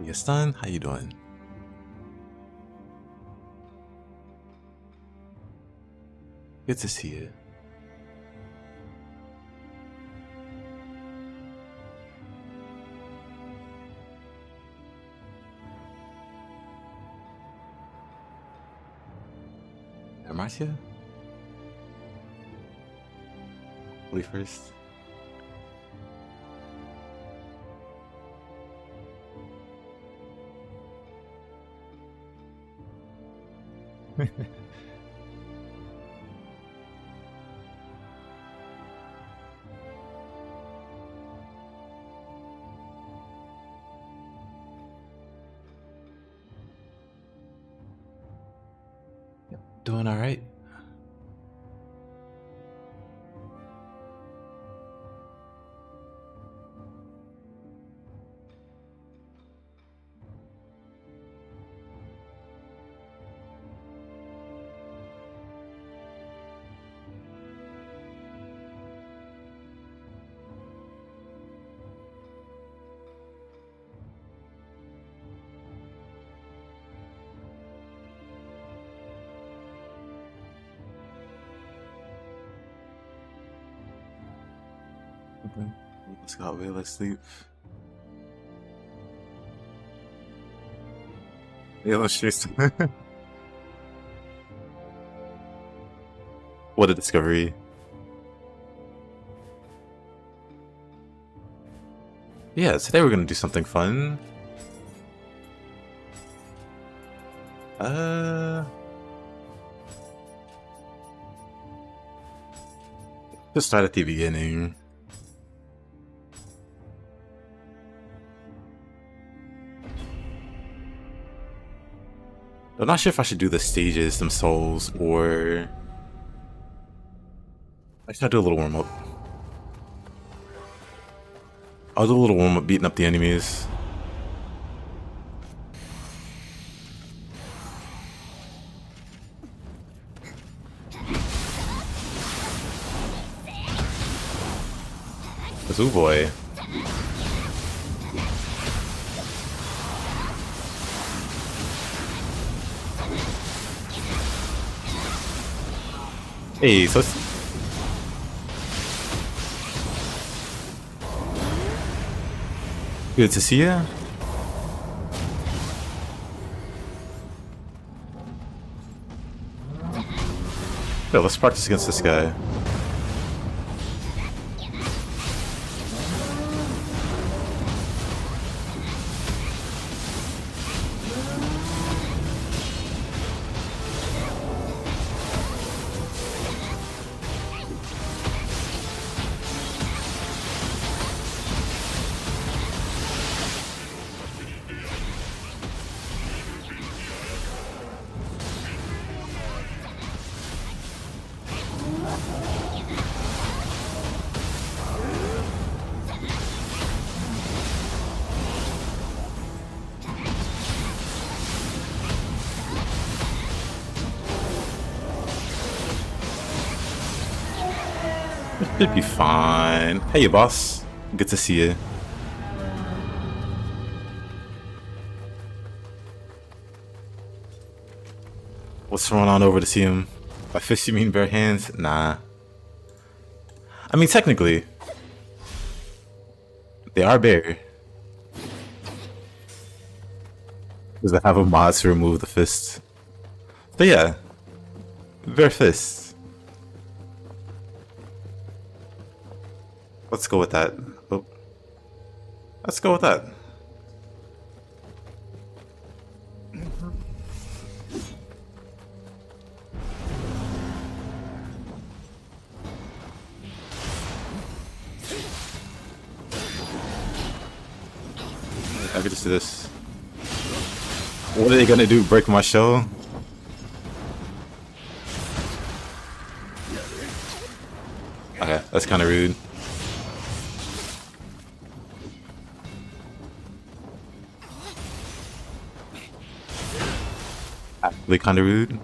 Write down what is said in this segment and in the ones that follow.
Yes, son, how you doing? Good to see you. Marcia? Lee first. Doing all right. Okay. Let's go away, let's sleep. Yeah, let's chase. What a discovery. Yeah, today we're gonna do something fun. Just start at the beginning. I'm not sure if I should do the stages themselves or I should do a little warm up. I'll do a little warm up beating up the enemies. Oh boy. Hey, so good to see you. Yo, let's practice against this guy. Should be fine. Hey, boss. Good to see you. What's going on over to see him? By fish you mean bare hands? Nah. I mean, technically, they are bare. Because they have a mod to remove the fists. But yeah, bare fists. Let's go with that. Oh. Let's go with that. I could just do this. What are they gonna do? Break my shell? Okay, that's kind of rude. Actually kind of rude.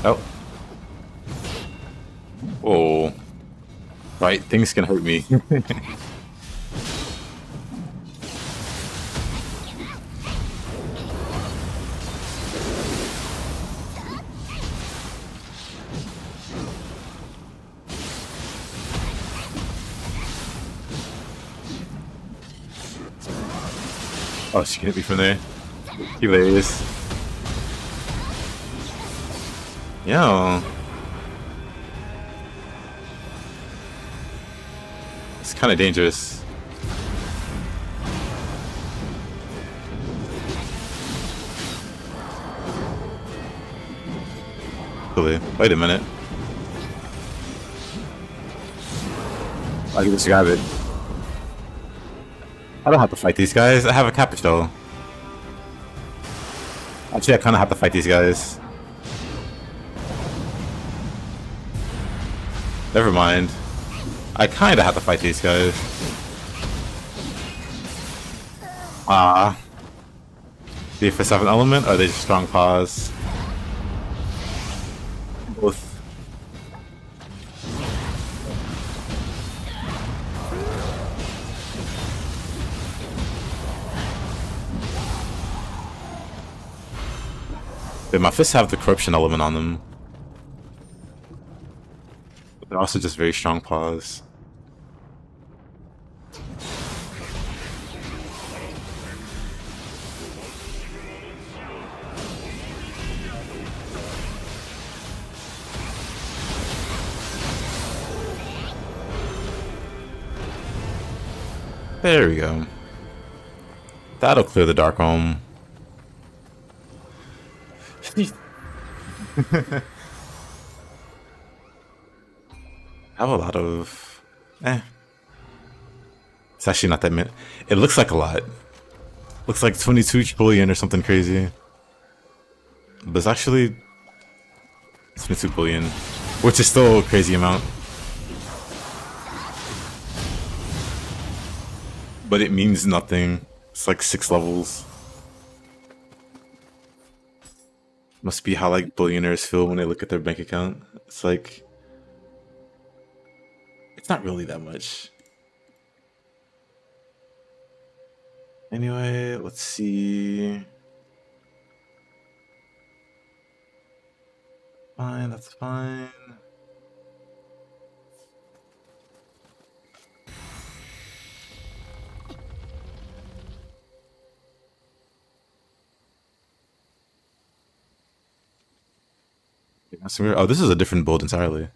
Oh. Whoa. Right, things can hurt me. Oh, she can hit me from there. Hilarious. Yeah. It's kind of dangerous. Wait a minute. I can just grab it. I don't have to fight these guys. I have a Kappa though. Actually, I kind of have to fight these guys. Never mind. I kind of have to fight these guys. The first have an element, or are they just strong paws? Both. But my fists have the corruption element on them. But they're also just very strong paws. There we go. That'll clear the dark home. I have a lot of... It's actually not that many. It looks like a lot. Looks like 22 trillion or something crazy. But it's actually 22 billion, which is still a crazy amount. But it means nothing. It's like 6 levels. Must be how like billionaires feel when they look at their bank account. It's like... It's not really that much. Anyway, let's see. Fine, that's fine. Oh, this is a different build entirely.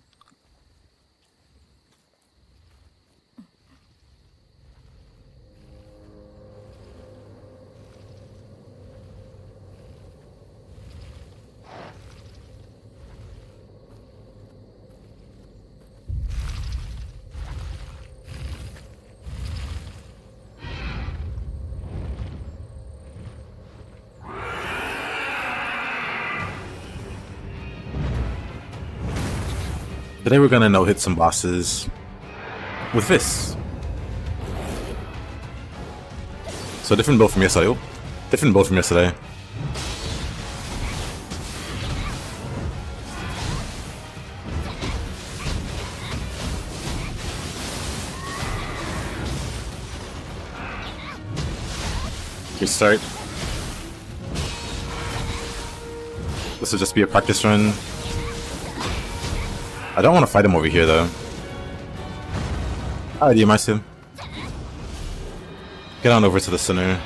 Today we're gonna no-hit some bosses with fists. So different build from yesterday. Different build from yesterday. Good start. This will just be a practice run. I don't want to fight him over here though. Alright, you mice him. Get on over to the center.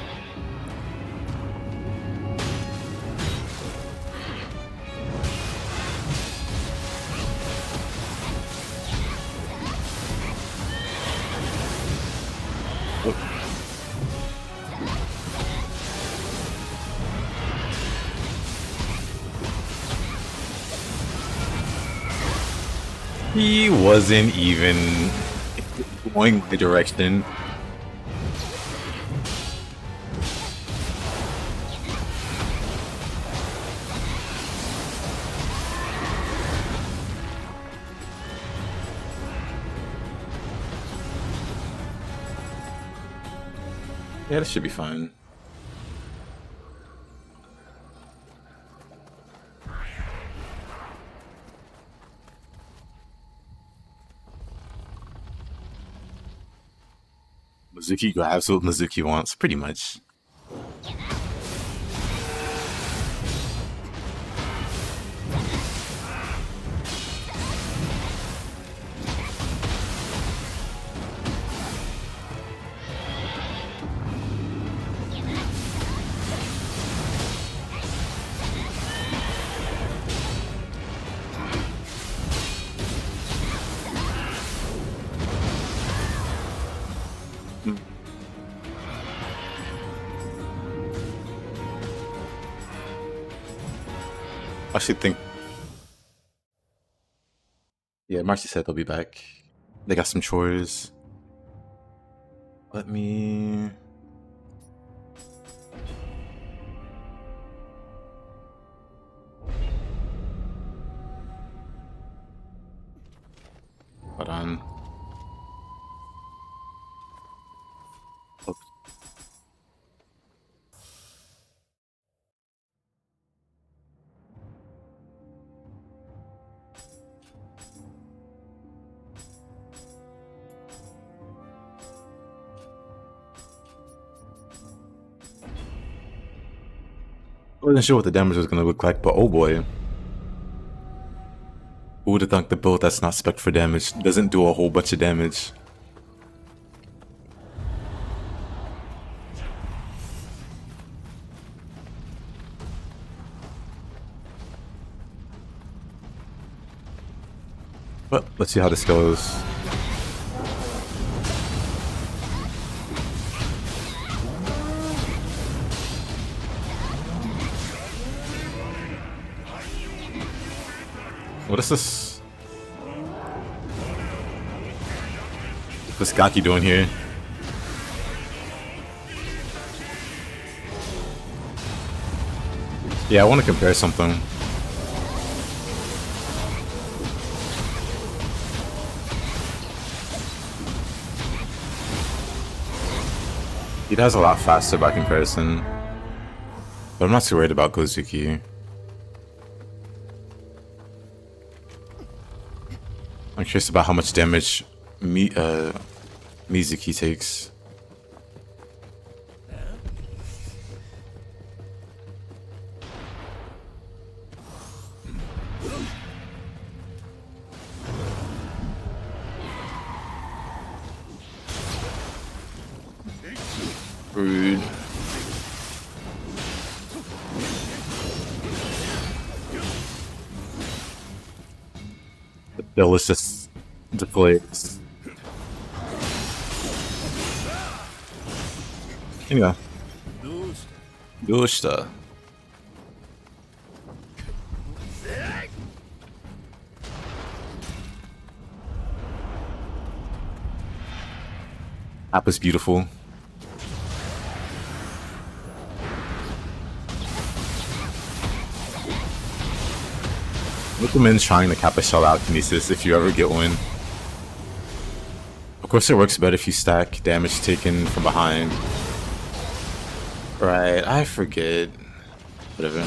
He wasn't even going the direction. Yeah, this should be fine. Mizuki grabs what Mizuki wants, pretty much. I actually think, yeah, Marcy said they'll be back. They got some chores. Let me... Hold on. I wasn't sure what the damage was going to look like, but oh boy. Who would have thunk the build that's not spec for damage doesn't do a whole bunch of damage? But let's see how this goes. What is this? What's Gaki doing here? Yeah, I want to compare something. He does a lot faster by comparison. But I'm not too worried about Gozuki. I'm curious about how much damage Mizuki takes. Rude. The bill is just deflates. Yeah. Doshita. Kappa's beautiful. Recommend trying the Kappa shell out kinesis if you ever get one. Of course, it works better if you stack damage taken from behind. Right, I forget. Whatever.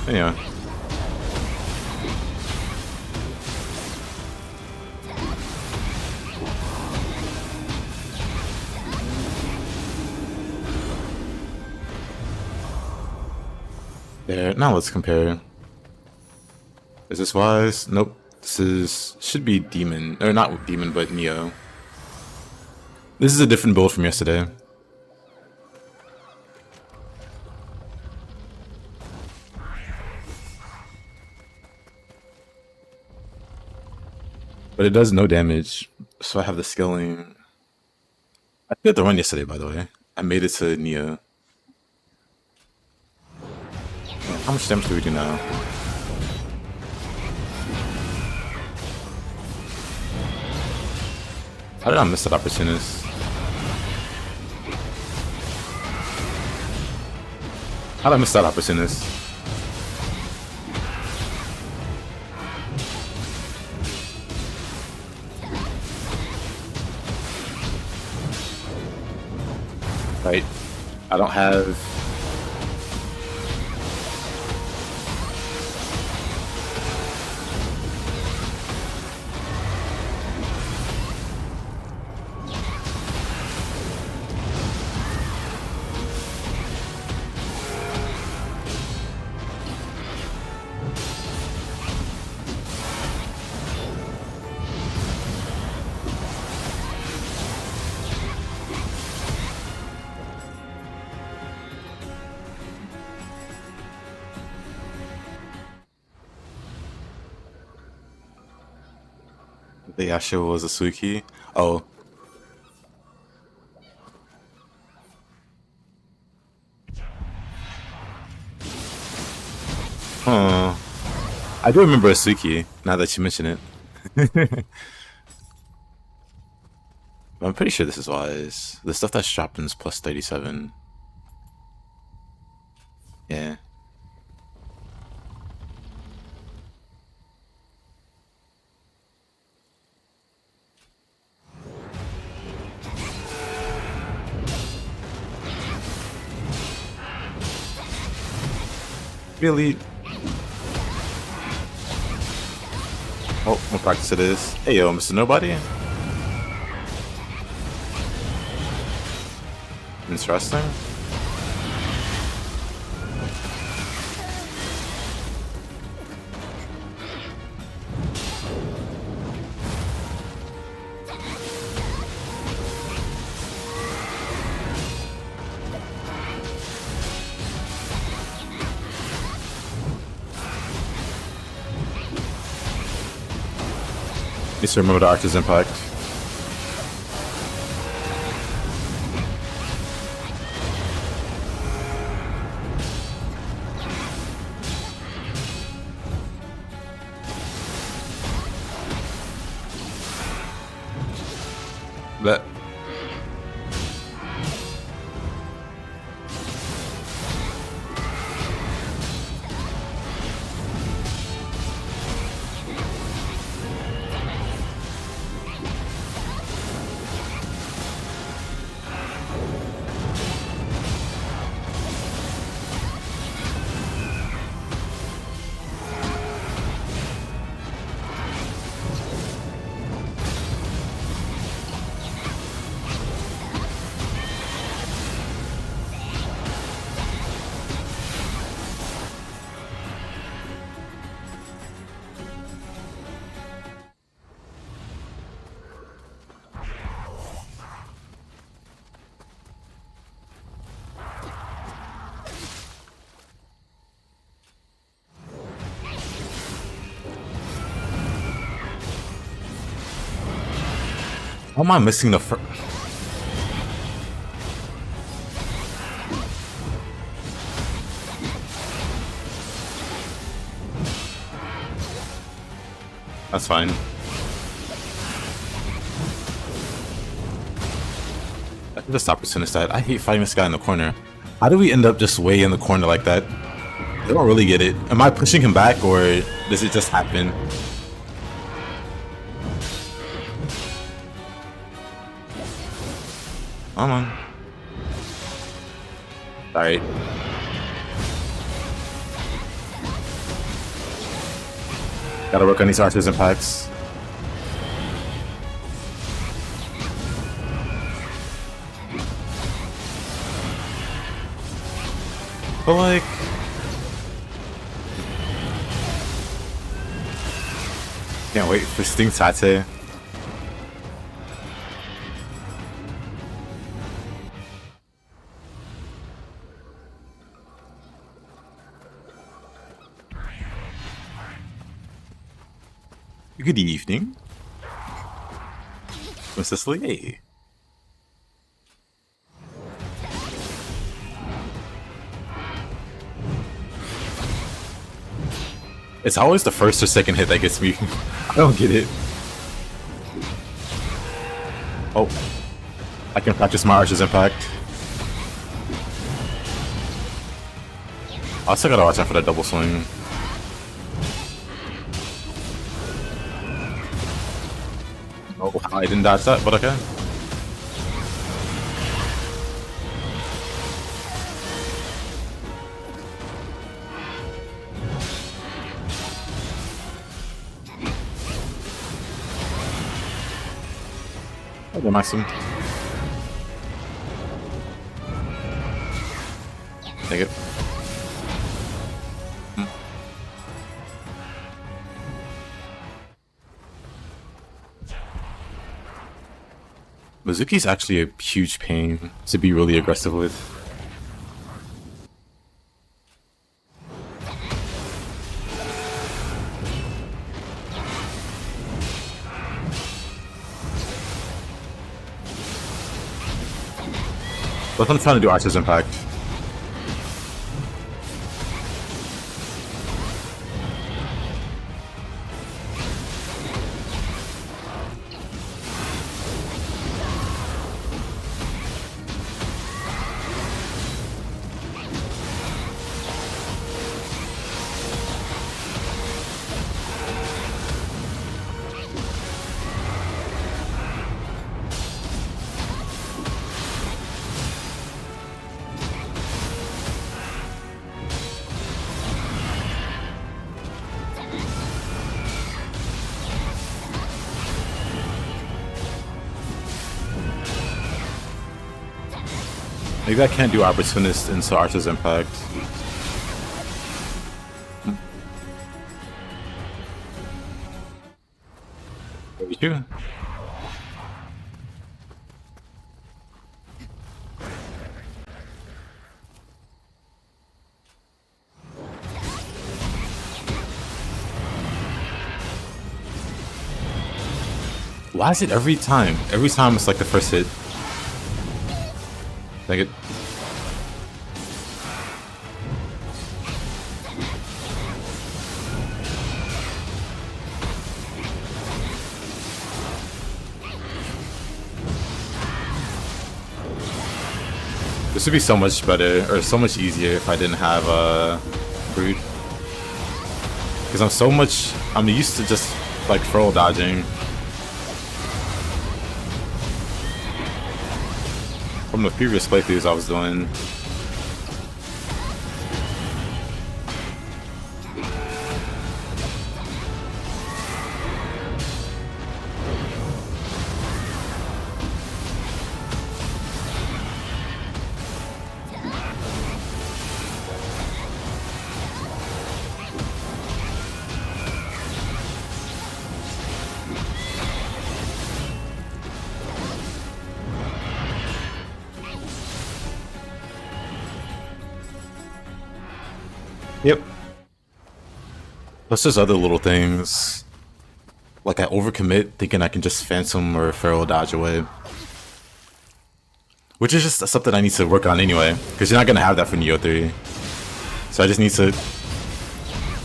Yeah. There. Now let's compare. Is this wise? Nope. This is should be demon, or not demon, but Nioh. This is a different build from yesterday. But it does no damage, so I have the scaling. I did the run yesterday, by the way. I made it to Nioh. How much damage do we do now? How did I miss that opportunity? How did I miss that opportunity? Right. I don't have... The Yasha was a Suki. Oh. Huh. I do remember a Suki, now that you mention it. I'm pretty sure this is wise. The stuff that's dropped in is plus 37. Yeah. Really? Oh, what practice it is. Hey yo, Mr. Nobody? Interesting. Just remember the Archer's impact. But how am I missing the first? That's fine. I can just stop as soon as that. I hate fighting this guy in the corner. How do we end up just way in the corner like that? I don't really get it. Am I pushing him back or does it just happen? Come on. Alright. Gotta work on these archers impacts. But like... can't wait for Sting Tate. Good evening, Mr. Slee. It's always the first or second hit that gets me. I don't get it. Oh, I can practice my Archer's Impact. I still gotta watch out for that double swing. Oh, I didn't dodge that, but okay. Go maximum. Take it. Mizuki's actually a huge pain to be really aggressive with. But I'm trying to do Archer's Impact. Maybe I can't do Opportunist into Archer's Impact. You? Why is it every time? Every time it's like the first hit. Take it. This would be so much better, or so much easier if I didn't have Brood. Because I'm used to just like throw dodging. From the previous playthroughs I was doing. Yep. Plus there's other little things. Like I overcommit thinking I can just Phantom or Feral dodge away. Which is just something I need to work on anyway. Because you're not going to have that for Nioh 3. So I just need to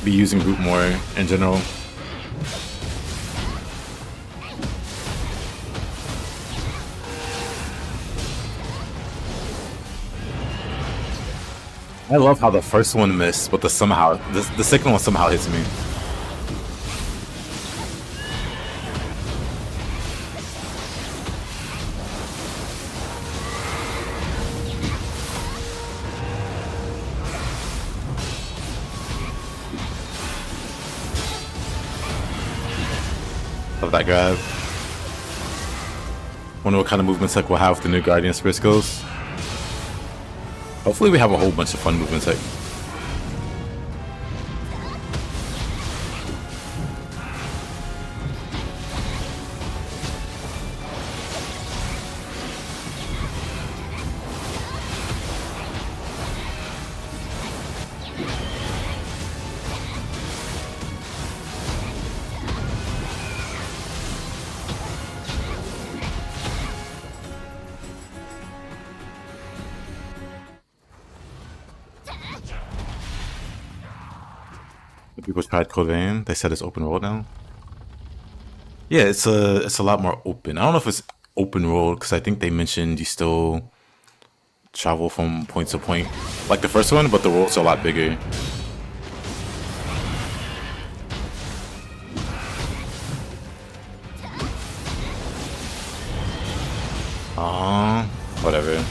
be using Root more in general. I love how the first one missed, but the second one somehow hits me. Love that grab. Wonder what kind of movement tech we'll have with the new Guardian Spirit skills. Hopefully we have a whole bunch of fun movements. Like people tried Covain. They said it's open world now. Yeah, it's a lot more open. I don't know if it's open world because I think they mentioned you still travel from point to point like the first one, but the world's a lot bigger. Whatever.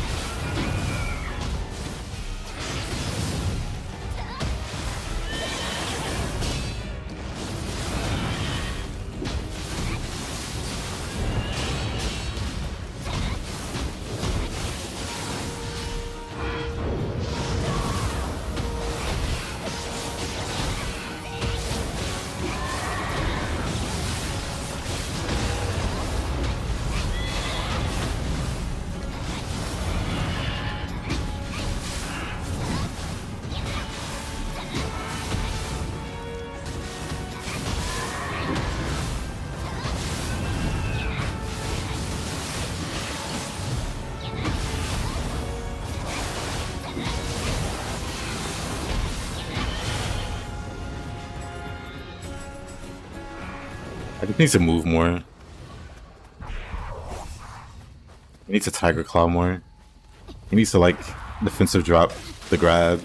I just need to move more. He needs to Tiger Claw more. He needs to, like, defensive drop the grab.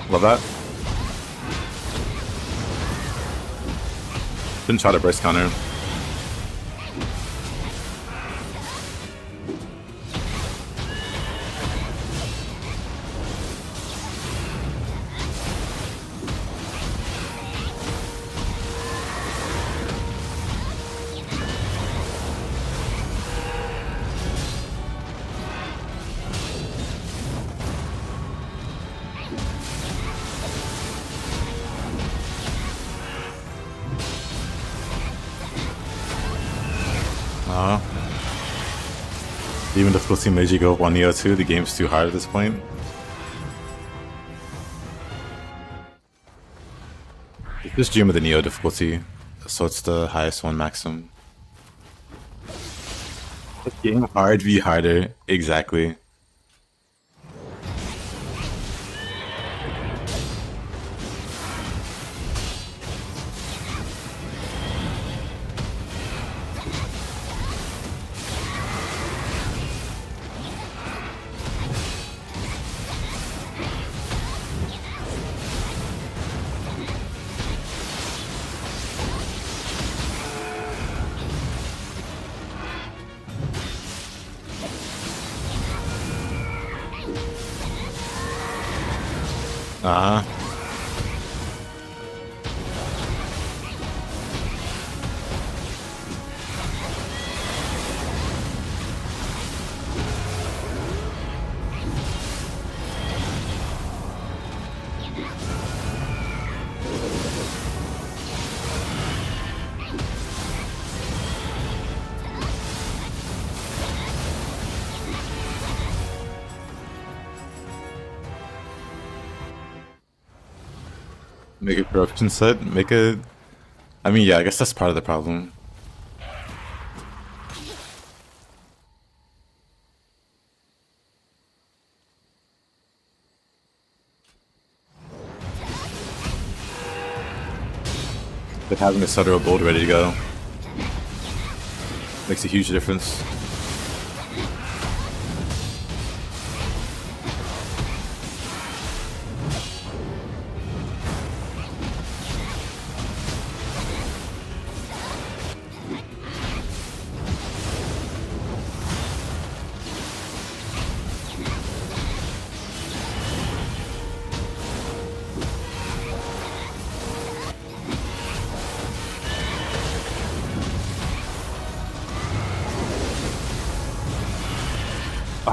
Love that. Didn't try to burst counter. Even difficulty made you go up on Nioh 2, the game's too hard at this point. Just dream of the Nioh difficulty, so it's the highest one maximum. Game hard, be harder, exactly. Make a corruption set, make a... I mean, yeah, I guess that's part of the problem. But having a Seto of gold ready to go makes a huge difference.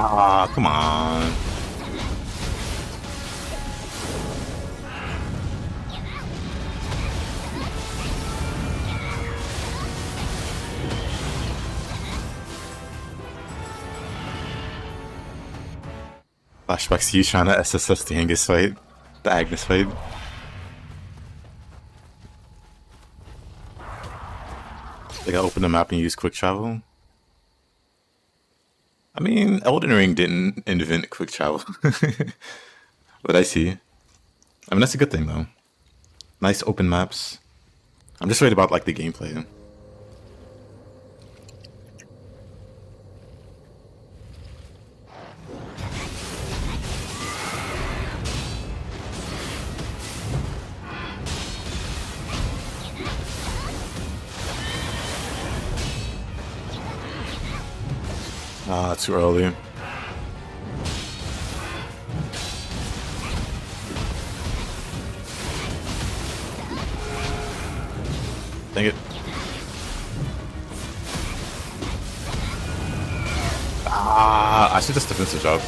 Ah, come on. Flashbacks to you trying to SSS the Angus fight, the Agnes fight. They gotta open the map and use quick travel. I mean, Elden Ring didn't invent quick travel. But I see. I mean, that's a good thing, though. Nice open maps. I'm just worried about, like, the gameplay. Ah, too early. Dang it. Ah, I should just defensive job.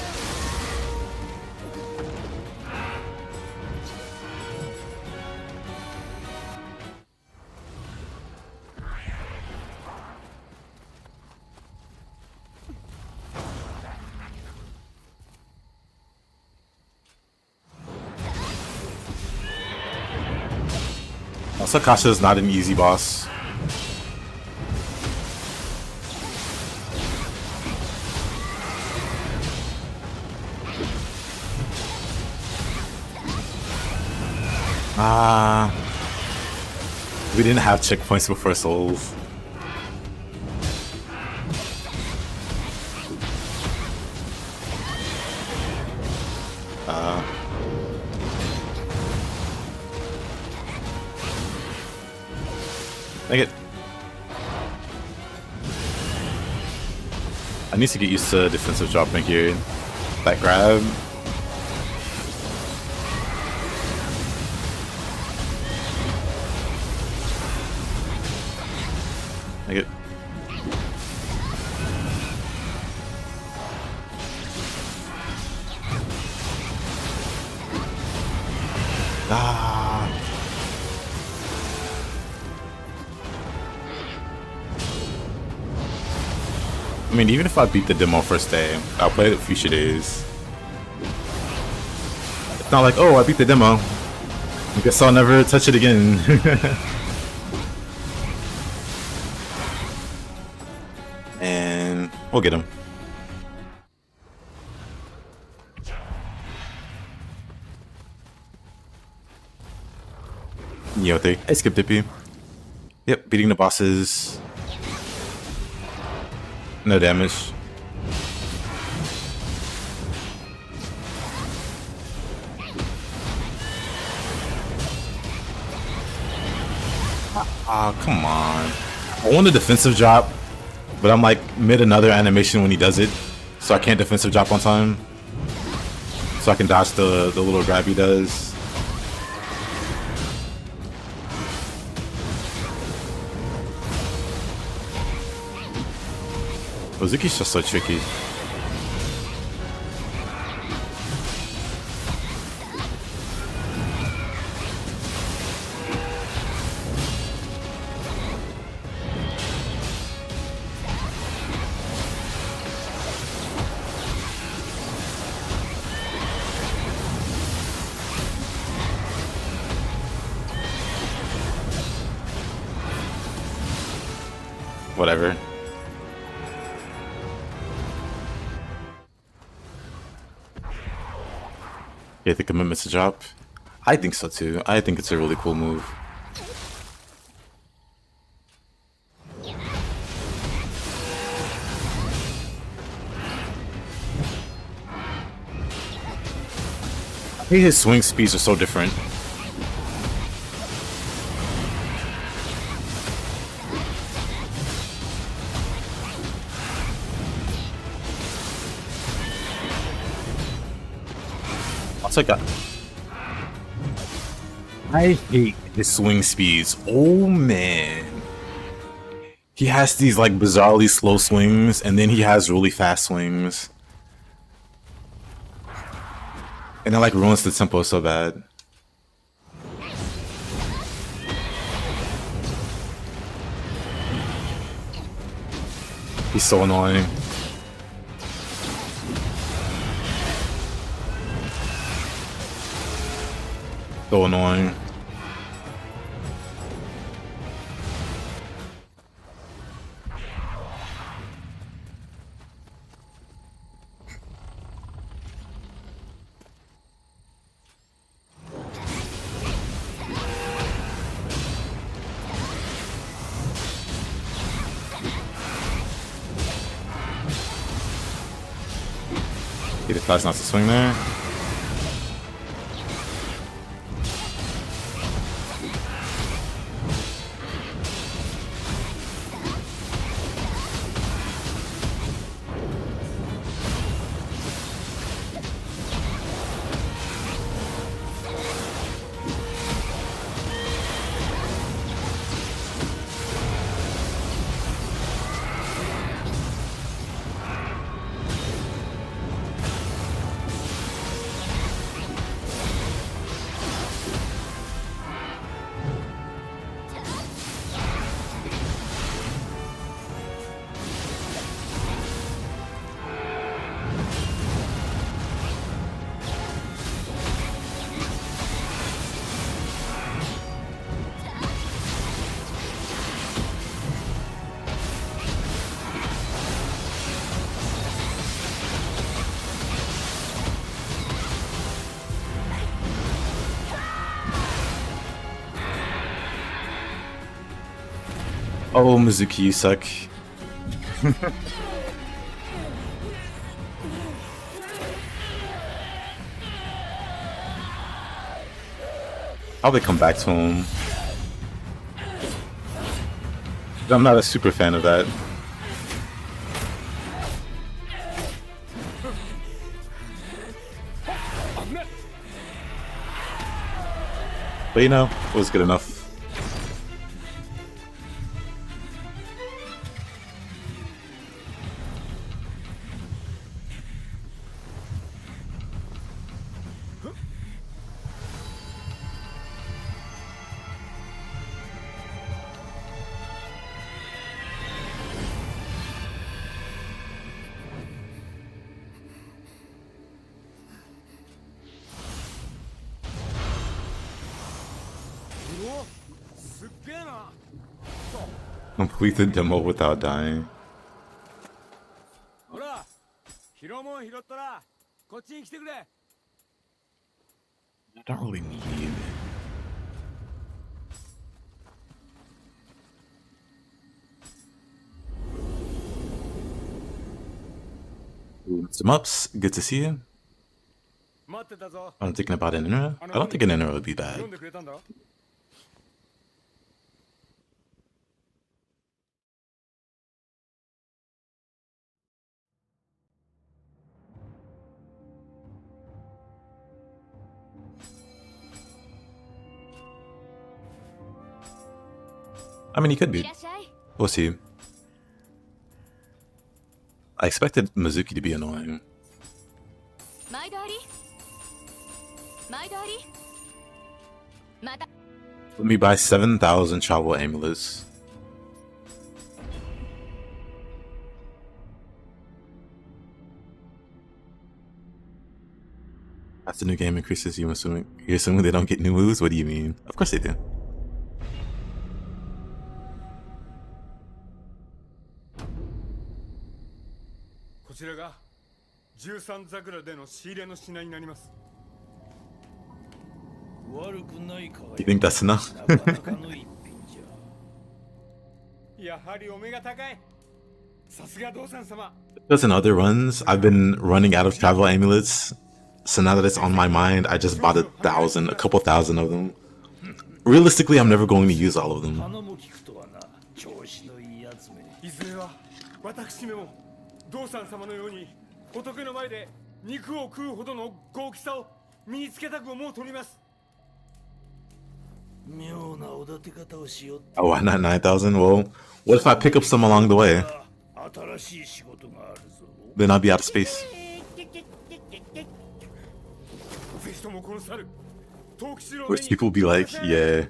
Also, Kasha is not an easy boss. Ah. We didn't have checkpoints before souls. Dang it. I need to get used to defensive dropping here. That grab. Dang it. Ah. I mean, even if I beat the demo first day, I'll play it future days. It's not like, oh, I beat the demo, I guess I'll never touch it again. And we'll get him. Nioh 3. I skipped Dippy. Yep, beating the bosses. No damage. Ah, come on. I want a defensive drop, but I'm like mid another animation when he does it, so I can't defensive drop on time. So I can dodge the little grab he does. Ozuki's just so tricky. Whatever. Yeah, the commitment's a drop. I think so too. I think it's a really cool move. I think his swing speeds are so different. I hate his swing speeds. Oh man. He has these like bizarrely slow swings and then he has really fast swings. And it like ruins the tempo so bad. He's so annoying. So annoying. He decides not to swing there. Oh, Mizuki, you suck. Probably come back to him. I'm not a super fan of that. But you know, it was good enough. Complete the demo without dying. I don't really need. Some ups. Good to see you. I'm thinking about an intro. I don't think an intro would be bad. I mean, he could be. We'll see. I expected Mizuki to be annoying. Let me buy 7,000 travel amulets. As the new game increases, you're assuming they don't get new moves? What do you mean? Of course they do. You think that's enough? Because in other runs, I've been running out of travel amulets. So now that it's on my mind, I just bought a couple thousand of them. Realistically, I'm never going to use all of them. Oh, why not 9,000? Well, what if I pick up some along the way? Then I'll be out of space. Which people will be like, yeah.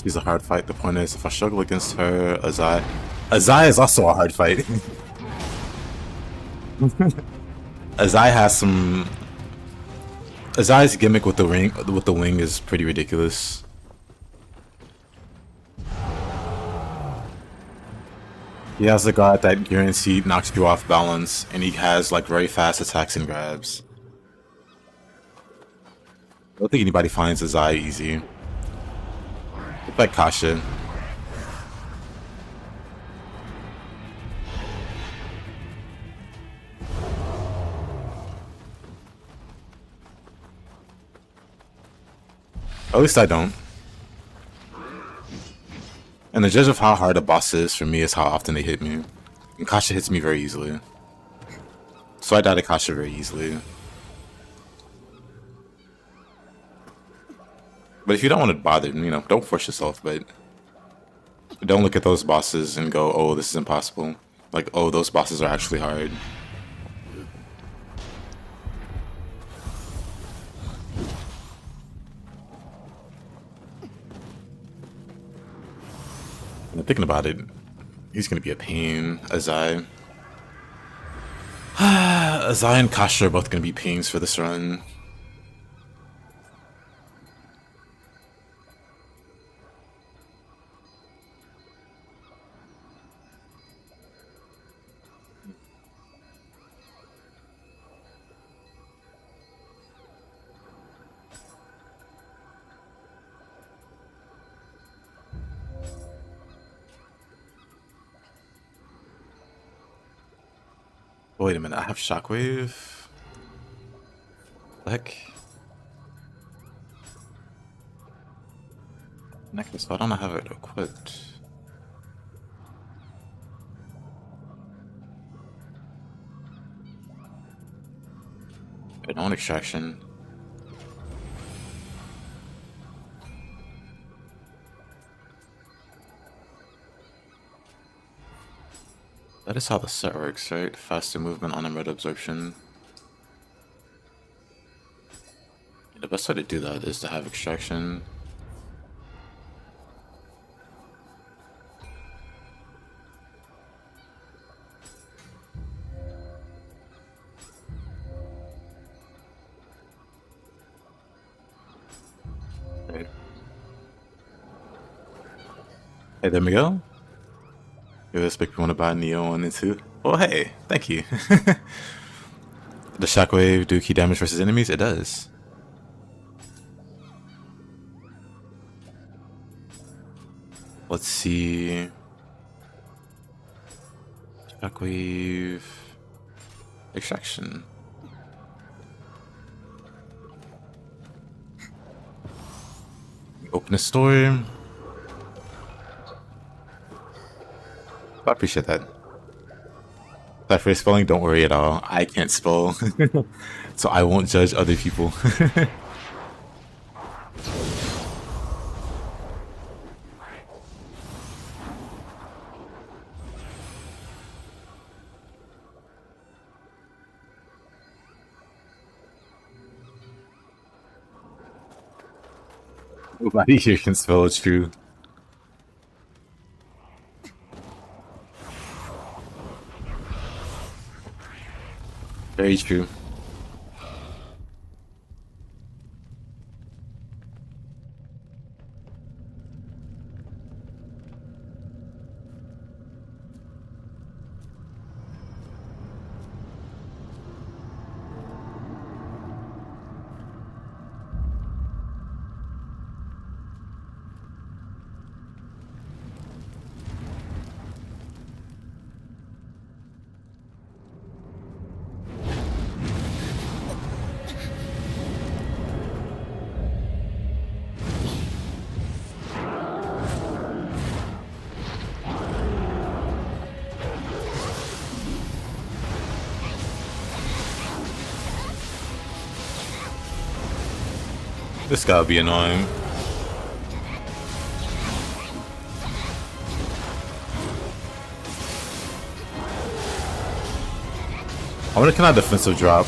This is a hard fight. The point is, if I struggle against her, Azai is also a hard fight. Azai has some. Azai's gimmick with the wing is pretty ridiculous. He has a guard that guaranteed knocks you off balance, and he has like very fast attacks and grabs. I don't think anybody finds Azai easy. It's like Kasha. At least I don't. And the judge of how hard a boss is for me is how often they hit me. And Kasha hits me very easily. So I die to Kasha very easily. But if you don't want to bother, you know, don't force yourself, but don't look at those bosses and go, oh, this is impossible. Like, oh, those bosses are actually hard. And thinking about it, he's gonna be a pain. Azai. Azai and Kasha are both gonna be pains for this run. Wait a minute, I have Shockwave? The heck? Necklace, why don't I have it equipped? I don't want extraction. That is how the set works, right? Faster movement on emerald absorption. The best way to do that is to have extraction. Right. Hey, there we go. Yo, this make me want to buy Nioh 1 and 2. Oh, hey, thank you. The Shockwave do key damage versus enemies? It does. Let's see. Shockwave. Extraction. Open a store. I appreciate that. Sorry for spelling, don't worry at all. I can't spell, so I won't judge other people. Nobody here can spell, it's true. Very true. This gotta be annoying. I wonder, can I defensive drop?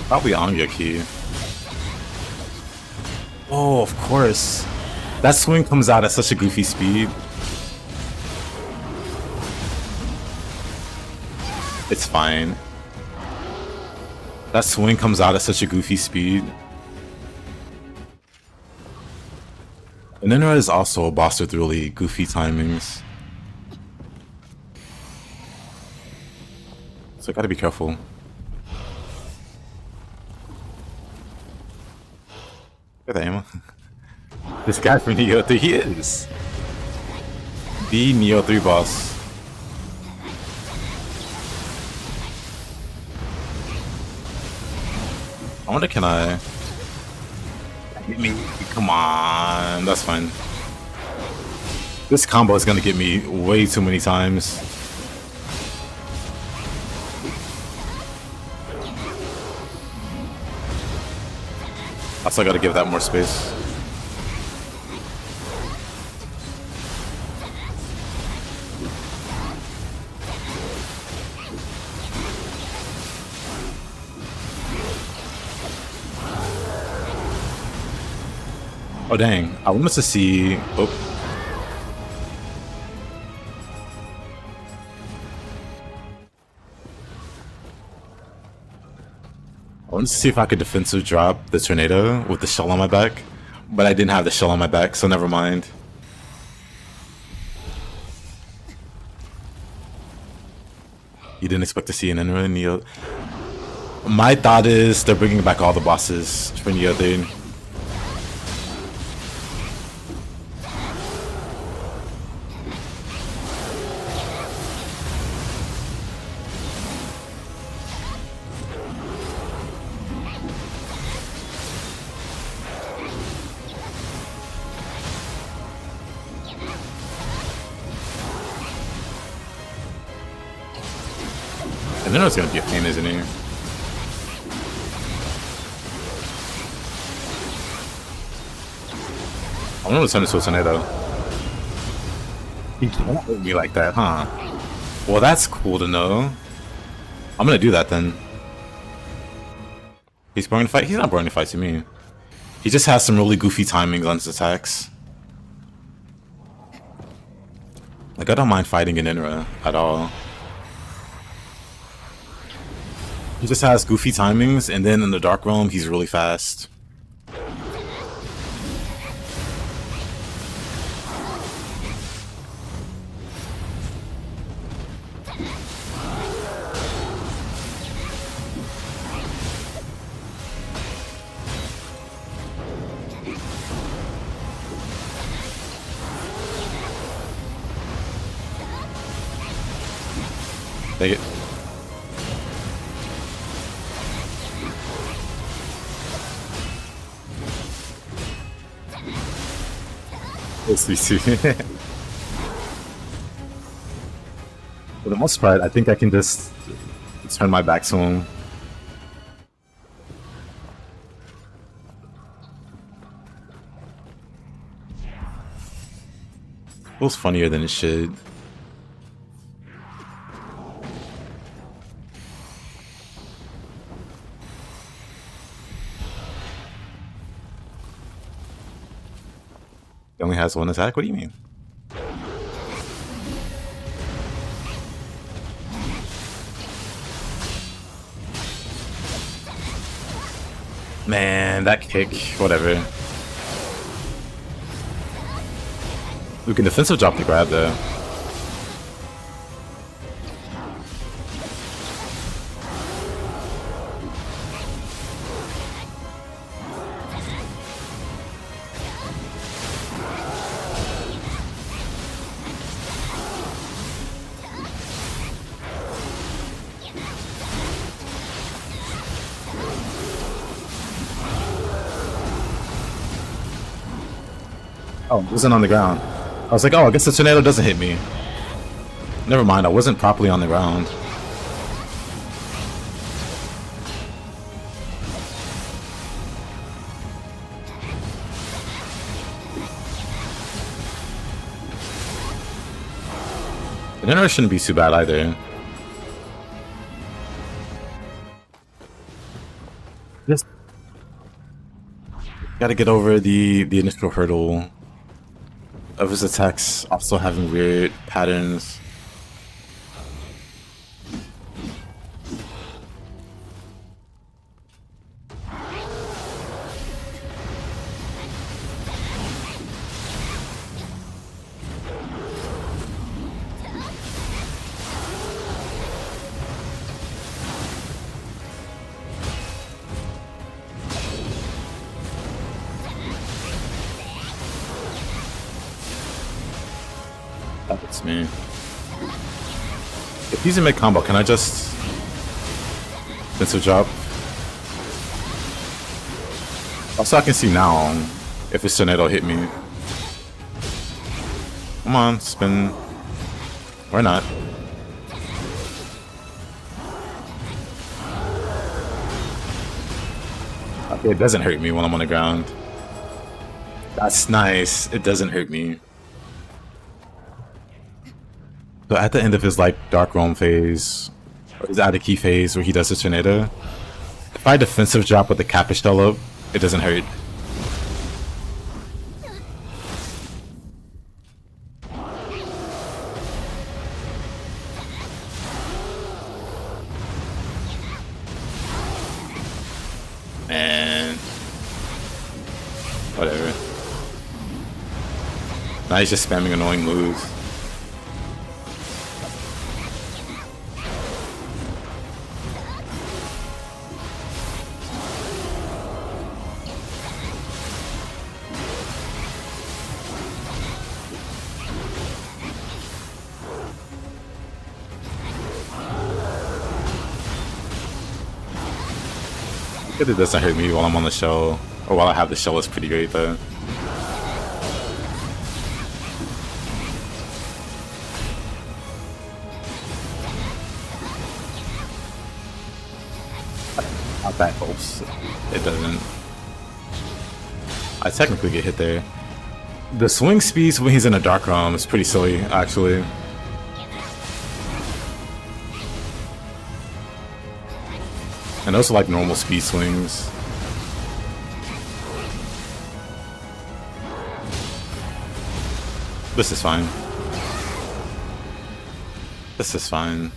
Probably Ongyoki. Oh, of course. That swing comes out at such a goofy speed. It's fine. That swing comes out at such a goofy speed. And Ninra is also a boss with really goofy timings. So I gotta be careful. Look at that, Emma. This guy from Nioh 3, he is. the Nioh 3 boss. I wonder, can I... Get me? Come on, that's fine. This combo is gonna get me way too many times. I still gotta give that more space. Oh dang, I wanted to see... Oh. I wanted to see if I could defensive drop the tornado with the shell on my back, but I didn't have the shell on my back, so never mind. You didn't expect to see an Enra Nioh. My thought is they're bringing back all the bosses for Nioh 3. And then it's gonna be a pain, isn't it? I want to turn into a tornado. He can't hit me like that, huh? Well, that's cool to know. I'm gonna do that then. He's bringing a fight? He's not bringing a fight to me. He just has some really goofy timings on his attacks. Like, I don't mind fighting an Enra at all. He just has goofy timings, and then in the Dark Realm, he's really fast. Take it. It's these two. For the most part, I think I can just turn my back to him. Feels funnier than it should. He only has one attack? What do you mean? Man, that kick, whatever. We can defensive drop the grab though. Oh, it wasn't on the ground. I was like, oh, I guess the tornado doesn't hit me. Never mind, I wasn't properly on the ground. The Nioh shouldn't be too bad either. Just gotta get over the initial hurdle of his attacks also having weird patterns. It's me. If he's in mid combo, can I just defensive drop? Also, I can see now if his tornado hit me. Come on, spin. Or not. Okay, it doesn't hurt me when I'm on the ground. That's nice. It doesn't hurt me. So at the end of his like dark roam phase, or his out of key phase where he does his tornado, if I defensive drop with the Kappa shell up, it doesn't hurt. And whatever. Now he's just spamming annoying moves. It doesn't hurt me while I'm on the show, or while I have the show. Is pretty great though. Not that close. It doesn't. I technically get hit there. The swing speeds when he's in a dark realm is pretty silly, actually. And those are like normal speed swings. This is fine. This is fine.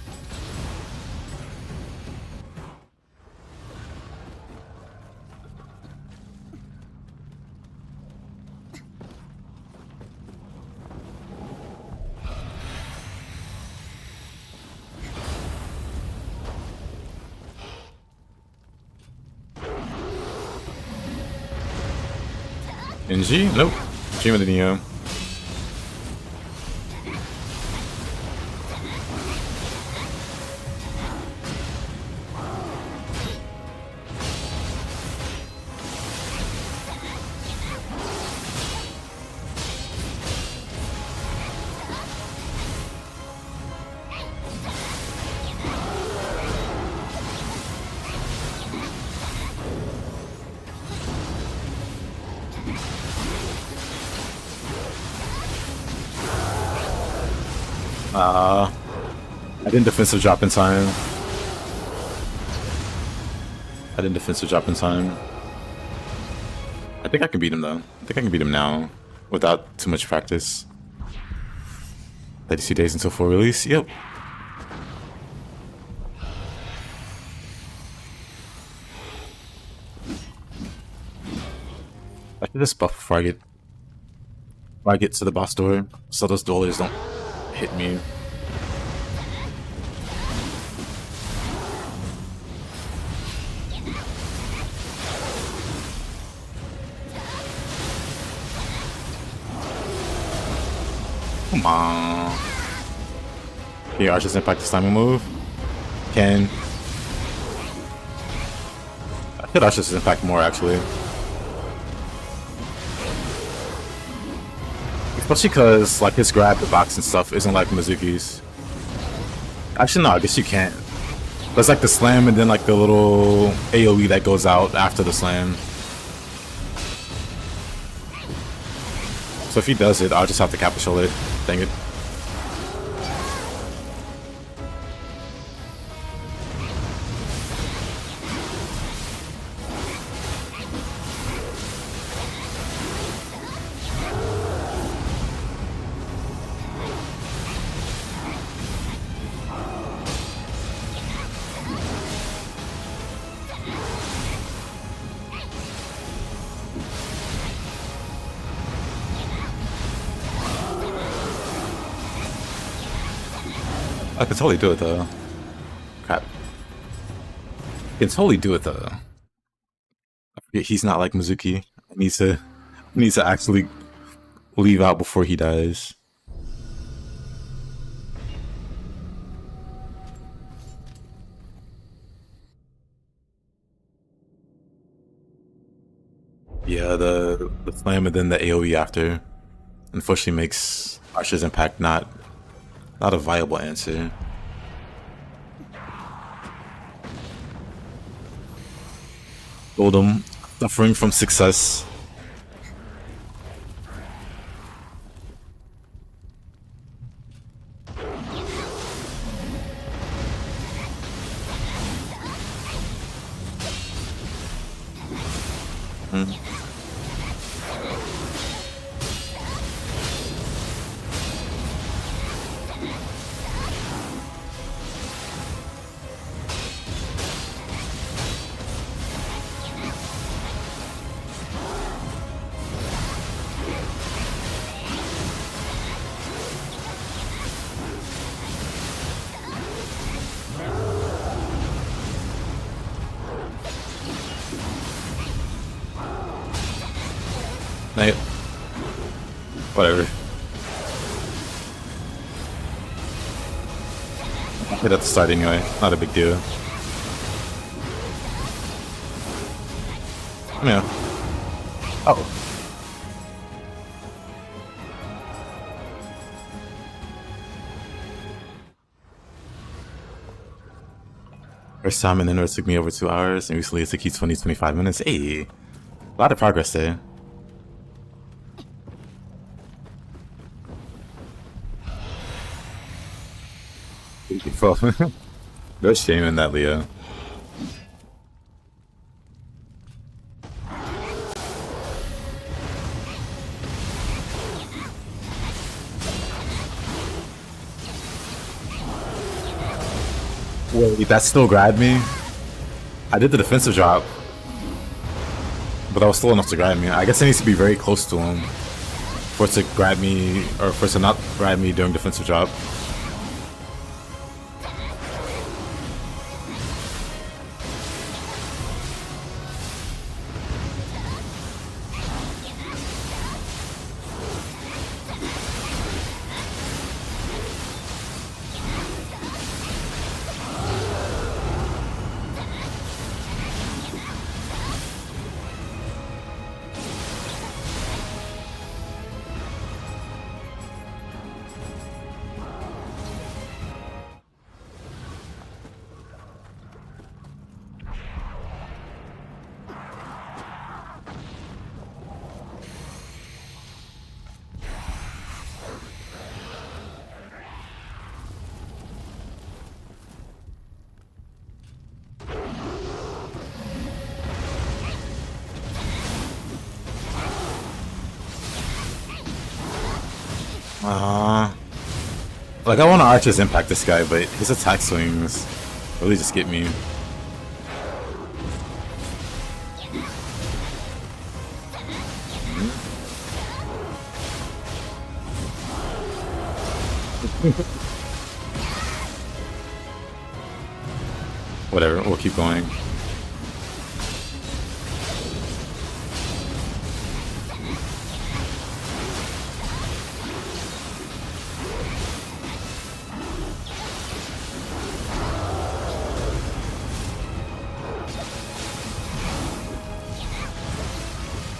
NG? Nope. Dream of the Nioh. I didn't defensive drop in time. I think I can beat him though. I think I can beat him now without too much practice. 32 days until full release. Yep. I should just buff before I get to the boss door, so those duelers don't hit me. Come on. Can you Archer's Impact this time and move? Can. I could Archer's Impact more actually. Especially because like his grab the box and stuff isn't like Mizuki's. Actually no, I guess you can't. There's like the slam and then like the little AoE that goes out after the slam. So if he does it, I'll just have to Kappa shell it. Dang it. I can totally do it though. Crap. I can totally do it though. I forget he's not like Mizuki. I need to actually leave out before he dies. Yeah, the slam and then the AoE after, unfortunately makes Archer's impact not a viable answer. Goldem suffering from success. Night. Whatever. I hit at the start anyway. Not a big deal. Yeah. Oh. First time in the North took me over 2 hours, and recently it took you 20-25 minutes. Hey, a lot of progress there. No shame in that, Leo. Wait, that still grabbed me? I did the defensive drop, but that was still enough to grab me. I guess it needs to be very close to him for it to grab me, or for it to not grab me during defensive drop. Like, I want to Archer's impact this guy, but his attack swings really just get me. Whatever, we'll keep going.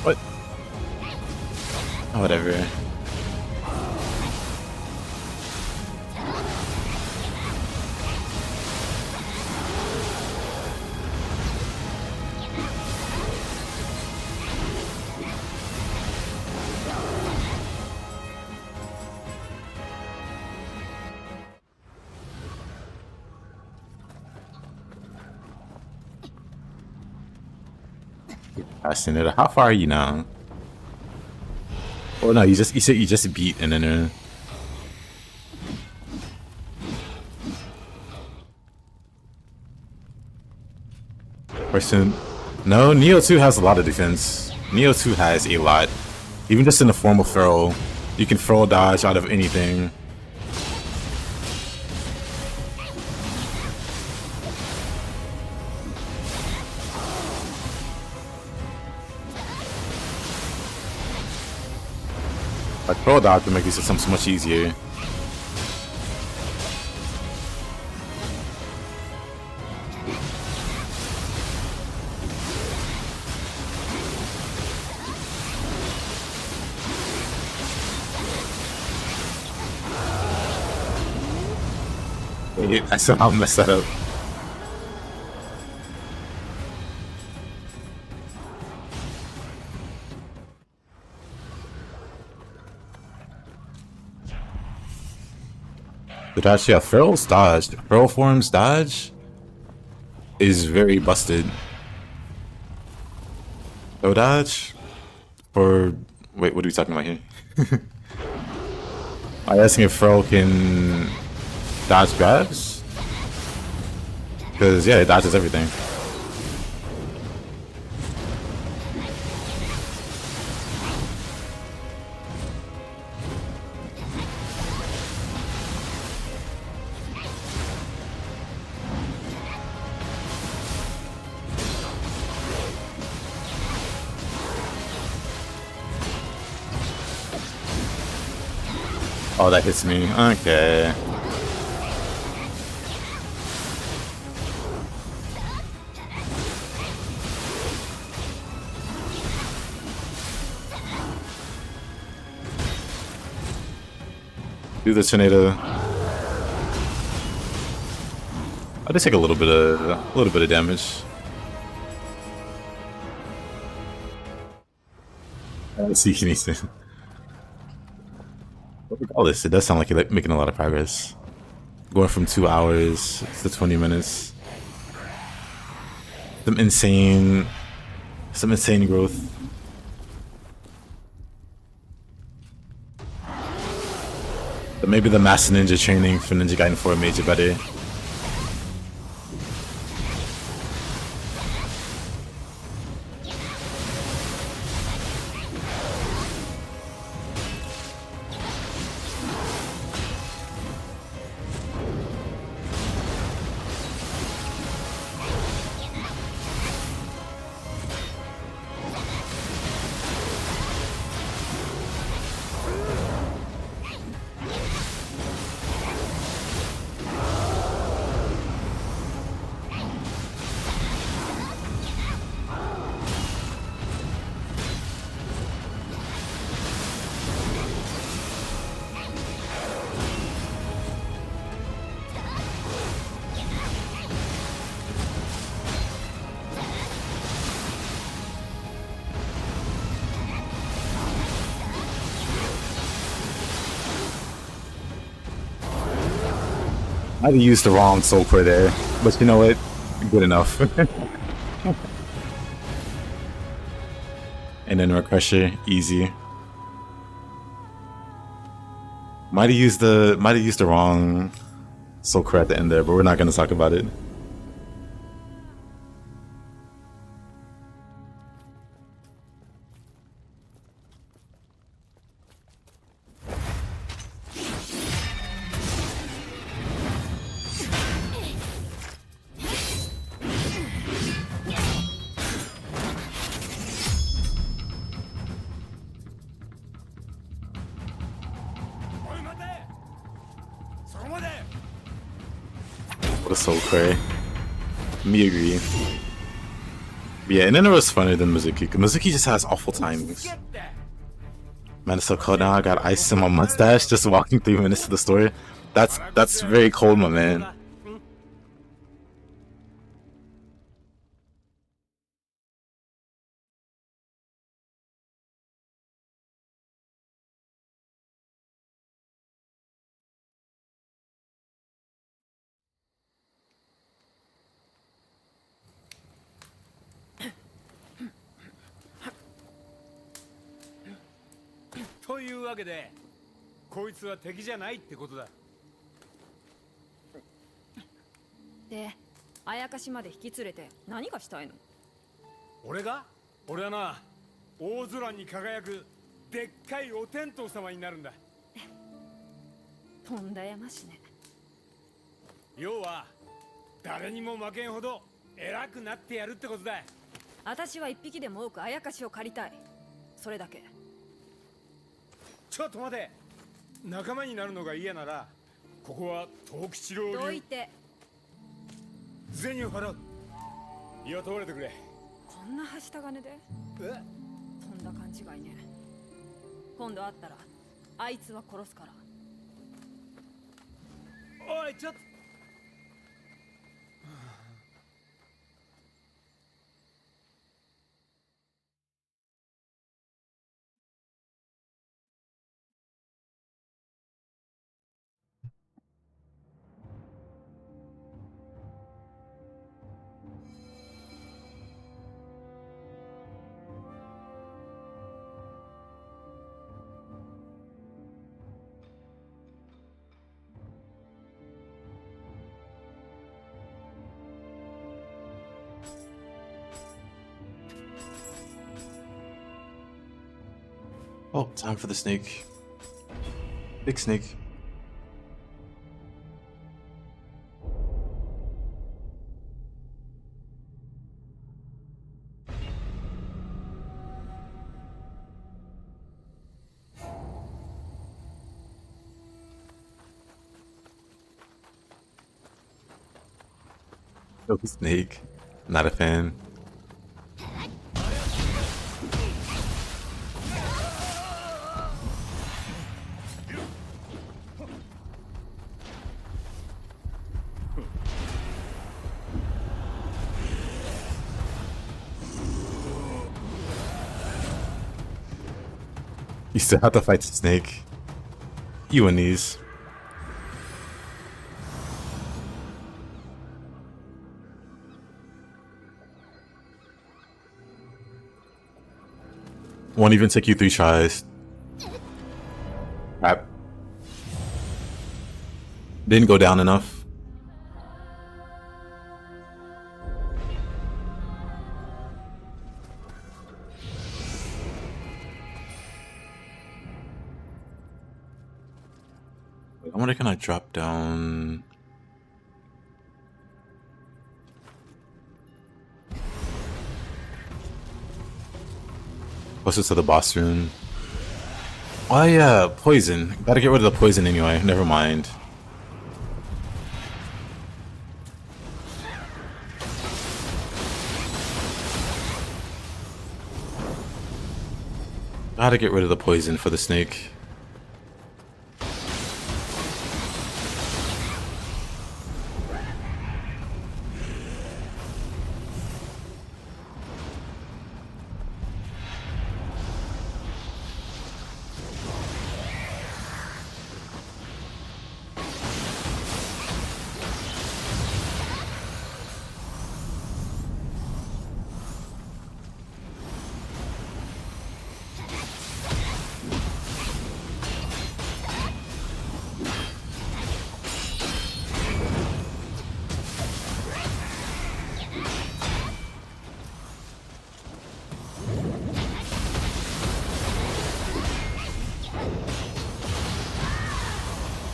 What? Oh, whatever. Senator, how far are you now? Oh no, you said you just beat and then person. No, Nioh 2 has a lot of defense. Nioh 2 has a lot. Even just in the form of throw. You can throw dodge out of anything. Like, throw dodge to make these systems so much easier. I somehow messed that up. The dodge, yeah, Feral's dodge. Feral form's dodge is very busted. No dodge? Or wait, what are we talking about here? I'm asking if Feral can dodge grabs? Because yeah, it dodges everything. Oh, that hits me. Okay. Do the tornado. I just take a little bit of damage. Let's see, Kinesis. Regardless, it does sound like you're like making a lot of progress. Going from 2 hours to 20 minutes. Some insane growth. But maybe the Master Ninja training for Ninja Gaiden 4 made you better. I used the wrong soul core there, but you know what? Good enough. And then Crusher, easy. Might have used the wrong soul core at the end there, but we're not gonna talk about it. What a soul core. Me agree. But yeah, and then it was funnier than Mizuki. Mizuki just has awful timings. Man, it's so cold now. I got ice in my mustache just walking 3 minutes to the store. That's very cold, my man. To いうわけで、こいつは敵じゃないってことだ。で、あやかしまで引き連れて何がしたいの？俺はな、大空に輝くでっかいお天道様になるんだ。とんだやましね。要は誰にも負けんほど偉くなってやるってことだ。私は一匹でも多くあやかしを借りたい。それだけ。ちょっと待て。仲間になるのが嫌なら、ここは藤吉郎流。どいて。銭を払う。雇われてくれ。こんなはした金で？とんだ勘違いね。今度会ったらあいつは殺すから。おい、ちょっと Oh, time for the snake. Big snake. Oh, snake. Not a fan. You still have to fight the snake. You win these. Won't even take you 3 tries. Crap. Didn't go down enough. I wonder, can I drop down? Closest to the boss room. Oh yeah, poison. Gotta get rid of the poison anyway. Never mind. Gotta get rid of the poison for the snake.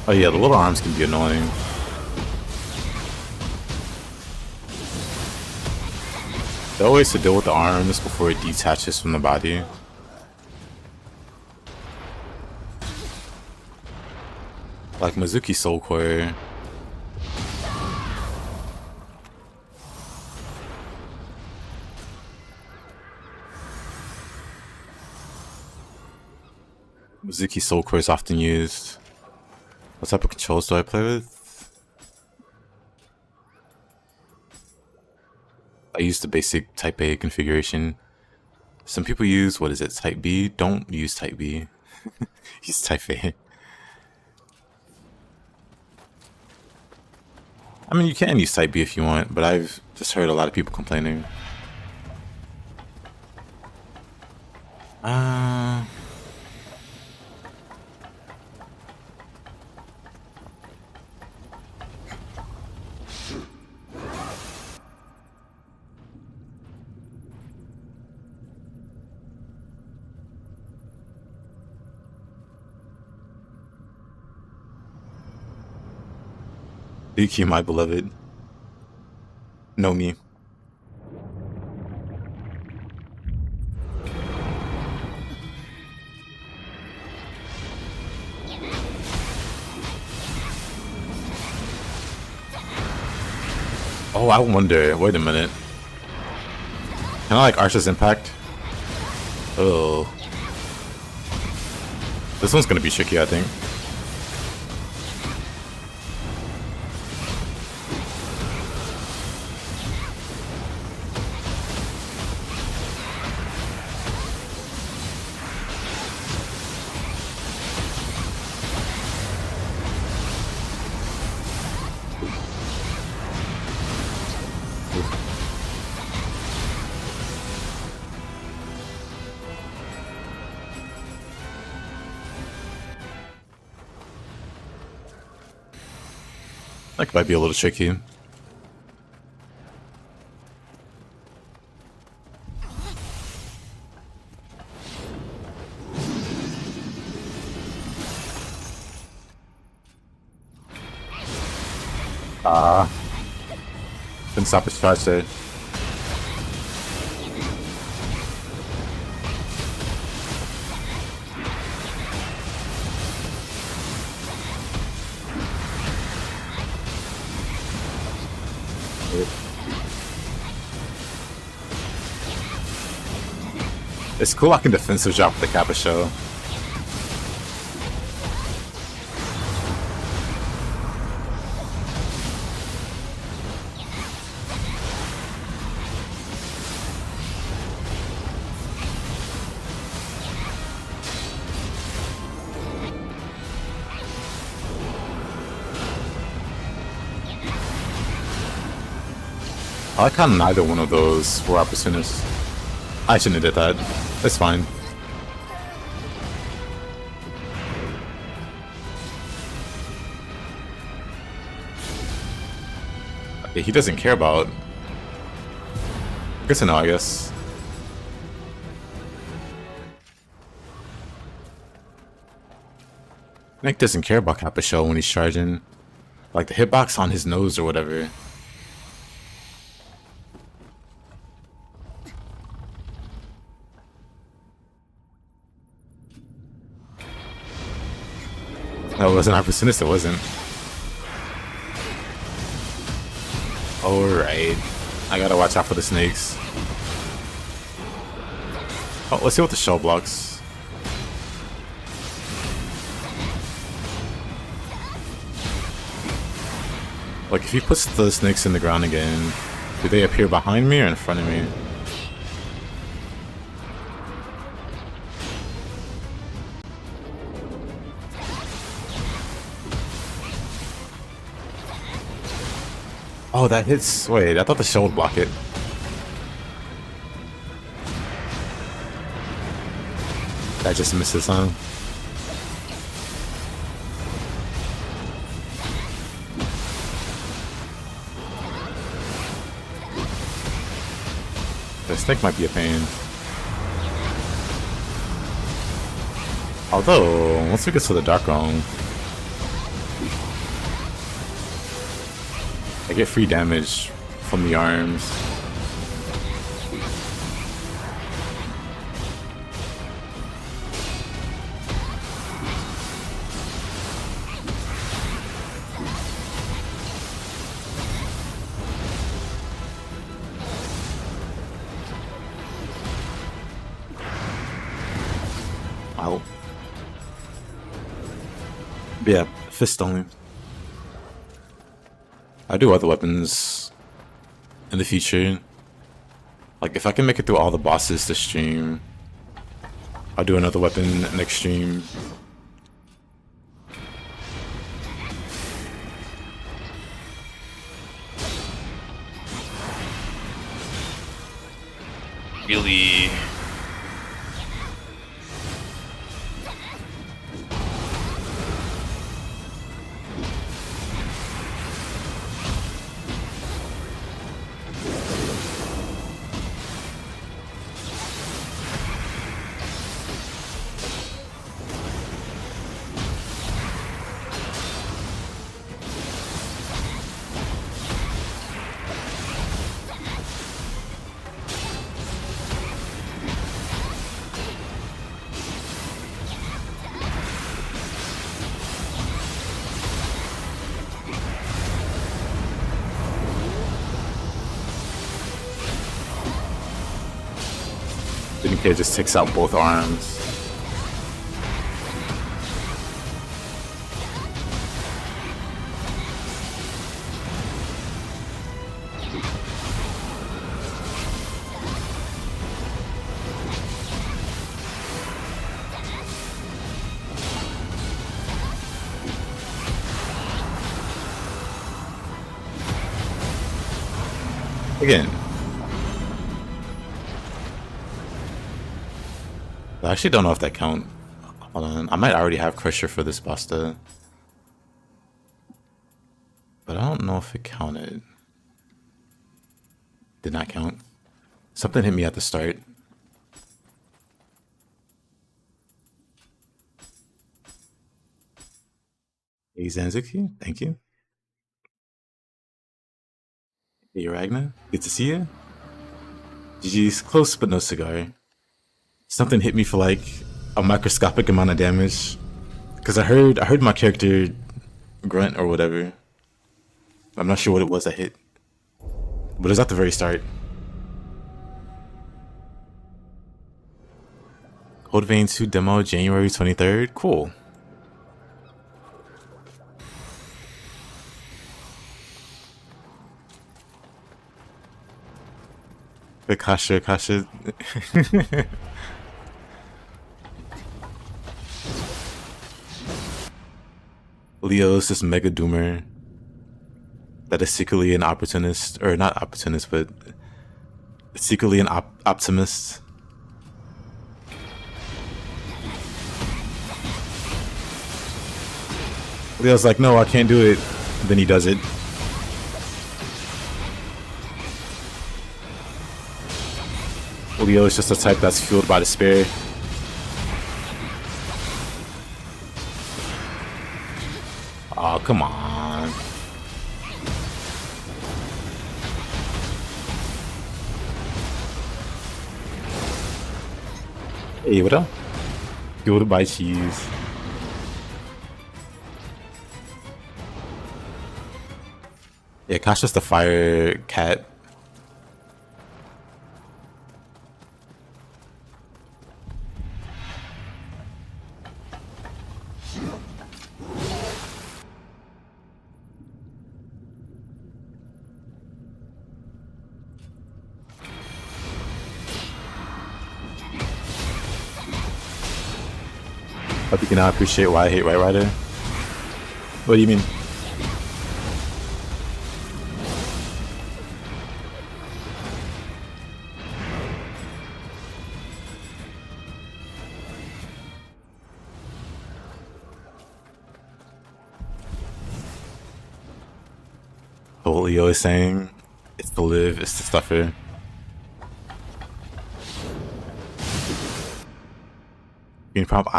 Oh yeah, the little arms can be annoying. They always to deal with the arms before it detaches from the body. Like Mizuki Soul Core. Mizuki Soul Core is often used. What type of controls do I play with? I use the basic Type A configuration. Some people use, what is it, Type B? Don't use Type B. Use Type A. I mean, you can use Type B if you want, but I've just heard a lot of people complaining. Yuki, my beloved. Know me. Oh, I wonder. Wait a minute. Can I like Archer's Impact? Oh. This one's gonna be tricky, I think. That might be a little tricky. Couldn't stop his charge there. It's cool I can defensive drop the Kappa show. I like how neither one of those were opportunists. I shouldn't have did that. It's fine. He doesn't care about... Good to know, I guess. Nick doesn't care about Kappa Show when he's charging. Like the hitbox on his nose or whatever. That wasn't opportunist, it wasn't. Alright. I gotta watch out for the snakes. Oh, let's see what the shell blocks. Like, if he puts the snakes in the ground again, do they appear behind me or in front of me? Oh, that hits. Wait, I thought the shell would block it. That just misses, huh? The snake might be a pain. Although, once we get to the dark realm, I get free damage from the arms. Ow. Yeah, fist only. I do other weapons in the future. Like, if I can make it through all the bosses this stream, I'll do another weapon next stream. Really... It just takes out both arms. Again. I actually don't know if that count. Hold on, I might already have Crusher for this pasta, but I don't know if it counted. Did not count. Something hit me at the start. Hey Zanzuki, thank you. Hey, Ragna. Good to see you. GG's, close but no cigar. Something hit me for like a microscopic amount of damage. Cause I heard my character grunt or whatever. I'm not sure what it was that hit. But it was at the very start. Code Vein 2 demo January 23rd. Cool. Kasha. Leo's this mega doomer that is secretly an opportunist, or not opportunist, but secretly an optimist. Leo's like, no, I can't do it. Then he does it. Leo is just a type that's fueled by despair. Oh, come on. Hey, what up? Go to buy cheese. Yeah, Kasha's the fire cat. Hope you can now appreciate why I hate White Rider. What do you mean? What Leo is saying, it's to live, it's to suffer. Green prompt,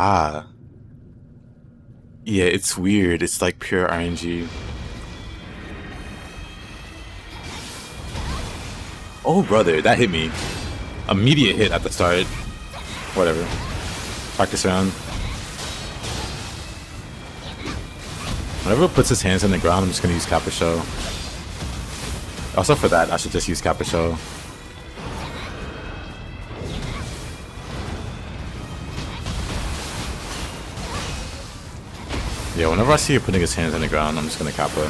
yeah, it's weird. It's like pure RNG. Oh, brother, that hit me. Immediate hit at the start. Whatever. Practice round. Whenever it puts his hands on the ground, I'm just gonna use Kappa Show. Also for that, I should just use Kappa Show. Yeah, whenever I see you putting his hands on the ground, I'm just gonna Kappa.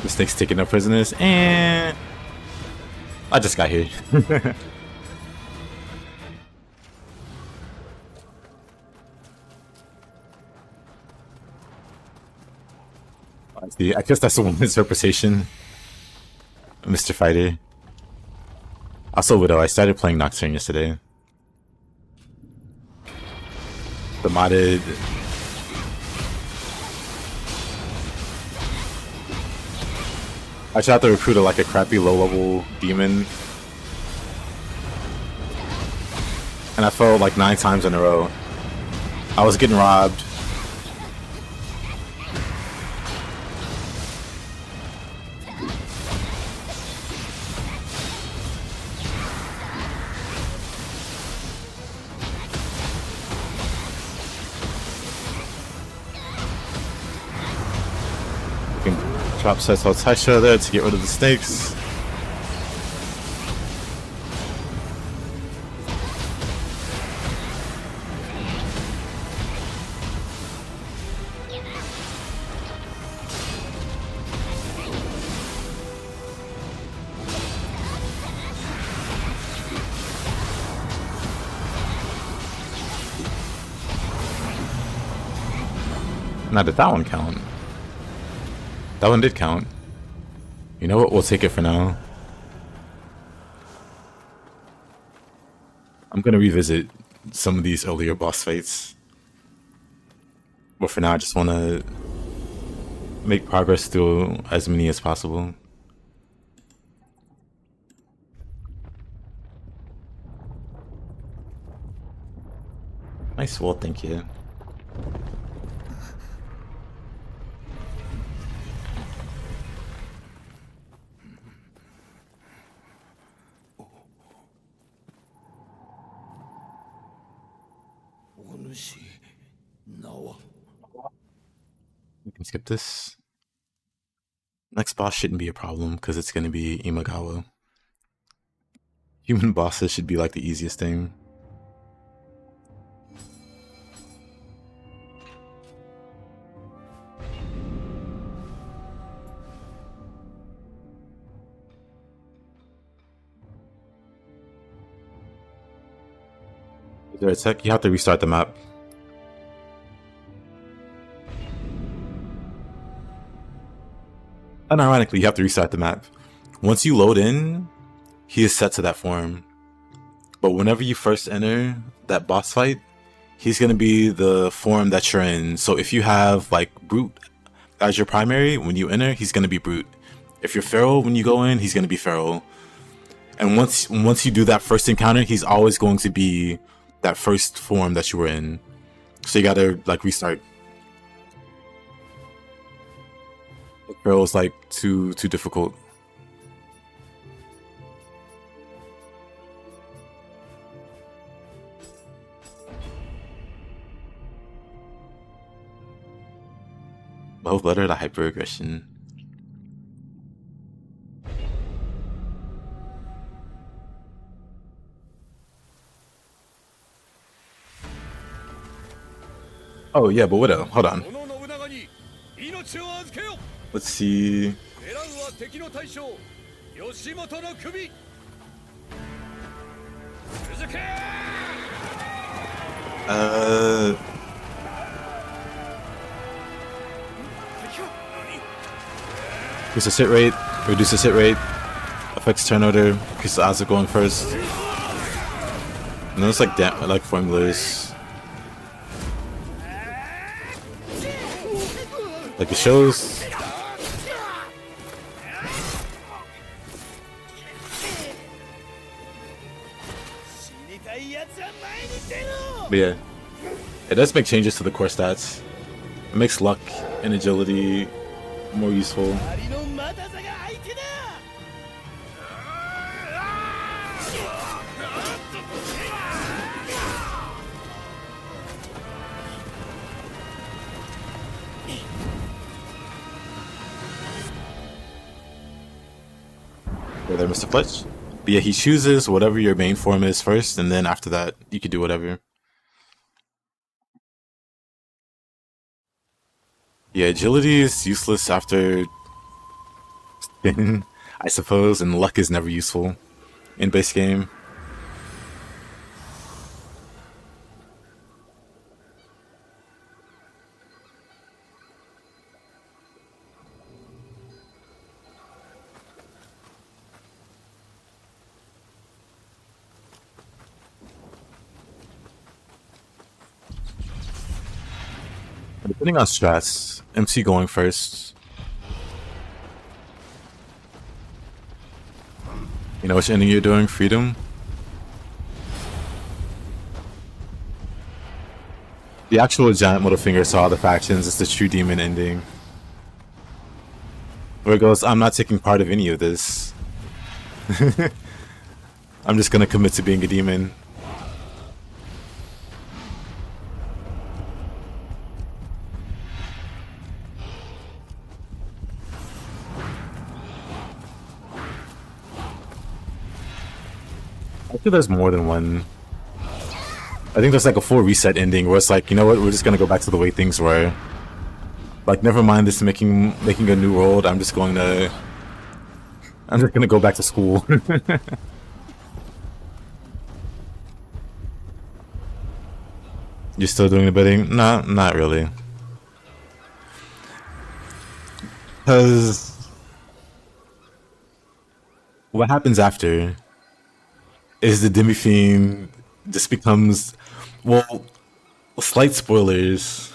The snake's taking up prisoners, and I just got here. I guess that's the one interpretation, Mr. Fighter. Also, Widow, I started playing Nocturne yesterday. The modded... I tried to recruit like a crappy low-level demon. And I fell like 9 times in a row. I was getting robbed. Drop Seto Taisho there to get rid of the snakes. Now did that one count? That one did count. You know what? We'll take it for now. I'm gonna revisit some of these earlier boss fights. But for now, I just want to make progress through as many as possible. Nice wall, thank you. We can skip this. Next boss shouldn't be a problem because it's going to be Imagawa. Human bosses should be like the easiest thing. Is there a tech? You have to restart the map. Unironically, you have to restart the map. Once you load in, he is set to that form. But whenever you first enter that boss fight, he's going to be the form that you're in. So if you have like Brute as your primary, when you enter, he's going to be Brute. If you're Feral, when you go in, he's going to be Feral. And once you do that first encounter, he's always going to be that first form that you were in. So you got to like restart. Feral's like too difficult. Both letter to hyper-aggression. Oh yeah, but what else? Hold on. Let's see. Reduce the hit rate, reduce the hit rate, affects turn order, increase the odds of going first. And those like formulas. Like it shows. But yeah, it does make changes to the core stats. It makes luck and agility more useful. There, Mr. Fletch. But yeah, he chooses whatever your main form is first, and then after that, you can do whatever. Yeah, agility is useless after spin, I suppose, and luck is never useful in base game. Depending on strats, MC going first. You know which ending you're doing? Freedom? The actual giant middle finger saw all the factions. It's the true demon ending. Where it goes, I'm not taking part of any of this. I'm just gonna commit to being a demon. I think there's more than one. I think there's like a full reset ending where it's like, you know what, we're just gonna go back to the way things were. Like, never mind this making a new world. I'm just gonna go back to school. You're still doing the bidding? Nah, not really. Because what happens after is the Demi-Fiend just becomes, well, slight spoilers.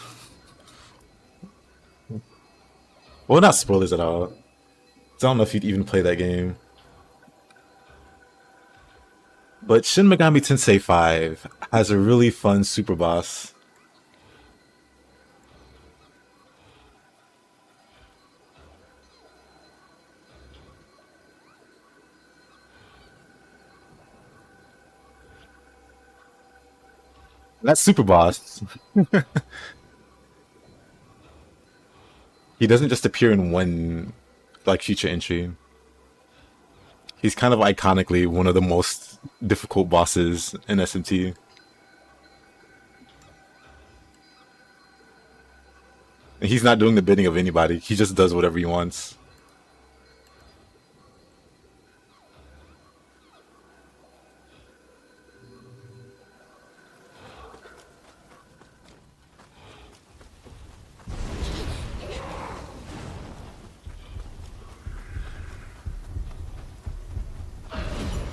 Well, not spoilers at all. I don't know if you'd even play that game. But Shin Megami Tensei 5 has a really fun super boss. That's super boss. He doesn't just appear in one like feature entry. He's kind of iconically one of the most difficult bosses in SMT. And he's not doing the bidding of anybody. He just does whatever he wants.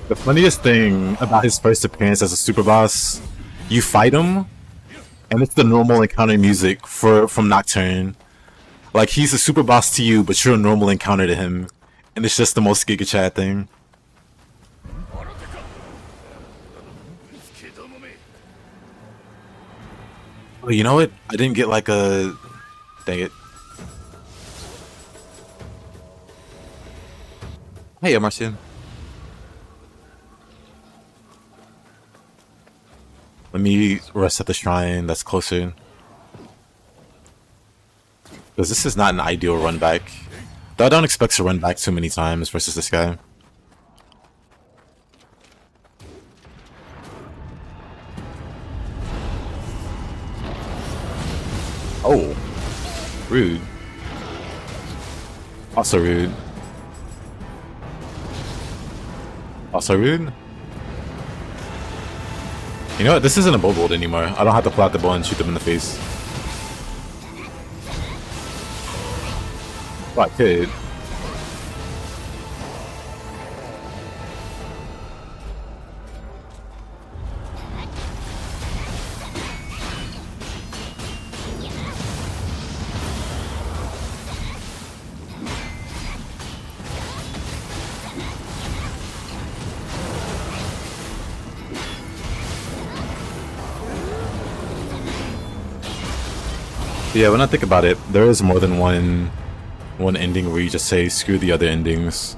The funniest thing about his first appearance as a super boss, you fight him, and it's the normal encounter music from Nocturne. Like, he's a super boss to you, but you're a normal encounter to him. And it's just the most Giga Chad thing. Oh, you know what? I didn't get like a... Dang it. Hey, Marcian. Let me rest at the shrine that's closer. Because this is not an ideal run back. Though I don't expect to run back too many times versus this guy. Oh. Rude. Also rude. Also rude. You know what? This isn't a bow bolt anymore. I don't have to pull out the bow and shoot them in the face. Well, I could. Yeah, when I think about it, there is more than one ending where you just say screw the other endings.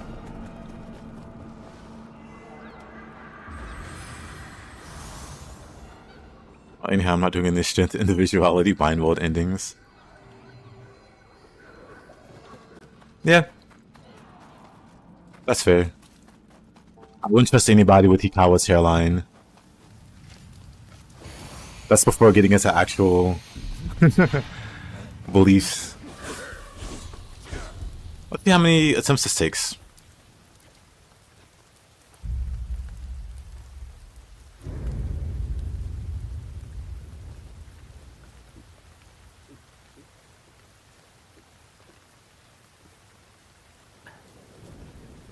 Anyhow, I'm not doing any strength individuality bind world endings. Yeah. That's fair. I wouldn't trust anybody with Hikawa's hairline. That's before getting into actual beliefs. Let's see how many attempts this takes.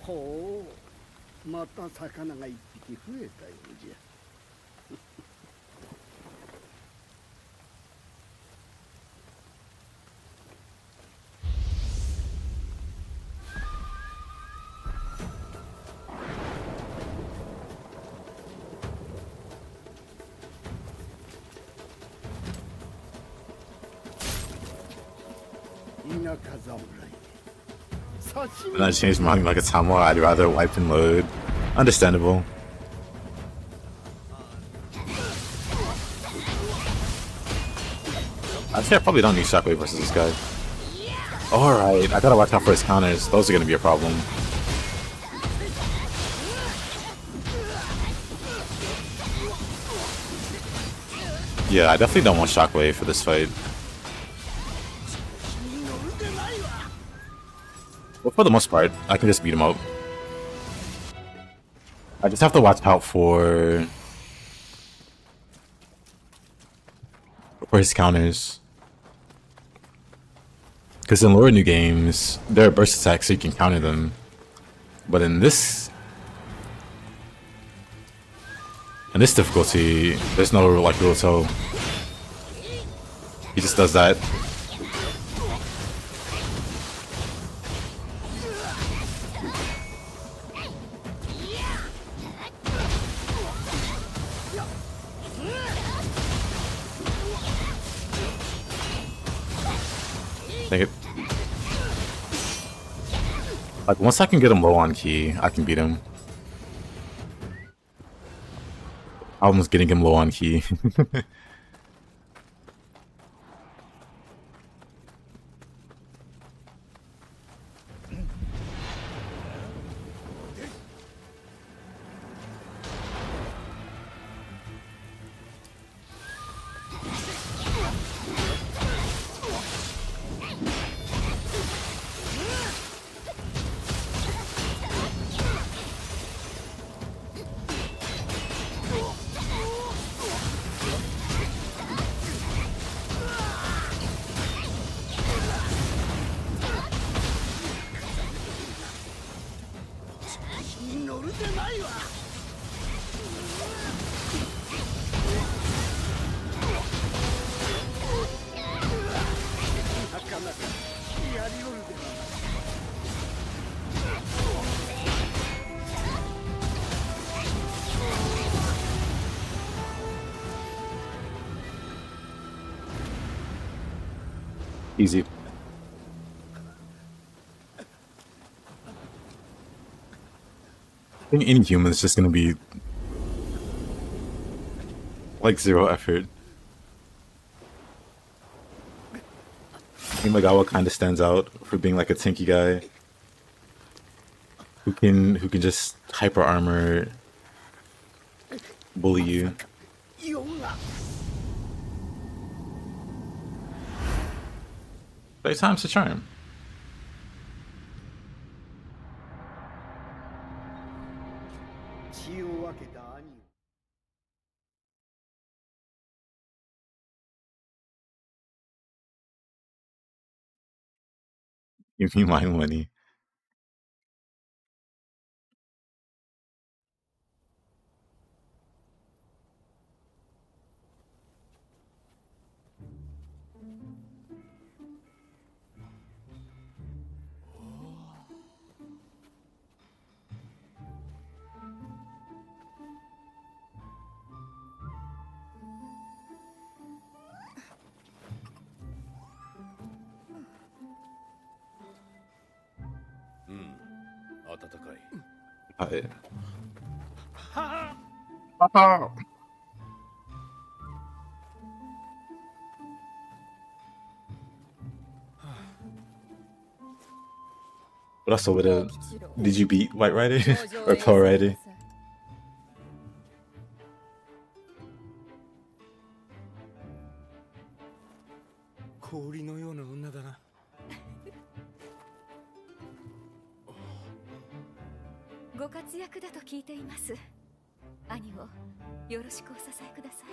Oh, また魚が一匹増えたようじゃ。When I changed mine like a Tamo, I'd rather wipe and load. Understandable. Actually, I probably don't need Shockwave versus this guy. Alright, I gotta watch out for his counters. Those are gonna be a problem. Yeah, I definitely don't want Shockwave for this fight. But for the most part, I can just beat him up. I just have to watch out for his counters. Because in lower new games, there are burst attacks so you can counter them. But in this difficulty, there's no like real toe. He just does that. Dang it. Like, once I can get him low on key, I can beat him. I was getting him low on key. Easy. I think any human is just gonna be like 0 effort. I think Magawa kind of stands out for being like a tanky guy who can just hyper armor bully you. But times to charm. Give me my money. Hi. What else over there? Did you beat White Rider or Pearl Rider? 氷のような女だな。ご活躍だと聞いています。兄をよろしくお支えください。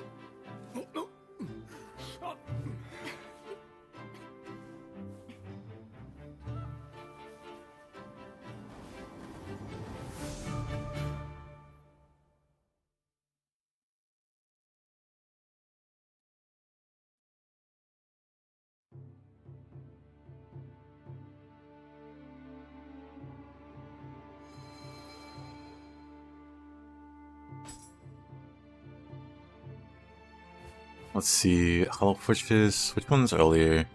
Let's see, Hollow Fortress, which one's earlier?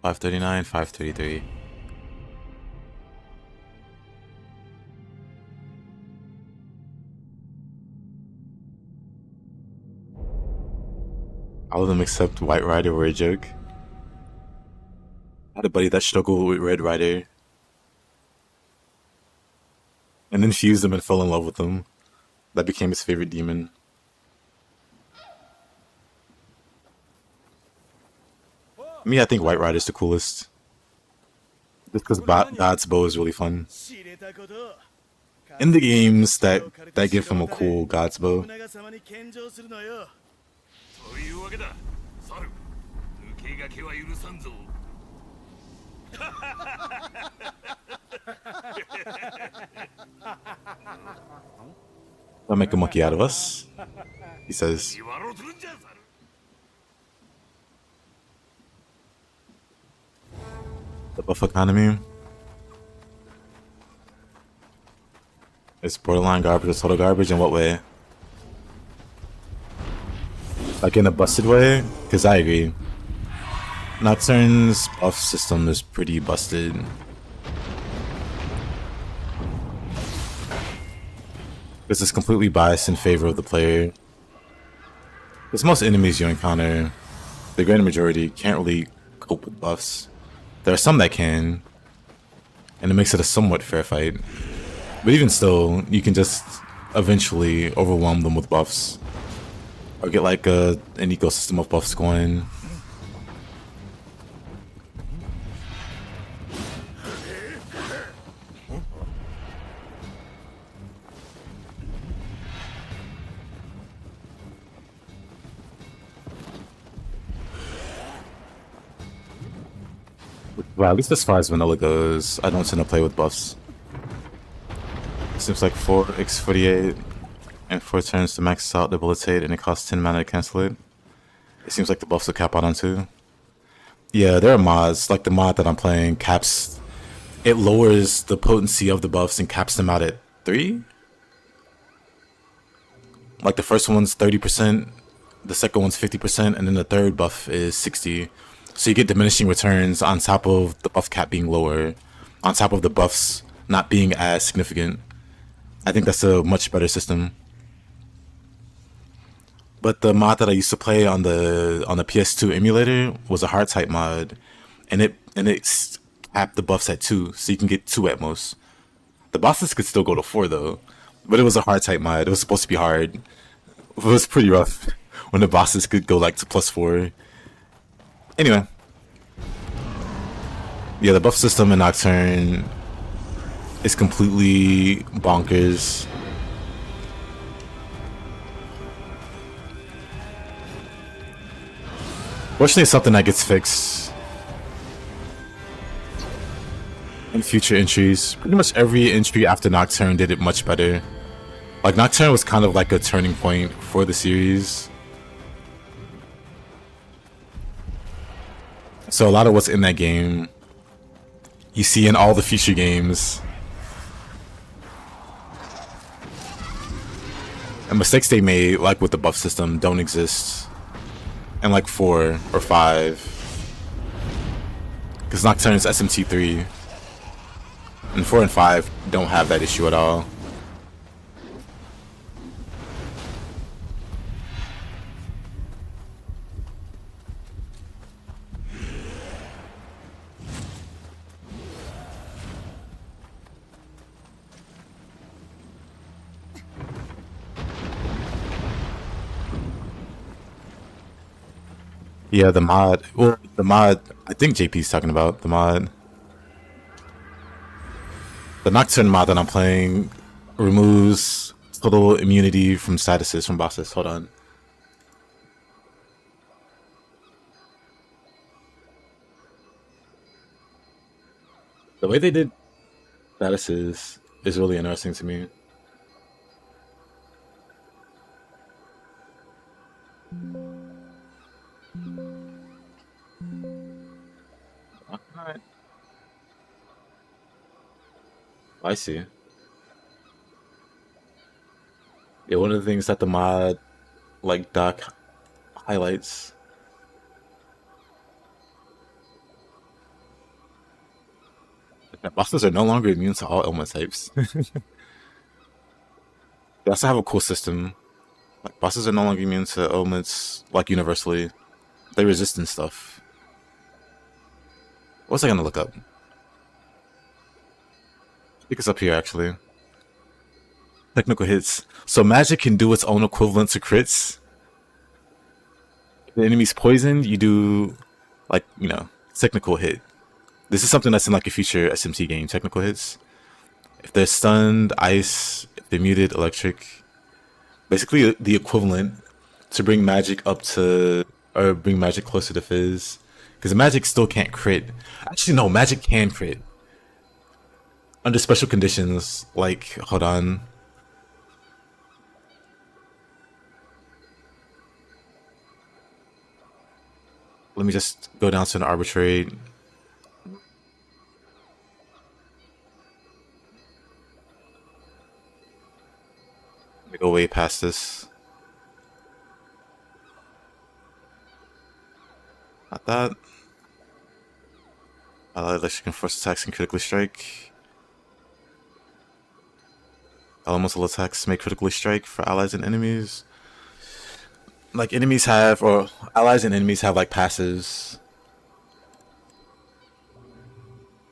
539, 533. All of them except White Rider were a joke. I had a buddy that struggled with Red Rider. And then fused him and fell in love with him. That became his favorite demon. Me, I think White Rider's the coolest. Just because God's bow is really fun. In the games that give him a cool God's bow. Don't make a monkey out of us, he says. The buff economy is borderline garbage or total garbage. In what way? Like in a busted way? Because I agree. Nocturne's buff system is pretty busted. Because it's completely biased in favor of the player. Because most enemies you encounter, the greater majority, can't really cope with buffs. There are some that can, and it makes it a somewhat fair fight. But even still, you can just eventually overwhelm them with buffs. Or get like an ecosystem of buffs going. Well, at least as far as vanilla goes, I don't tend to play with buffs. Seems like 4x48 and 4 turns to max out debilitate, and it costs 10 mana to cancel it. It seems like the buffs will cap out on 2. Yeah, there are mods, like the mod that I'm playing caps, it lowers the potency of the buffs and caps them out at 3? Like the first one's 30%, the second one's 50%, and then the third buff is 60. So you get diminishing returns on top of the buff cap being lower, on top of the buffs not being as significant. I think that's a much better system. But the mod that I used to play on the PS2 emulator was a hard type mod, and it capped the buffs at 2, so you can get 2 at most. The bosses could still go to 4 though, but it was a hard type mod. It was supposed to be hard. It was pretty rough when the bosses could go like to +4. Anyway, yeah, the buff system in Nocturne is completely bonkers. Fortunately, it's something that gets fixed in future entries. Pretty much every entry after Nocturne did it much better. Like, Nocturne was kind of like a turning point for the series. So a lot of what's in that game, you see in all the future games. And mistakes they made, like with the buff system, don't exist in like 4 or 5. Because Nocturne is SMT3. And 4 and 5 don't have that issue at all. Yeah, the mod. Well, the mod. I think JP's talking about the mod. The Nocturne mod that I'm playing removes total immunity from statuses from bosses. Hold on. The way they did statuses is really interesting to me. Alright. I see. Yeah, one of the things that the mod, like, doc highlights. Bosses are no longer immune to all element types. They also have a cool system. Like, bosses are no longer immune to elements, like, universally. They resist and stuff. What's I gonna look up? I think it's up here, actually. Technical hits. So magic can do its own equivalent to crits. If the enemy's poisoned, you do, like, you know, technical hit. This is something that's in, like, a future SMT game, technical hits. If they're stunned, ice, if they're muted, electric. Basically, the equivalent to bring magic up to, or bring magic closer to Fizz. Because magic still can't crit. Actually, no, magic can crit. Under special conditions, like, hold on. Let me just go down to an arbitrary. Let me go way past this. Not that. Allied electric can force attacks and critically strike. Elemental attacks may critically strike for allies and enemies. Like, enemies have, or allies and enemies have, like, passives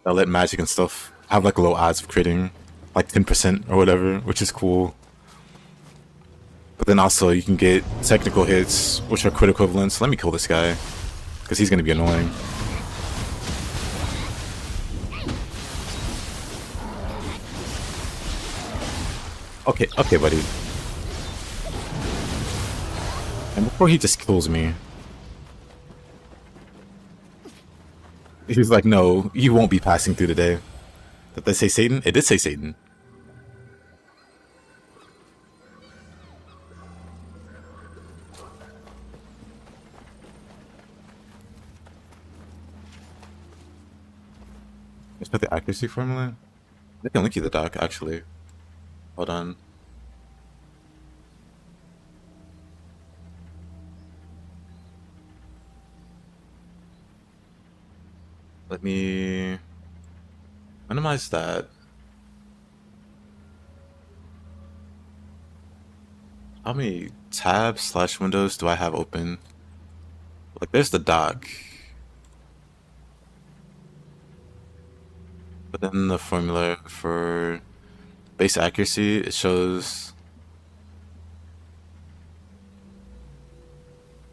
that let magic and stuff have, like, low odds of critting, like 10% or whatever, which is cool. But then also you can get technical hits, which are crit equivalents. Let me kill this guy, because he's going to be annoying. Okay, okay, buddy. And before he just kills me, he's like, no, you won't be passing through today. Did they say Satan? It did say Satan. Got the accuracy formula? I can link you the doc, actually. Hold on. Let me minimize that. How many tabs / windows do I have open? Like, there's the doc. But then the formula for base accuracy, it shows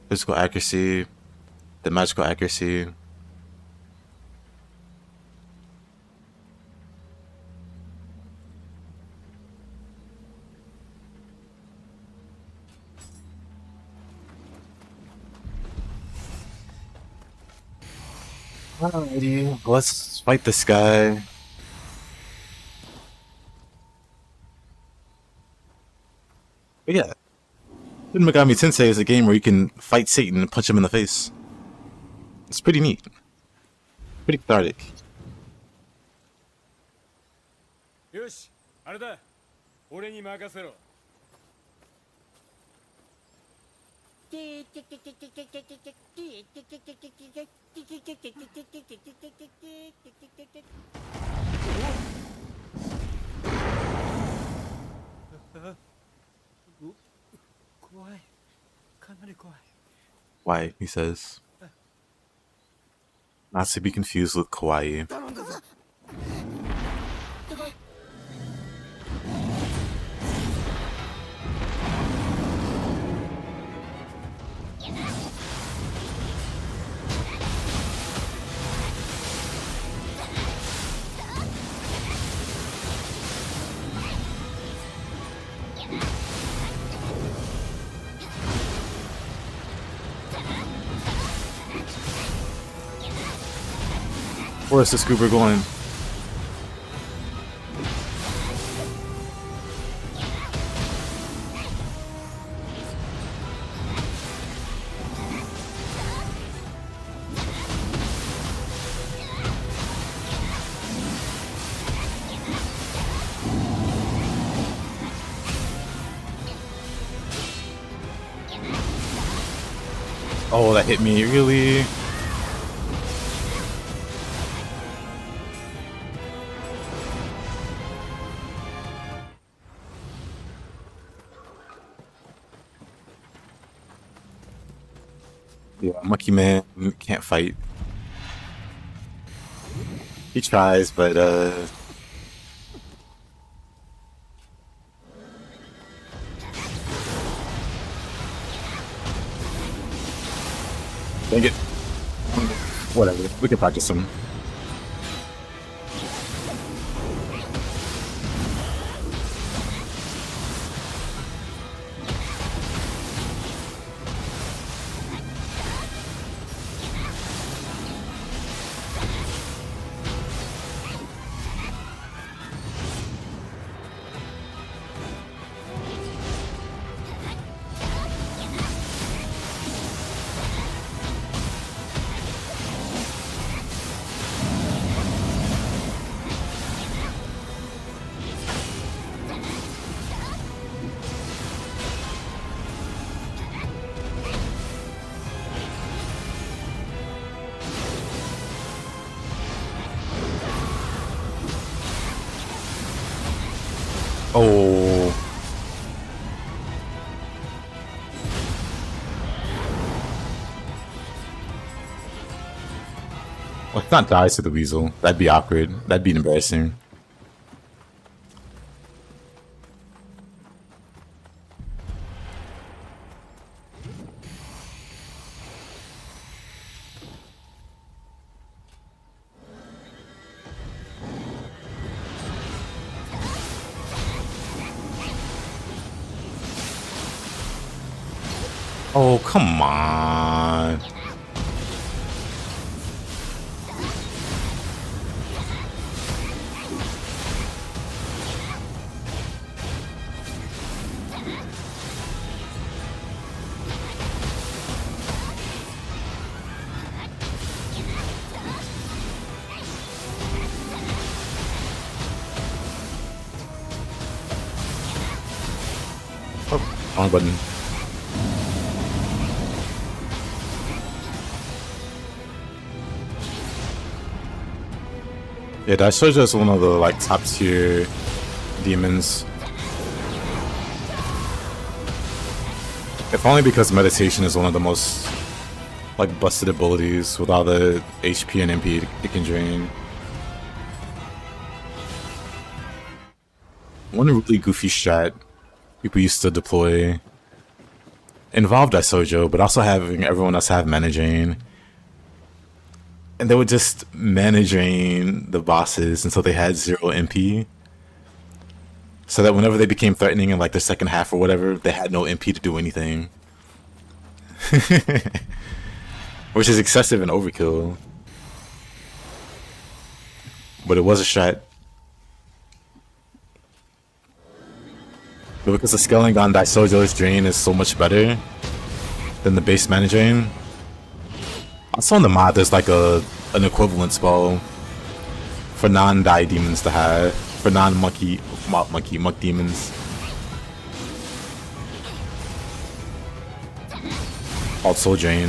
physical accuracy, the magical accuracy. Alrighty, let's fight this guy. But yeah, Shin Megami Tensei is a game where you can fight Satan and punch him in the face. It's pretty neat. Pretty cathartic. よし、あれだ。俺に任せろ。怖い。かなり怖い。Why, he says. Not to be confused with kawaii. Where's the scooper going? Oh, that hit me, really? Yeah, Monkey Man can't fight. He tries, but dang it. Whatever, we can practice some. Oh. Well, it's not dies to the weasel. That'd be awkward. That'd be embarrassing. Oh, come on. Oh, wrong button. Yeah, Taisho is one of the like top tier demons. If only because meditation is one of the most like busted abilities with all the HP and MP it can drain. One really goofy strat people used to deploy involved Isojo, but also having everyone else have mana drain. And they would just mana drain the bosses until they had 0 MP. So that whenever they became threatening in like the second half or whatever, they had no MP to do anything. Which is excessive and overkill. But it was a strat. But because the scaling on Daisojo's drain is so much better than the base mana drain. Also in the mod there's like an equivalent spell for non-die demons to have. For muck demons. Called Soul Drain.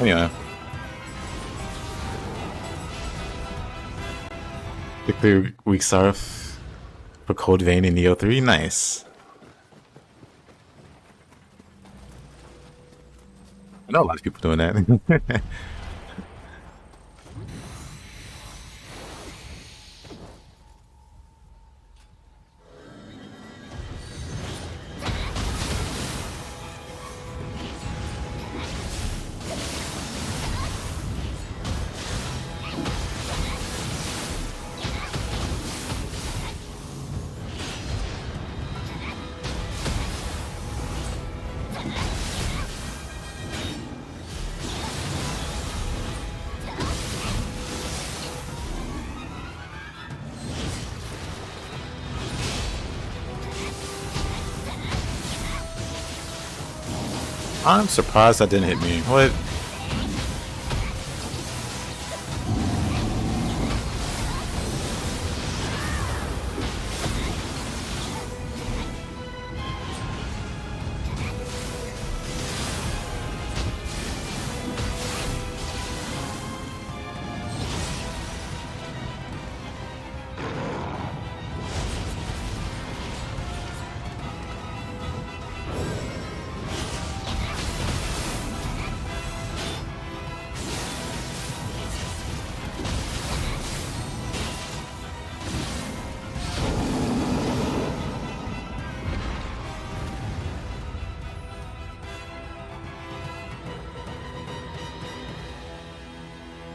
Anyway. Victory weak Sarf for Cold Vein in Nioh 3. Nice. I know a lot of people doing that. I'm surprised that didn't hit me. What?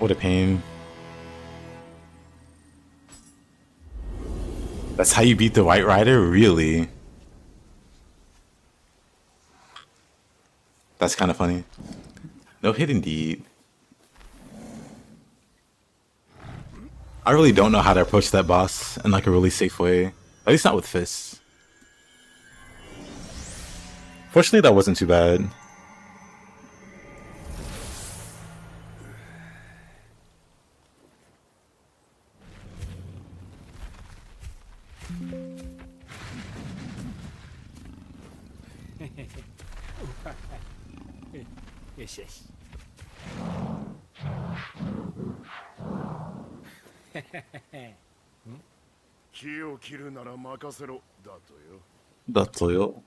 What a pain. That's how you beat the White Rider? Really? That's kind of funny. No hit indeed. I really don't know how to approach that boss in like a really safe way. At least not with fists. Fortunately, that wasn't too bad. Yes, yes. 木を切るなら任せろだとよ。だとよ。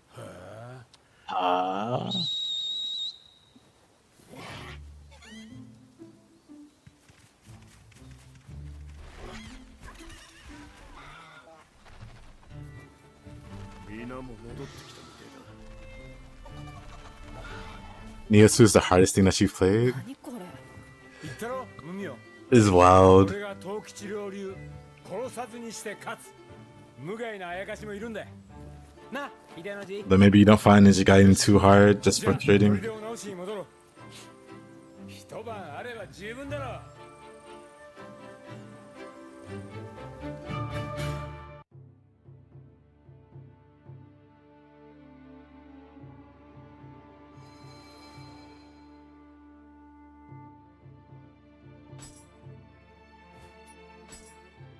はあ。みんなも戻ってきたみたいだ。Nioh 2 is the hardest thing that you've played? 何これ。言ったろ無名 This is wild. 俺が藤吉郎流殺さずにして勝つ無害なあやかしもいるんだな秀の字 But maybe you don't find Ninja Gaiden too hard, just じゃあ frustrating. 砦を直しに戻ろう一晩あれば十分だろう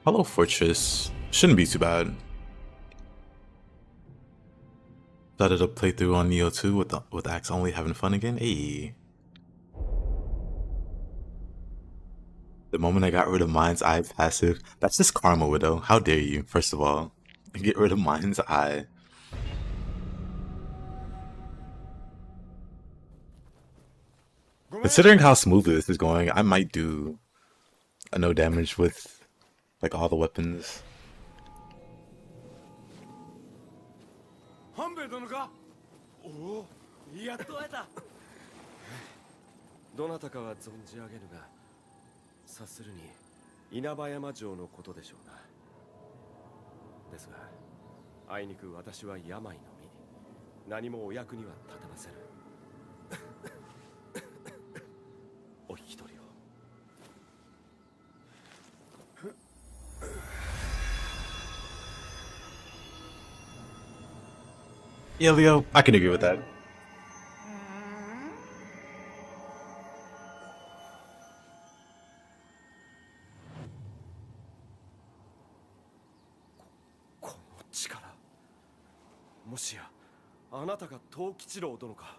Hollow Fortress shouldn't be too bad. Started a playthrough on Nioh 2 with Axe only, having fun again. Hey. The moment I got rid of Mind's Eye passive, that's just karma, Widow. How dare you, first of all. Get rid of Mind's Eye. Considering how smoothly this is going, I might do a no damage with like all the weapons. 半兵衛殿かおおやっと会えたどなたかは存じ上げぬが察するに稲葉山城のことでしょうなですがあいにく私は病の身何もお役には立てませんお引き取りを Yeah, Leo, I can agree with that. この力もしやあなたが藤吉郎殿か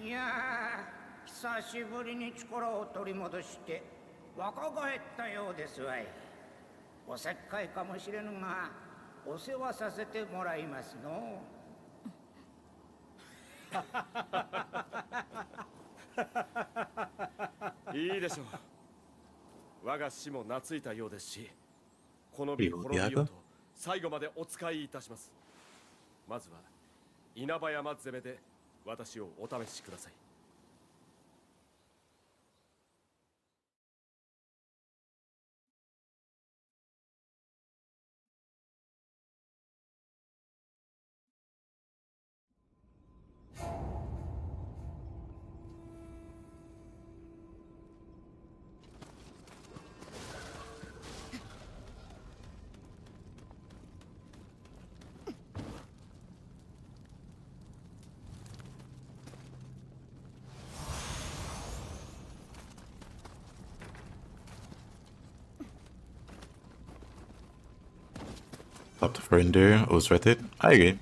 いやー久しぶりに力を取り戻して若返ったようですわいおせっかいかもしれぬがお世話させてもらいますのいいでしょう我が死も懐いたようですしこの身滅びようと最後までお使いいたしますまずは稲葉山攻めで私をお試しください Top the render, it was worth it. I agree.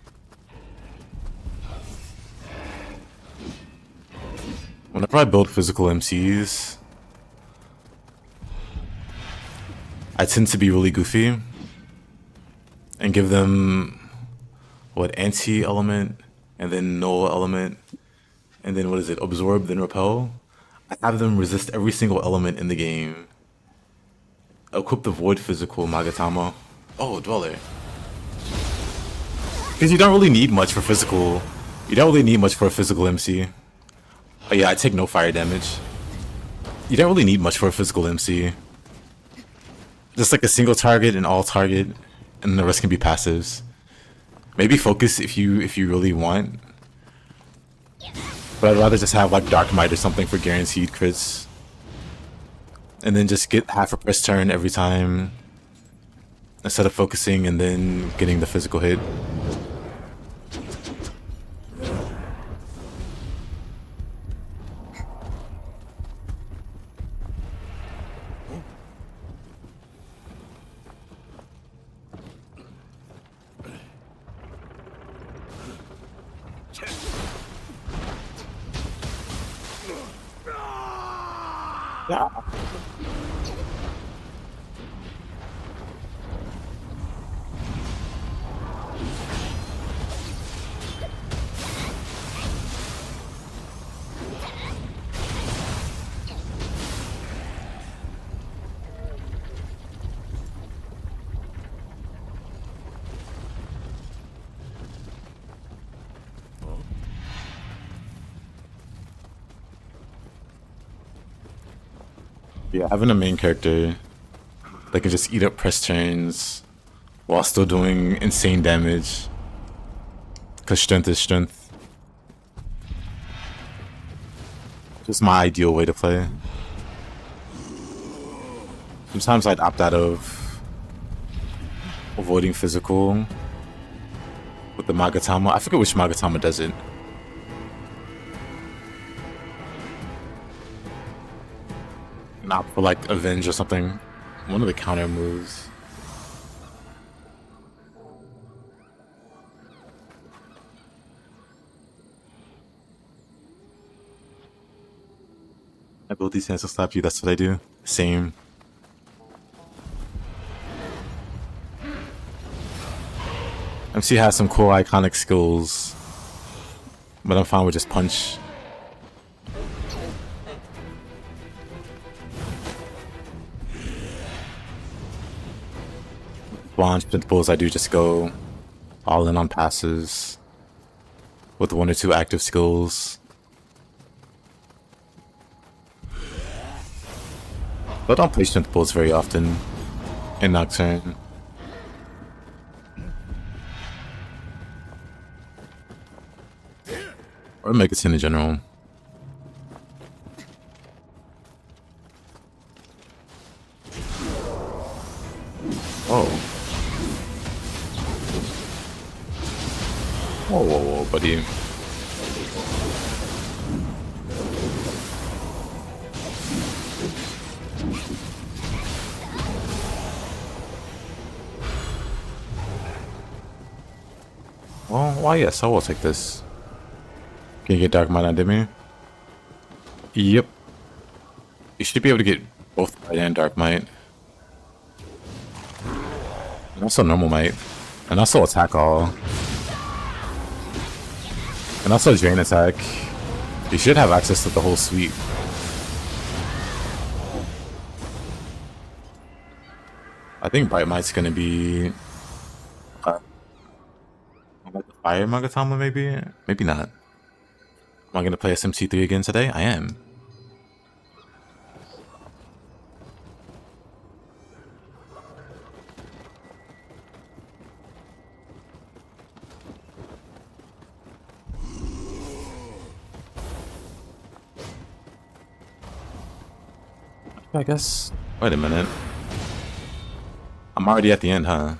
Whenever I build physical MCs, I tend to be really goofy and give them what anti-element and then null element and then what is it, absorb then repel. I have them resist every single element in the game. Equip the void physical Magatama. Oh, Dweller. Because you don't really need much for physical. You don't really need much for a physical MC. Oh yeah, I take no fire damage. You don't really need much for a physical MC. Just like a single target and all target, and the rest can be passives. Maybe focus if you really want. But I'd rather just have like Dark Might or something for guaranteed crits. And then just get half a press turn every time. Instead of focusing and then getting the physical hit. Yeah. Yeah, having a main character that can just eat up press turns while still doing insane damage. Because strength is strength. Just my ideal way to play. Sometimes I'd opt out of avoiding physical with the Magatama. I forget which Magatama does it. And opt for like Avenge or something. One of the counter moves. Ability stance will slap you, that's what I do. Same. MC has some cool iconic skills, but I'm fine with just punch. Launch principles, I do just go all in on passes with 1 or 2 active skills. But I don't play strength pulls very often in Nocturne. Or Megaton in general. Oh. Whoa, whoa, whoa, buddy. Well, why yes, I will take this. Can you get Dark Might on Demi? Yep. You should be able to get both Might and Dark Might. And also Normal Might. And also Attack All. And also Drain Attack. You should have access to the whole suite. I think Bright Might's gonna be... like the Fire Magatama maybe? Maybe not. Am I gonna play SMT3 again today? I am. I guess. Wait a minute. I'm already at the end, huh?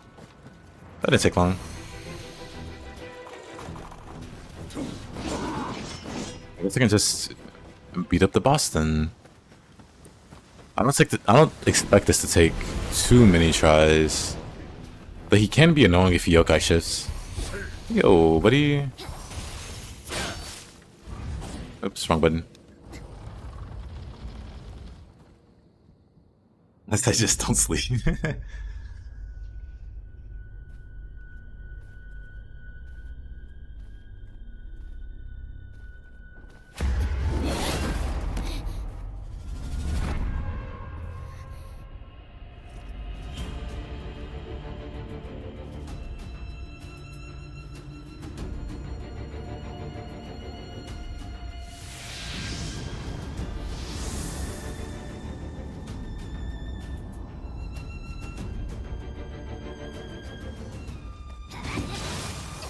That didn't take long. I guess I can just beat up the boss then. I don't expect this to take too many tries. But he can be annoying if he yokai shifts. Yo, buddy. Oops, wrong button. I just don't sleep.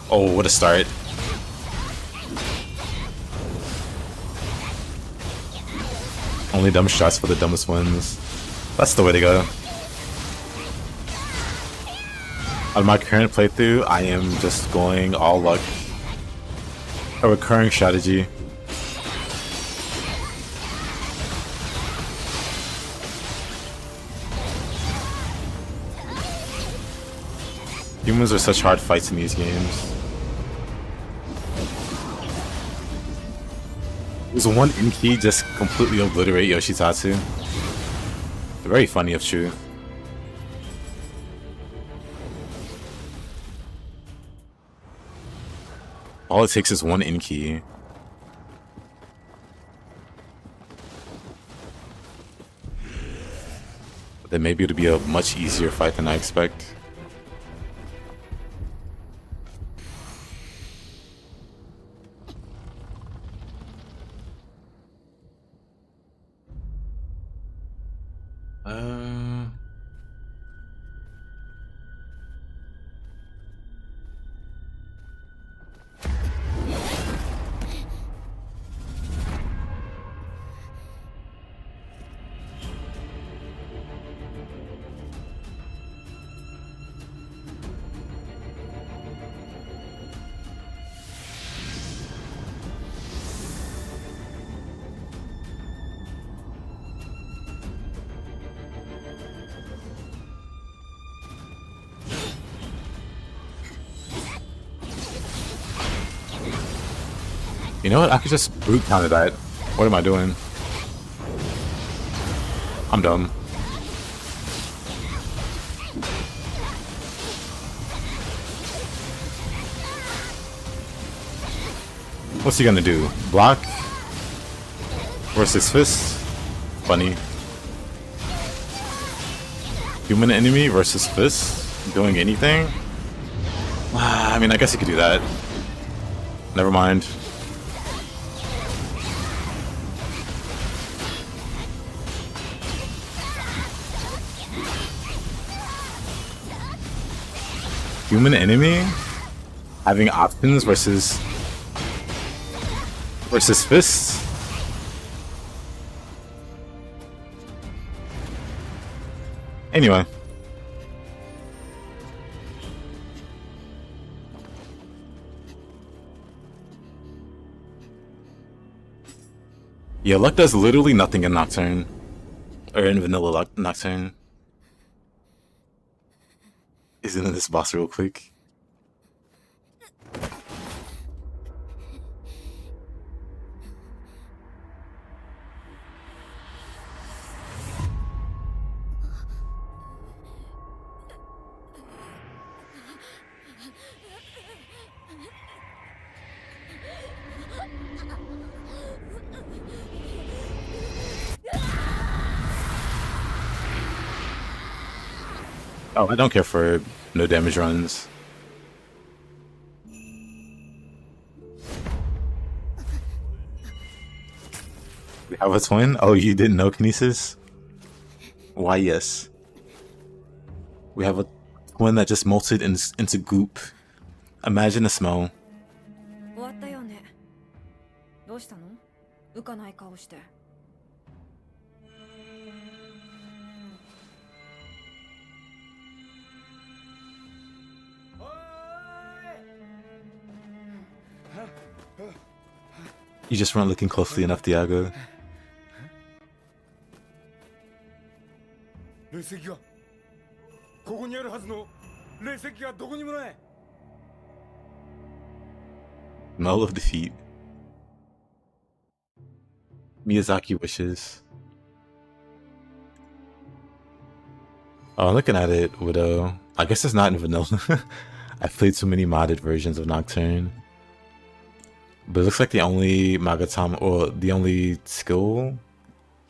Oh, what a start. Only dumb shots for the dumbest ones. That's the way to go. On my current playthrough, I am just going all luck. A recurring strategy. Humans are such hard fights in these games. Does one Inki just completely obliterate Yoshitatsu? Very funny if true. All it takes is one Inki. But then maybe it'll be a much easier fight than I expect. You know what? I could just brute counter that. What am I doing? I'm dumb. What's he gonna do? Block? Versus fist? Funny. Human enemy versus fist? Doing anything? I mean, I guess he could do that. Never mind. Human enemy? Having options versus fists? Anyway. Yeah, luck does literally nothing in Nocturne. Or in vanilla Nocturne. Isn't this boss real quick? Oh, I don't care for no damage runs. We have a twin? Oh, you didn't know Kinesis? Why, yes. We have a twin that just molted into goop. Imagine the smell. 終わったよね。どうしたの？浮かない顔して。You just weren't looking closely enough, Diago. 霊石がここにあるはずの霊石がどこにもない。 Smell of defeat. Miyazaki wishes. Oh, looking at it, Widow. I guess it's not in vanilla. I've played too many modded versions of Nocturne. But it looks like the only Magatama, or the only skill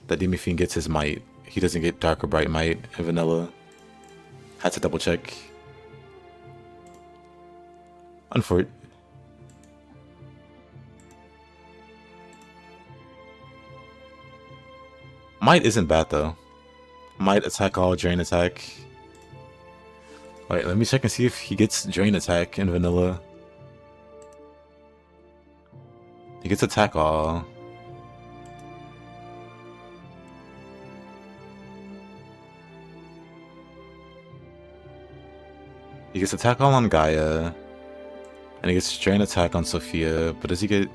that Demifine gets is Might. He doesn't get Dark or Bright Might in vanilla. Had to double check. Unfortunate. Might isn't bad though. Might attack all, drain attack. Wait, let me check and see if he gets drain attack in vanilla. He gets attack all. He gets attack all on Gaia. And he gets drain attack on Sophia. But does he get...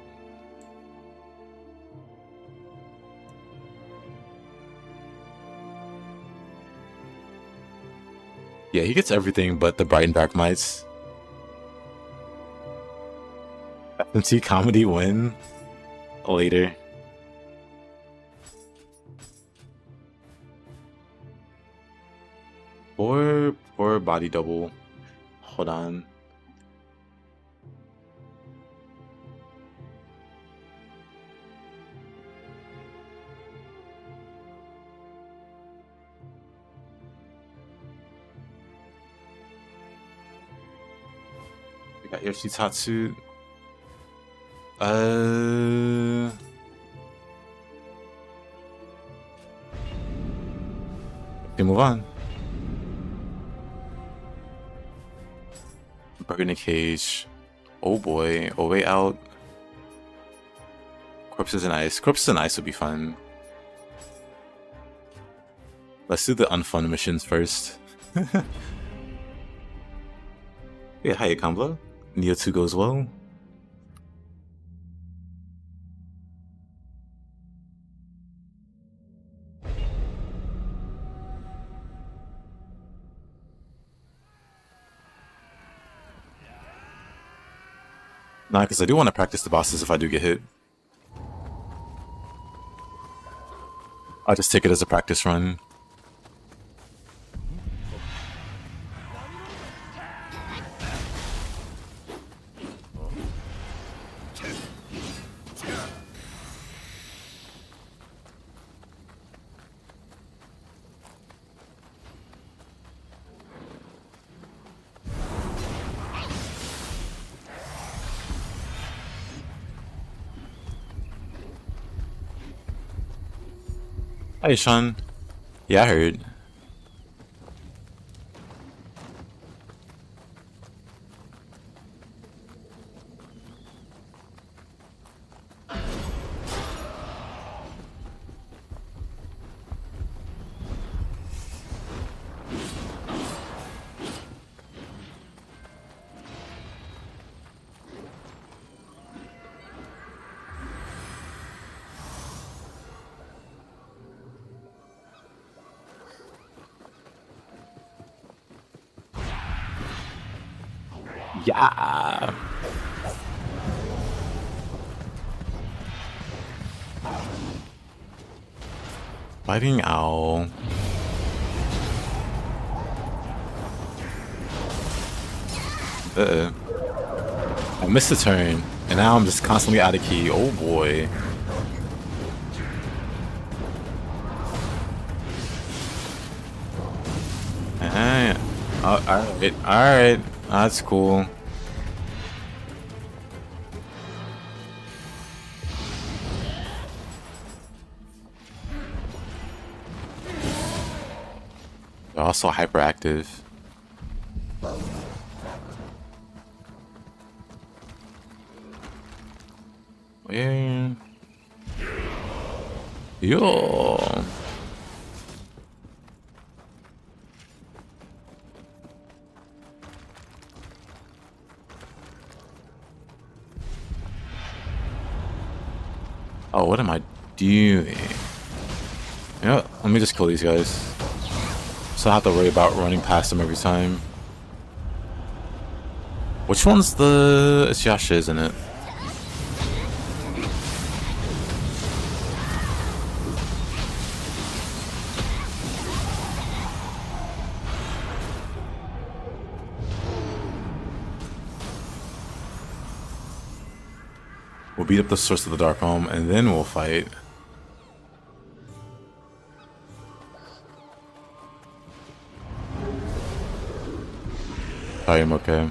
Yeah, he gets everything but the Bright and Dark Mites. FMT comedy win later. Poor body double. Hold on. We got Yoshitatsu. Okay, move on. Burgundy Cage. Oh boy. Oh, way out. Corpses and Ice. Corpses and Ice would be fun. Let's do the unfun missions first. Yeah, hi, Kambla. Nioh 2 goes well. Nah, because I do want to practice the bosses if I do get hit. I'll just take it as a practice run. Hey, Sean. Yeah, I heard. Yeah. Fighting owl. I missed a turn, and now I'm just constantly out of key. Oh boy. Alright. That's cool. They're also hyperactive. Yeah. Yo. Oh, what am I doing? You know what? Let me just kill these guys. So I have to worry about running past them every time. Which one's the... It's Yasha, isn't it? We'll beat up the source of the Dark Home, and then we'll fight. I am okay.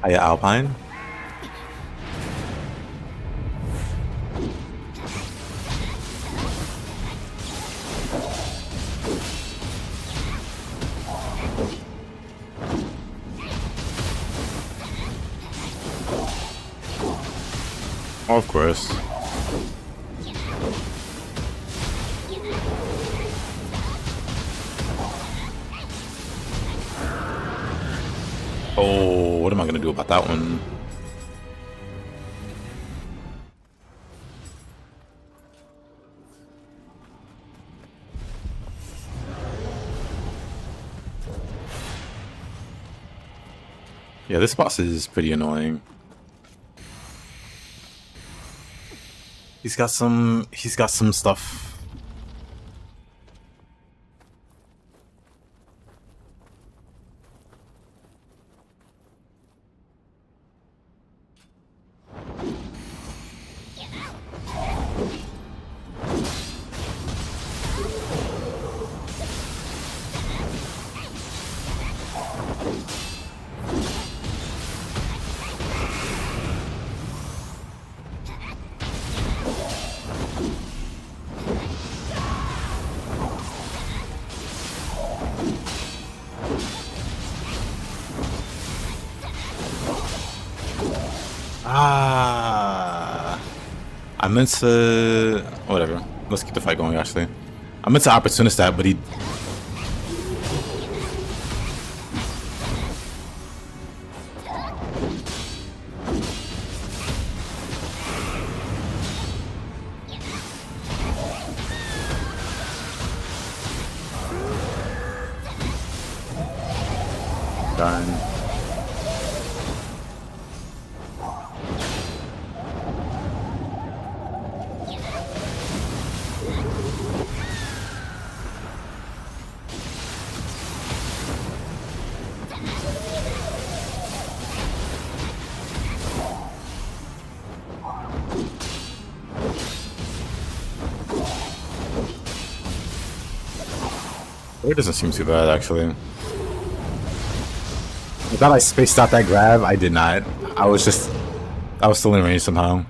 Hiya, Alpine. Of course. Oh, what am I gonna do about that one? Yeah, this boss is pretty annoying. He's got some stuff. Ah, I meant to. Whatever. Let's keep the fight going. Actually, I meant to opportunist that, but he. Darn. It doesn't seem too bad, actually. I thought I spaced out that grab. I did not. I was still in range somehow.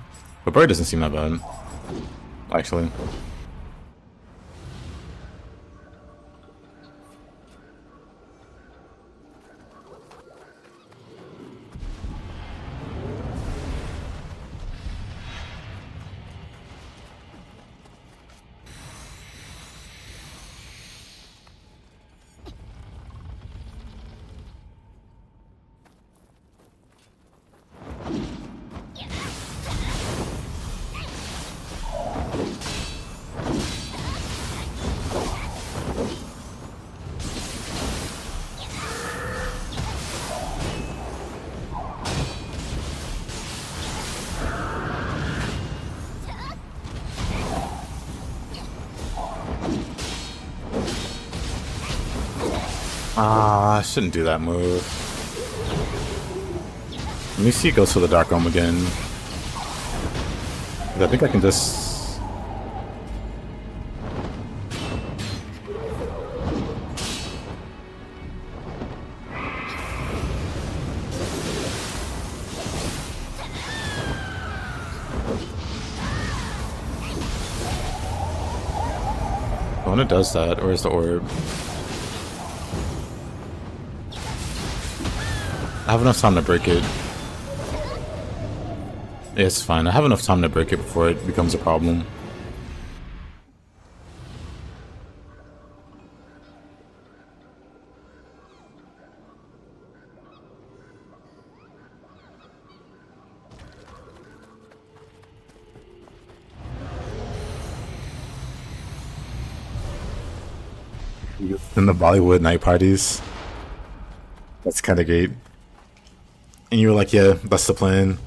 But Bird doesn't seem that bad, actually. Ah, I shouldn't do that move. Let me see it goes for the Dark Realm again. I think I can just... When it does that, or is the orb? I have enough time to break it. Yeah, it's fine. I have enough time to break it before it becomes a problem. In the Bollywood night parties. That's kind of great. And you were like, yeah, that's the plan.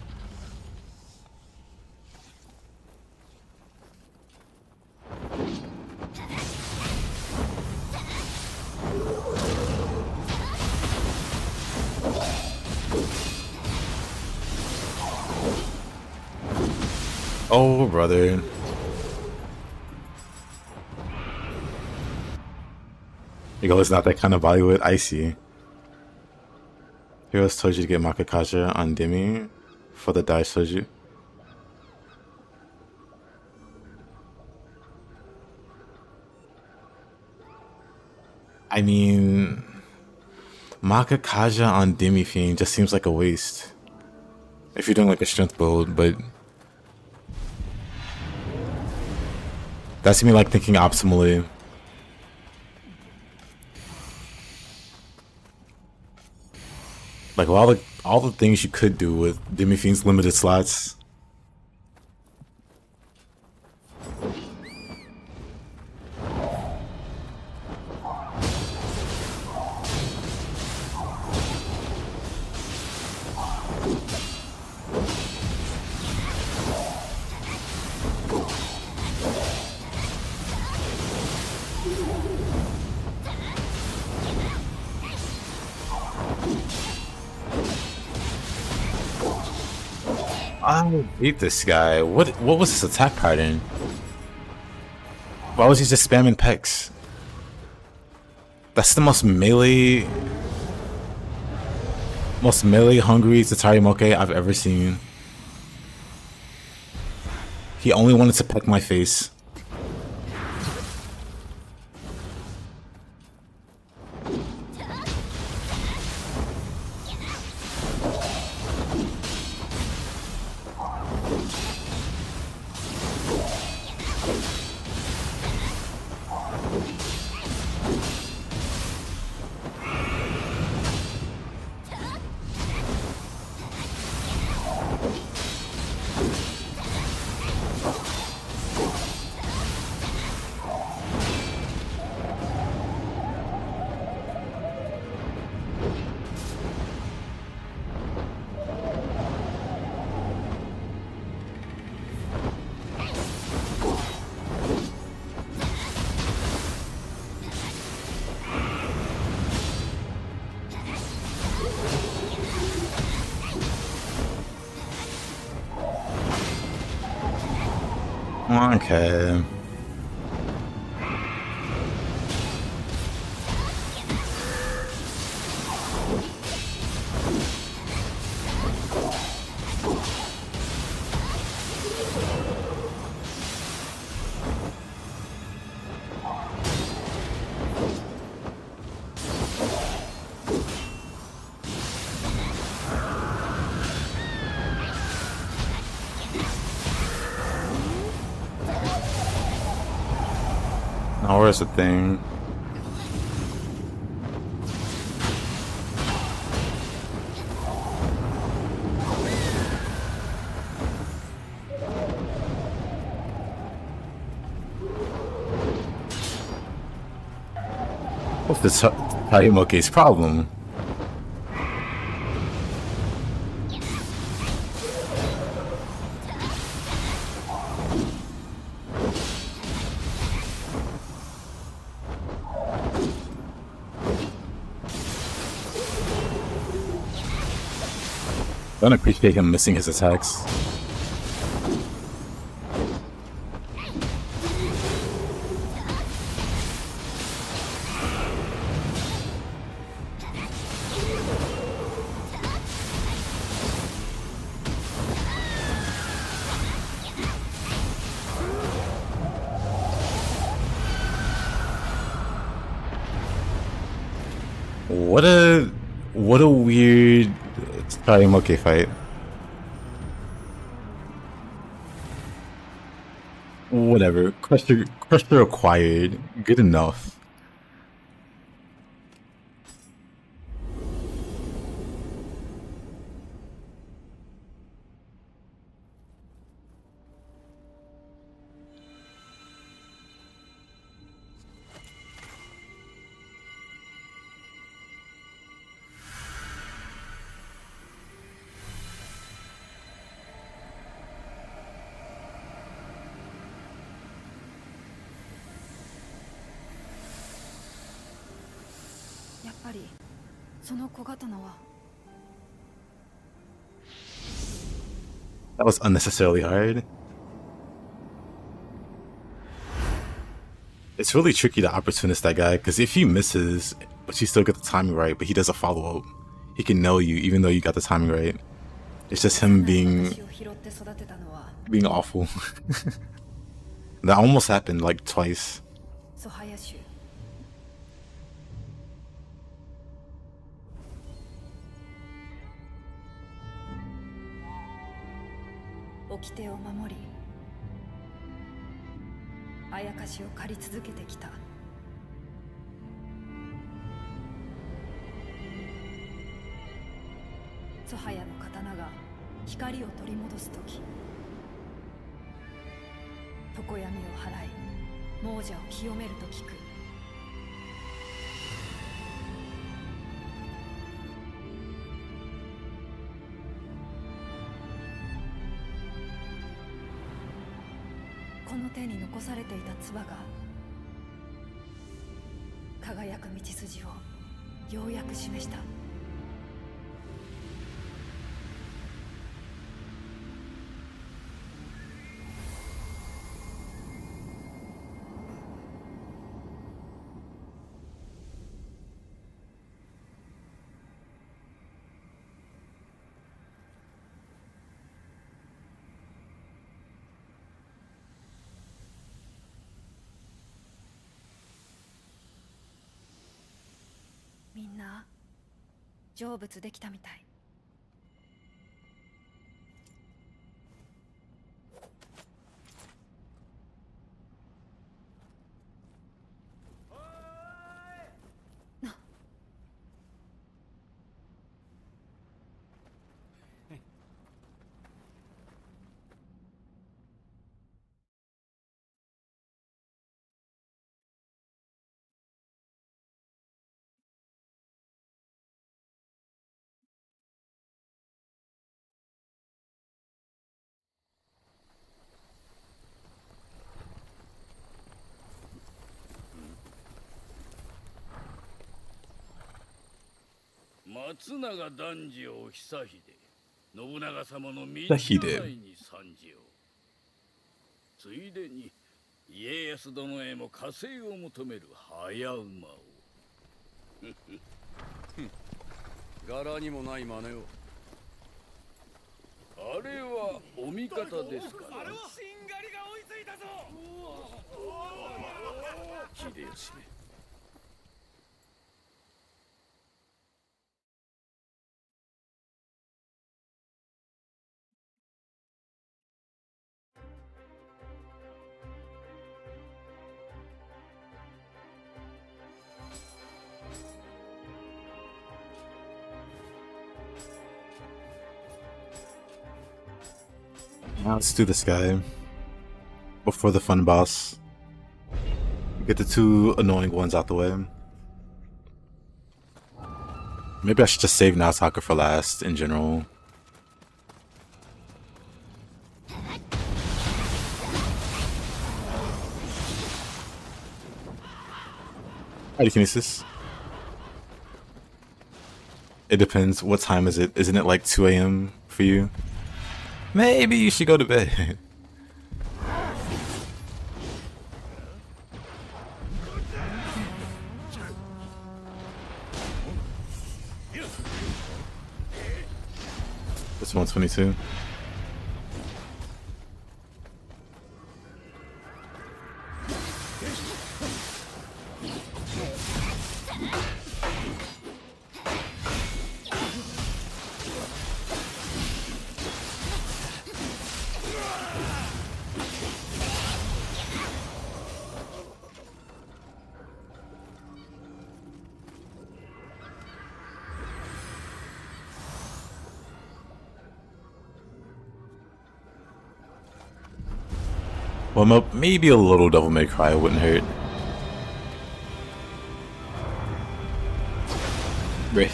Oh, brother. You go, it's not that kind of Bollywood. I see. Heroes told you to get Makakaja on Demi for the Dai Soju. I mean, Makakaja on Demi Fiend just seems like a waste. If you're doing like a strength build, but that's me like thinking optimally. Like all the things you could do with Demi Fiend's limited slots. I hate this guy. What was his attack pattern? Why was he just spamming pecs? That's the most melee hungry Tatari Moke I've ever seen. He only wanted to peck my face. Okay. Now where's the thing? What's this Taimoke's problem? I don't appreciate him missing his attacks. What a weird Taimoke fight. Whatever. Crusher acquired. Good enough. That was unnecessarily hard. It's really tricky to opportunist that guy, because if he misses, but you still get the timing right, but he does a follow-up, he can nail you even though you got the timing right. It's just him being awful. That almost happened like twice. Minna, 成仏できたみたい。松永男児を久秀、信長様の道前に参じよう。ついでに家康殿へも加勢を求める早馬を。柄にもない真似を。あれはお味方ですから。あれはしんがりが追いついたぞ。秀吉め。Now let's do this guy before the fun boss. Get the two annoying ones out the way. Maybe I should just save Naosaka for last in general. Kinesis. It depends. What time is it? Isn't it like 2 a.m. for you? Maybe you should go to bed. This 122. Well, maybe a little Devil May Cry wouldn't hurt. Right.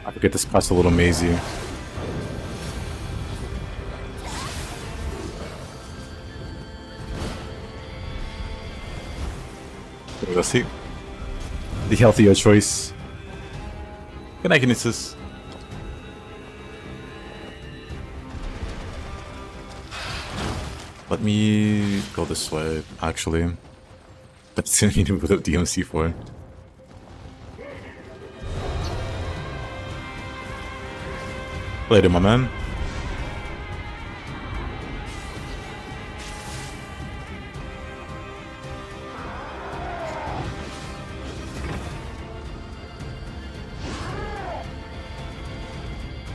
I forget this part's a little mazy. There we go, see? The healthier choice. Good night, Kinesis. Let me go this way, actually. That's what I need to put up DMC for. Later, my man.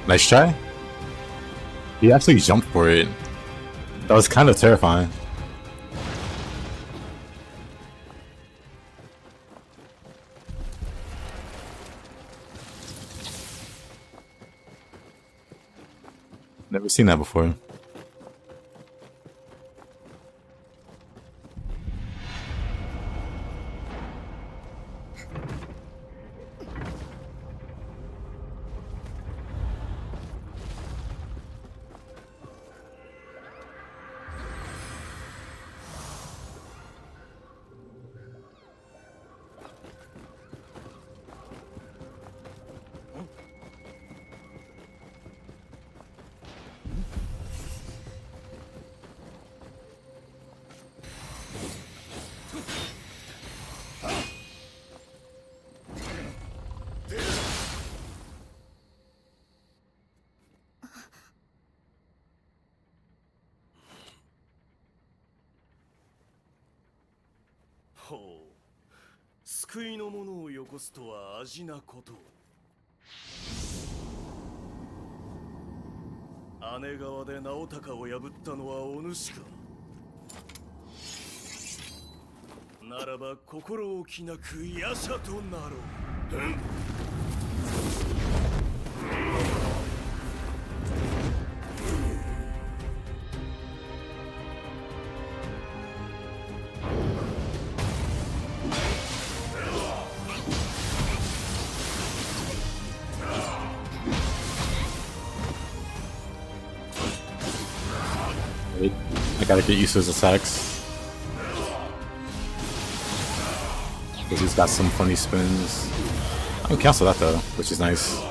Nice try. He actually jumped for it. That was kind of terrifying. Never seen that before.ほう、救いの者をよこすとは味なこと。姉川で直高を破ったのはお主か。ならば心置きなく夜叉となろう。I gotta get used to his attacks. Because he's got some funny spins. I can cancel that though, which is nice.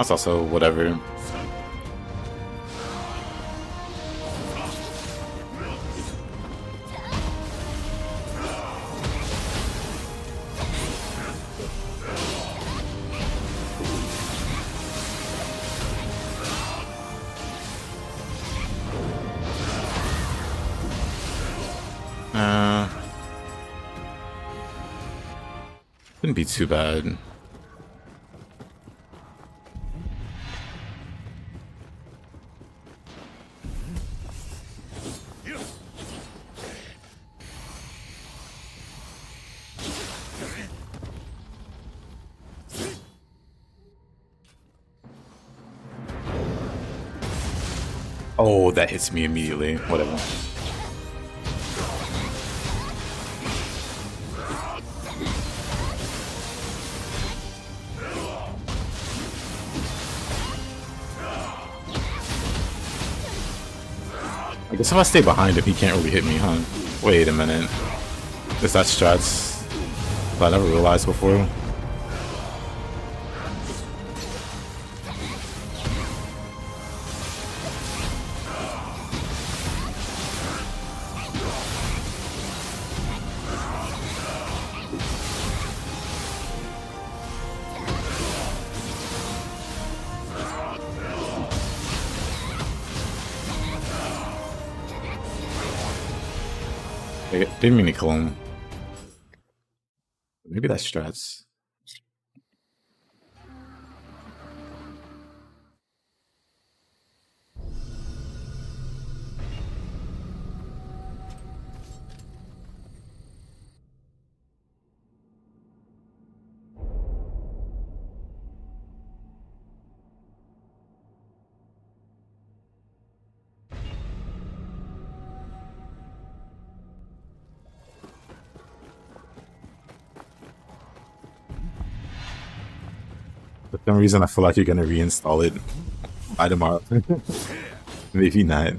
That's also whatever. Wouldn't be too bad. Oh, that hits me immediately. Whatever. I guess if I stay behind him, he can't really hit me, huh? Wait a minute. Is that strats that I never realized before? I didn't mean to kill him. Maybe that's strats. For some reason, I feel like you're gonna reinstall it by tomorrow. Maybe not.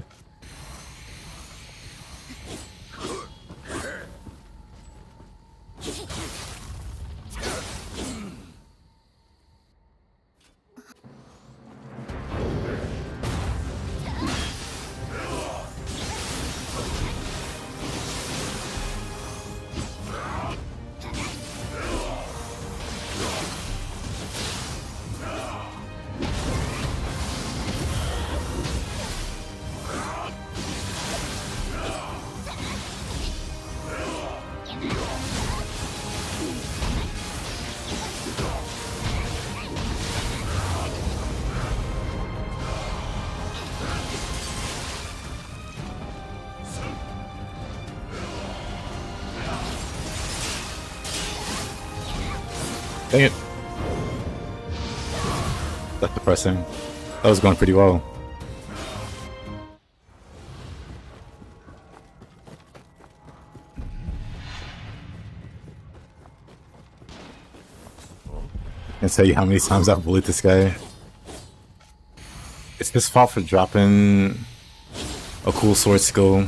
Dang it. That's depressing. That was going pretty well. I can't tell you how many times I've bullied this guy. It's his fault for dropping a cool sword skill.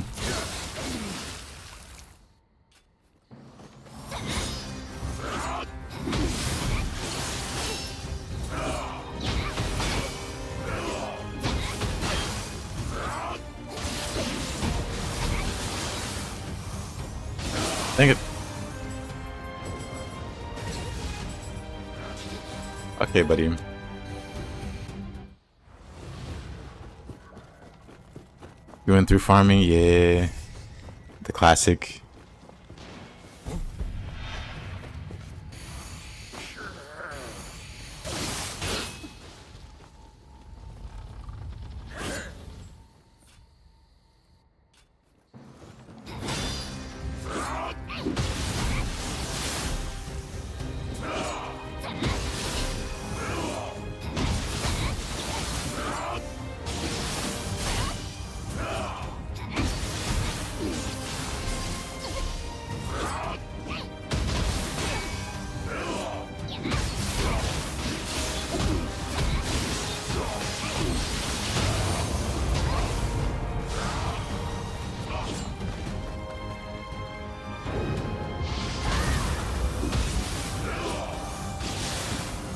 Dang it. Okay, buddy. You went through farming? Yeah. The classic.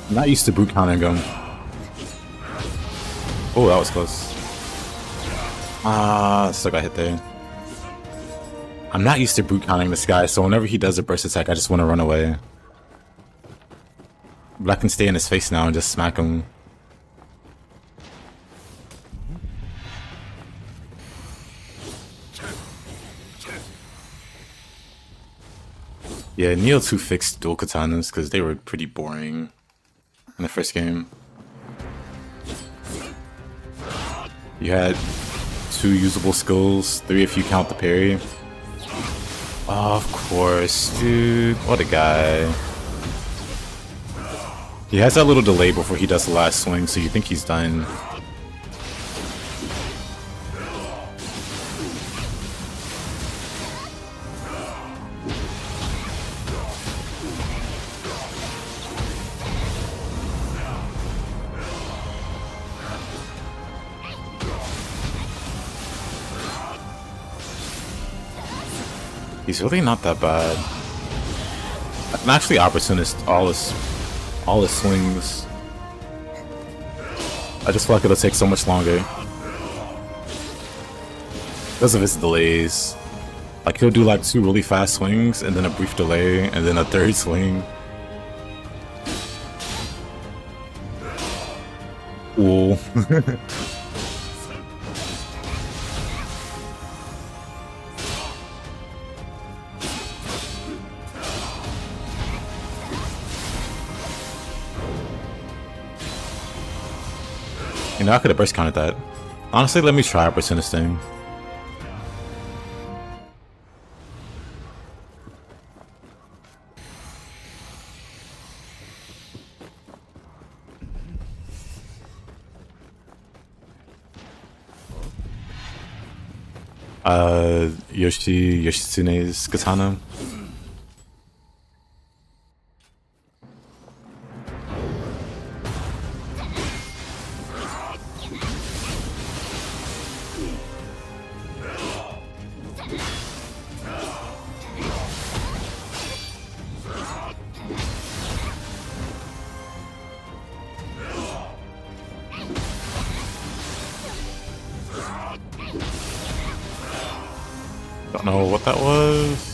I'm not used to brute counting him. Oh, that was close. Still got hit there. I'm not used to brute counting this guy, so whenever he does a burst attack, I just want to run away. But I can stay in his face now and just smack him. Yeah, Nioh 2 fixed dual katanas because they were pretty boring in the first game. You had 2 usable skills, 3 if you count the parry. Oh, of course, dude. What a guy. He has that little delay before he does the last swing, so you think he's done. He's really not that bad. I can actually opportunist all his swings. I just feel like it'll take so much longer because of his delays. Like he'll do like 2 really fast swings and then a brief delay and then a 3rd swing. Ooh. You know, I could have burst counted that. Honestly, let me try opportunist thing. Yoshitsune's katana. Don't know what that was.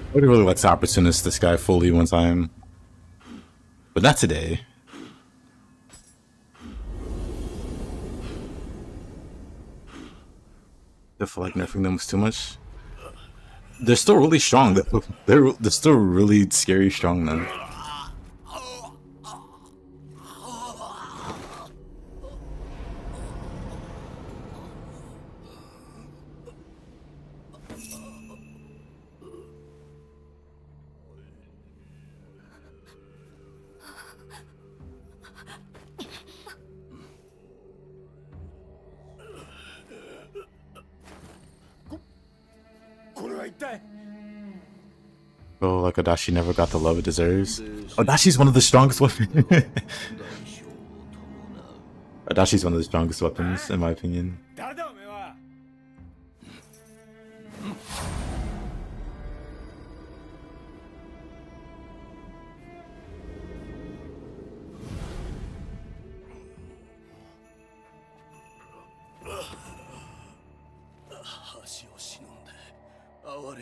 I would really like to opportunist this guy fully one time. But not today. I feel like nerfing them was too much. They're still really strong. They're still really scary strong though. Oh, like Adachi never got the love it deserves. Adashi's one of the strongest weapons. Adashi's one of the strongest weapons, in my opinion.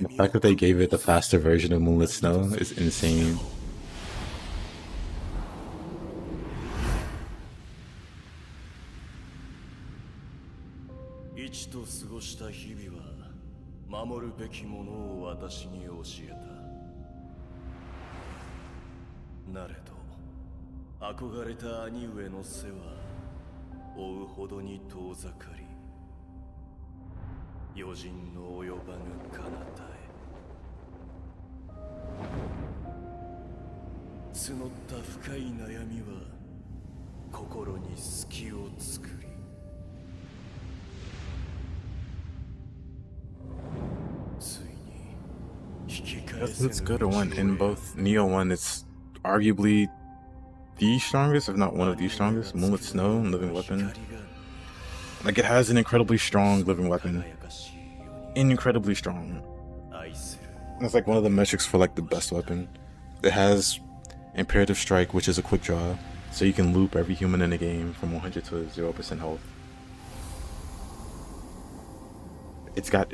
The fact that they gave it the faster version of Moonlit Snow is insane. 憧れた兄上の背は追うほどに遠ざかり、余人の及ばぬ彼方へ募った深い悩みは心に隙を作り、ついに引き返せぬ That's good one. In both Nioh 1, it's arguably the strongest, if not one of the strongest. Moonlit Snow, living weapon. Like, it has an incredibly strong living weapon. Incredibly strong. That's like one of the metrics for like the best weapon. It has Imperative Strike, which is a quick draw, so you can loop every human in the game from 100 to 0% health. It's got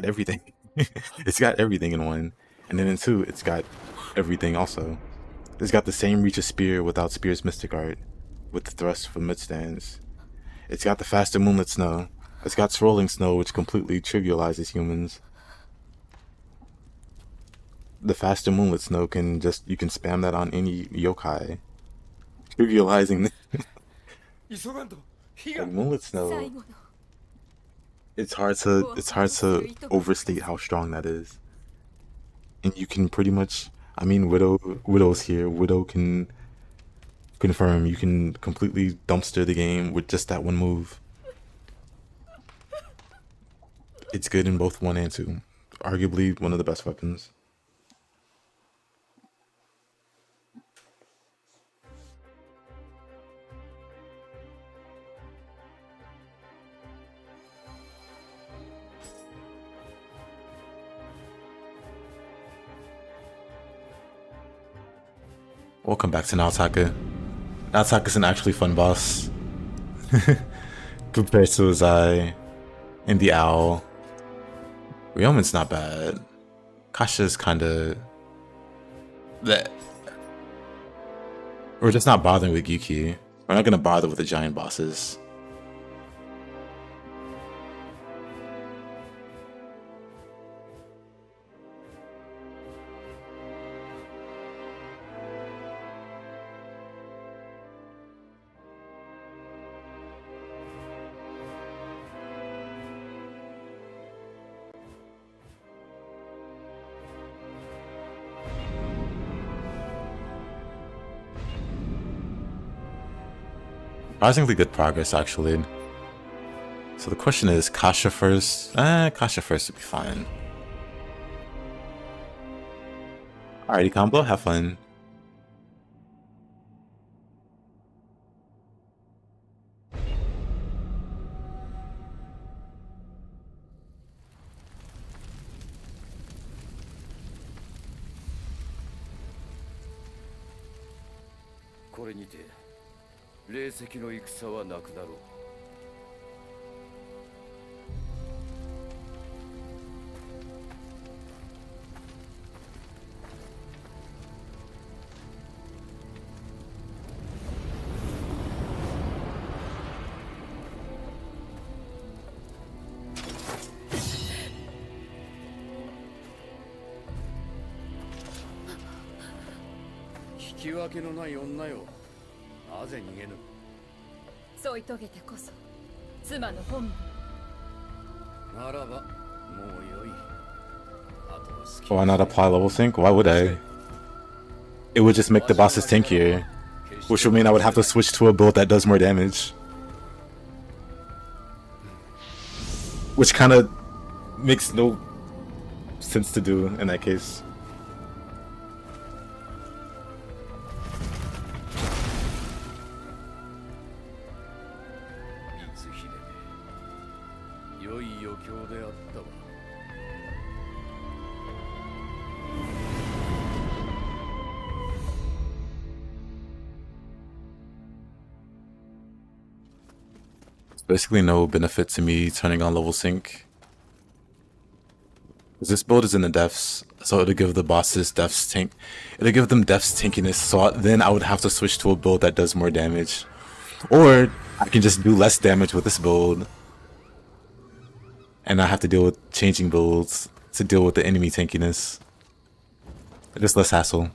everything. It's got everything in one. And then in two, it's got everything also. It's got the same reach of Spear without Spear's Mystic Art, with the thrust from mid stands. It's got the faster Moonlit Snow. It's got Swirling Snow, which completely trivializes humans. The faster Moonlit Snow you can spam that on any yokai, trivializing like Moonlit Snow. It's hard to overstate how strong that is. And you can pretty much, I mean, Widow's here. Widow can confirm you can completely dumpster the game with just that one move. It's good in both 1 and 2. Arguably one of the best weapons. Welcome back to Naotaka. Naotaka's an actually fun boss. Compared to Uzai and the Owl. Ryomen's not bad. Kasha's kinda... bleh. We're just not bothering with Yuki. We're not gonna bother with the giant bosses. Surprisingly good progress, actually. So the question is, Kasha first? Kasha first would be fine. Alrighty, combo, have fun. Why not apply level sync? Why would I? It would just make the bosses tankier, which would mean I would have to switch to a build that does more damage. Which kind of makes no sense to do in that case. Basically no benefit to me turning on level sync. This build is in the deaths, so it'll give the bosses deaths tank. It'll give them deaths tankiness, so then I would have to switch to a build that does more damage. Or I can just do less damage with this build. And I have to deal with changing builds to deal with the enemy tankiness. Just less hassle.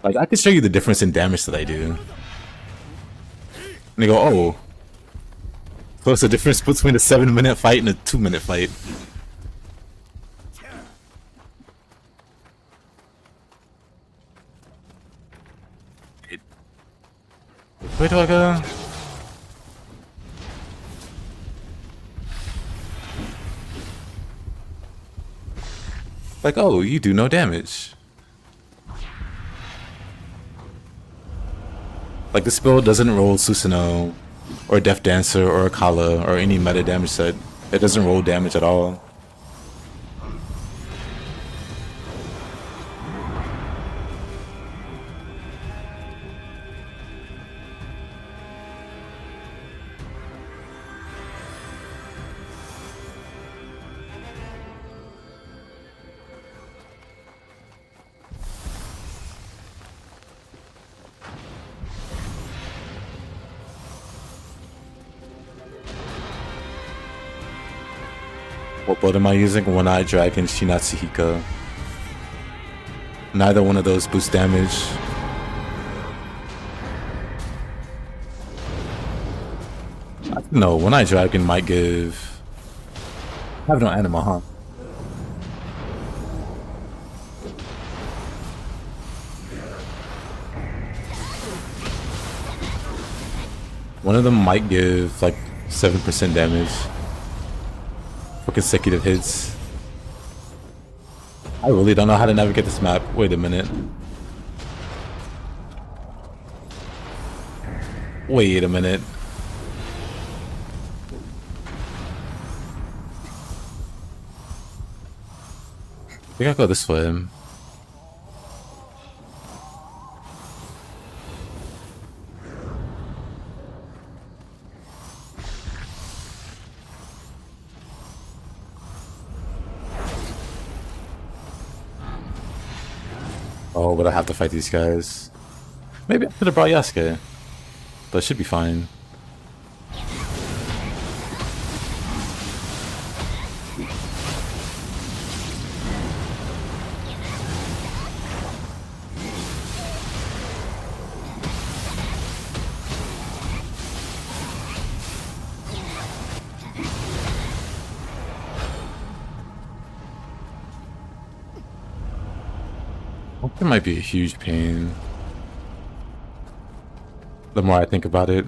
Like, I could show you the difference in damage that I do. And they go, oh. So it's the difference between a 7-minute fight and a 2-minute fight. Where do I go? Like, oh, you do no damage. Like, this build doesn't roll Susanoo, or Death Dancer, or Akala, or any meta damage set. It doesn't roll damage at all. What build am I using? One-Eyed Dragon, Shinatsuhiko. Neither one of those boost damage. No, One-Eyed Dragon might give... I have no anima, huh? One of them might give like 7% damage for consecutive hits. I really don't know how to navigate this map. Wait a minute. Wait a minute. I think I'll go this way. Oh, but I have to fight these guys. Maybe I could have brought Yasuke, but it should be fine. It might be a huge pain the more I think about it.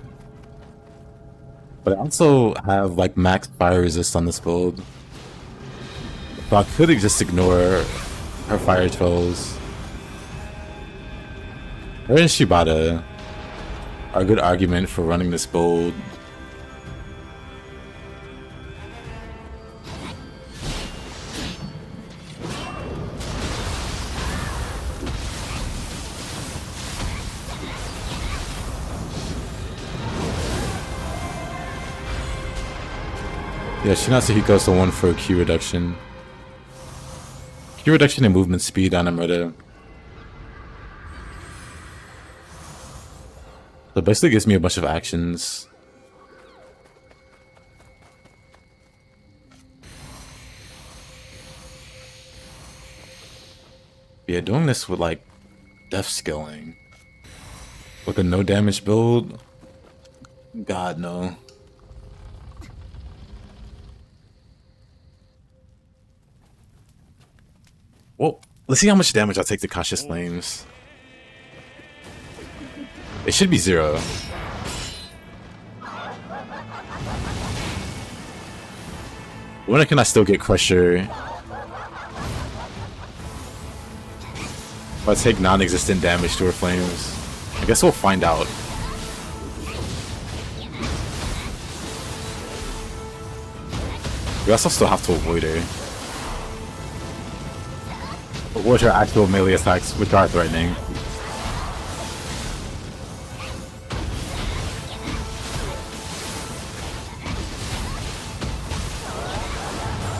But I also have like max fire resist on this build. So I could just ignore her fire trolls. Her and Shibata are a good argument for running this build. Yeah, Shinatsuhiko's the one for Q reduction. Q reduction and movement speed on Amrita. So it basically gives me a bunch of actions. Yeah, doing this with like death skilling. Like a no damage build? God no. Well, let's see how much damage I take to Cautious Flames. It should be 0. When can I still get Crusher? If I take non-existent damage to her flames. I guess we'll find out. We also still have to avoid her. Avoid her actual melee attacks, which are threatening.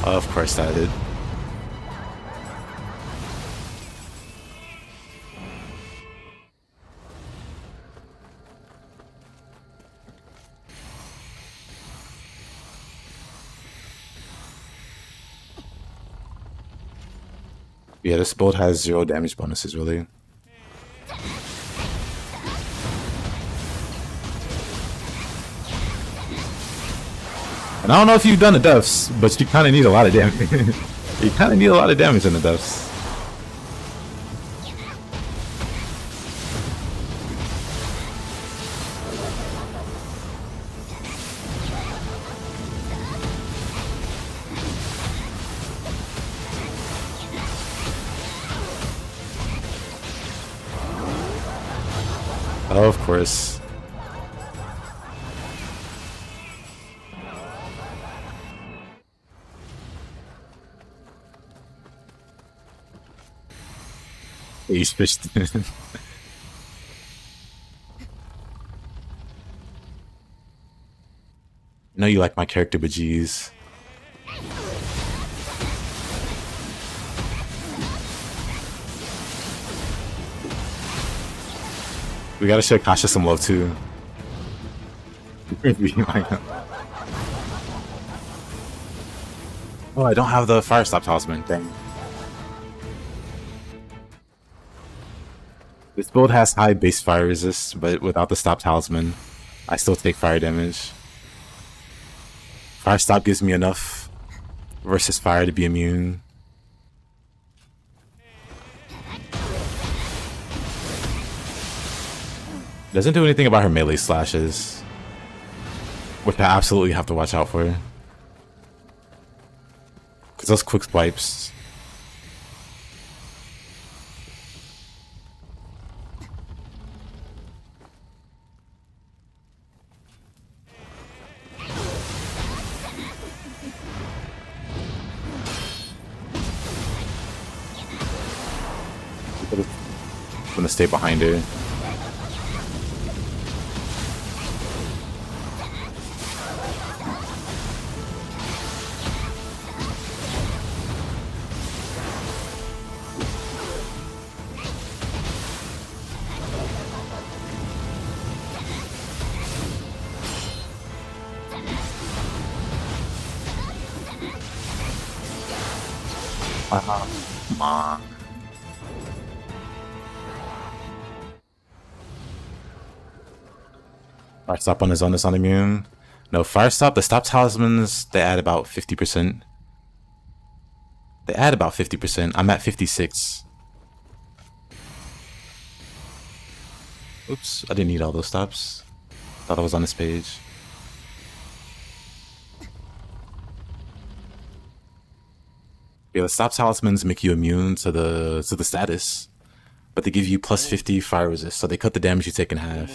Of course I did. Yeah, this build has 0 damage bonuses, really. And I don't know if you've done the deaths, but you kind of need a lot of damage. You kind of need a lot of damage in the deaths. Oh, of course. He's fished. I know you like my character, but geez. We gotta show Kasha some love too. Oh, I don't have the fire stop talisman. Dang. This build has high base fire resist, but without the stop talisman, I still take fire damage. Fire stop gives me enough versus fire to be immune. Doesn't do anything about her melee slashes, which I absolutely have to watch out for. Because those quick swipes. I'm gonna stay behind her. Come on. Fire stop on his own is not immune. No, fire stop. The stop talismans, they add about 50%. They add about 50%. I'm at 56. Oops, I didn't need all those stops. Thought I was on this page. Yeah, the stop talismans make you immune to the status, but they give you plus 50 fire resist, so they cut the damage you take in half.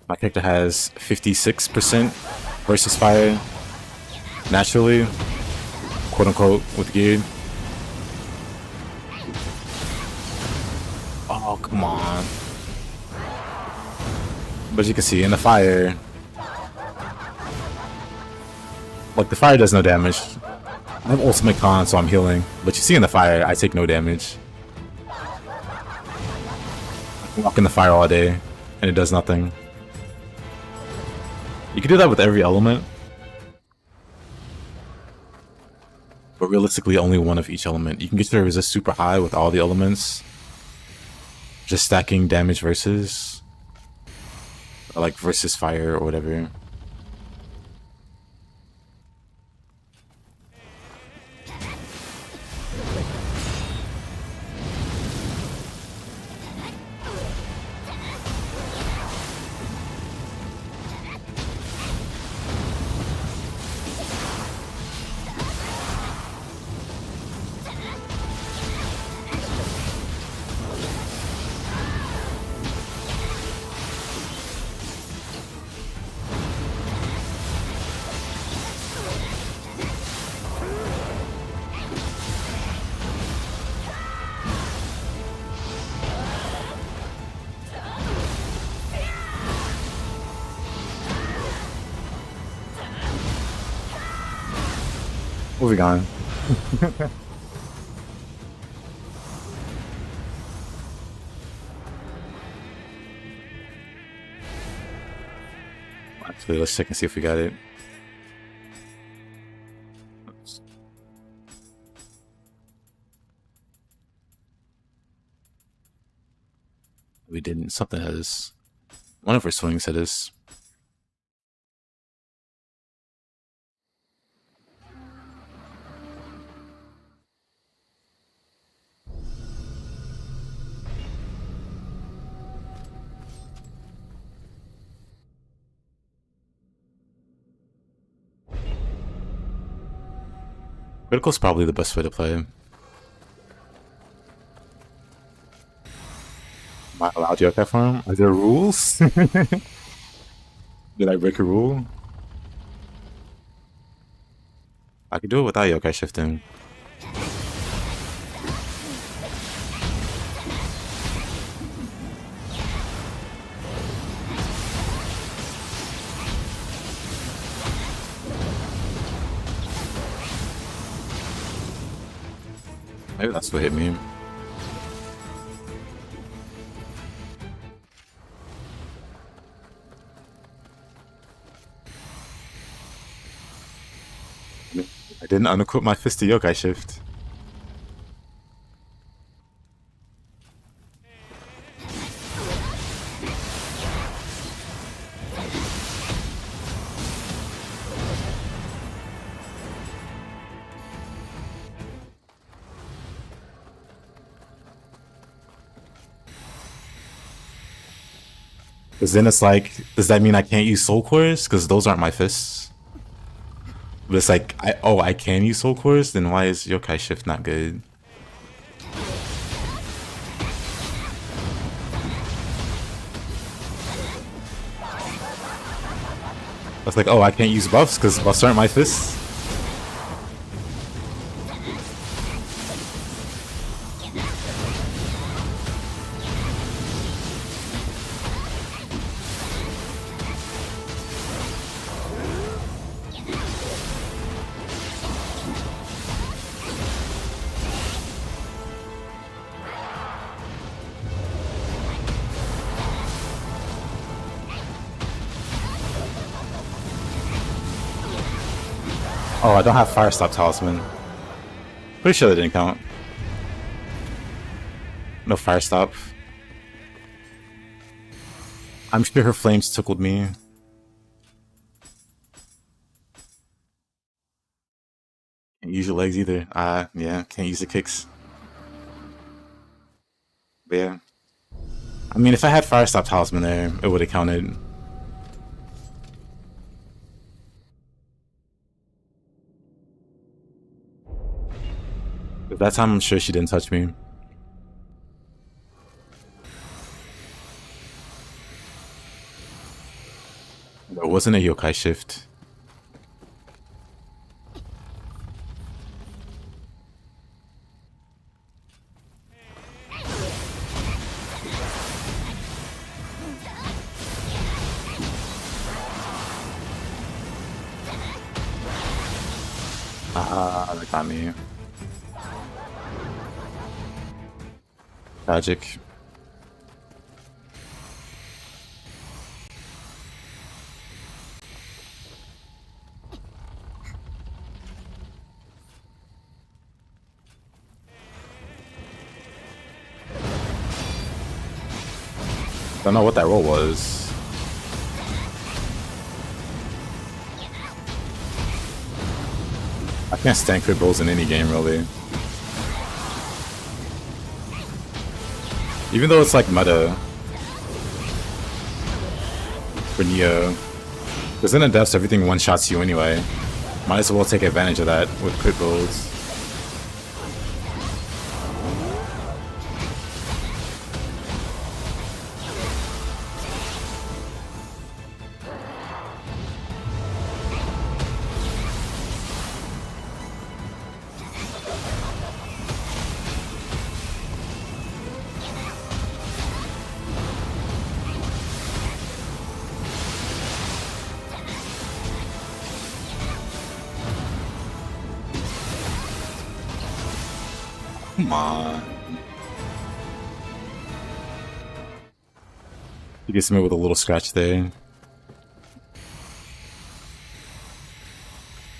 My character has 56% versus fire naturally, quote unquote, with geared. Oh, come on. But as you can see, in the fire, like, the fire does no damage. I have ultimate con, so I'm healing. But you see in the fire, I take no damage. I can walk in the fire all day, and it does nothing. You can do that with every element. But realistically, only one of each element. You can get your resist super high with all the elements. Just stacking damage versus. Or like versus fire or whatever. Moving on. Actually, let's check and see if we got it. We didn't. Something has. One of our swings hit us. Critical's probably the best way to play. Am I allowed to yokai farm? Are there rules? Did I break a rule? I could do it without yokai shifting. Maybe that's what hit me. I didn't unequip my fist to yokai shift. Because then it's like, does that mean I can't use soul cores? Because those aren't my fists. But it's like, I can use soul cores? Then why is yokai shift not good? I was like, oh, I can't use buffs because buffs aren't my fists? Oh, I don't have Fire Stop Talisman. Pretty sure that didn't count. No Fire Stop. I'm sure her flames tickled me. Can't use your legs either. Yeah, can't use the kicks. But yeah. I mean, if I had Fire Stop Talisman there, it would have counted. But that time, I'm sure she didn't touch me. There wasn't a yokai shift. That got me. Tragic. Don't know what that roll was. I can't stand crit rolls in any game, really. Even though it's like meta for Nioh, because in the depths everything one-shots you anyway. Might as well take advantage of that with crit rolls. Come on. He gets me with a little scratch there.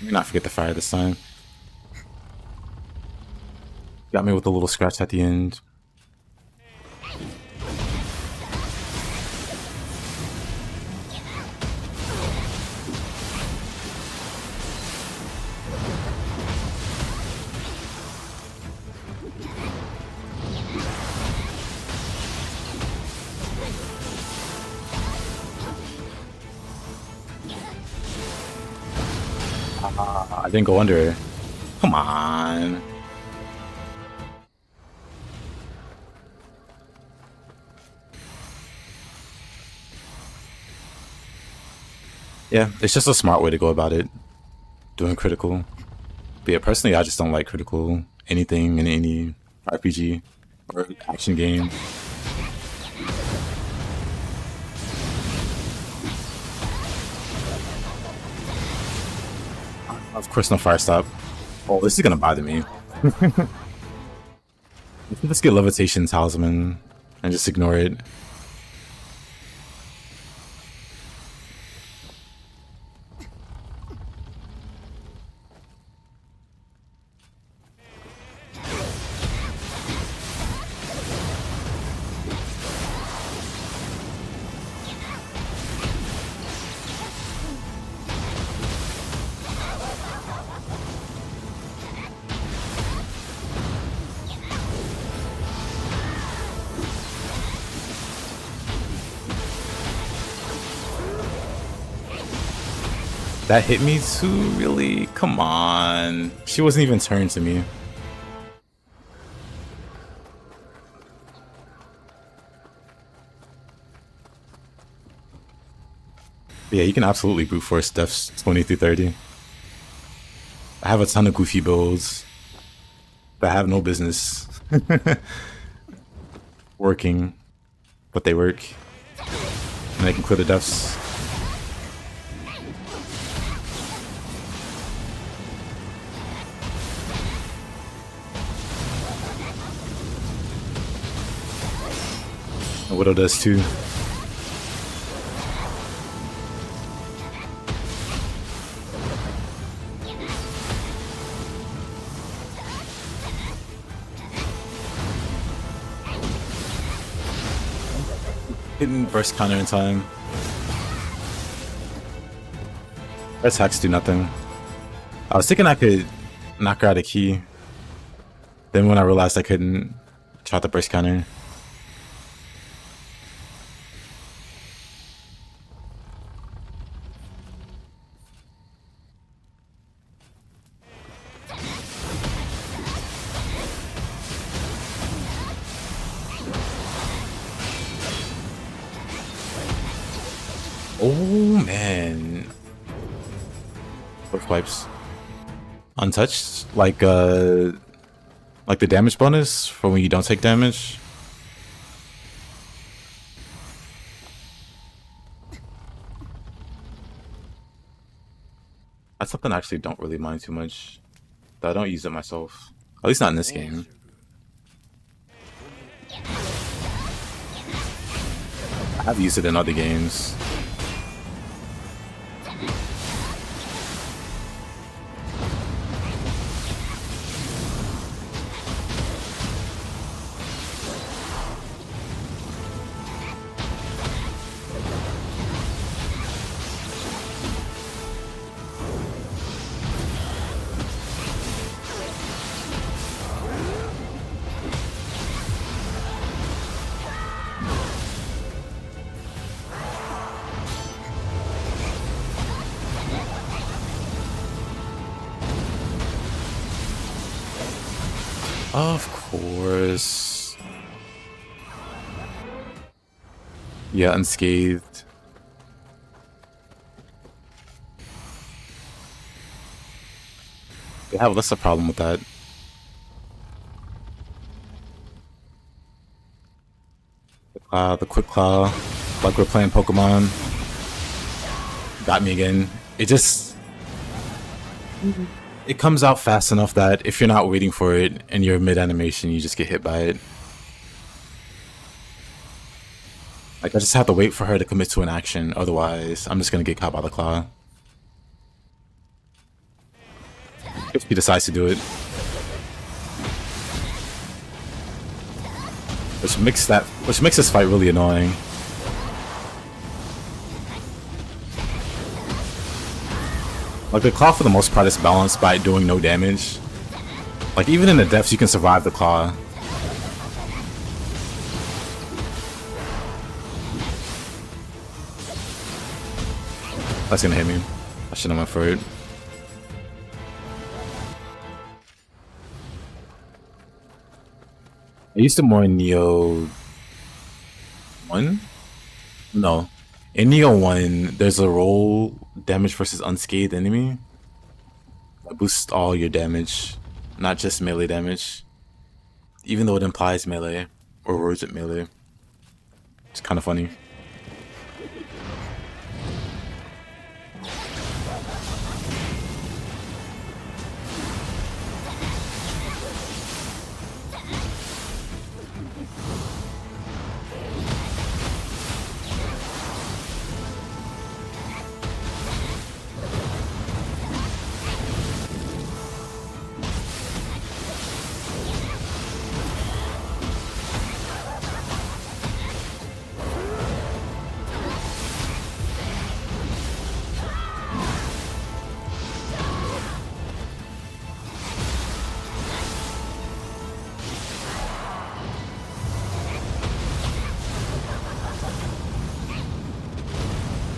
Let me not forget the fire this time. Got me with a little scratch at the end. I didn't go under. Come on. Yeah, it's just a smart way to go about it. Doing critical. But yeah, personally, I just don't like critical anything in any RPG or action game. Of course, no fire stop. Oh, this is gonna bother me. Let's get levitation talisman and just ignore it. That hit me too, really? Come on. She wasn't even turned to me. But yeah, you can absolutely brute force deaths 20 through 30. I have a ton of goofy builds that have no business working, but they work. And they can clear the deaths. Widow does too. Hitting burst counter in time. Her attacks do nothing. I was thinking I could knock her out a key. Then when I realized I couldn't, try the burst counter. Oh man. Both wipes. Untouched? Like the damage bonus for when you don't take damage? That's something I actually don't really mind too much. But I don't use it myself. At least not in this game. I have used it in other games. Of course. Yeah, unscathed. Yeah, what's the problem with that? The quick claw, like we're playing Pokemon. Got me again. It just... It comes out fast enough that if you're not waiting for it and you're mid-animation, you just get hit by it. Like, I just have to wait for her to commit to an action, otherwise I'm just gonna get caught by the claw. If she decides to do it. Which makes this fight really annoying. Like, the claw for the most part is balanced by doing no damage. Like, even in the depths you can survive the claw. That's gonna hit me. I shouldn't have went for it. I used it more in Nioh 1? No. In Nioh 1, there's a roll damage versus unscathed enemy. That boosts all your damage, not just melee damage. Even though it implies melee, or words at melee. It's kind of funny.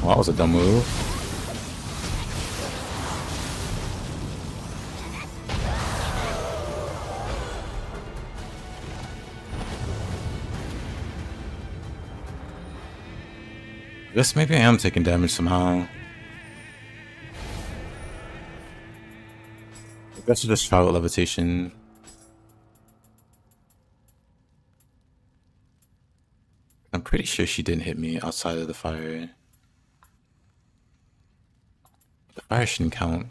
Well, that was a dumb move. I guess maybe I am taking damage somehow. I guess I just try with levitation. I'm pretty sure she didn't hit me outside of the fire. The fire shouldn't count.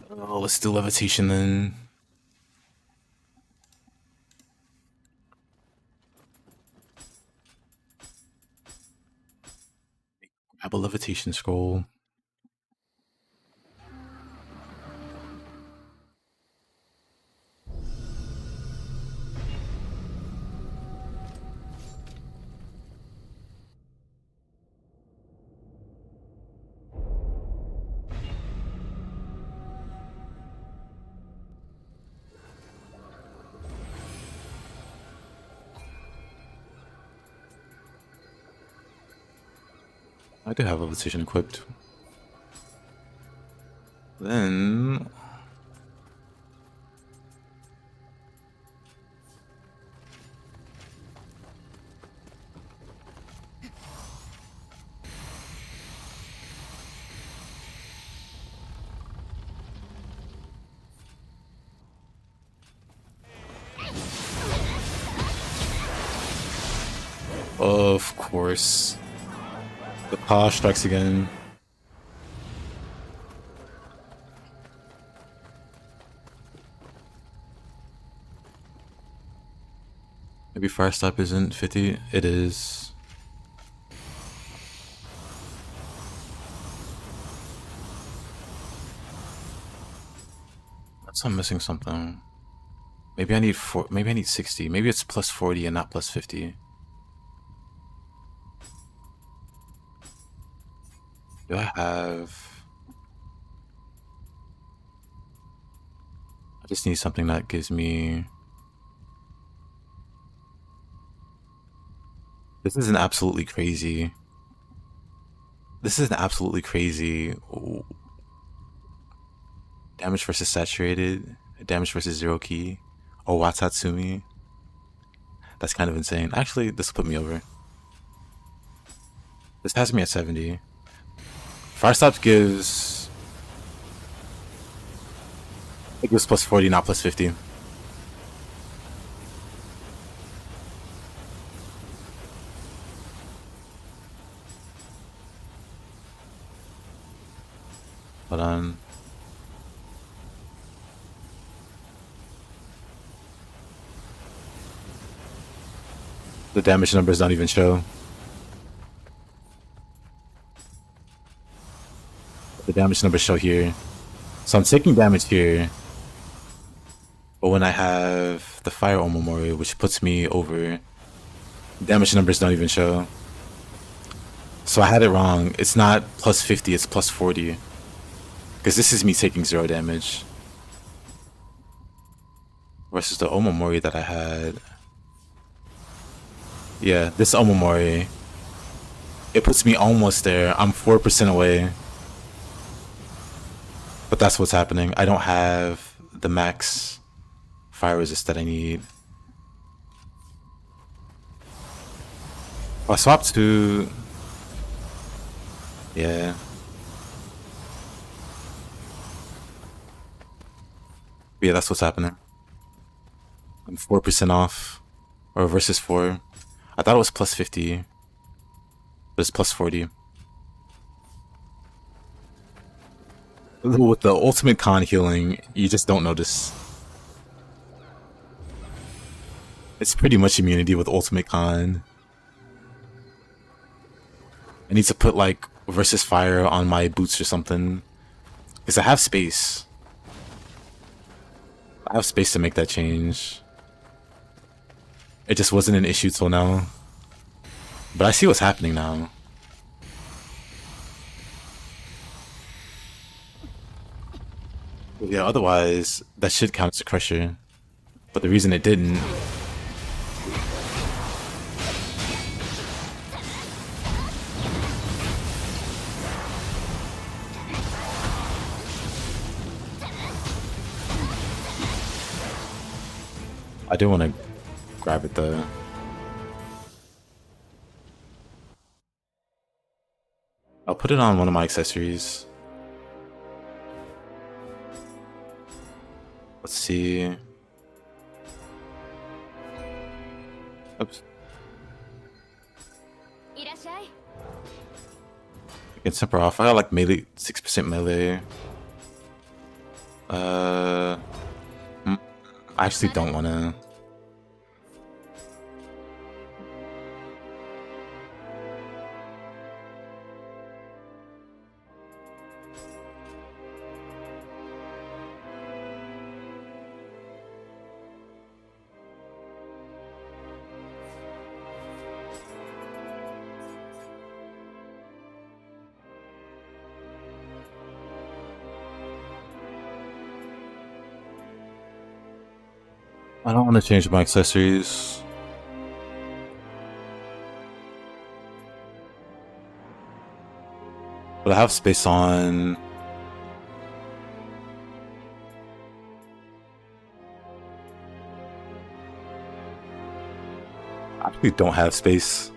Oh, let's do levitation then. Grab a levitation scroll. I do have levitation equipped. Then of course. The paw strikes again. Maybe fire stop isn't 50. It is. That's I'm missing something. Maybe I need maybe I need 60. Maybe it's plus 40 and not plus 50. Do I have... I just need something that gives me... This is an absolutely crazy... This is an absolutely crazy... Ooh. Damage versus saturated, damage versus zero key, or Watatsumi. That's kind of insane. Actually, this will put me over. This has me at 70. Fire stop gives... It gives plus 40, not plus 50. Hold on. The damage numbers don't even show. The damage numbers show here. So I'm taking damage here. But when I have the Fire Omamori, which puts me over, damage numbers don't even show. So I had it wrong. It's not plus 50, it's plus 40. Because this is me taking 0 damage. Versus the Omamori that I had. Yeah, this Omamori. It puts me almost there. I'm 4% away. But that's what's happening. I don't have the max fire resist that I need. Oh, I swapped to... Yeah. Yeah, that's what's happening. I'm 4% off. Or versus 4. I thought it was plus 50. But it's plus 40. With the ultimate con healing, you just don't notice. It's pretty much immunity with ultimate con. I need to put like versus fire on my boots or something. Because I have space. I have space to make that change. It just wasn't an issue till now. But I see what's happening now. Yeah, otherwise, that should count as a crusher. But the reason it didn't... I do want to grab it though. I'll put it on one of my accessories. Let's see. Oops. I can temper off. I got like melee, 6% melee. I actually don't want to. I don't want to change my accessories. But I have space on... I actually don't have space.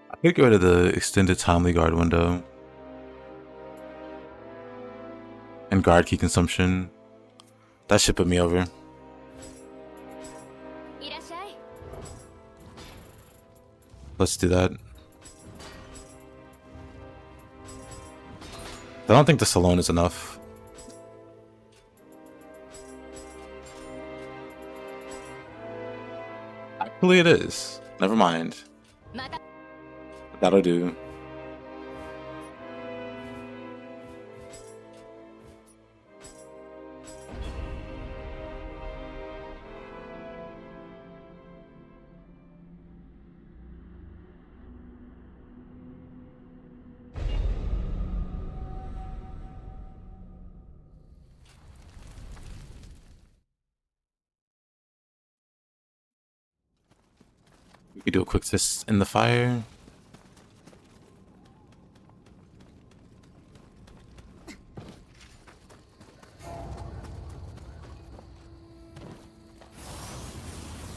I could get rid of the extended timely guard window. And guard key consumption. That should put me over. Let's do that. I don't think this alone is enough. Actually it is. Never mind. That'll do. We could do a quick test in the fire.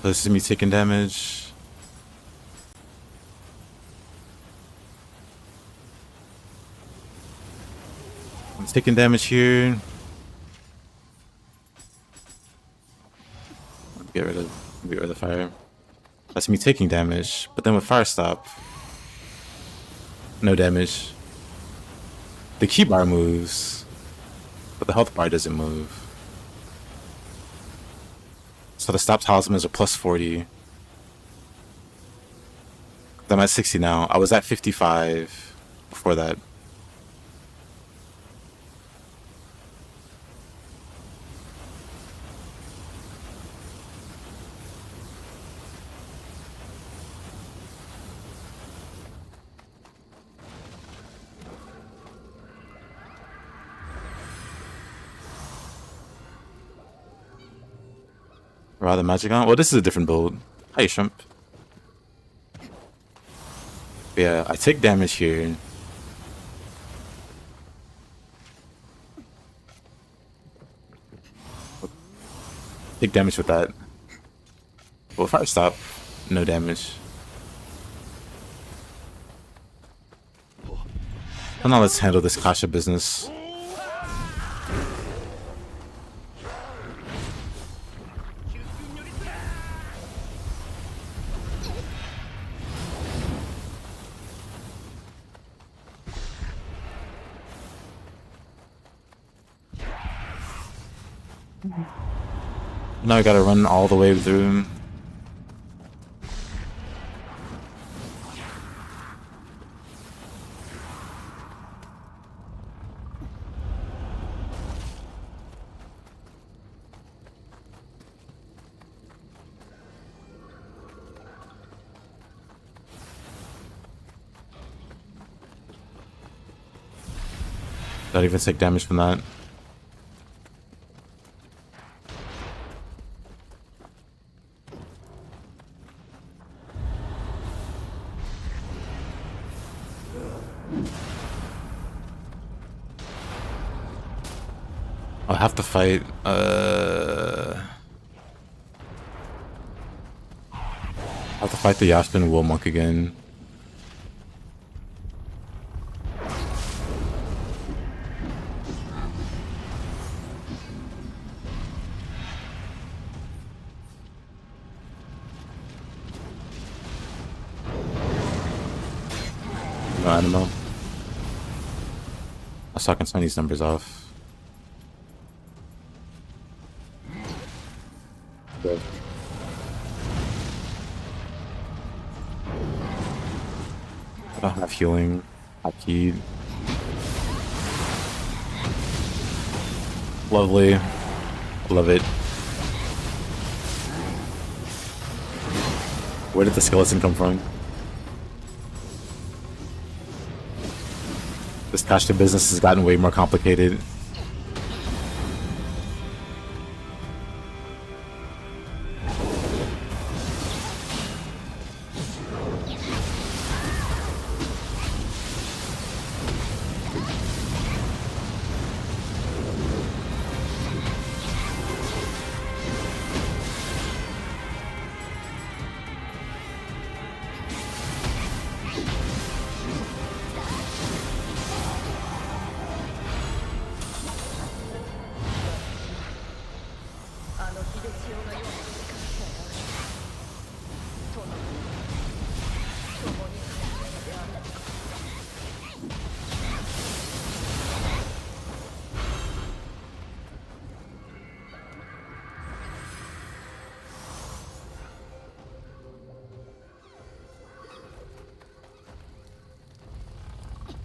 This is me taking damage. I'm taking damage here. Get rid of the fire. That's me taking damage, but then with fire stop, no damage. The key bar moves, but the health bar doesn't move. So the stop talismans are plus 40. I'm at 60 now. I was at 55 before that. Rather magic on. Well, this is a different build. Hi, Shrimp. But yeah, I take damage here. Take damage with that. Well, if I stop, no damage. Well, now let's handle this Kasha business. Now I gotta run all the way through. Not even take damage from that. I'll have to fight, I'll have to fight the Yashbin Wool Monk again. No animal. I was talking some of these numbers off. Good. I don't have healing. Haki. Lovely. Love it. Where did the skeleton come from? This Kasha business has gotten way more complicated.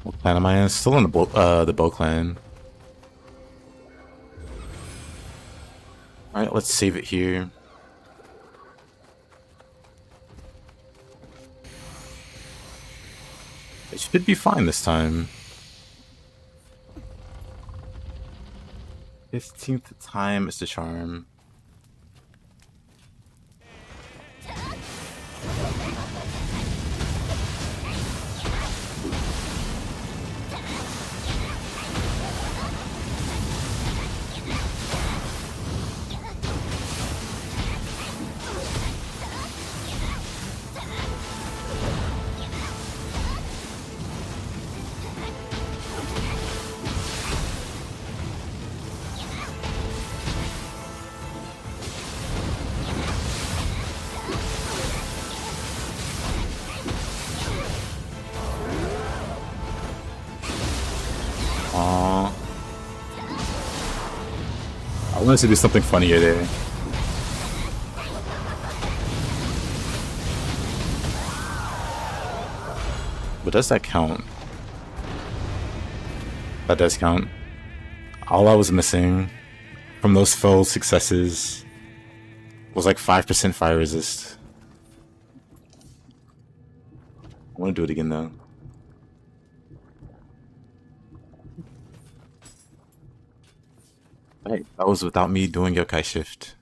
What clan am I in? Still in the Bow clan. Alright, let's save it here. It should be fine this time. 15th time is the charm. I wanted to do something funnier there. But does that count? That does count. All I was missing from those failed successes was like 5% fire resist. I want to do it again though. Hey, that was without me doing yokai shift.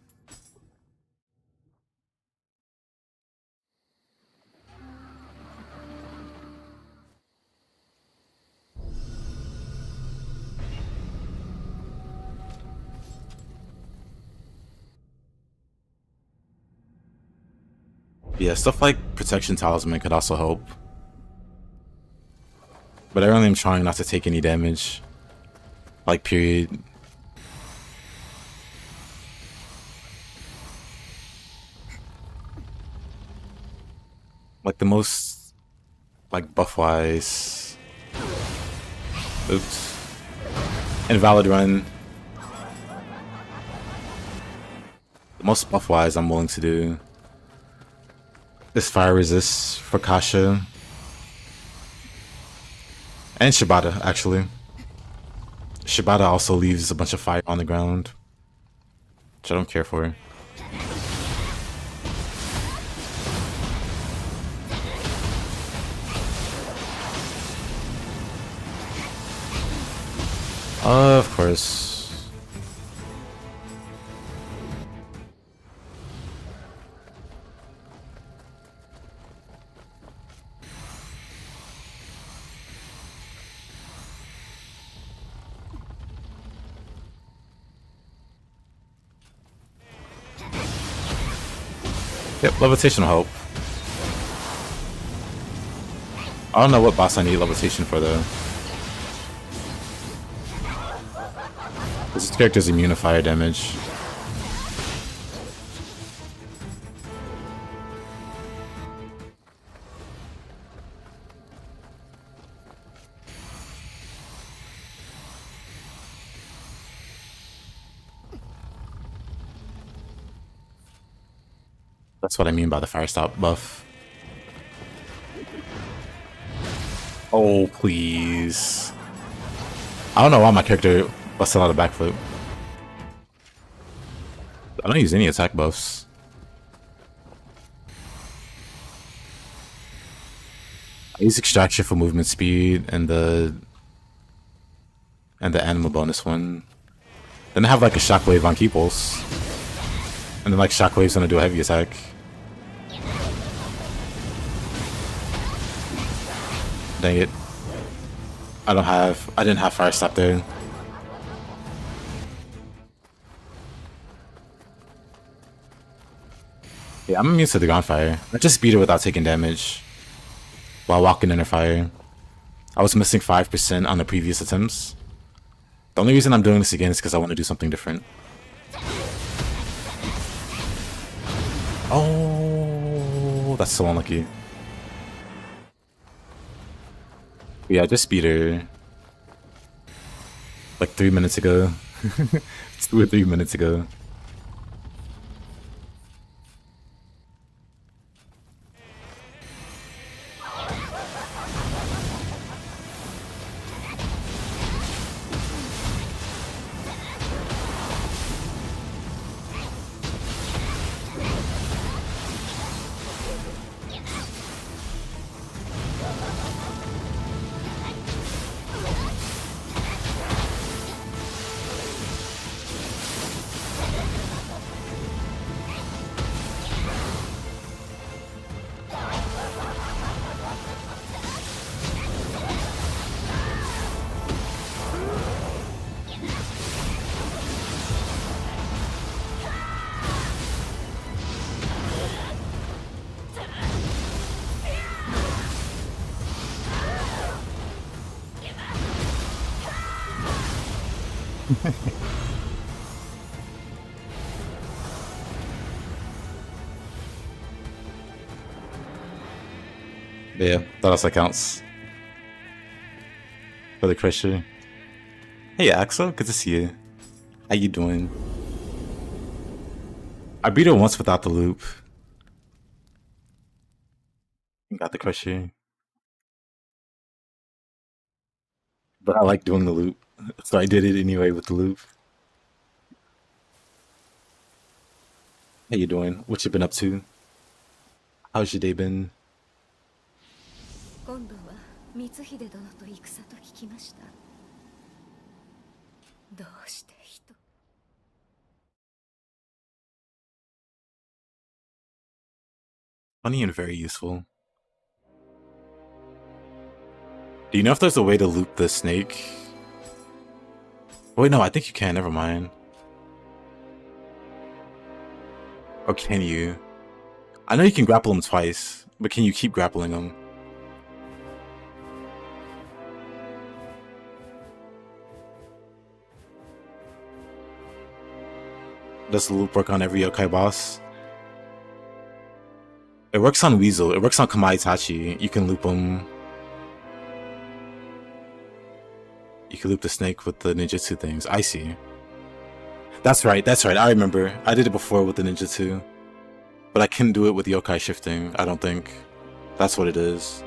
Yeah, stuff like Protection Talisman could also help. But I really am trying not to take any damage. Like, period. Like, the most, like, buff-wise. Oops. Invalid run. The most buff-wise I'm willing to do is Fire Resist for Kasha. And Shibata, actually. Shibata also leaves a bunch of fire on the ground, which I don't care for. Of course. Yep, levitation will help. I don't know what boss I need levitation for though. This character's immune to fire damage. That's what I mean by the fire stop buff. Oh, please. I don't know why my character busted out a backflip. I don't use any attack buffs. I use extraction for movement speed and the animal bonus one. Then I have like a shockwave on Keeples. And then like shockwave's gonna do a heavy attack. Dang it. I didn't have fire stop there. Yeah, I'm immune to the ground fire. I just beat it without taking damage while walking under fire. I was missing 5% on the previous attempts. The only reason I'm doing this again is because I want to do something different. Oh, that's so unlucky. Yeah, I just beat her like 3 minutes ago. 2 or 3 minutes ago. Yeah, that also counts. For the Crusher. Hey Axel, good to see you. How you doing? I beat her once without the loop. Got the Crusher. But I like doing the loop, so I did it anyway with the loop. How you doing? What you been up to? How's your day been? 今度は光秀殿と戦と聞きました。どうして人。Funny and very useful. Do you know if there's a way to loop the snake? Wait, no, I think you can. Never mind. Or can you? I know you can grapple him twice, but can you keep grappling him? Does the loop work on every yokai boss? It works on Weasel. It works on Kamaitachi. You can loop him. You can loop the snake with the ninjutsu things. I see. That's right. That's right. I remember. I did it before with the ninjutsu. But I can do it with yokai shifting, I don't think. That's what it is.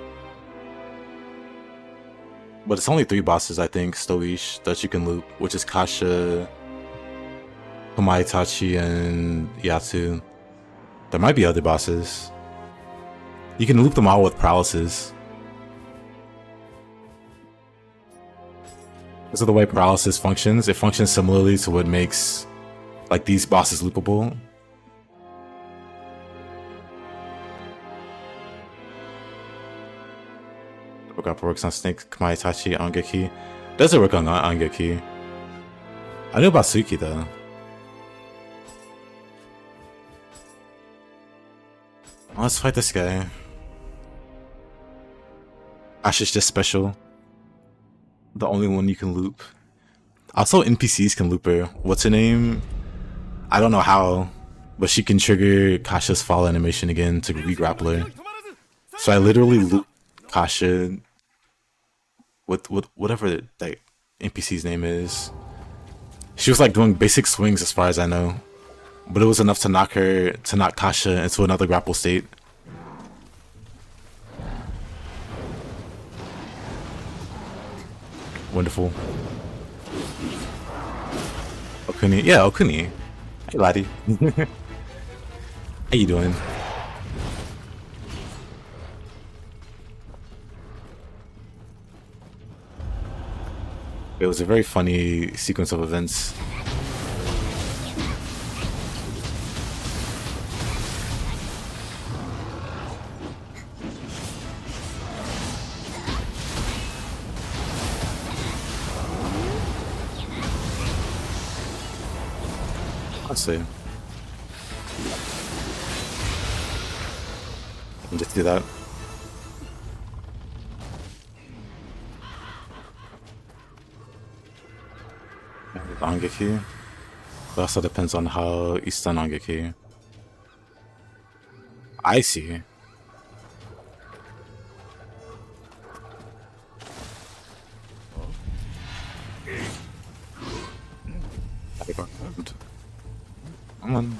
But it's only 3 bosses, I think, Stoish, that you can loop, which is Kasha, Kamaitachi, and Yatsu. There might be other bosses. You can loop them all with paralysis. This is the way paralysis functions. It functions similarly to what makes like these bosses loopable. Kappa works on Snake, Kamaitachi, Ongyoki. Doesn't work on Ongyoki. I knew about Suki though. Let's fight this guy. Ash is just special. The only one you can loop. Also, NPCs can loop her. What's her name? I don't know how, but she can trigger Kasha's fall animation again to re-grapple her. So I literally loop Kasha with whatever that NPC's name is. She was like doing basic swings as far as I know, but it was enough to knock Kasha into another grapple state. Wonderful. Okuni. Yeah, Okuni. Hey, laddie. How you doing? It was a very funny sequence of events. Let's see. And just do that. Ongyoki. It also depends on how you stun Ongyoki. I see. Come on.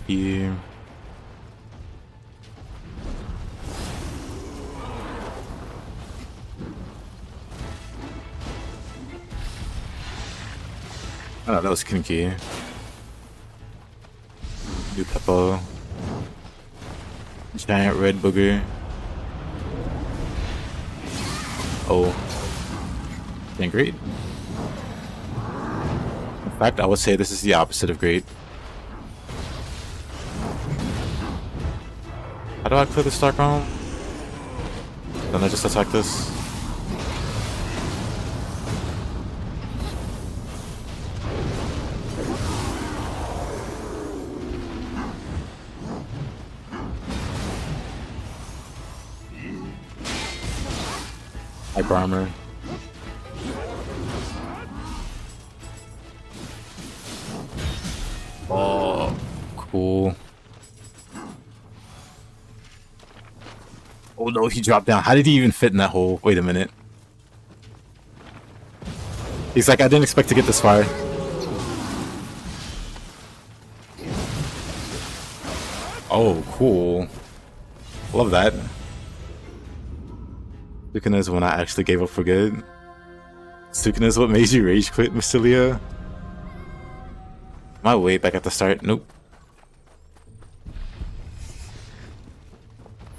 Here. Oh, that was kinky. New Kappa. Giant red booger. Oh. And great. In fact, I would say this is the opposite of great. How do I clear this dark realm? Then I just attack this. Hyper armor. Oh, cool. Oh no, he dropped down. How did he even fit in that hole? Wait a minute. He's like, I didn't expect to get this far. Oh, cool. Love that. Sukuna is when I actually gave up for good. Sukuna is what made you rage quit, Mr. Leo? Am I way back at the start? Nope.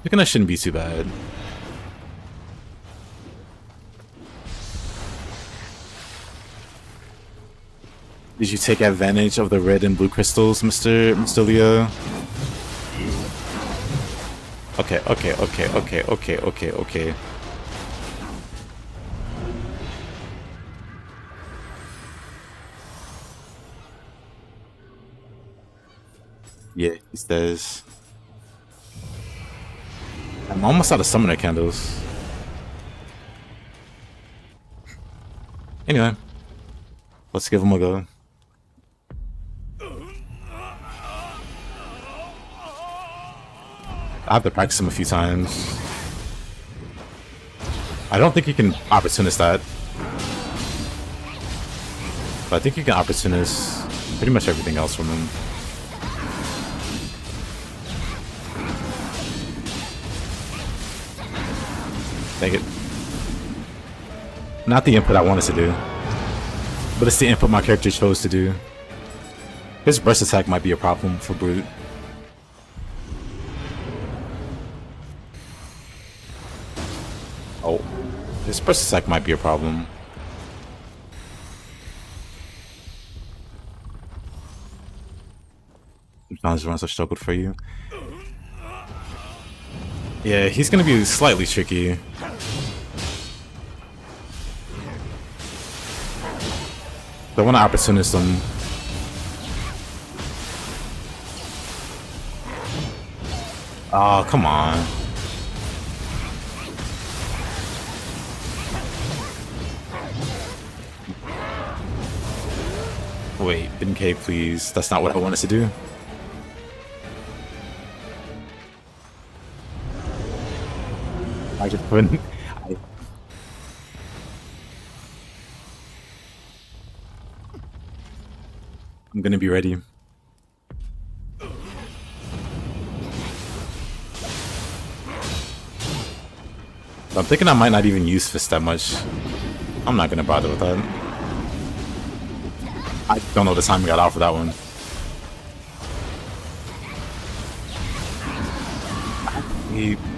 Picking that shouldn't be too bad. Did you take advantage of the red and blue crystals, Mr. Leo? Okay. Yeah, he says. I'm almost out of summoner candles. Anyway, let's give him a go. I have to practice him a few times. I don't think you can opportunist that. But I think you can opportunist pretty much everything else from him. Dang it. Not the input I wanted to do, but it's the input my character chose to do. His burst attack might be a problem for Brute. Oh, his burst attack might be a problem. Challenge runs have struggled for you. Yeah, he's gonna be slightly tricky. I want to opportunist him. Oh, come on. Wait, NK, please. That's not what I wanted to do. I just couldn't. I'm gonna be ready. I'm thinking I might not even use Fist that much. I'm not gonna bother with that. I don't know the time I got out for that one.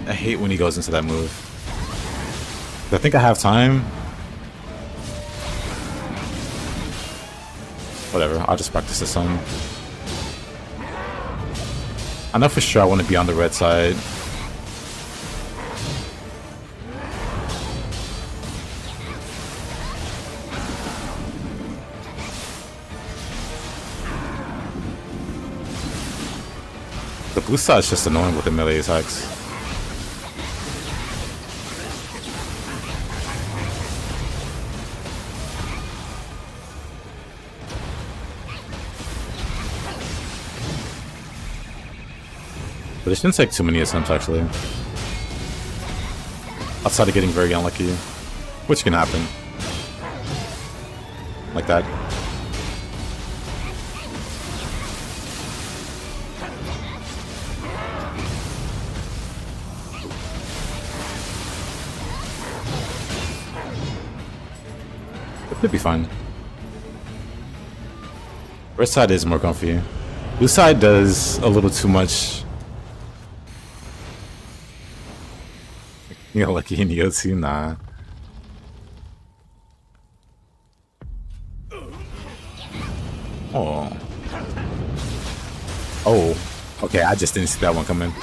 I hate when he goes into that move. I think I have time. Whatever, I'll just practice this some. I know for sure I want to be on the red side. The blue side is just annoying with the melee attacks. But it shouldn't take too many attempts, actually. Outside of getting very unlucky. Which can happen. Like that. It could be fine. Red side is more comfy. Blue side does a little too much. You know, lucky Nioh too? Nah. Oh. Oh. Okay, I just didn't see that one coming.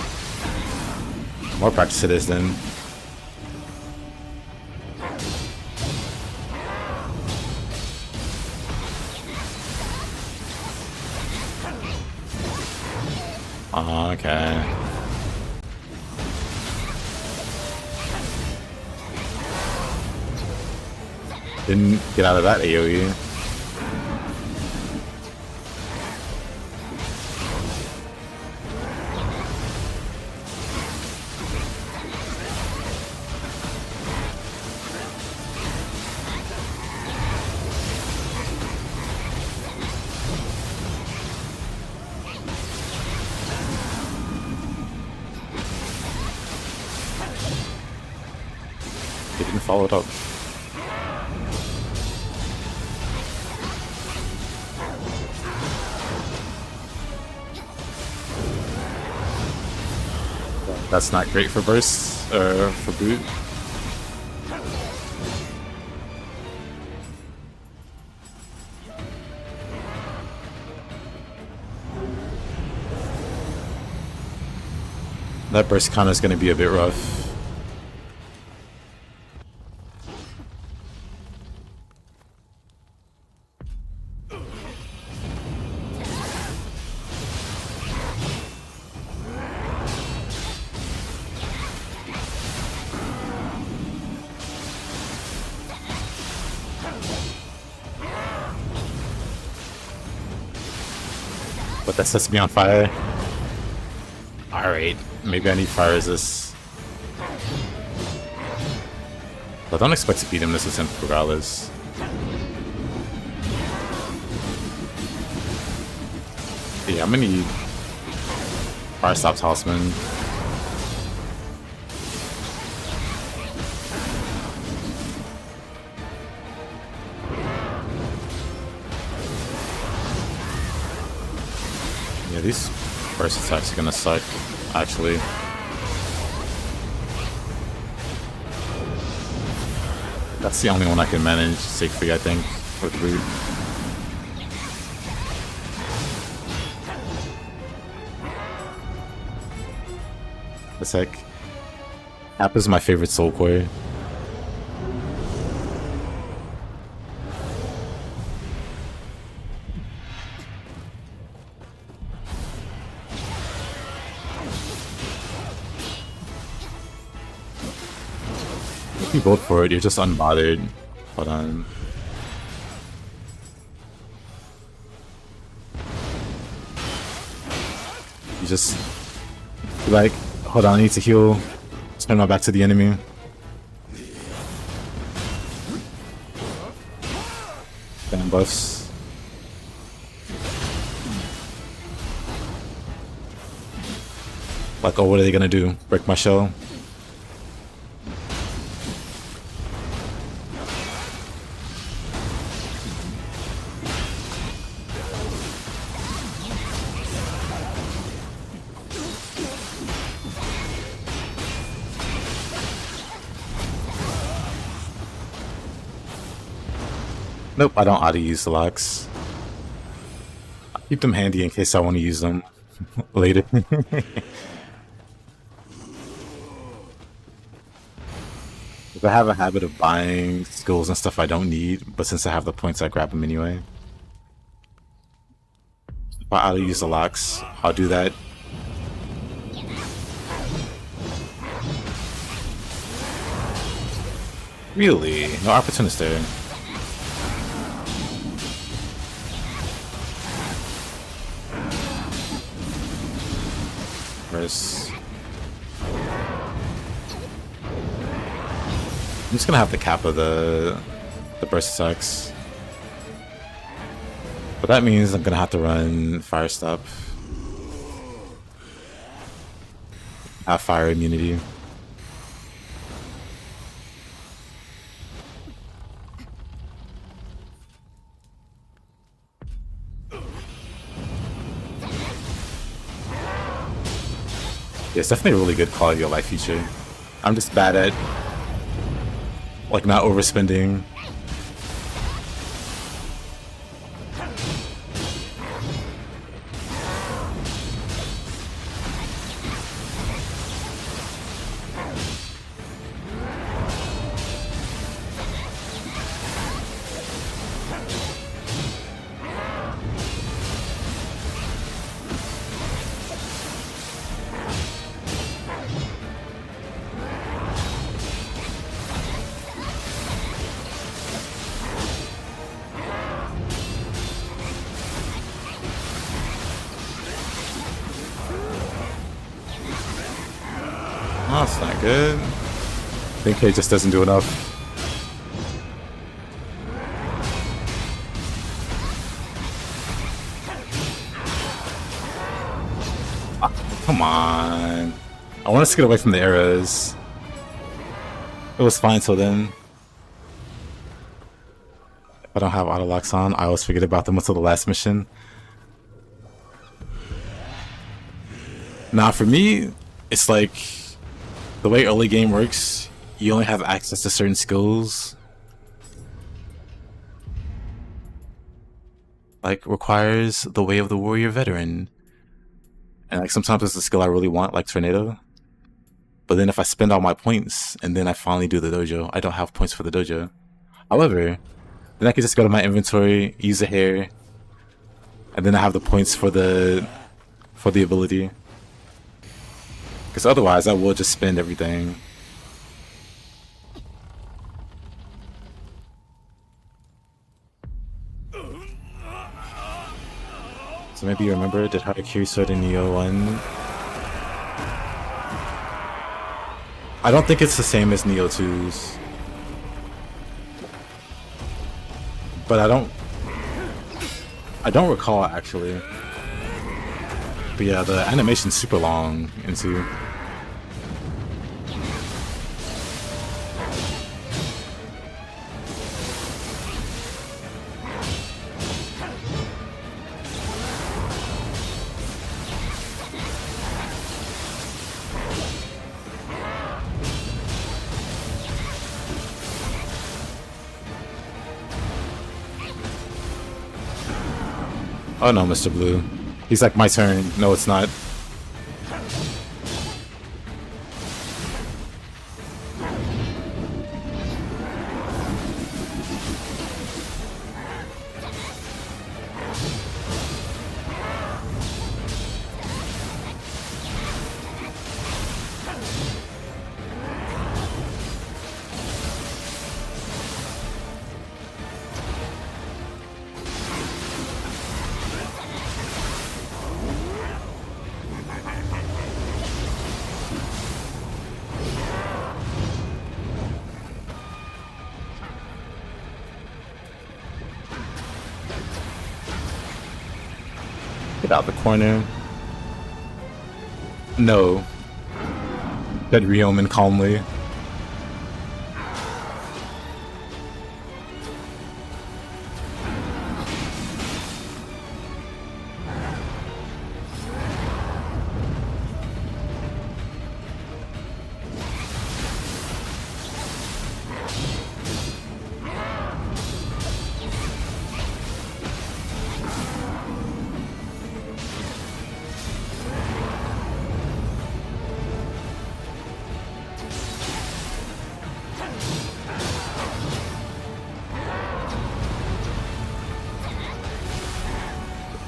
More practice to this then. Okay. Didn't get out of that AoE. They didn't follow it up. That's not great for bursts, or for boot. That burst counter is going to be a bit rough. But that sets me on fire. Alright, maybe I need fire resist. But I don't expect to beat him this attempt regardless. Yeah, I'm gonna need Fire Stop Talisman. Yeah, these burst attacks are gonna suck, actually. That's the only one I can manage safely, I think, with root. It's like, Kappa's my favorite soul core. If you vote for it, you're just unbothered. Hold on. You just be like, hold on, I need to heal. Turn my back to the enemy. Bam buffs. Like, oh, what are they gonna do? Break my shell? Nope, I don't auto use the locks. I keep them handy in case I want to use them later. If I have a habit of buying skills and stuff I don't need, but since I have the points, I grab them anyway. If I auto use the locks, I'll do that. Really? No opportunist there. Where's... I'm just gonna have to Kappa the burst attacks. But that means I'm gonna have to run Fire Stop. Have fire immunity. Yeah, it's definitely a really good quality of life feature. I'm just bad at, like, not overspending. Oh, that's not good. I think he just doesn't do enough. Ah, come on. I want us to get away from the arrows. It was fine till then. If I don't have auto locks on, I always forget about them until the last mission. Nah, for me, it's like the way early game works, you only have access to certain skills. Like requires the Way of the Warrior Veteran. And like sometimes it's a skill I really want, like Tornado. But then if I spend all my points and then I finally do the dojo, I don't have points for the dojo. However, then I can just go to my inventory, use a hair, and then I have the points for the ability. Because otherwise I will just spend everything. So maybe you remember, did Harakiri start in Nioh 1? I don't think it's the same as Nioh 2's. But I don't recall actually. But yeah, the animation's super long in 2. Oh no, Mr. Blue. He's like, my turn. No, it's not. Get out the corner. No. Said Ryomen calmly.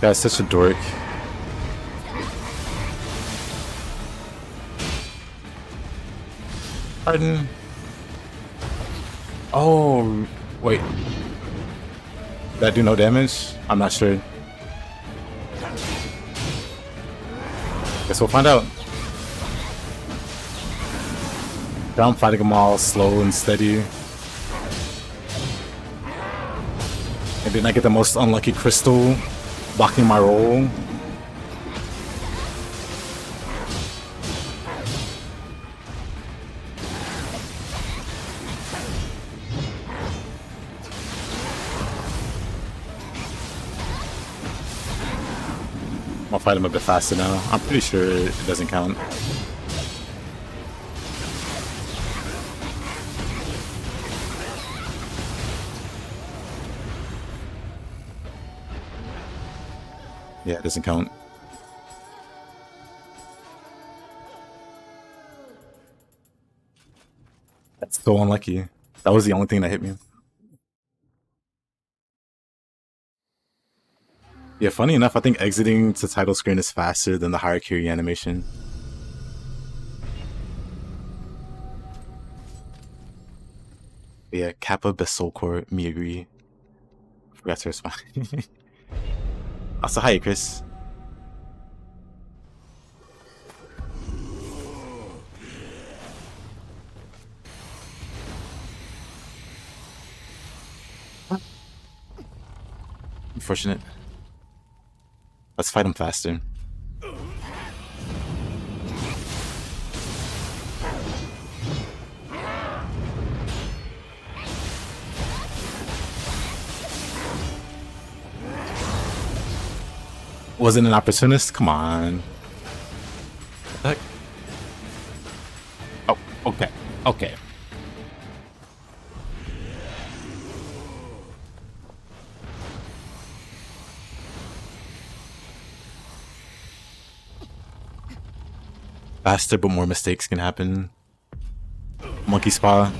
Guy's such a dork. Pardon? Oh, wait. Did that do no damage? I'm not sure. Guess we'll find out. I'm fighting them all slow and steady. And then I get the most unlucky crystal blocking my roll. I'll fight him a bit faster now. I'm pretty sure it doesn't count. Yeah, it doesn't count. That's so unlucky. That was the only thing that hit me. Yeah, funny enough, I think exiting to title screen is faster than the Harakiri animation. Yeah, Kappa best soul core, me agree. Forgot to respond. Also, hi, Chris. Unfortunate. Let's fight him faster. Wasn't an opportunist? Come on. Heck. Okay. Okay. Faster, but more mistakes can happen. Monkey Spa.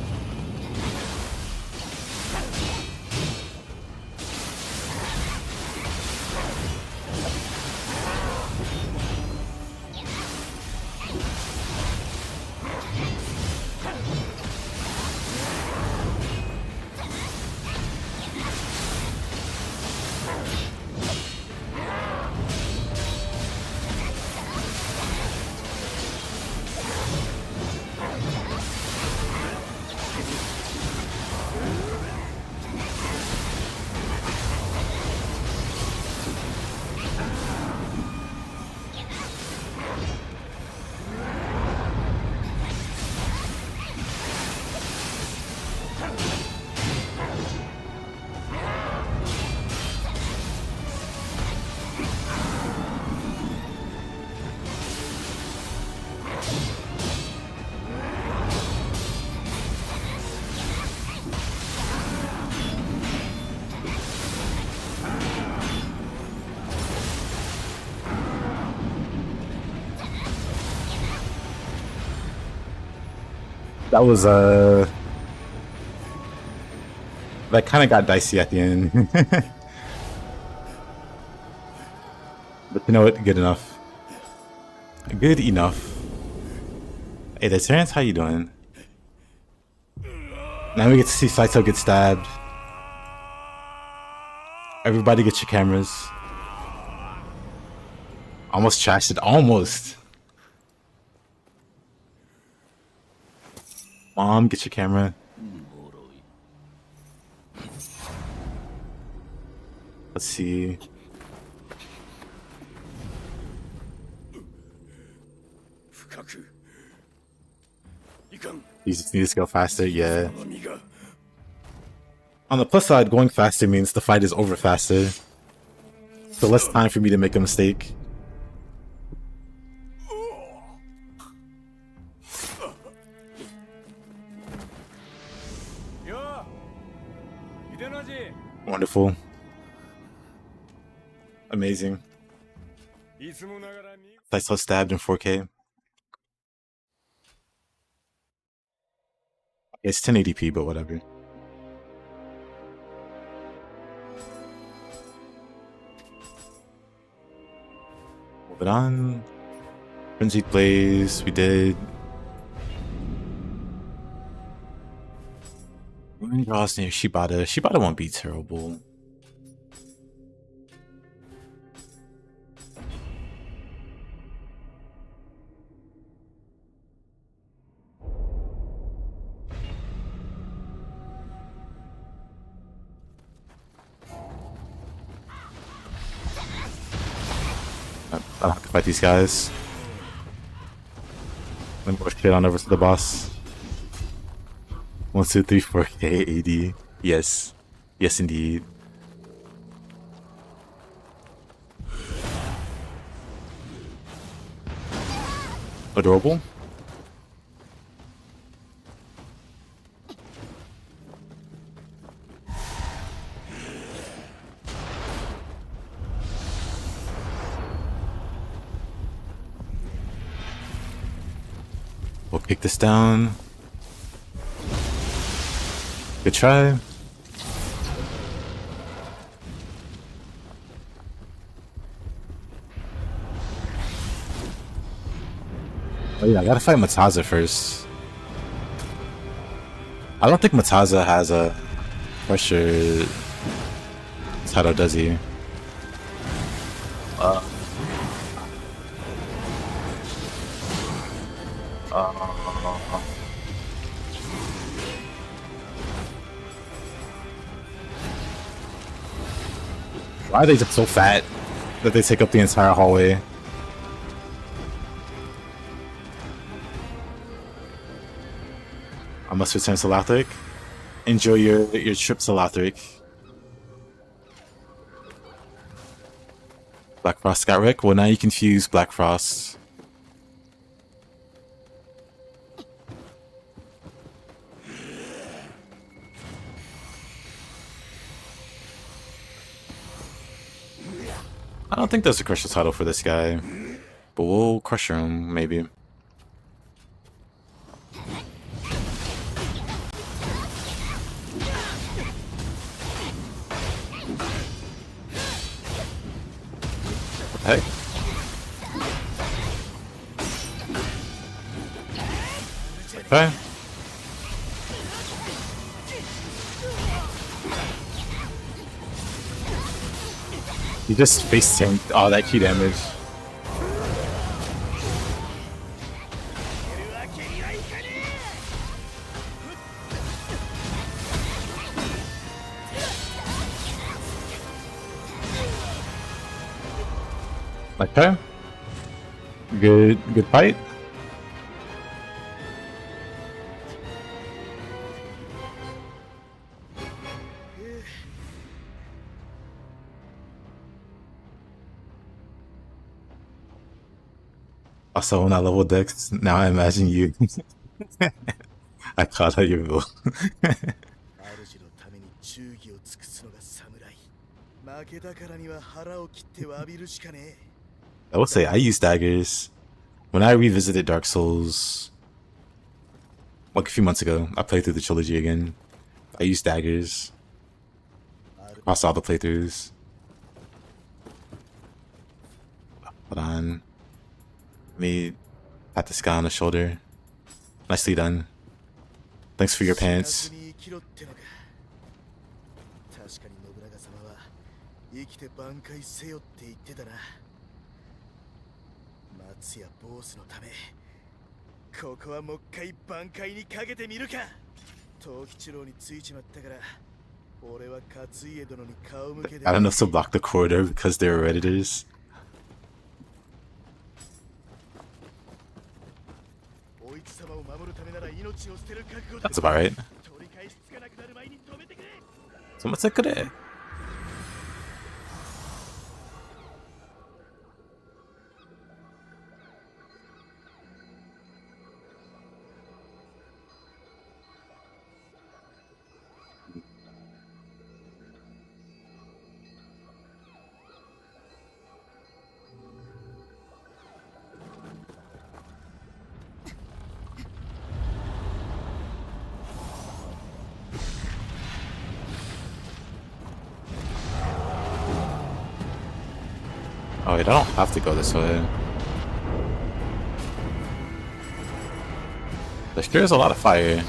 That was that kind of got dicey at the end. But you know what? Good enough. Good enough. Hey there, Terrence, how you doing? Now we get to see Seto get stabbed. Everybody get your cameras. Almost trashed it. Almost. Mom, get your camera. Let's see. You just need to go faster, yeah. On the plus side, going faster means the fight is over faster. So less time for me to make a mistake. Wonderful. Amazing. Taisho stabbed in 4K. It's 1080p, but whatever. Move it on. Frenzied Blaze, we did. Moon draws near Shibata. Shibata won't be terrible. I don't have to fight these guys. Then push it on over to the boss. 1, 2, 3, 4K, 80. Yes. Yes, indeed. Adorable. We'll kick this down. Good try. Oh yeah, I gotta fight Mataza first. I don't think Mataza has a pressure title, does he? Why are they just so fat that they take up the entire hallway? I must return to Lothric. Enjoy your trip to Lothric. Black Frost got wrecked? Well, now you confuse Black Frost. I don't think there's a crush the title for this guy, but we'll crush him maybe. Hey. Okay. He just face tanked all that key damage. Okay. Good fight. Also, when I level Dex, now I imagine you. I caught how you will. I will say I use daggers. When I revisited Dark Souls, like a few months ago, I played through the trilogy again. I used daggers across all the playthroughs. Hold on. Let me pat this guy on the shoulder. Nicely done. Thanks for your pants. I don't know if to block the corridor because they're Redditors. That's about right. So what's that good? Oh wait, I don't have to go this way. There's a lot of fire.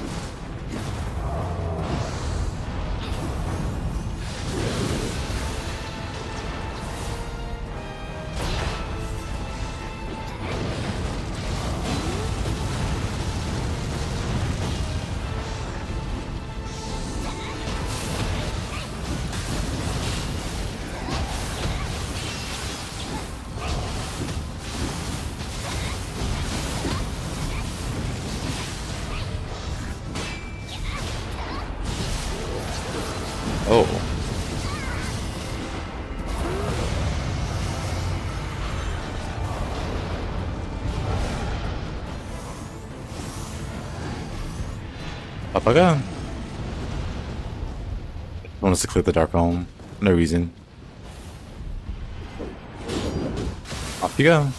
Oh. Up I go. I want us to clear the dark home. No reason. Off you go.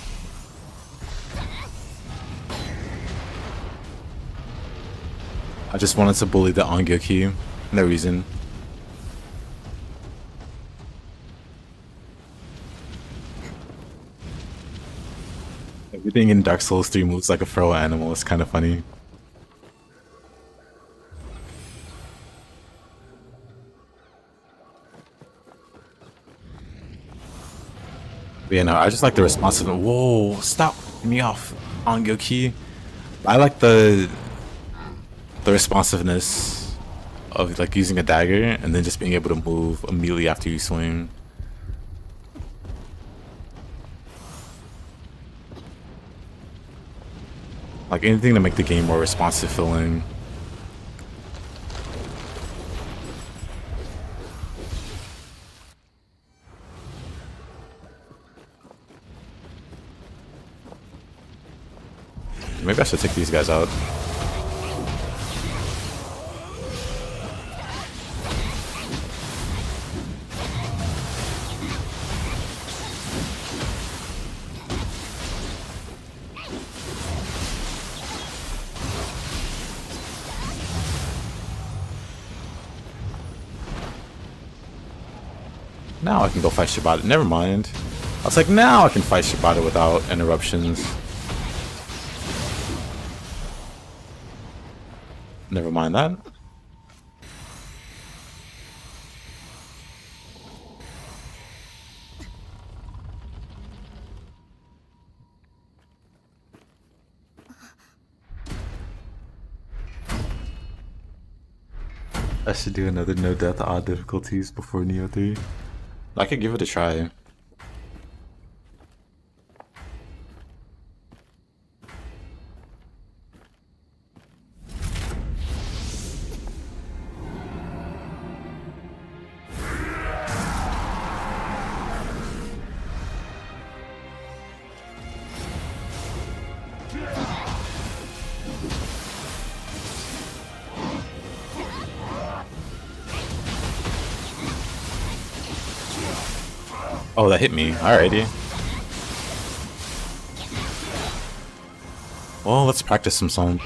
I just wanted to bully the Ongyoki. No reason. Everything in Dark Souls 3 moves like a feral animal. It's kind of funny. But yeah, no, I just like the responsiveness. Whoa, stop me off, Ongyoki. I like the responsiveness of like using a dagger and then just being able to move immediately after you swing. Like anything to make the game more responsive feeling. Maybe I should take these guys out. Now I can go fight Shibata. Never mind. I was like, now I can fight Shibata without interruptions. Never mind that. I should do another no death odd difficulties before Nioh 3. I could give it a try. Oh, that hit me. Alrighty. Well, let's practice some song.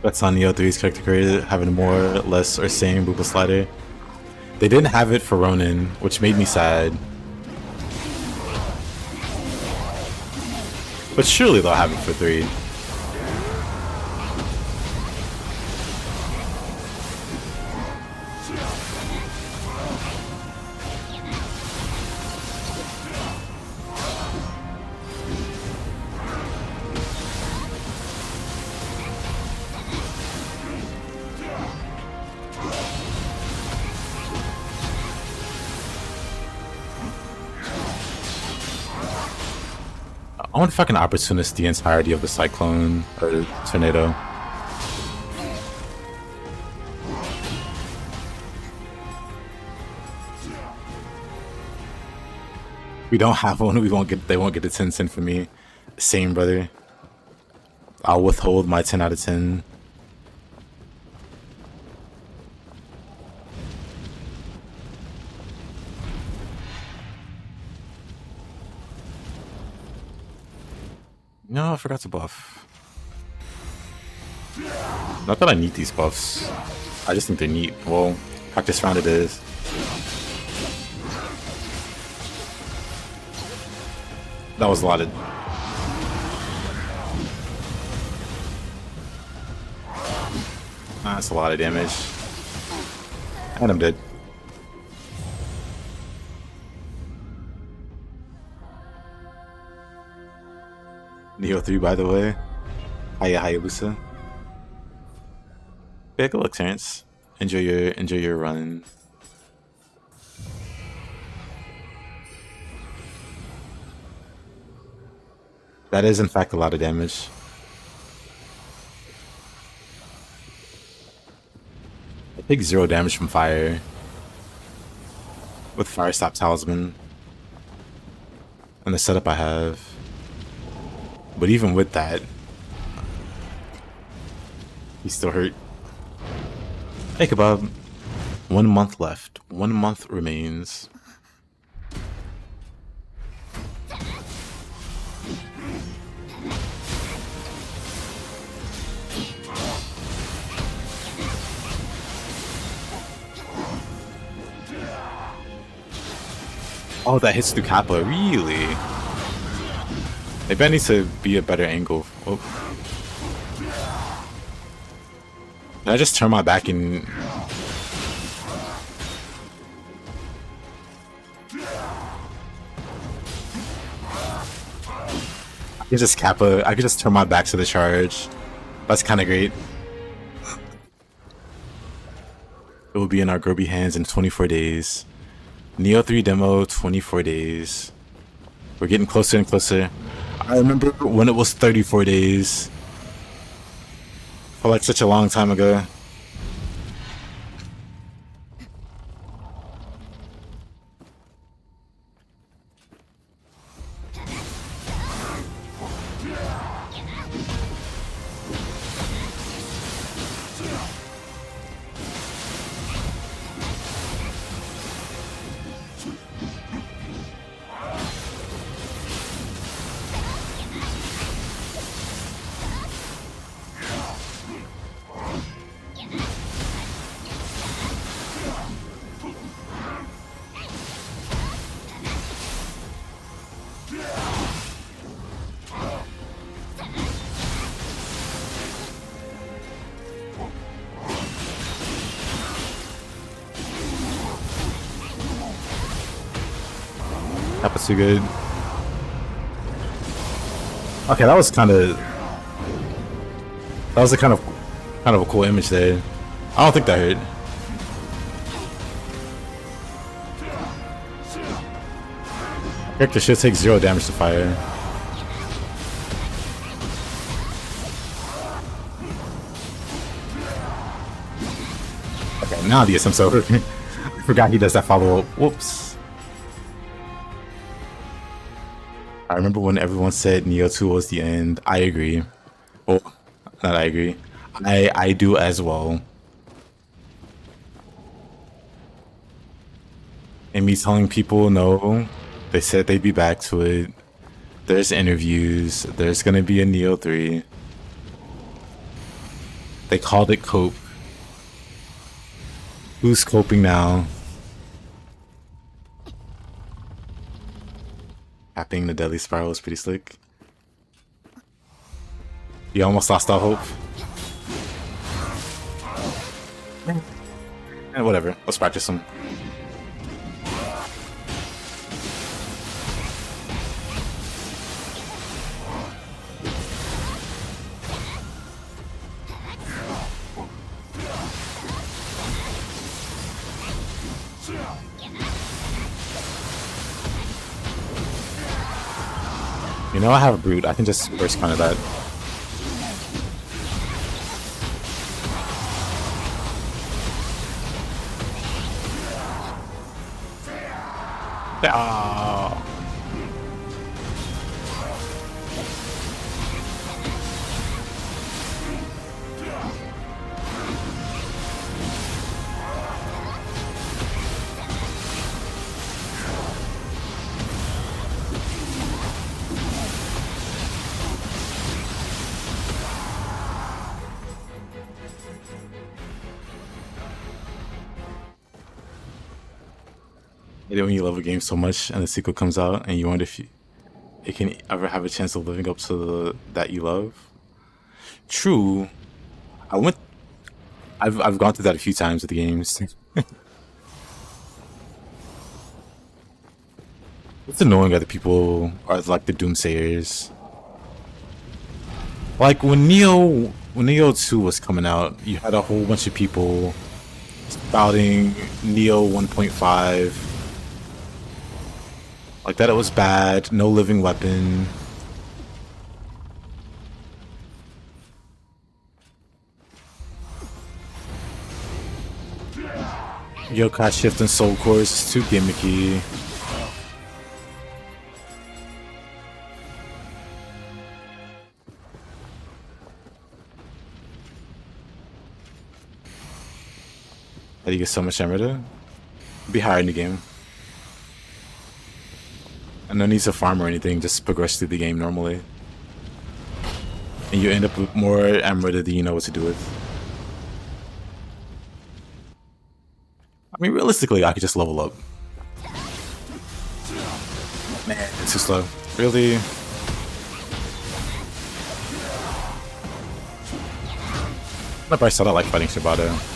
That's on Nioh 3's character creator, having more, less, or same Boopa slider. They didn't have it for Ronin, which made me sad. But surely they'll have it for 3. I wonder if I can opportunist the entirety of the cyclone or tornado. We don't have one. We won't get. They won't get a 10/10 for me. Same, brother. I'll withhold my 10 out of 10. No, I forgot to buff. Not that I need these buffs. I just think they're neat. Well, practice round it is. That was a lot of... That's a lot of damage. And I'm dead. Nioh 3, by the way. Hiya Hayabusa. Yeah, good luck, Terrence. Enjoy your run. That is in fact a lot of damage. I take 0 damage from fire. With Fire Stop Talisman. And the setup I have. But even with that, he's still hurt. Hey Kebab. 1 month left. 1 month remains. Oh, that hits through Kappa, really? Maybe I need to be a better angle. Oh. Can I just turn my back and... I can just Kappa, I can just turn my back to the charge. That's kind of great. It will be in our Groby hands in 24 days. Nioh 3 demo, 24 days. We're getting closer and closer. I remember when it was 34 days. Felt like such a long time ago. Kappa's too good. Okay, that was kind of... That was a kind of a cool image there. I don't think that hurt. Character should take 0 damage to fire. Okay, now the SM's over. I forgot he does that follow-up. Whoops. I remember when everyone said Nioh 2 was the end. I agree. Oh, not I agree. I do as well. And me telling people no, they said they'd be back to it. There's interviews. There's gonna be a Nioh 3. They called it cope. Who's coping now? Tapping the deadly spiral is pretty slick. You almost lost all hope. And whatever, let's practice some. You know, I have a brute. I can just burst counter that. Ah. When you love a game so much and the sequel comes out and you wonder if it can ever have a chance of living up to that you love. True. I've gone through that a few times with the games. It's annoying other people are like the doomsayers. Like when Nioh 2 was coming out, you had a whole bunch of people spouting Nioh 1.5. Like that it was bad, no living weapon. Yokai Shift and Soul Cores is too gimmicky. How do you get so much Emerita? Be higher in the game. And no need to farm or anything, just progress through the game normally. And you end up with more Emerita than you know what to do with. I mean, realistically, I could just level up. Man, it's too slow. Really? I probably said I like fighting Shibata.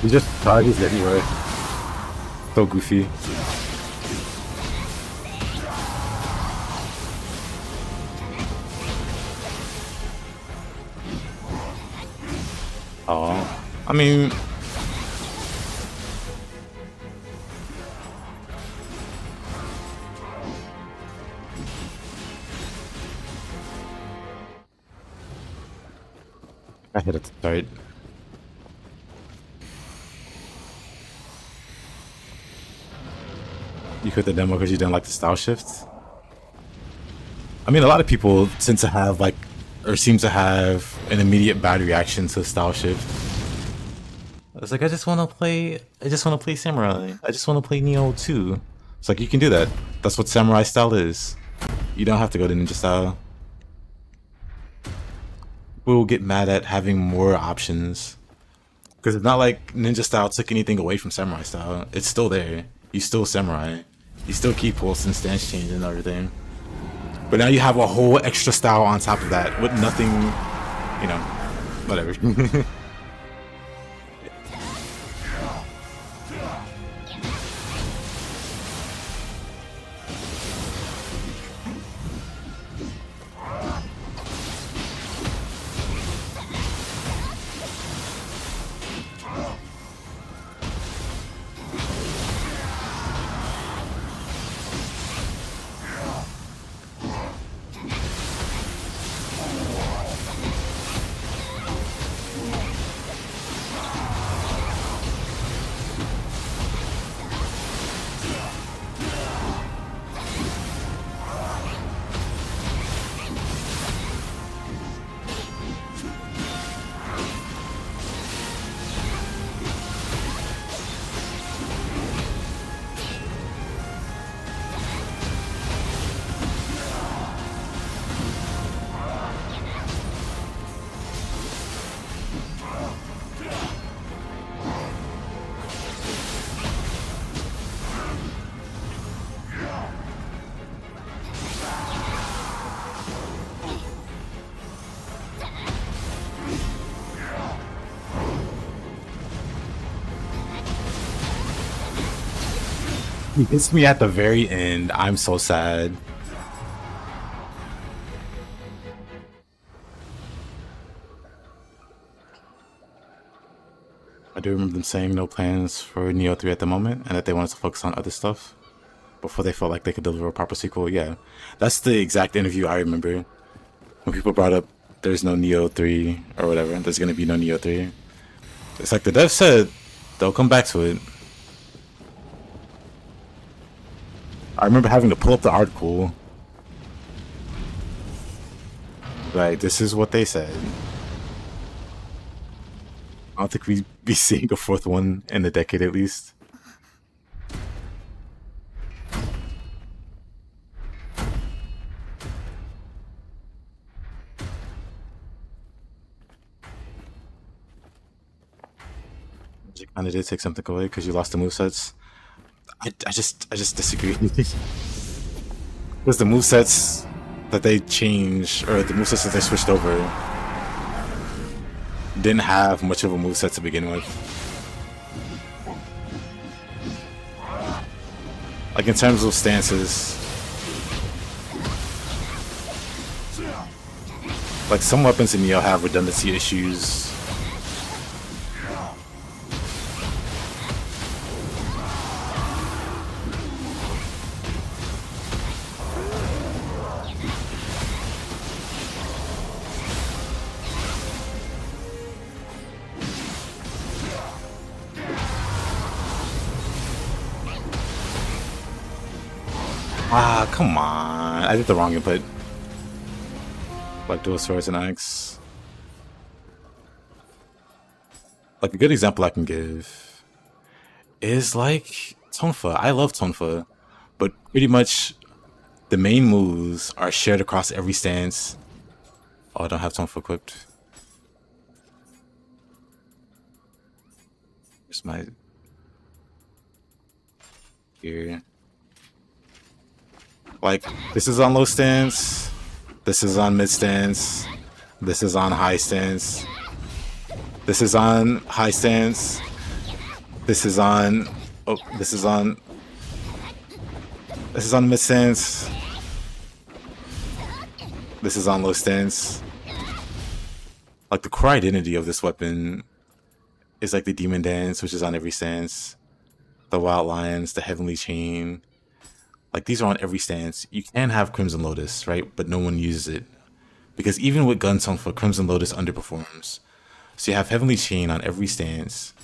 He just charges anyway. So goofy. Oh, I mean, I hit it to start. You quit the demo because you didn't like the style shift? I mean, a lot of people tend to have like, or seem to have an immediate bad reaction to style shift. I was like, I just want to play Samurai. I just want to play Nioh 2. It's like, you can do that. That's what Samurai style is. You don't have to go to Ninja style. People will get mad at having more options. Because it's not like Ninja style took anything away from Samurai style. It's still there. You still Samurai. You still keep pulse and stance change and everything. But now you have a whole extra style on top of that with nothing, you know, whatever. He hits me at the very end. I'm so sad. I do remember them saying no plans for Nioh 3 at the moment, and that they wanted to focus on other stuff before they felt like they could deliver a proper sequel. Yeah, that's the exact interview I remember. When people brought up there's no Nioh 3 or whatever, there's gonna be no Nioh 3. It's like the dev said they'll come back to it. I remember having to pull up the article. Like, this is what they said. I don't think we'd be seeing a fourth one in a decade at least. You kind of did take something away because you lost the movesets. I just disagree. Because the movesets that they changed, or the movesets that they switched over, didn't have much of a moveset to begin with. Like in terms of stances, like some weapons in Nioh have redundancy issues. Ah, come on. I did the wrong input. Like dual swords and axe. Like a good example I can give is like Tonfa. I love Tonfa, but pretty much the main moves are shared across every stance. Oh, I don't have Tonfa equipped. Here's my... Here. Like, this is on low stance, this is on mid stance, this is on high stance, this is on high stance, this is on, oh, this is on mid stance, this is on low stance. Like, the core identity of this weapon is like the Demon Dance, which is on every stance, the Wild Lions, the Heavenly Chain. Like, these are on every stance. You can have Crimson Lotus, right? But no one uses it. Because even with Gun Tonfa, Crimson Lotus underperforms. So you have Heavenly Chain on every stance.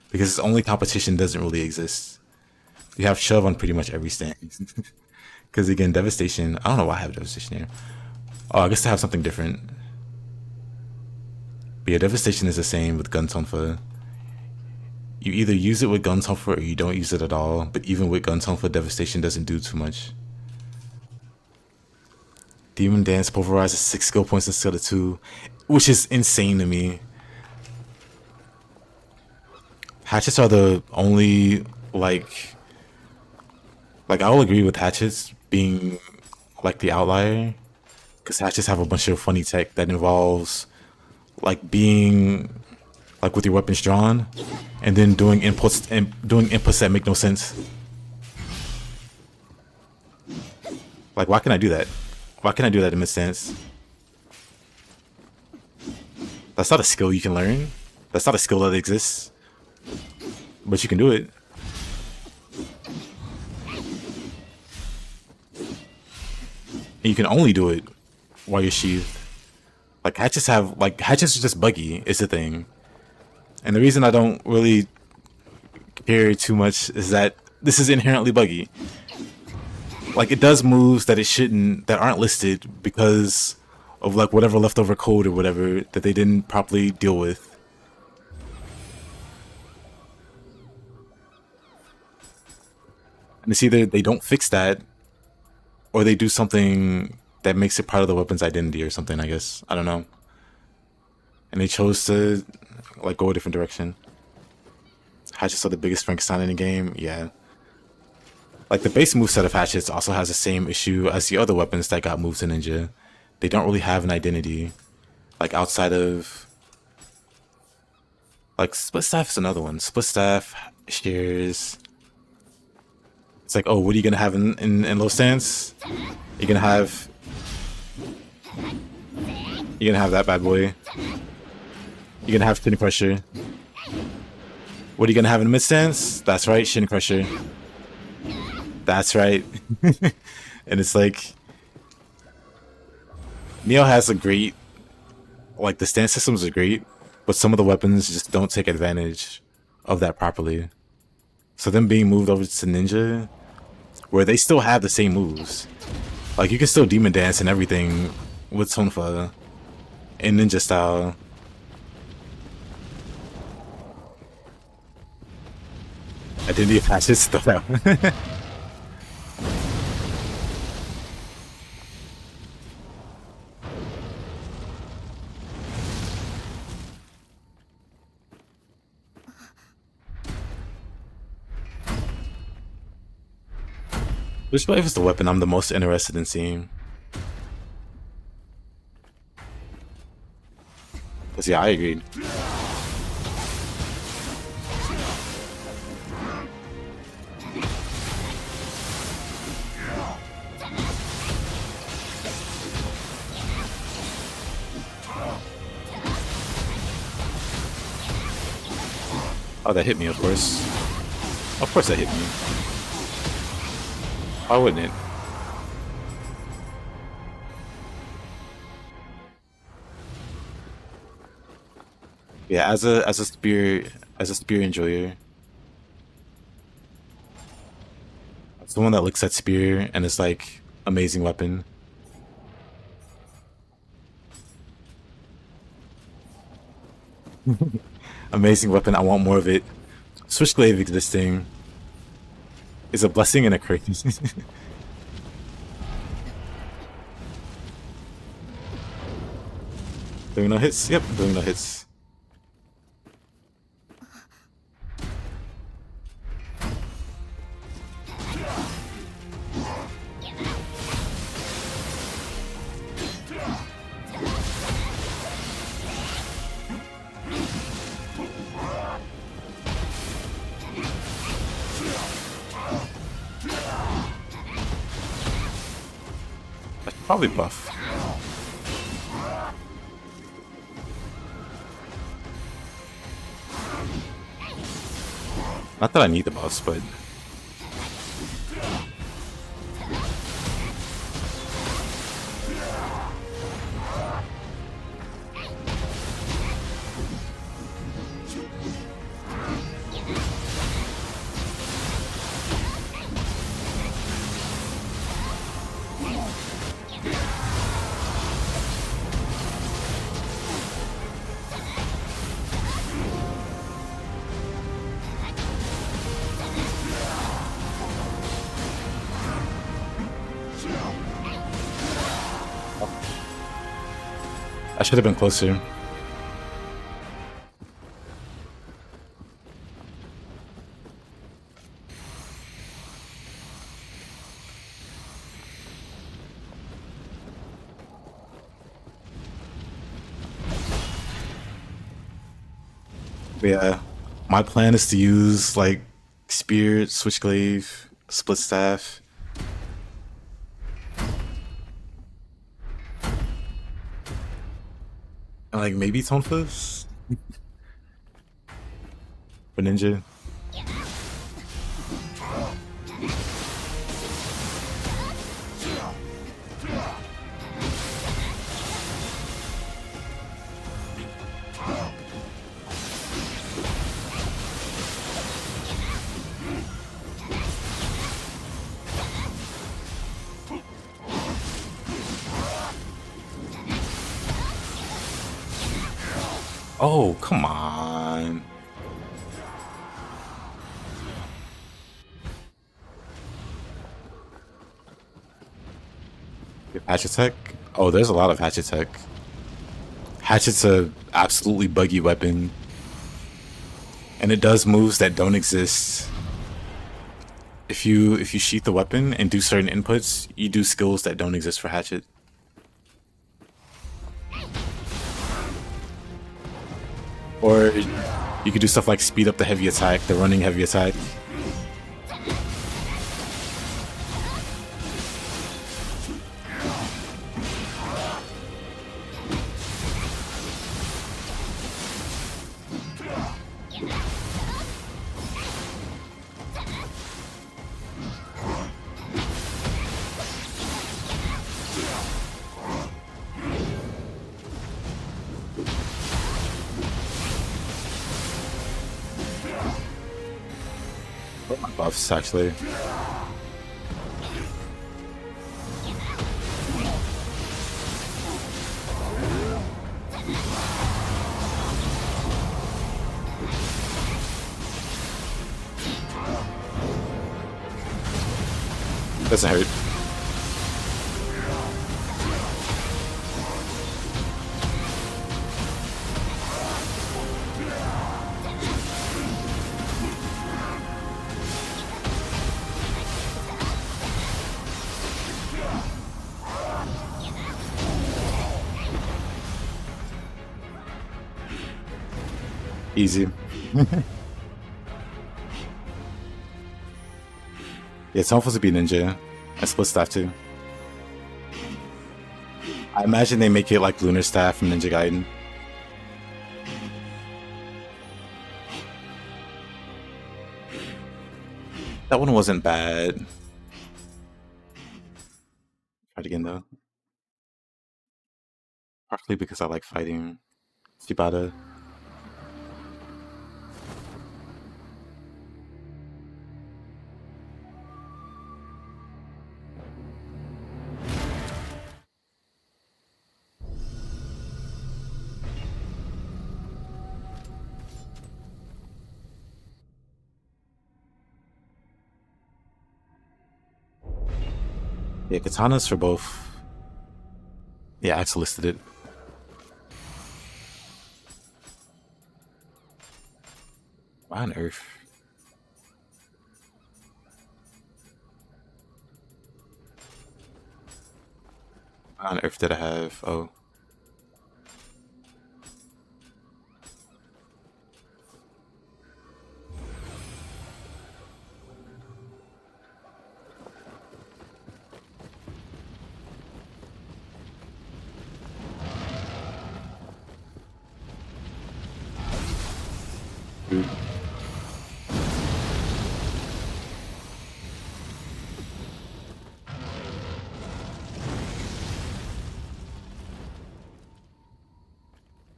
Because its only competition doesn't really exist. You have shove on pretty much every stance. Because again, devastation. I don't know why I have devastation here. Oh, I guess to have something different. But yeah, devastation is the same with gun tonfa. You either use it with gun tonfa or you don't use it at all. But even with gun tonfa, devastation doesn't do too much. Demon Dance pulverizes 6 skill points instead of 2, which is insane to me. Hatchets are the only like I will agree with hatchets being like the outlier, because hatchets have a bunch of funny tech that involves like being like with your weapons drawn and then doing inputs that make no sense. Like, why can I do that? Why can't I do that in mid-stance? That's not a skill you can learn. That's not a skill that exists. But you can do it. And you can only do it while you're sheathed. Like, hatchets are just buggy, is the thing. And the reason I don't really care too much is that this is inherently buggy. Like, it does moves that it shouldn't, that aren't listed because of like whatever leftover code or whatever that they didn't properly deal with. And it's either they don't fix that or they do something that makes it part of the weapon's identity or something, I guess. I don't know. And they chose to like go a different direction. Hatchets are the biggest Frankenstein in the game, yeah. Like, the base moveset of hatchets also has the same issue as the other weapons that got moved to ninja. They don't really have an identity. Like, outside of... Like, split staff is another one. Split staff, shears... It's like, oh, what are you gonna have in low stance? You're gonna have that bad boy. You're gonna have shin crusher. What are you gonna have in mid stance? That's right, shin crusher. That's right. And it's like, Nioh has a great, like, the stance systems are great, but some of the weapons just don't take advantage of that properly. So them being moved over to ninja, where they still have the same moves. Like, you can still demon dance and everything with tonfa in ninja style. Identity of hatchets stuff out. Which wave is the weapon I'm the most interested in seeing? Cause yeah, I agreed. Oh, that hit me, of course. Of course that hit me. Why wouldn't it? Yeah, as a spear enjoyer, someone that looks at spear and it's like amazing weapon. Amazing weapon, I want more of it. Switchglaive existing is a blessing and a curse. Doing no hits? Yep, doing no hits. Probably buff. Not that I need the buffs, but I should have been closer. But yeah, my plan is to use like spear, switchglaive, split staff. And like maybe Tonefus? For ninja. Oh, come on. Hatchet tech? Oh, there's a lot of hatchet tech. Hatchet's a absolutely buggy weapon. And it does moves that don't exist. If you sheath the weapon and do certain inputs, you do skills that don't exist for hatchet. Or you could do stuff like speed up the heavy attack, the running heavy attack. Buffs actually. Doesn't hurt. Easy. Yeah, it's supposed to be ninja. And split staff too. I imagine they make it like Lunar Staff from Ninja Gaiden. That one wasn't bad. Try it again though. Partly because I like fighting Shibata. Yeah, katanas for both. Yeah, Axel listed it. Why on earth? Why on earth did I have? Oh.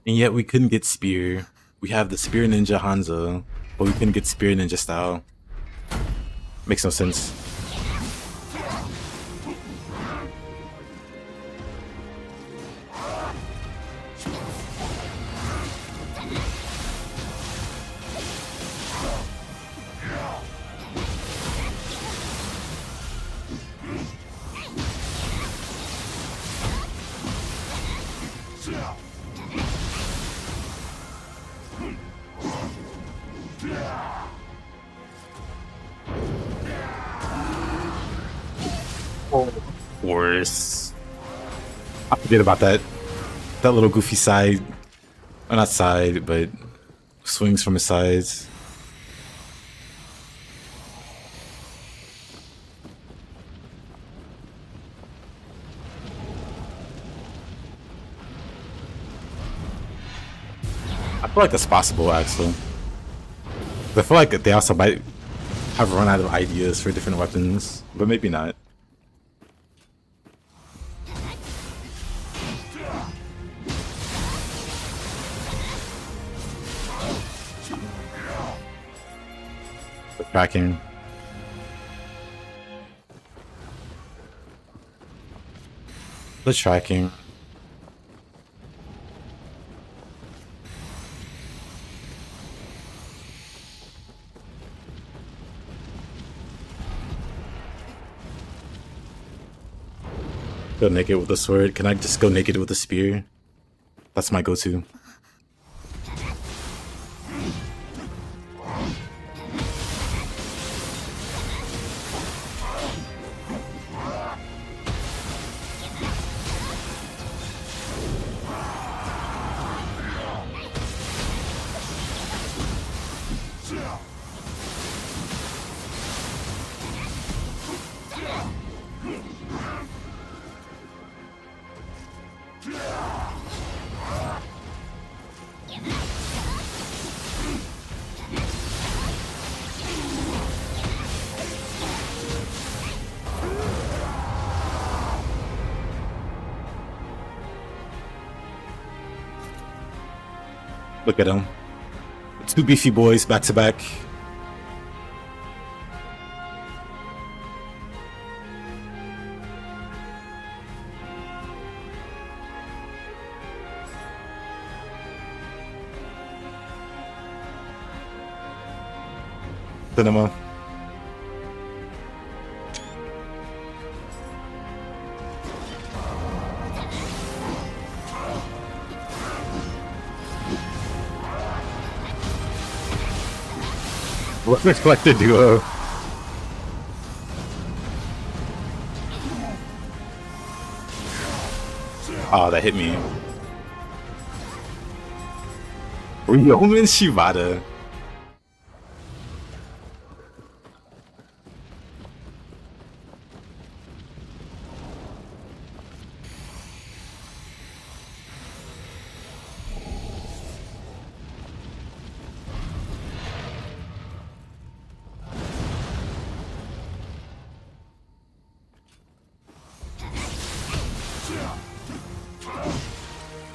And yet we couldn't get Spear. We have the Spear Ninja Hanzo, but we couldn't get Spear Ninja style. Makes no sense. Worse. I forget about that. That little goofy side. Or not side, but swings from his sides. I feel like that's possible, actually. I feel like they also might have run out of ideas for different weapons, but maybe not. The tracking. The tracking. Go naked with a sword. Can I just go naked with a spear? That's my go-to. Look at him. Two beefy boys back to back. Cinema. Reflected duo. Oh, that hit me. Ryomen Shibata.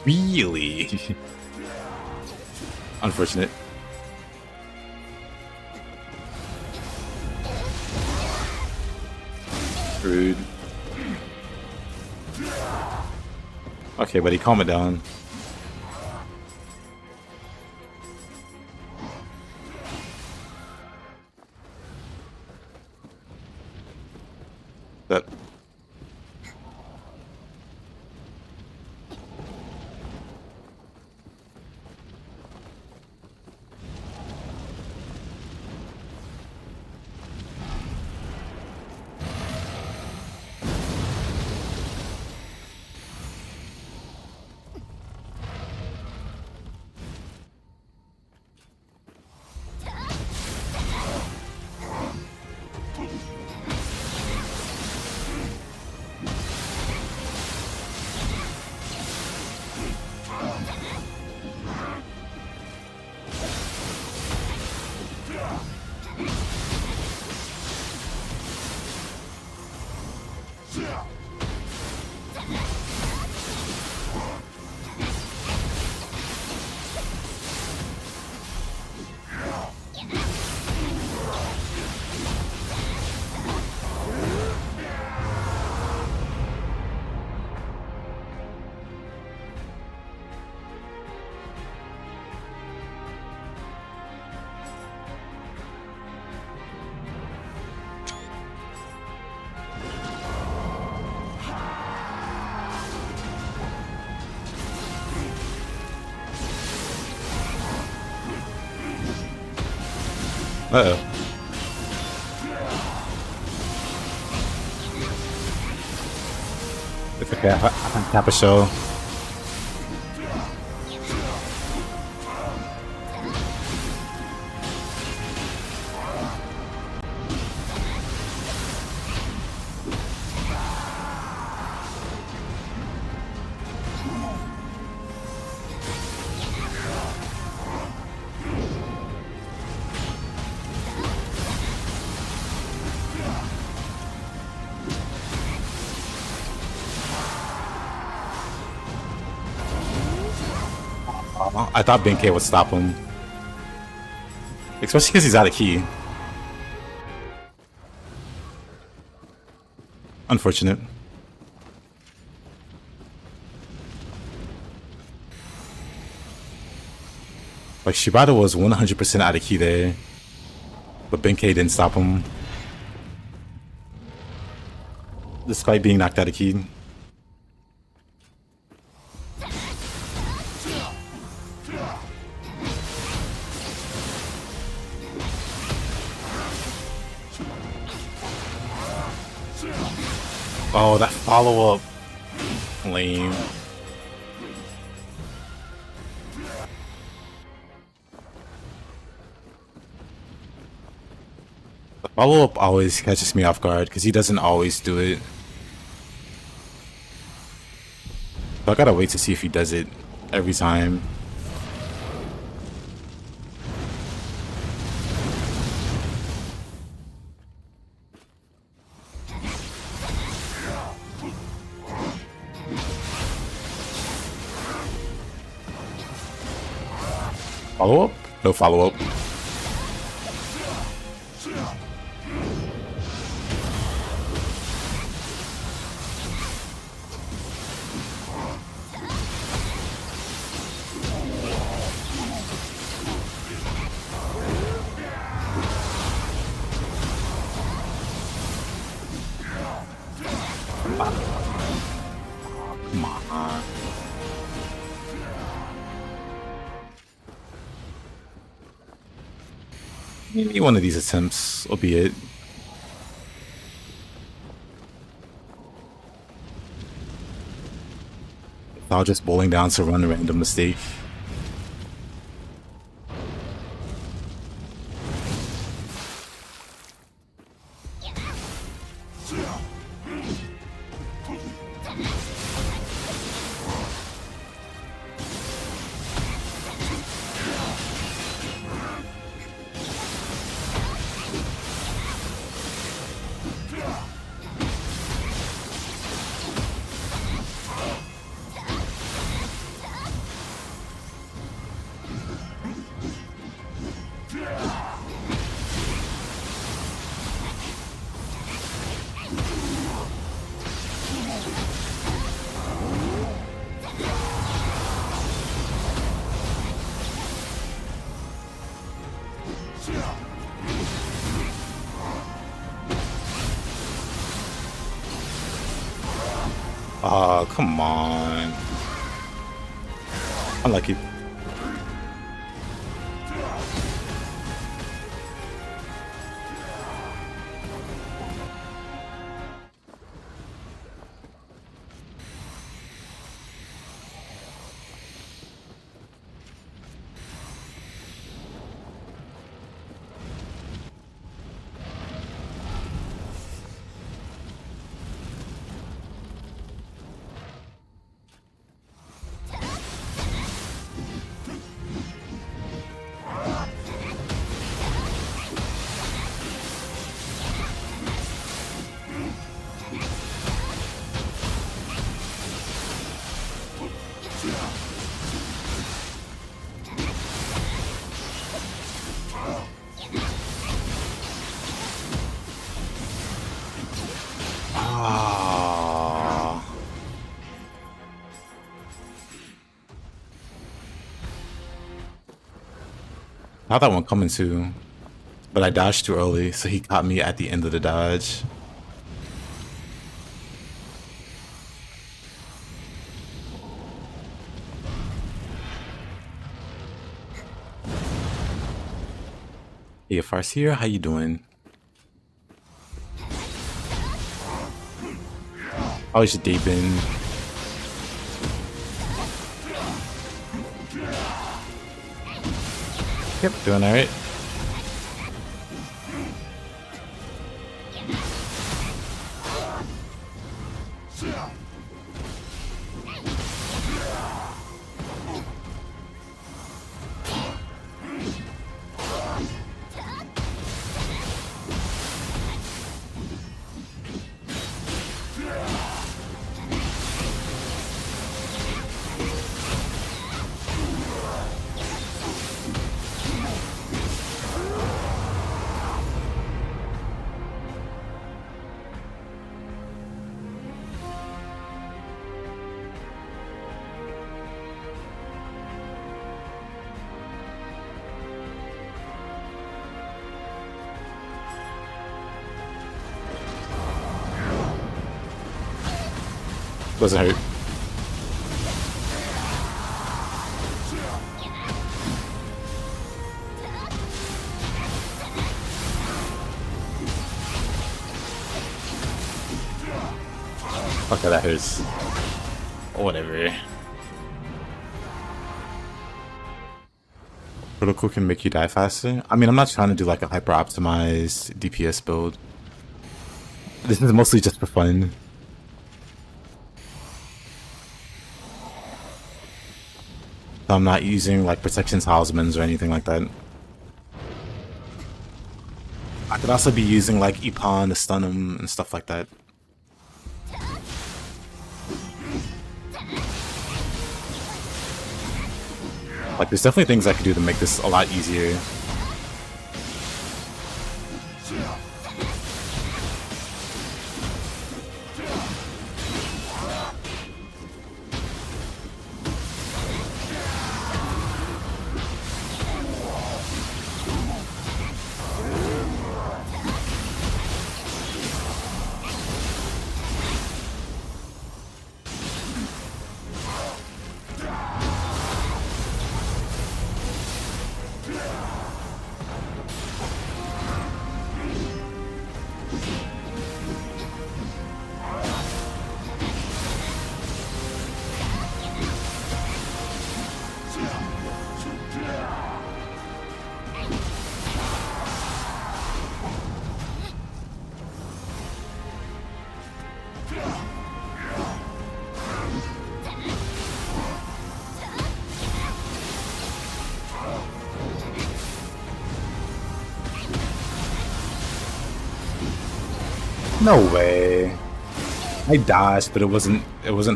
Really? Unfortunate. Rude. Okay, buddy, calm it down. That. Uh-oh. It's okay, I can tap a show. I thought Benkei would stop him. Especially because he's out of key. Unfortunate. Like, Shibata was 100% out of key there. But Benkei didn't stop him. Despite being knocked out of key. Oh, that follow-up. Lame. The follow-up always catches me off guard because he doesn't always do it. So I gotta wait to see if he does it every time. Follow-up? No follow-up. Come on. Maybe one of these attempts will be it. Without just bowling down to run a random mistake. Oh, come on. Unlucky. I had that one coming too, but I dodged too early, so he caught me at the end of the dodge. Hey, Farseer, how you doing? How's your day been? Yep, doing alright. Doesn't hurt. Okay, that hurts. Whatever. Protocol can make you die faster. I mean, I'm not trying to do like a hyper optimized DPS build. This is mostly just for fun. So I'm not using like protection talismans or anything like that. I could also be using like Ipan to stun him and stuff like that. Like there's definitely things I could do to make this a lot easier. No way. I dodged, but it wasn't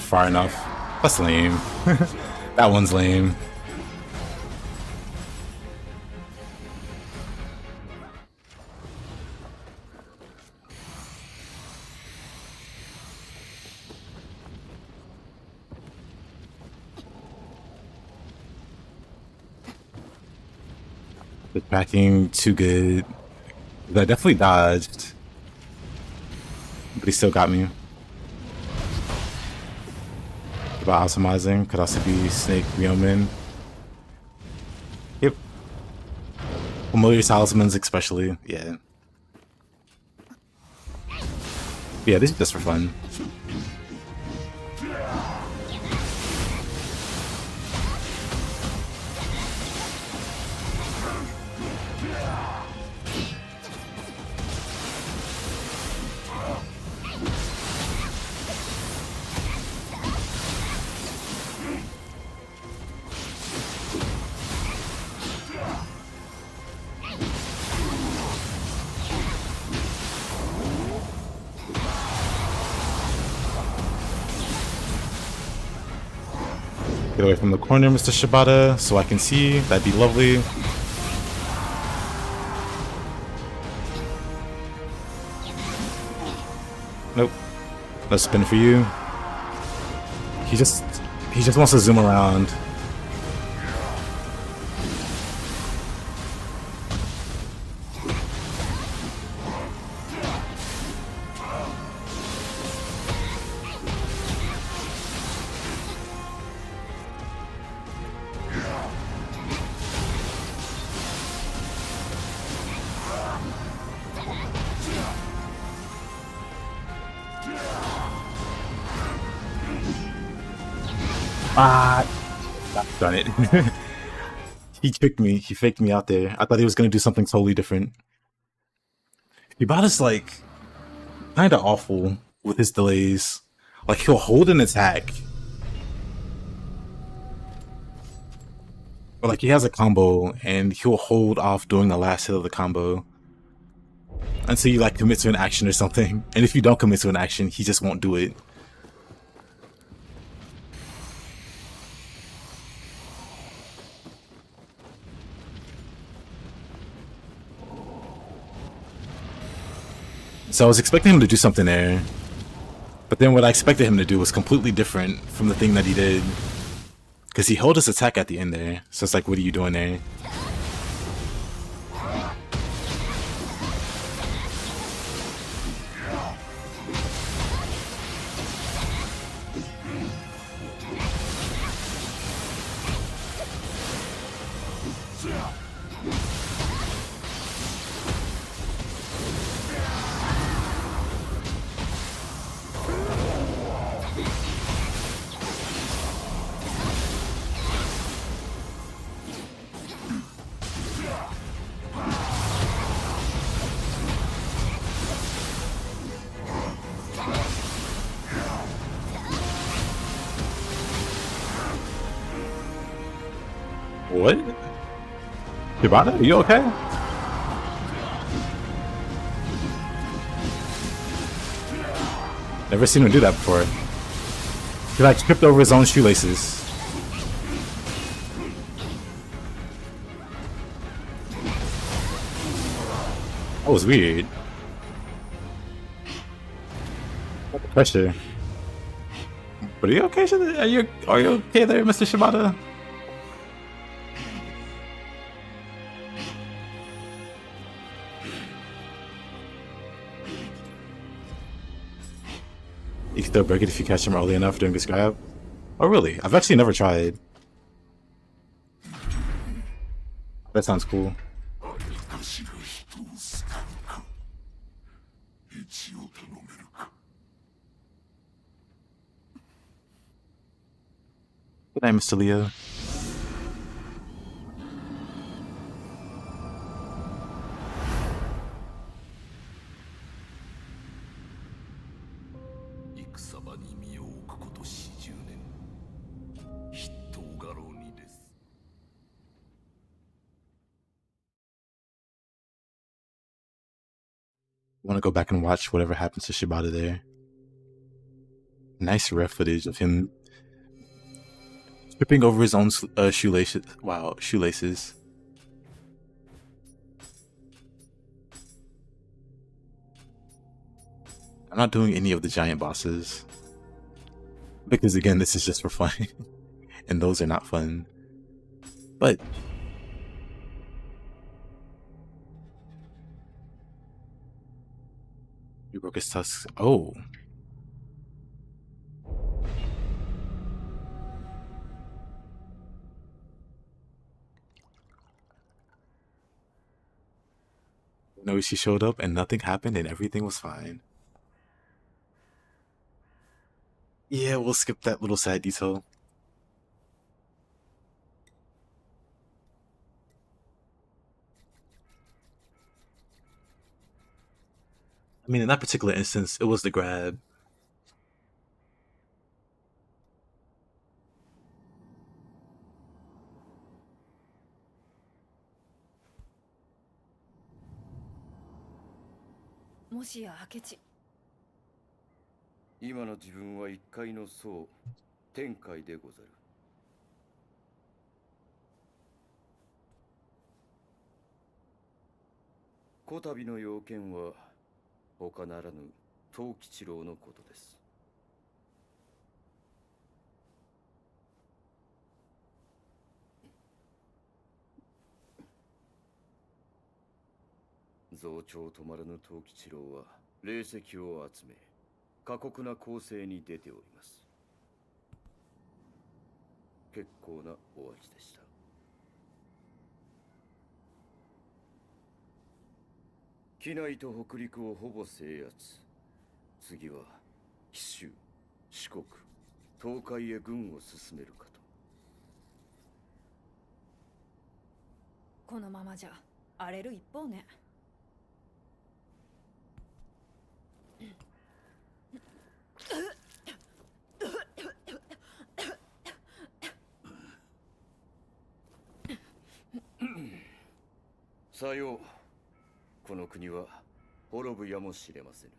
far enough. That's lame. That one's lame. The tracking too good. I definitely dodged. But he still got me. About optimizing, could also be Snake Ryomen. Yep. Familiar talismans especially, yeah. Yeah, this is just for fun. Get away from the corner, Mr. Shibata, so I can see. That'd be lovely. Nope. No spin for you. He just wants to zoom around. Ah, done it. He tricked me. He faked me out there. I thought he was gonna do something totally different. Ibada's like kinda awful with his delays. Like he'll hold an attack. Or like he has a combo and he'll hold off doing the last hit of the combo until you like commit to an action or something. And if you don't commit to an action, he just won't do it. So I was expecting him to do something there, but then what I expected him to do was completely different from the thing that he did. Because he held his attack at the end there, so it's like, what are you doing there? What? Shibata, are you okay? Never seen him do that before. He like tripped over his own shoelaces. That was weird. What the pressure? But are you okay? Are you okay there, Mr. Shibata? You can still break it if you catch him early enough during this grab. Oh really? I've actually never tried. That sounds cool. Good night, Mr. Leo. I want to go back and watch whatever happens to Shibata there. Nice rare footage of him tripping over his own shoelaces. Wow, shoelaces. I'm not doing any of the giant bosses. Because again, this is just for fun. And those are not fun. But he broke his tusks. Oh. No, she showed up and nothing happened and everything was fine. Yeah, we'll skip that little side detail. I mean, in that particular instance, it was the grab. Akechi. 今の自分は一階の層天界でござる。こたびの要件は他ならぬ藤吉郎のことです。増長止まらぬ藤吉郎は霊石を集め過酷な攻勢に出ております。結構なお味でした。畿内と北陸をほぼ制圧。次は紀州、四国、東海へ軍を進めるかと。このままじゃ荒れる一方ね。さよう。この国は滅ぶやもしれませぬ。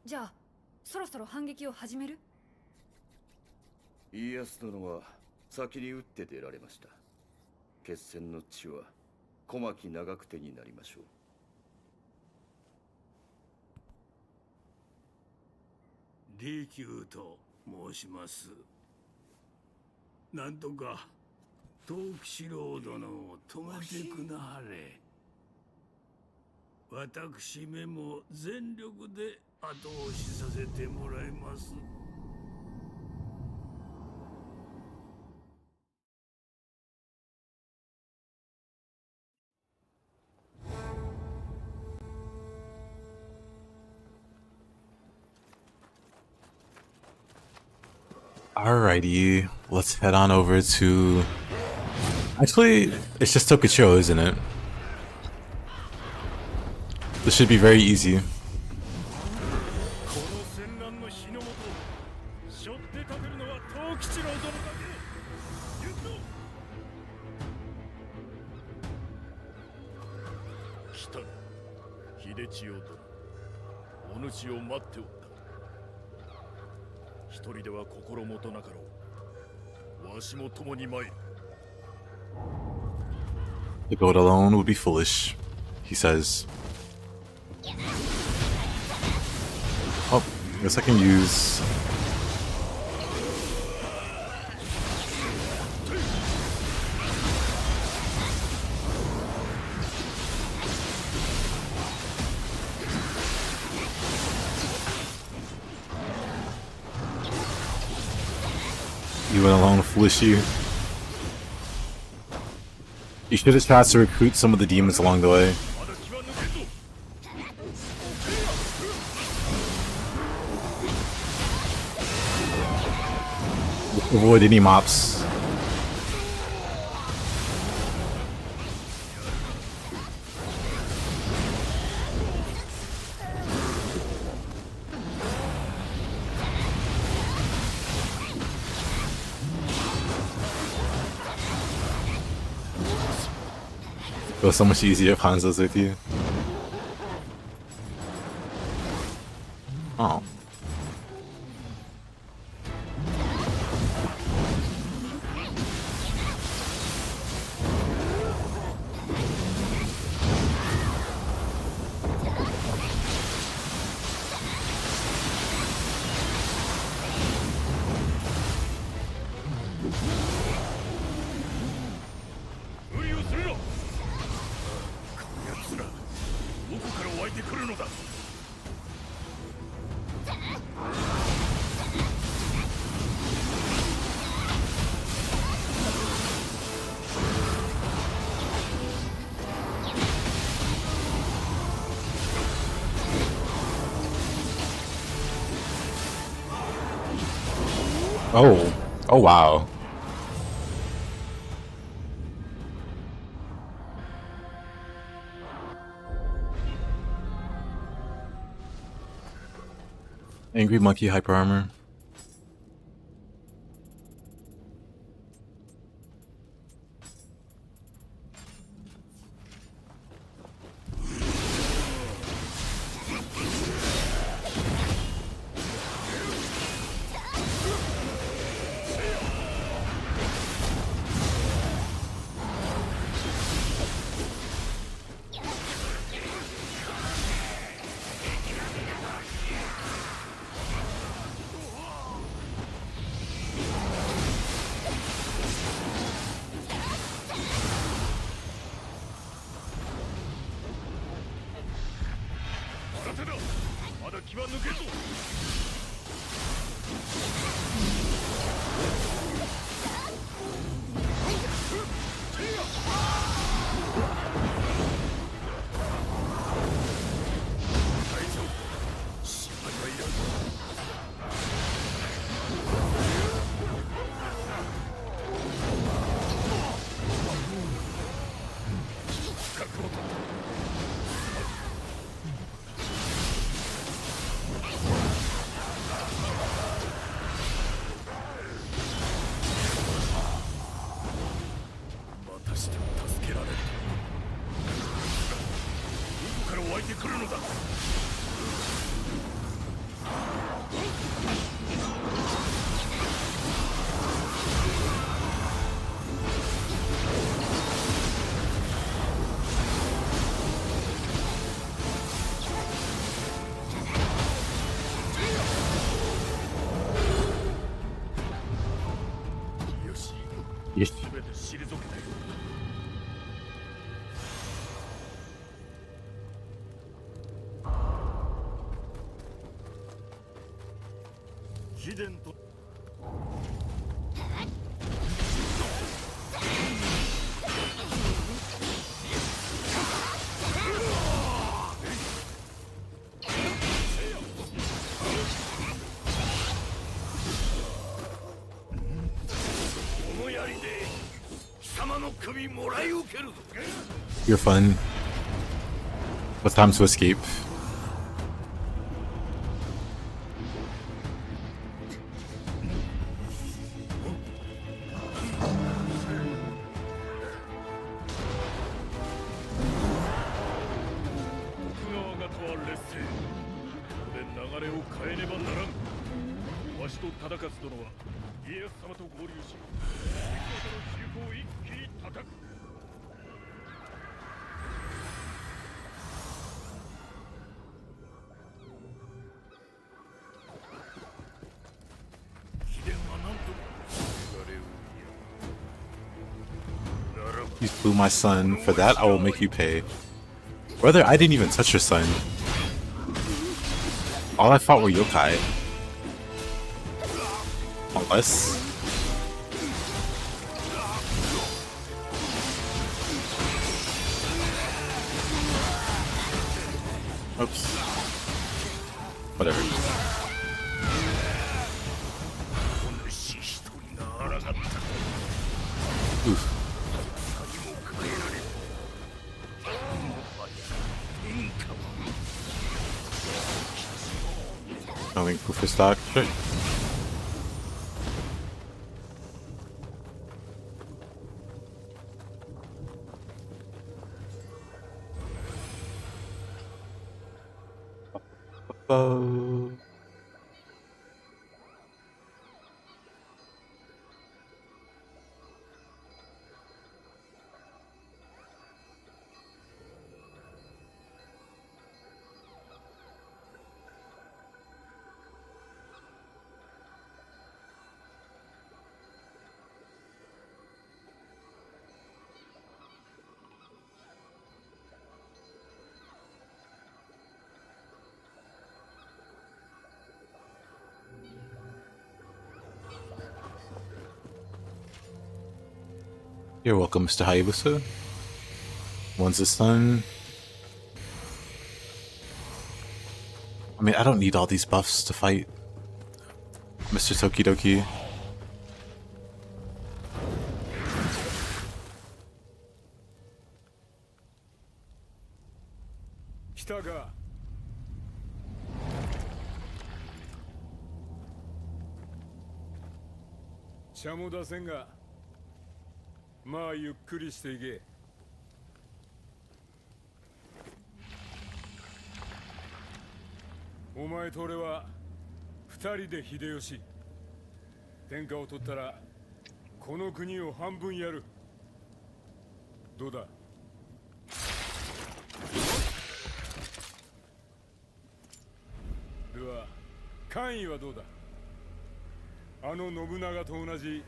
じゃあそろそろ反撃を始める？家康殿は先に打って出られました。決戦の地は小牧長久手になりましょう。利休と申します。なんとか藤吉郎殿を止めてくなはれ。私めも全力で後押しさせてもらいます。Alrighty, let's head on over to... Actually, it's just Tokuchiro, isn't it? This should be very easy. この戦乱の火の元、背負って立てるのは藤吉郎殿だけ。行くぞ。来た。秀千代殿、お主を待っておった。一人では心もとなかろう。わしも共に参る。 To go it alone would be foolish, he says. Oh, I guess I can use... You went alone, foolish you. You should have tried to recruit some of the demons along the way. Avoid any mops. It was so much easier if Hanzo's with you. Oh. Oh. Oh, wow. Angry Monkey Hyper Armor. いてくるのだ。よし、よし。全て退けたよ。秘伝とこの槍で貴様の首もらい受けるぞ。 You're fun. With time to escape. 徳川方は劣勢。ここで流れを変えねばならん。わしと忠勝殿は家康様と合流し、敵方の中を一気に叩く。秘伝は何とも流れを You slew my son. For that, I will make you pay. Brother, I didn't even touch your son. All I fought were yokai. Unless... Oops. Whatever. お主一人が抗った。 Oof. Going for stock. Sure. You're welcome, Mr. Hayabusa. Once it's done... I mean, I don't need all these buffs to fight Mr. Tokidoki. 来たか。茶も出せんが、まあゆっくりしていけ。お前と俺は二人で秀吉。天下を取ったらこの国を半分やる。どうだ。では官位はどうだ。あの信長と同じ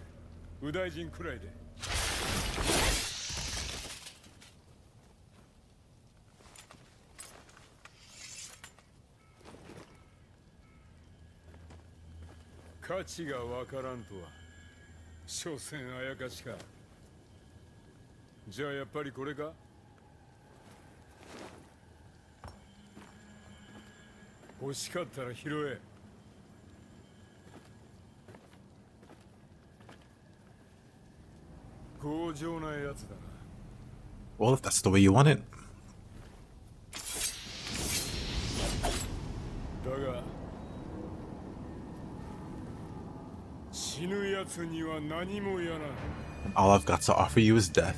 右大臣くらいで。価値がわからんとは所詮あやかしか。じゃあやっぱりこれか。欲しかったら拾え。強情なやつだな。 Well, if that's the way you want it. だが死ぬやつには何もやらん。 All I've got to offer you is death.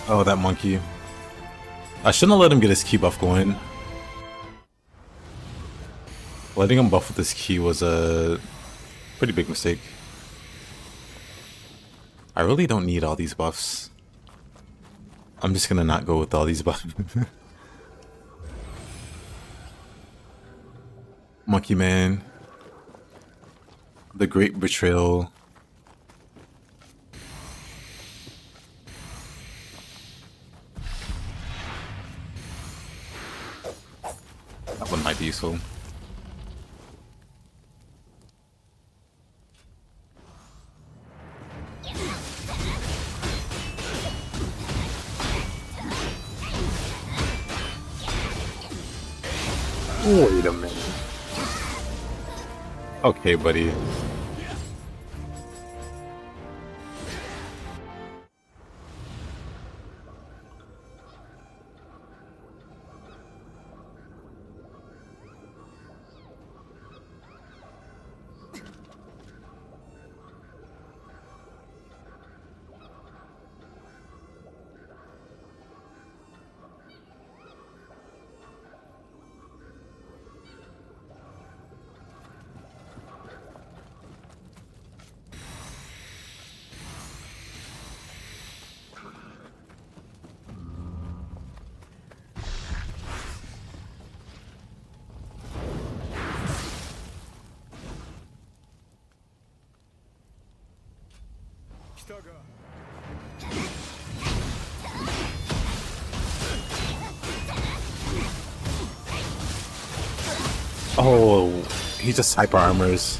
Oh, that monkey. I shouldn't have let him get his key buff going. Letting him buff with his key was a pretty big mistake. I really don't need all these buffs. I'm just gonna not go with all these buffs. Monkey Man. The Great Betrayal. That one might be useful. Wait a minute. Okay, buddy. Oh, he just hyper armors.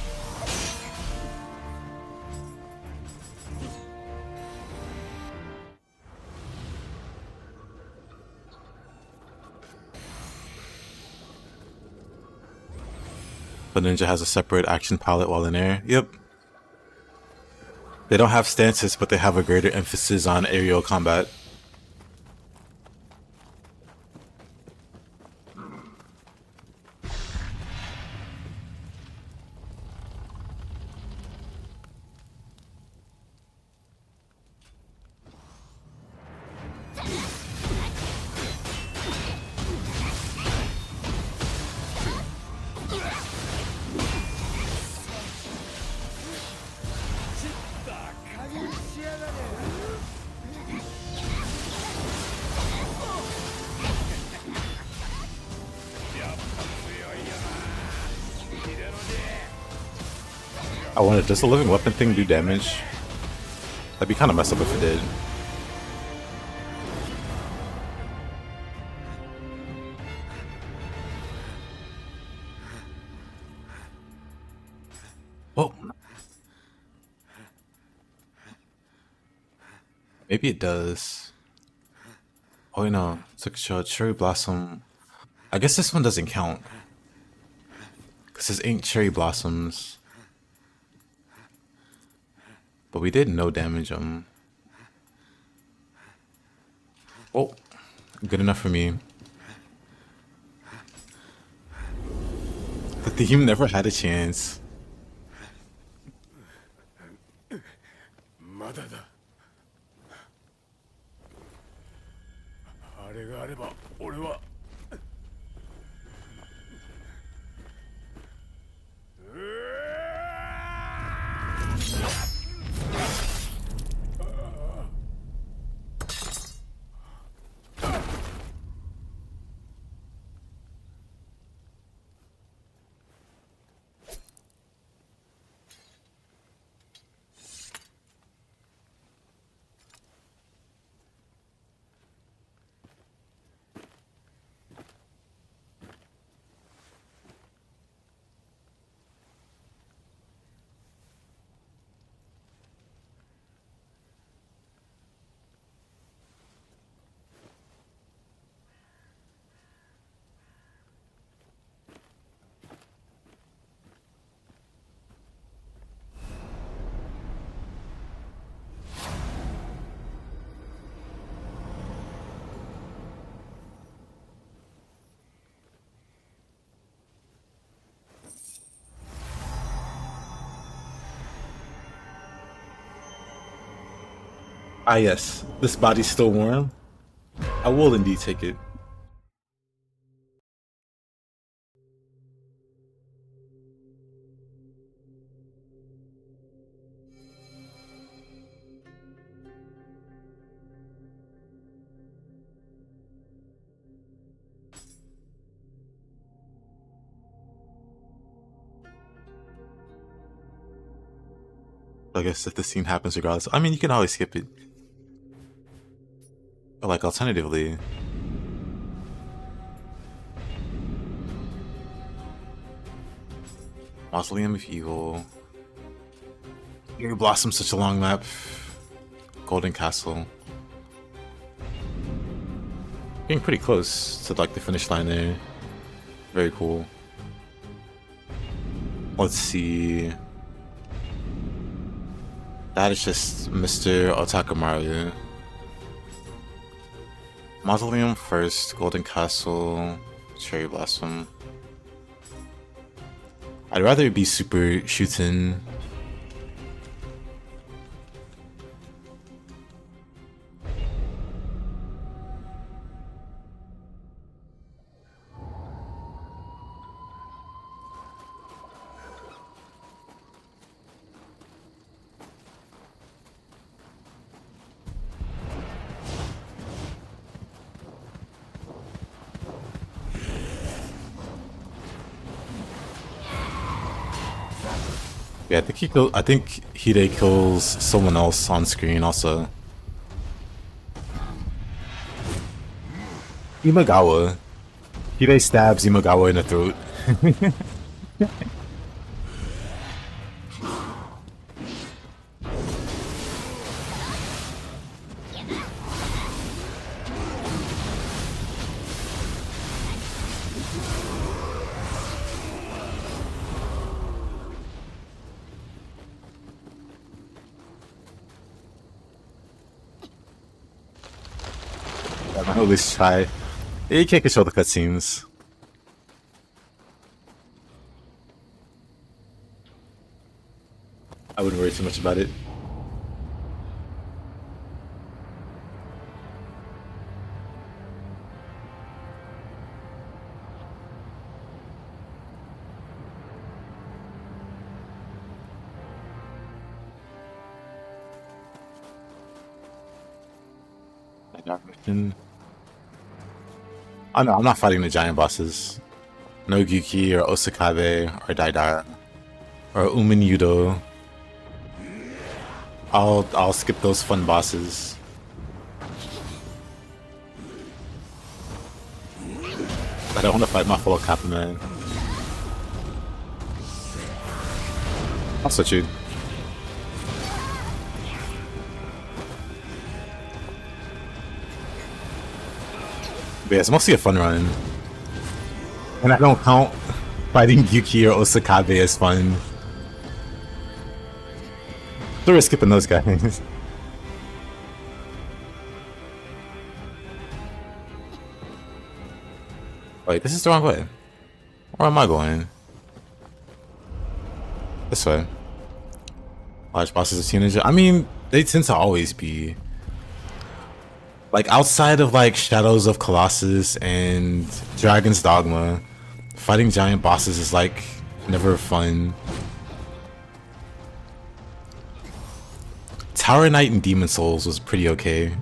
The ninja has a separate action palette while in air. Yep. They don't have stances, but they have a greater emphasis on aerial combat. I wonder, does the living weapon thing do damage? That'd be kind of messed up if it did. Oh. Maybe it does. Oh, no. It's like a cherry blossom. I guess this one doesn't count. Because this ain't cherry blossoms. But we did no damage on. Oh, good enough for me. The theme never had a chance. まだだ。あれがあれば俺は。Ah yes, this body's still warm. I will indeed take it. I guess if the scene happens regardless. I mean, you can always skip it. Or like, alternatively... Mausoleum of Evil. Cherry Blossom, such a long map. Golden Castle. Getting pretty close to like the finish line there. Very cool. Let's see... That is just Mr. Otakamaru. Mausoleum first, Golden Castle, Cherry Blossom. I'd rather it be super shootin'. Yeah, I think Hide kills someone else on screen also. Imagawa. Hide stabs Imagawa in the throat. I at least try. Yeah, you can't control the cutscenes. I wouldn't worry too much about it. Oh no, I'm not fighting the giant bosses. No Ongyoki or Osakabe or Daidara or Yudo. I'll skip those fun bosses. I don't want to fight my fellow Kappa man. I'll switch you. But yeah, it's mostly a fun run. And I don't count fighting Yuki or Osakabe as fun. So we're skipping those guys. Wait, this is the wrong way. Where am I going? This way. Large bosses of teenager. I mean, they tend to always be. Like, outside of, like, Shadows of Colossus and Dragon's Dogma, fighting giant bosses is, like, never fun. Tower Knight and Demon Souls was pretty okay.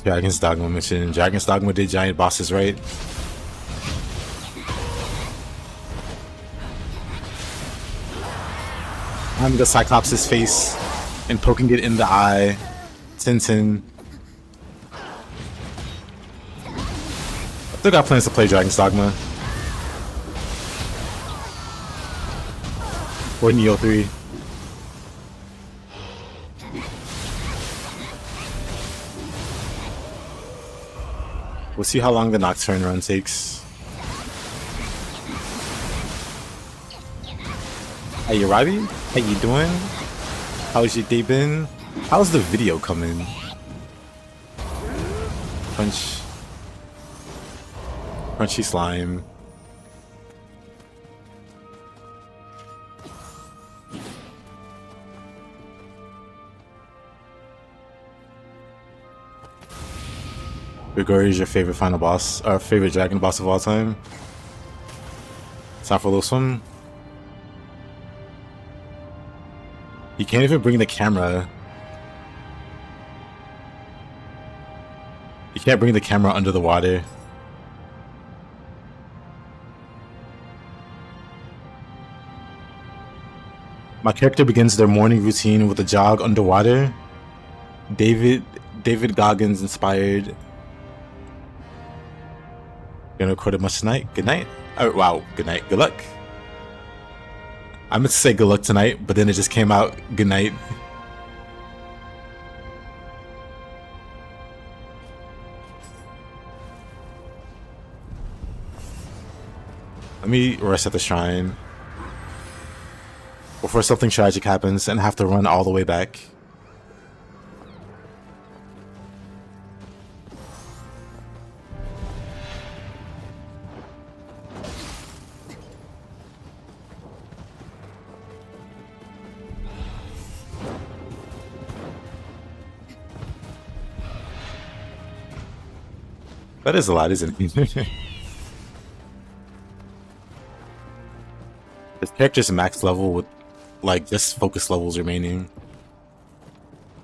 Dragon's Dogma mission. Dragon's Dogma did giant bosses, right? Having the Cyclops' face and poking it in the eye. Tintin. I still got plans to play Dragon's Dogma. Or Nioh 3. We'll see how long the Nocturne run takes. Hey, Ravi? How you doing? How's your day been? How's the video coming? Crunchy slime. Grigori is your favorite final boss, or favorite dragon boss of all time. Time for a little swim. You can't even bring the camera. You can't bring the camera under the water. My character begins their morning routine with a jog underwater. David Goggins inspired. Gonna record it much tonight. Good night. Oh, wow. Good night. Good luck. I meant to say good luck tonight, but then it just came out good night. Let me rest at the shrine before something tragic happens and have to run all the way back. That is a lot, isn't it? This character's max level with like just focus levels remaining.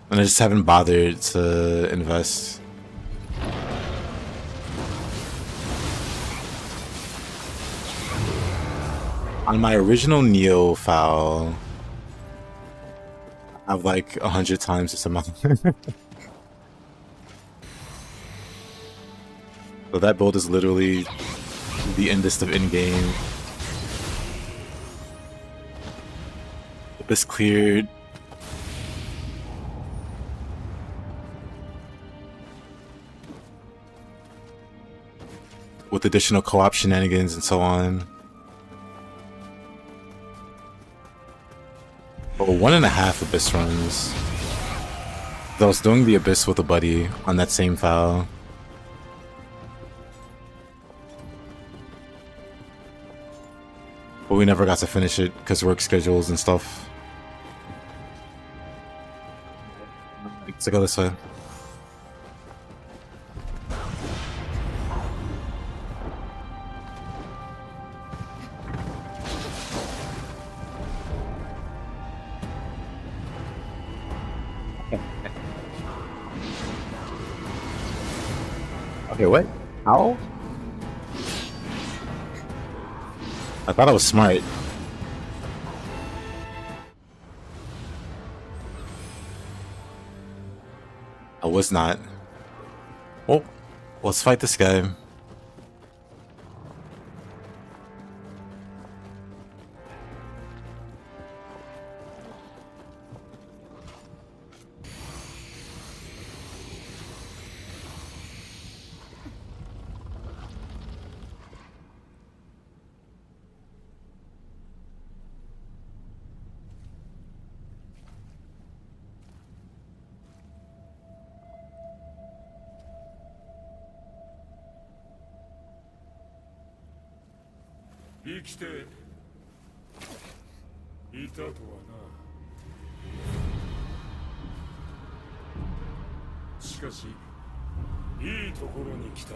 And I just haven't bothered to invest. On my original Nioh file, I have like 100 times this amount. So that build is literally the endest of in-game. Abyss cleared. With additional co-op shenanigans and so on. But 1.5 Abyss runs. I was doing the Abyss with a buddy on that same file. But we never got to finish it because work schedules and stuff. Let's go this way. Okay, what? How? I thought I was smart. I was not. Well, let's fight this guy.生きていたとはな。しかしいいところに来た。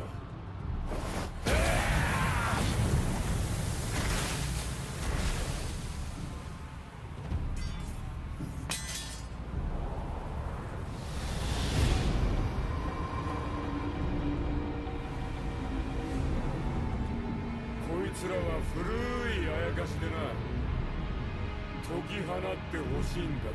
こいつらは古いあやかしでな、解き放ってほしいんだと。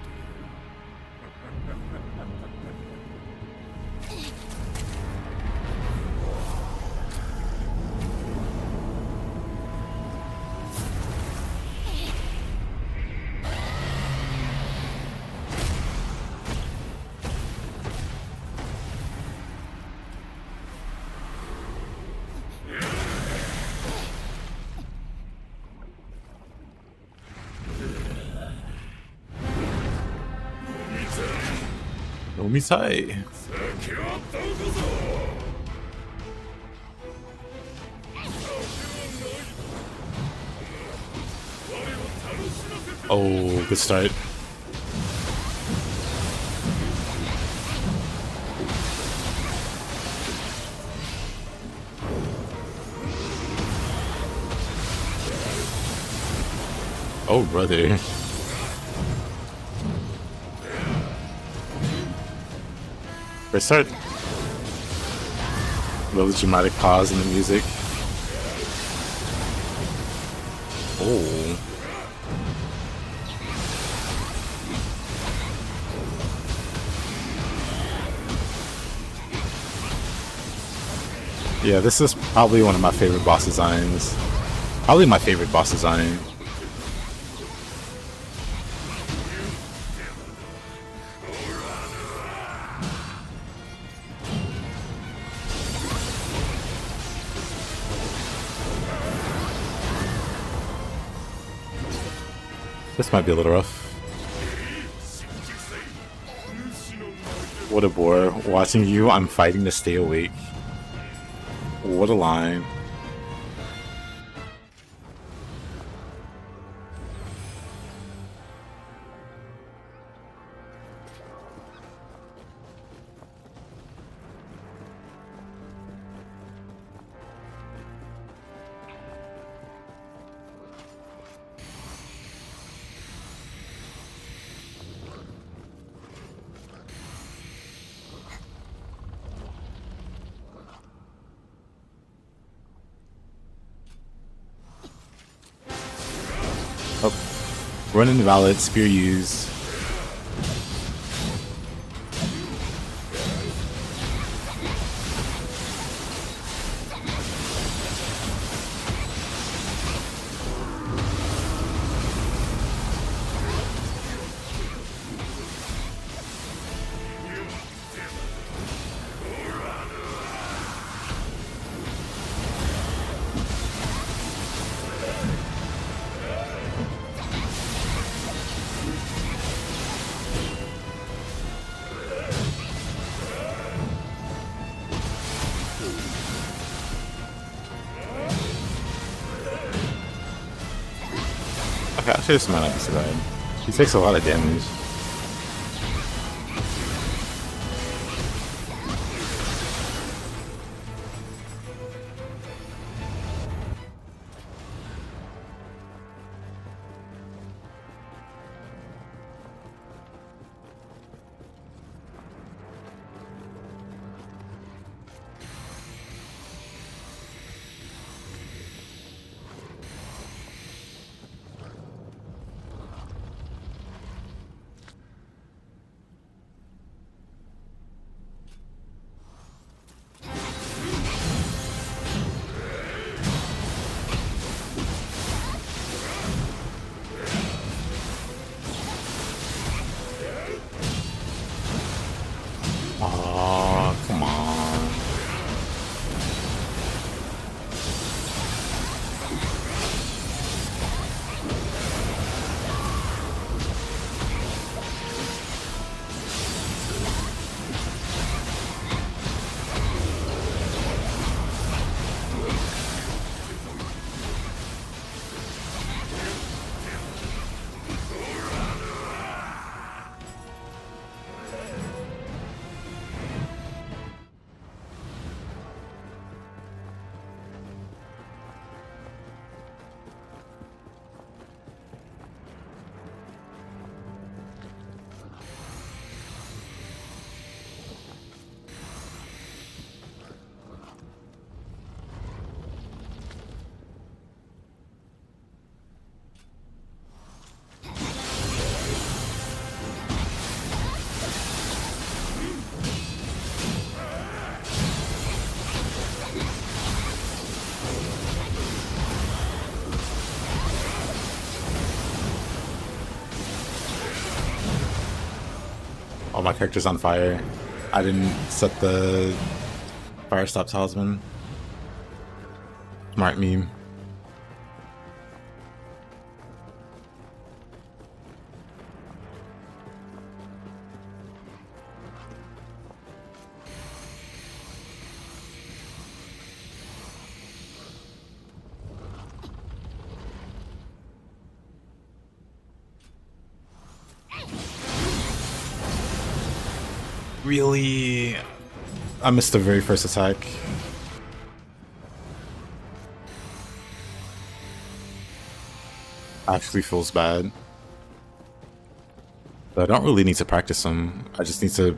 飲みたい。Oh, good start. Oh, brother. Let's start. A little dramatic pause in the music. Oh. Yeah, this is probably one of my favorite boss designs. Probably my favorite boss design. This might be a little rough. What a bore. Watching you, I'm fighting to stay awake. What a line. Run invalid, spear use. Okay, actually this might not be so bad. He takes a lot of damage. Oh, come on. Oh, my character's on fire. I didn't set the fire stop talisman. Smart meme. Really? I missed the very first attack. actually feels bad. But I don't really need to practice them. I just need to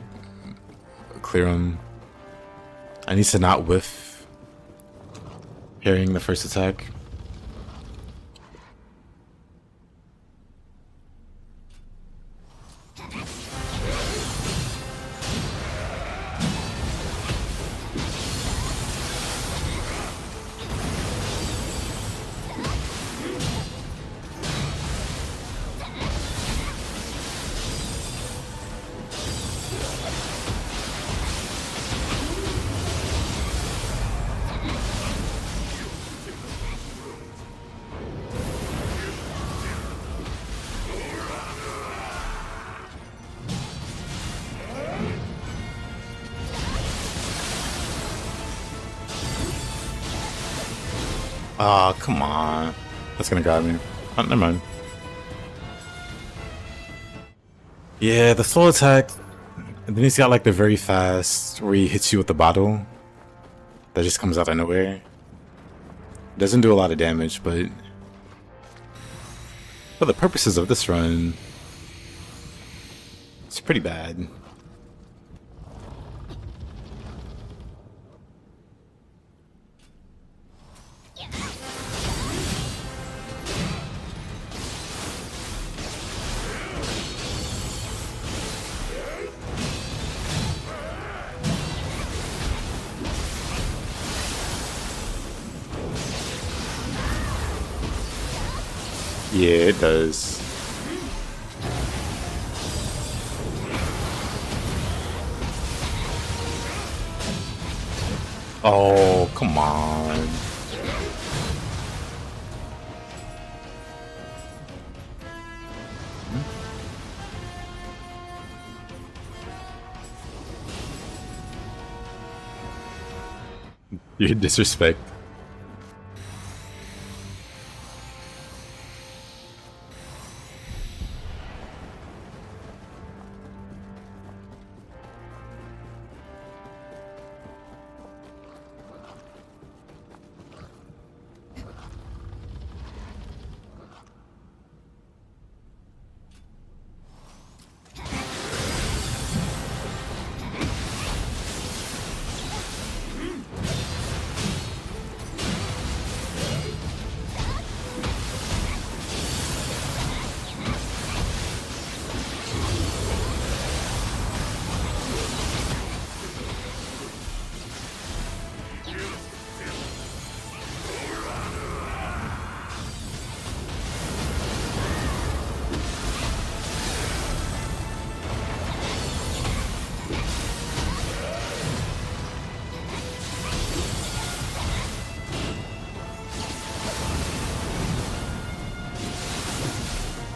clear them. I need to not whiff hearing the first attack. Ah, come on. That's gonna grab me. Oh, never mind. Yeah, the slow attack. And then he's got like the very fast where he hits you with the bottle. That just comes out of nowhere. Doesn't do a lot of damage, but for the purposes of this run, it's pretty bad. Yeah, it does. Oh, come on. Your disrespect.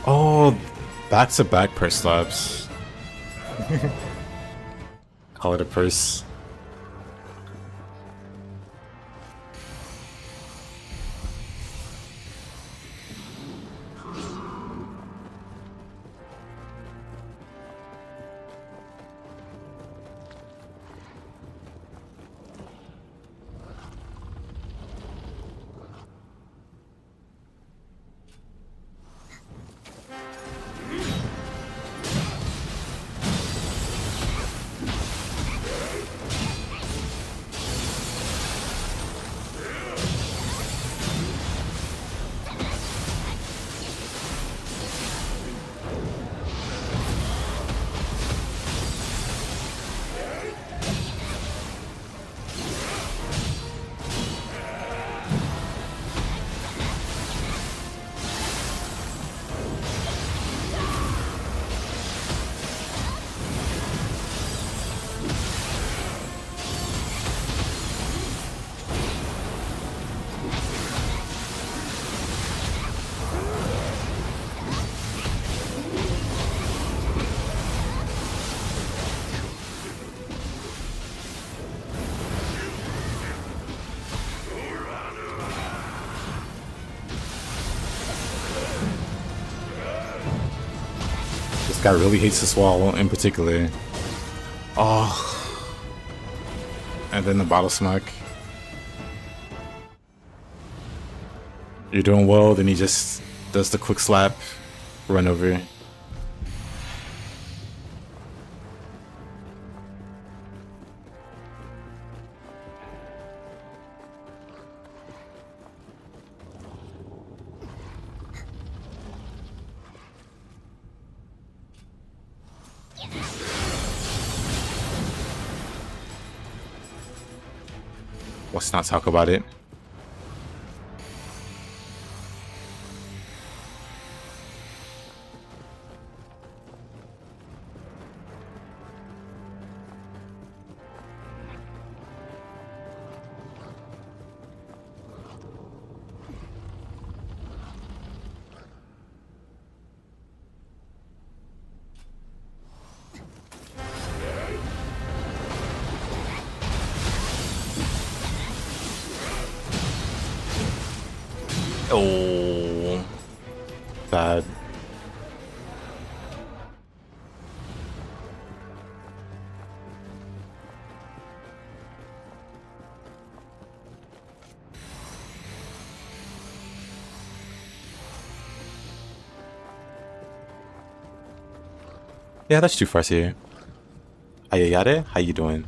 Oh, back-to-back purse slaps. Call it a purse. This guy really hates this wall in particular. Oh. And then the bottle smack. You're doing well, then he just does the quick slap, run over. Let's not talk about it. Oh, bad. Yeah, that's too far here. Ayayare, how you doing?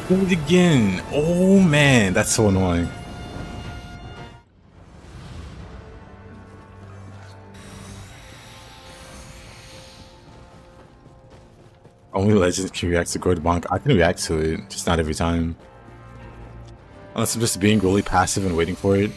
Do it again. Oh man, that's so annoying. Only legends can react to Gourd Bonk. I can react to it, just not every time. Unless I'm just being really passive and waiting for it.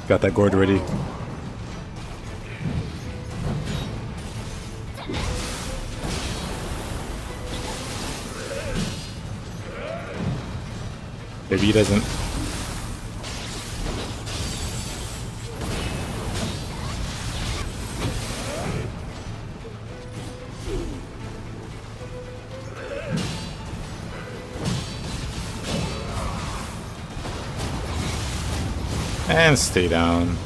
Got that gourd ready. Maybe he doesn't. And stay down.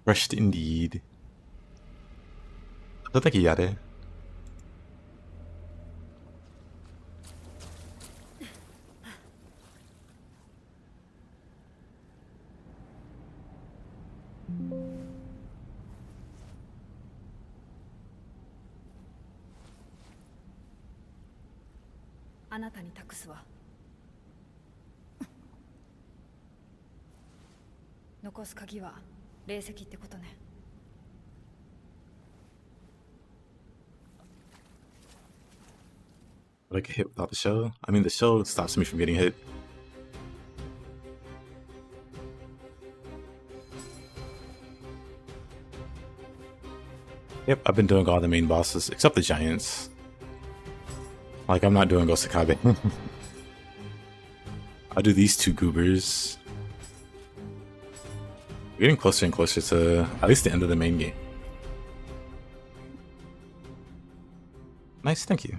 Rushed indeed. どうだっけやれ。あなたに託すわ。残す鍵は霊石ってことね。Would I get hit without the shell? I mean, the shell stops me from getting hit. Yep, I've been doing all the main bosses, except the giants. Like, I'm not doing Osakabe. I'll do these two goobers. We're getting closer and closer to at least the end of the main game. Nice, thank you.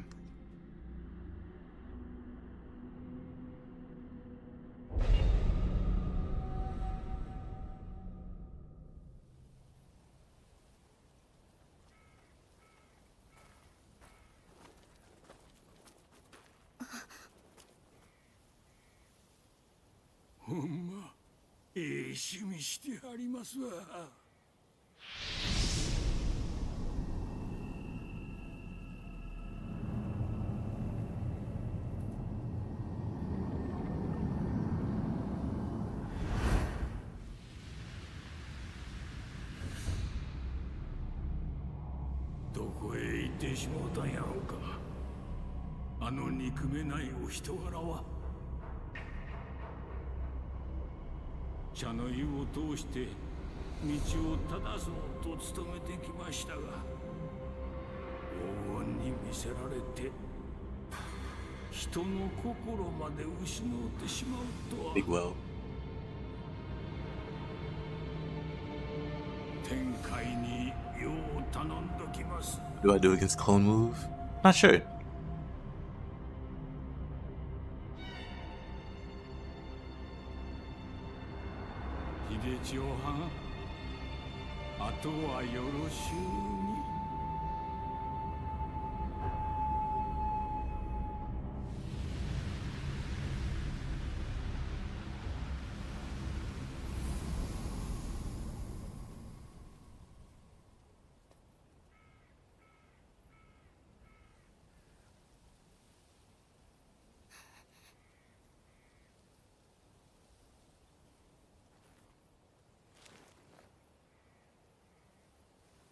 Hum, 趣味してありますわ。どこへ行ってしもうたんやろうか。あの憎めないお人柄は。茶の湯を通して道を正そうと努めてきましたが、黄金に見せられて人の心まで失ってしまうとは。Big well. 天界によう頼んどきます。 What do I do against clone move? Not sure. 秀千代はん、あとはよろしゅうに。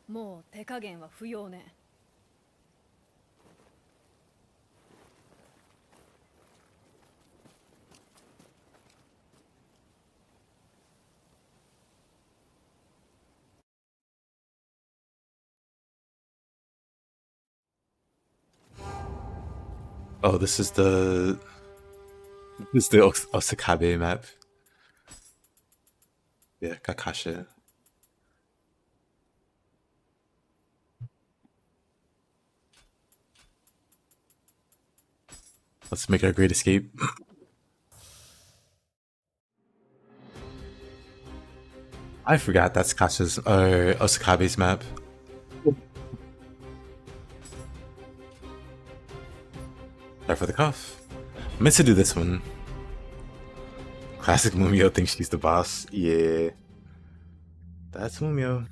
もう手加減は不要ね。Oh, this is the Osakabe map. Yeah, Kakasha. Let's make our great escape. I forgot that's Kasha's or Osakabe's map. Sorry for the cough. I meant to do this one. Classic Mumio thinks she's the boss. Yeah. That's Mumio.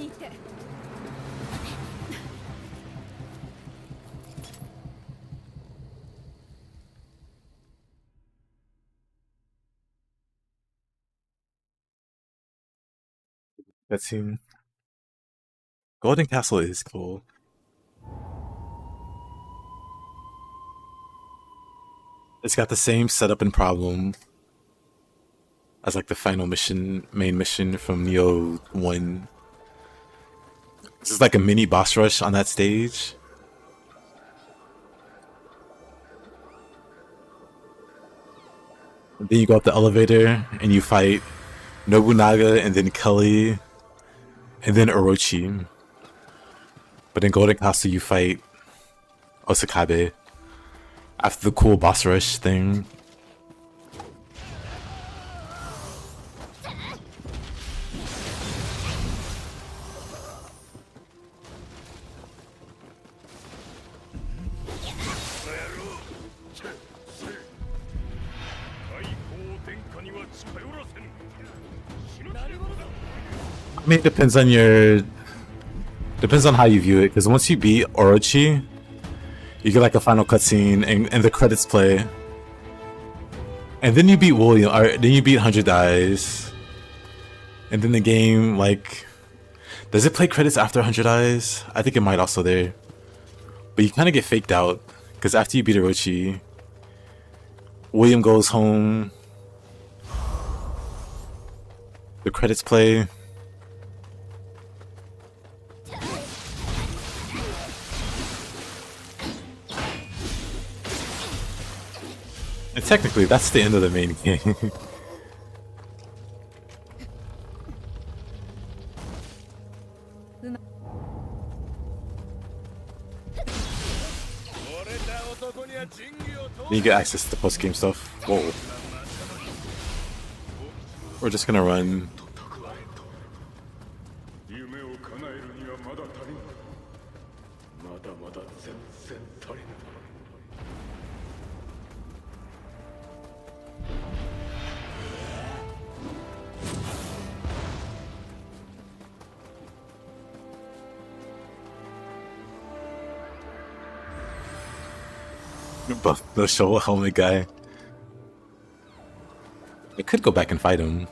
引いて。Cutscene. Golden Castle is cool. It's got the same setup and problem as like the final mission, main mission from Nioh 1. This is like a mini boss rush on that stage. And then you go up the elevator and you fight Nobunaga and then Kelly and then Orochi. But in Golden Castle you fight Osakabe after the cool boss rush thing. I mean, it depends on how you view it, because once you beat Orochi, you get like a final cutscene and the credits play. And then you beat William, or then you beat 100 Eyes. And then the game, like, does it play credits after 100 Eyes? I think it might also there. But you kind of get faked out, because after you beat Orochi, William goes home, the credits play. And technically, that's the end of the main game. Then you get access to the post-game stuff. Whoa. We're just gonna run. The shovel helmet guy. I could go back and fight him.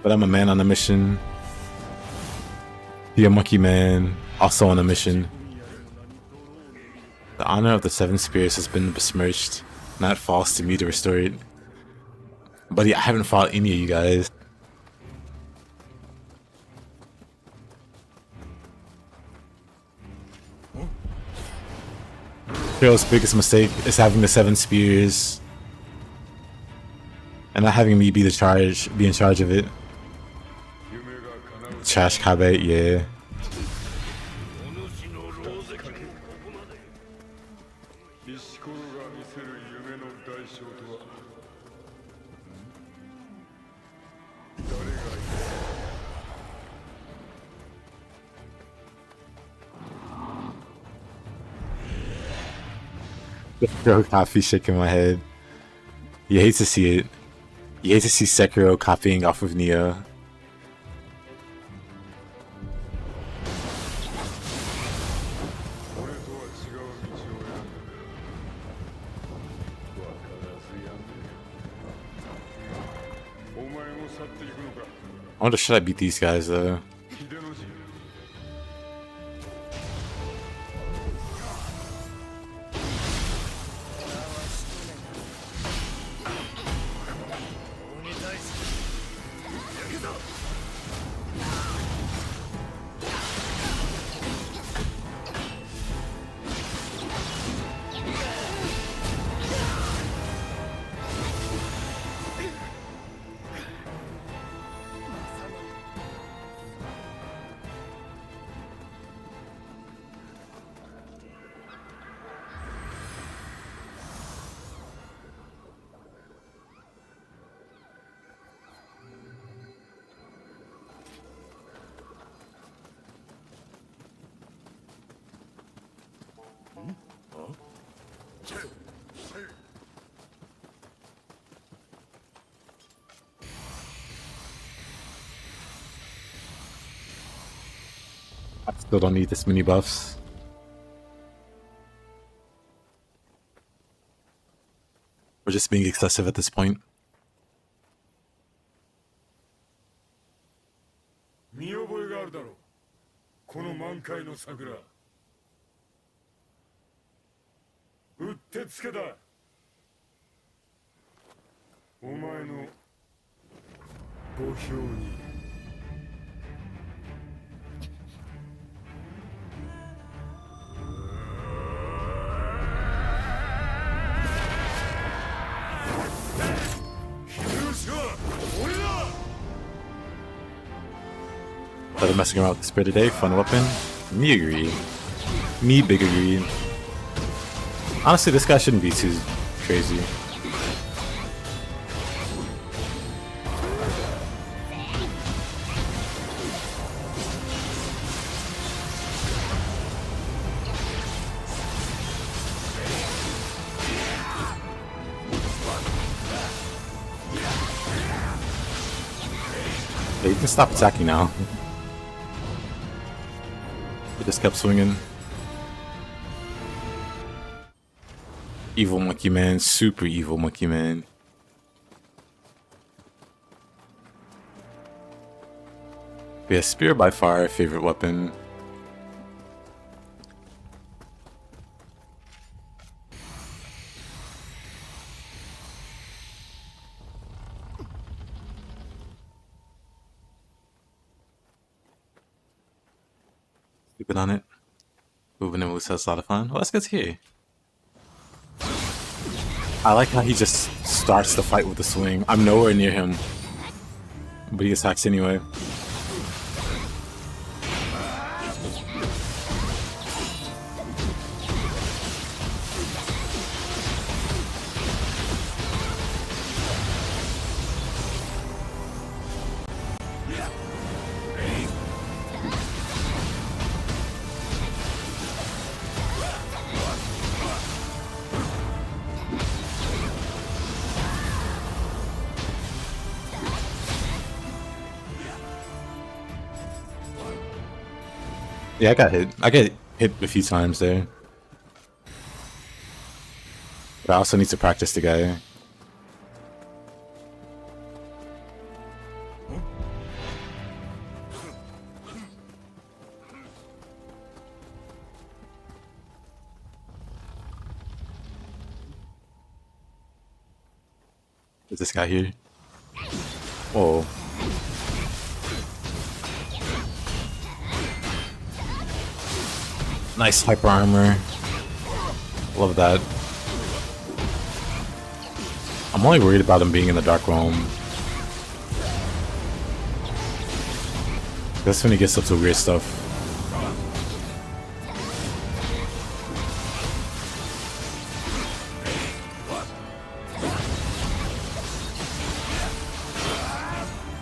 But I'm a man on a mission. Be a monkey man, also on a mission. The honor of the 7 spears has been besmirched. Not false to me to restore it. Buddy, I haven't fought any of you guys. Hero's biggest mistake is having the 7 spears and not having me be in charge of it. Trash Kabe, yeah. Sekiro coffee shaking my head. You hate to see it. You hate to see Sekiro copying off of Nioh. I wonder, should I beat these guys though? Still don't need this many buffs. We're just being excessive at this point. 見覚えがあるだろう。この満開の桜。うってつけだ。お前のご評に。Started messing around with the spear today. Fun weapon. Me agree. Me big agree. Honestly, this guy shouldn't be too crazy. Yeah, you can stop attacking now. He just kept swinging. Evil monkey man, super evil monkey man. Yeah, spear by far favorite weapon. Sleeping on it. Moving and moves has a lot of fun. Well, that's good to hear. I like how he just starts the fight with the swing. I'm nowhere near him, but he attacks anyway. Yeah, I got hit. I get hit a few times there. But I also need to practice the guy. Is this guy here? Whoa. Nice hyper armor. Love that. I'm only worried about him being in the Dark Realm. That's when he gets up to weird stuff.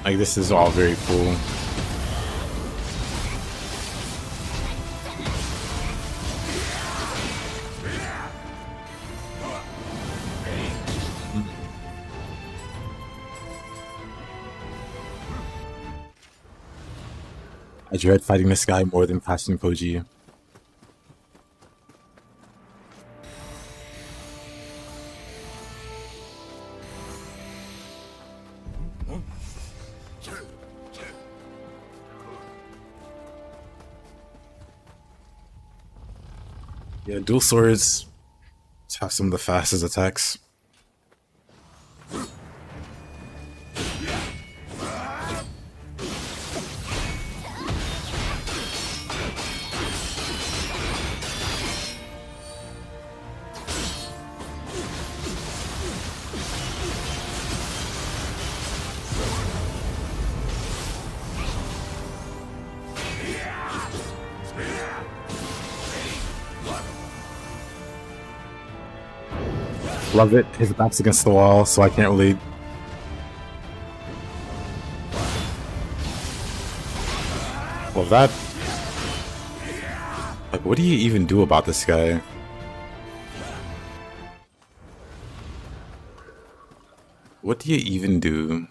Like, this is all very cool. I dread fighting this guy more than passing Koji. Yeah, dual swords have some of the fastest attacks. Love it. His back's against the wall, so I can't really... Well, that... Like, what do you even do about this guy? What do you even do?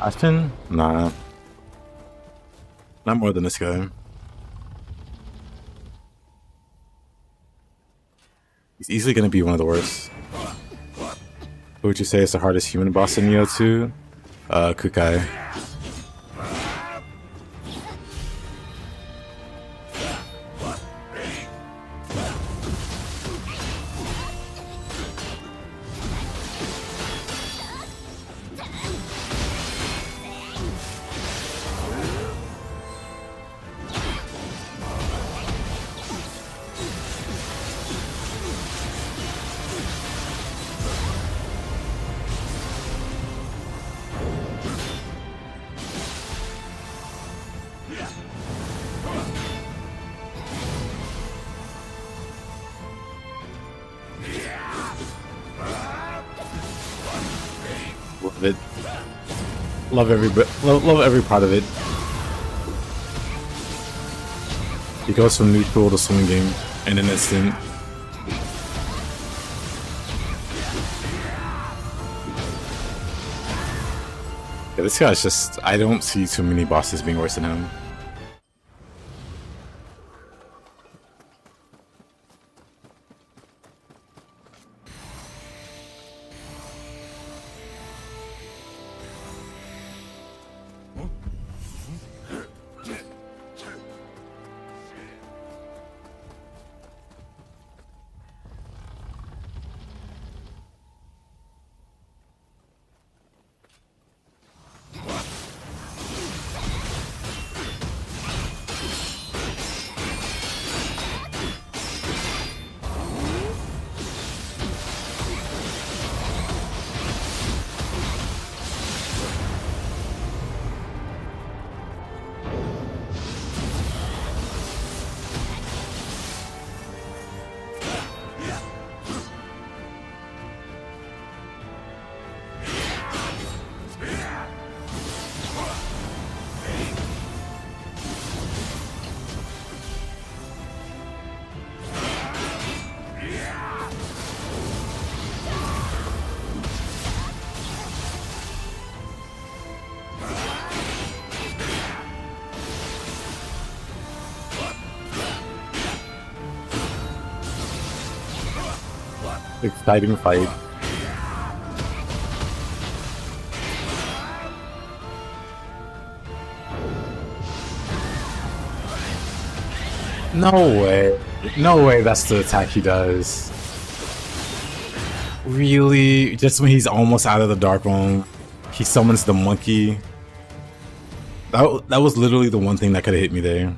Ashton? Nah. Not more than this guy. He's easily gonna be one of the worst. Who would you say is the hardest human boss in Nioh 2? Kukai. Love it. Love every part of it. He goes from neutral to swinging in an instant. Yeah, this guy's just, I don't see too many bosses being worse than him. Exciting fight. No way. No way that's the attack he does. Really? Just when he's almost out of the dark room, he summons the monkey. That was literally the one thing that could have hit me there.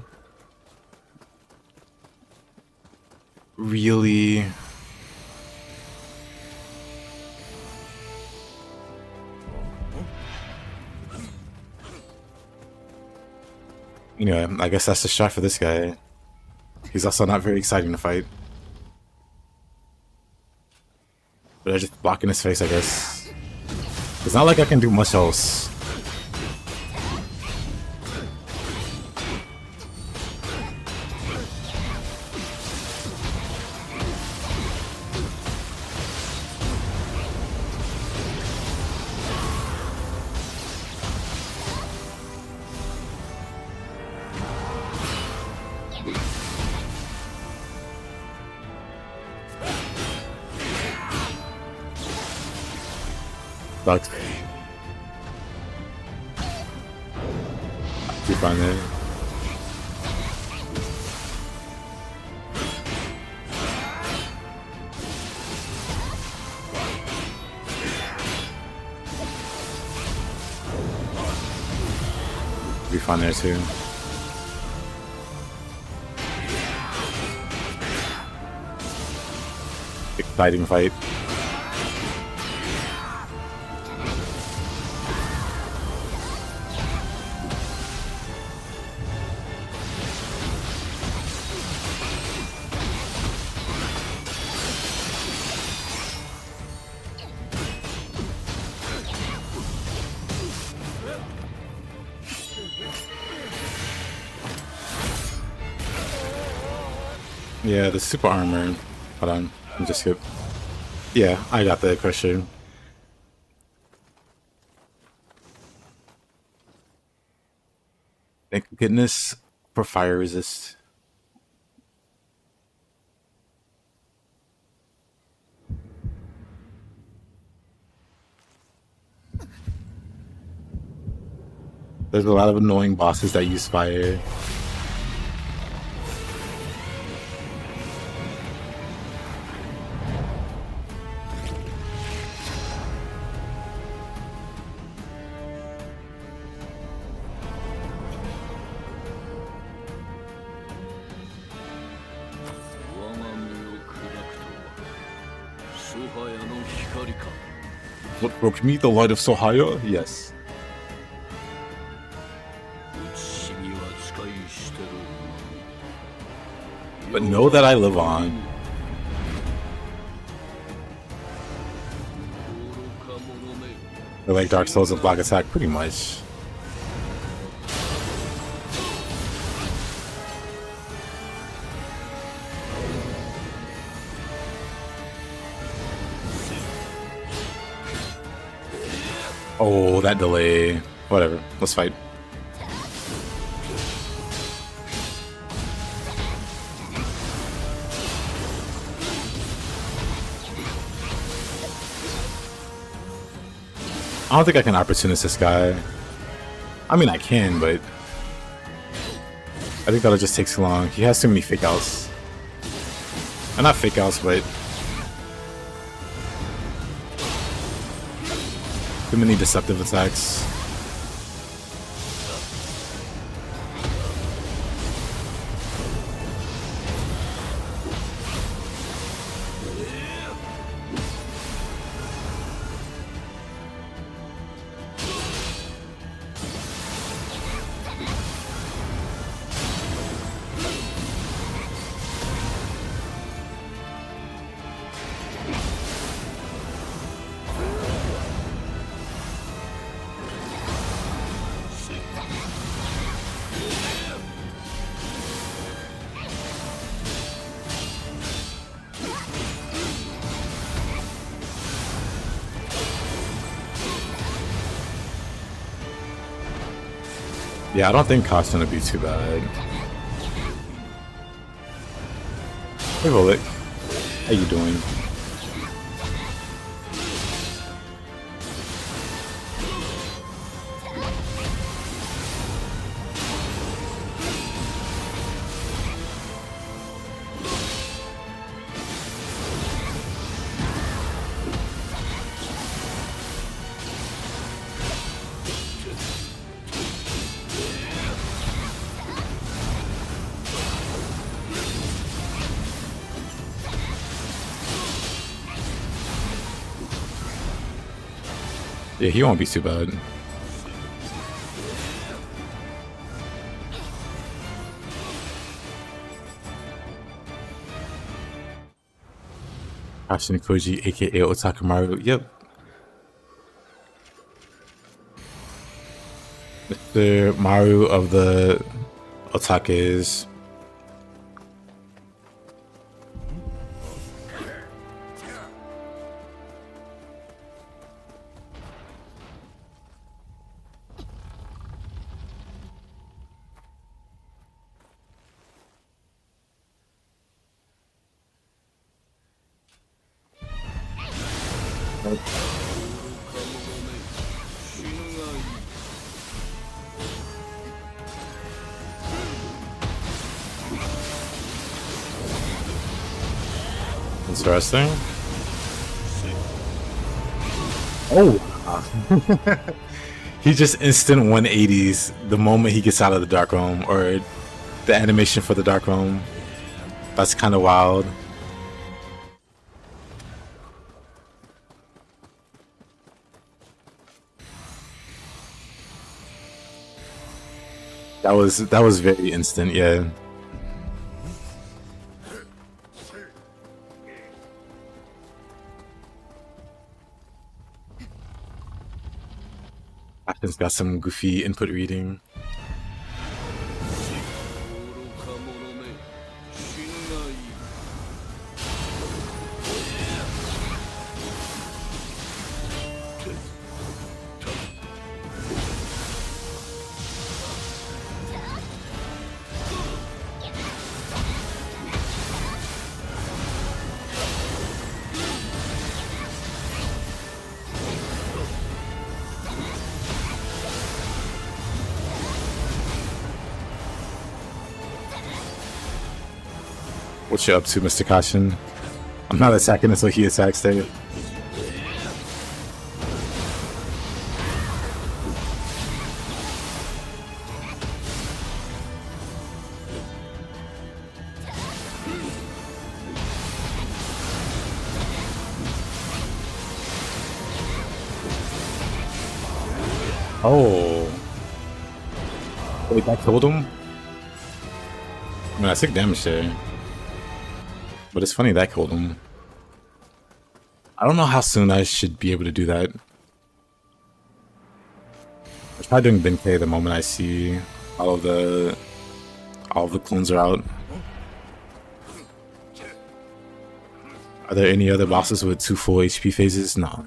Really? Anyway, I guess that's the shot for this guy. He's also not very exciting to fight. But I just blocking his face, I guess. It's not like I can do much else. Sucks. Be fine there. Be fine there too. Exciting fight. Yeah, the super armor. Hold on, let me just skip. Yeah, I got the question. Thank goodness for fire resist. There's a lot of annoying bosses that use fire. What broke me? The light of Sohaya? Yes. But know that I live on. They're like Dark Souls and block attack, pretty much. Oh, that delay. Whatever. Let's fight. I don't think I can opportunist this guy. I mean, I can, but I think that'll just take too long. He has too many fake outs. Not fake outs, but too many deceptive attacks. Yeah, I don't think cost's gonna be too bad. Hey, Volek. How you doing? Yeah, he won't be too bad. Hashin Koji, aka Otakamaru. Yep. Mr. Maru of the Otakes. Interesting. Oh! He just instant 180s the moment he gets out of the Dark Room, or the animation for the Dark Room. That's kind of wild. That was very instant, yeah. It's got some goofy input reading. What you up to, Mr. Caution? I'm not attacking until he attacks there. Oh. Wait, that killed him? I mean, I took damage there. But it's funny that killed him. I don't know how soon I should be able to do that. I'll try doing Benkei the moment I see all of the clones are out. Are there any other bosses with 2 full HP phases? No.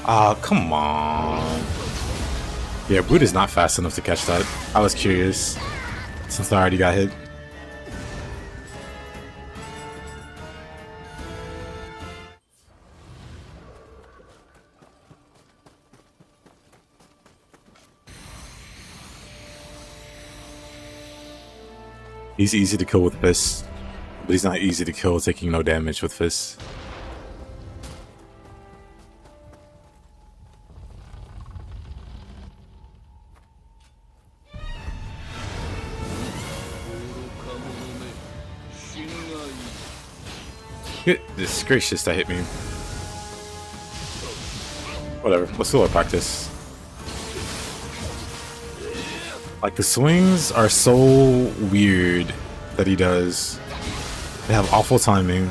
Ah, come on. Yeah, Brute is not fast enough to catch that. I was curious, since I already got hit. He's easy to kill with fists, but he's not easy to kill taking no damage with fists. This gracious, that hit me. Whatever, let's do our practice. Like, the swings are so weird that he does. They have awful timing.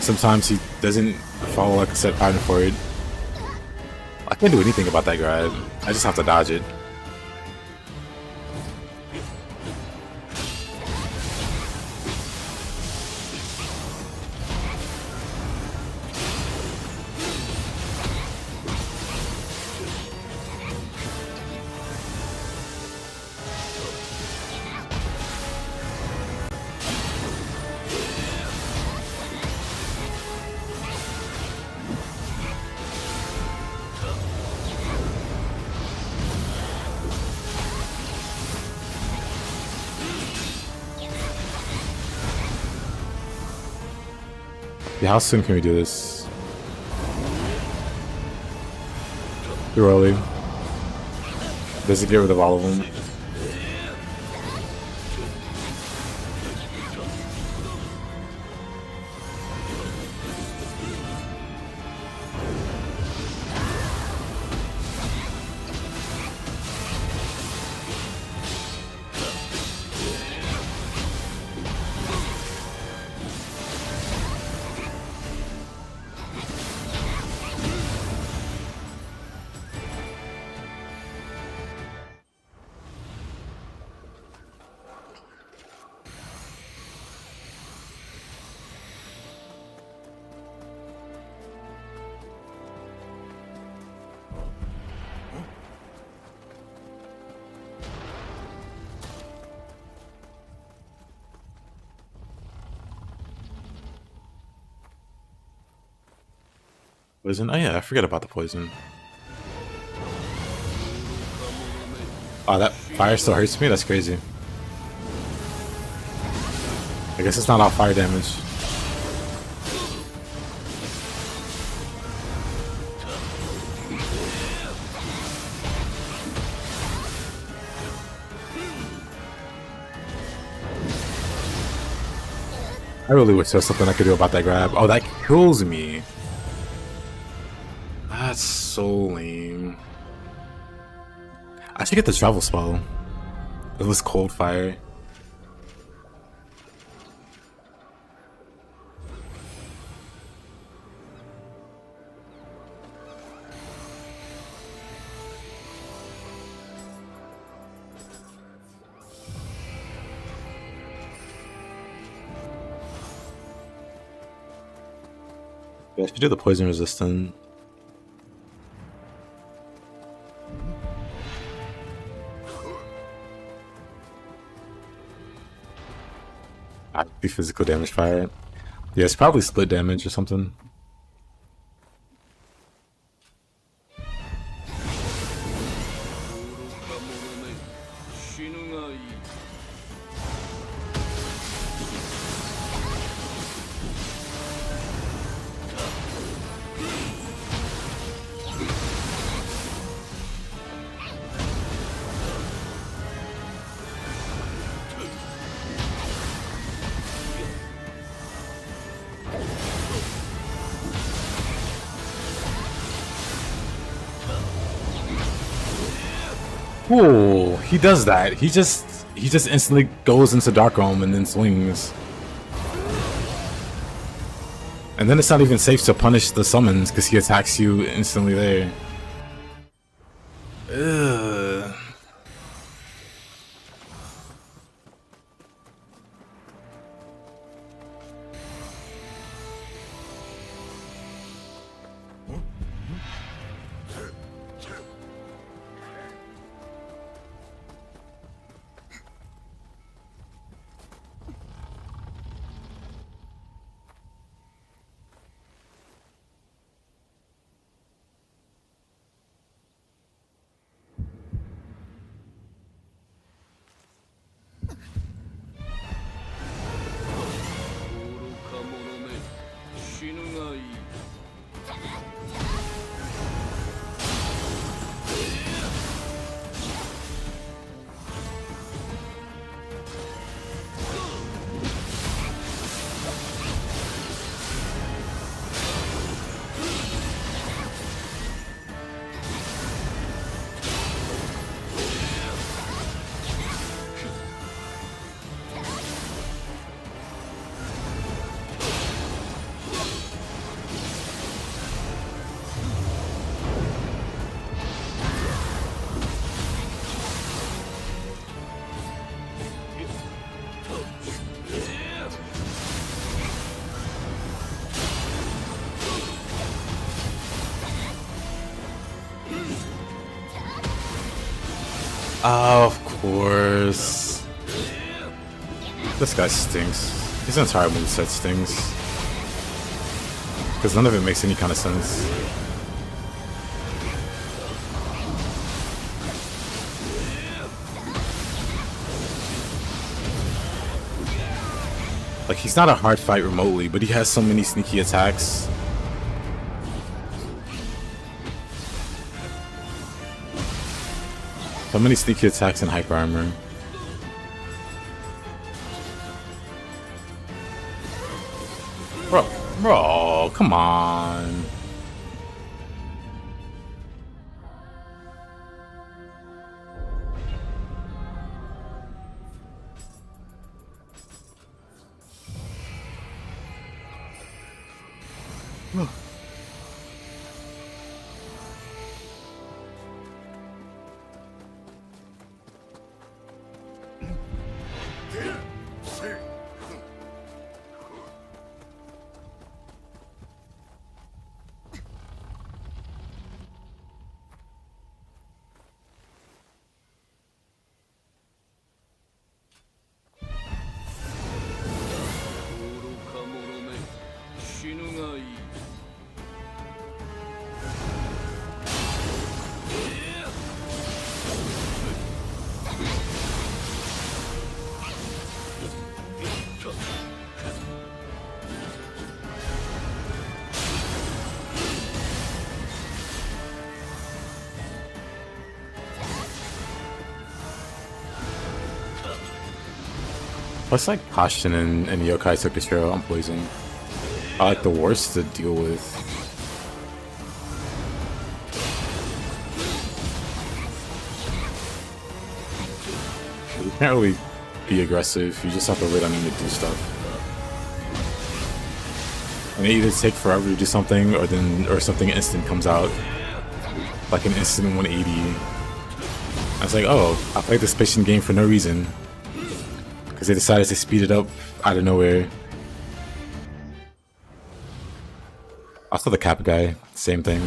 Sometimes he doesn't follow like a set pattern for it. I can't do anything about that grab. I just have to dodge it. Yeah, how soon can we do this? Too early. Does it get rid of all of them? Poison? Oh yeah, I forget about the poison. Oh, that fire still hurts me? That's crazy. I guess it's not all fire damage. I really wish there was something I could do about that grab. Oh, that kills me. That's so lame. I should get the travel spell. It was cold fire. Yeah, I should do the poison resistant. I'd be physical damage fire. Yeah, it's probably split damage or something. Oh, he does that. He just instantly goes into Dark Realm and then swings. And then it's not even safe to punish the summons because he attacks you instantly there. Ugh. Of course. This guy stinks. His entire moveset stinks. Because none of it makes any kind of sense. Like, he's not a hard fight remotely, but he has so many sneaky attacks. So many sneaky attacks and hyper armor. Bro, come on. Plus, like, Hashin and Yokai took his trail on poison. I like the worst to deal with. You can't really be aggressive, you just have to wait on him to do stuff. And they either take forever to do something or something instant comes out. Like an instant 180. I was like, oh, I played this patient game for no reason. Because they decided to speed it up out of nowhere. Also the Kappa guy, same thing.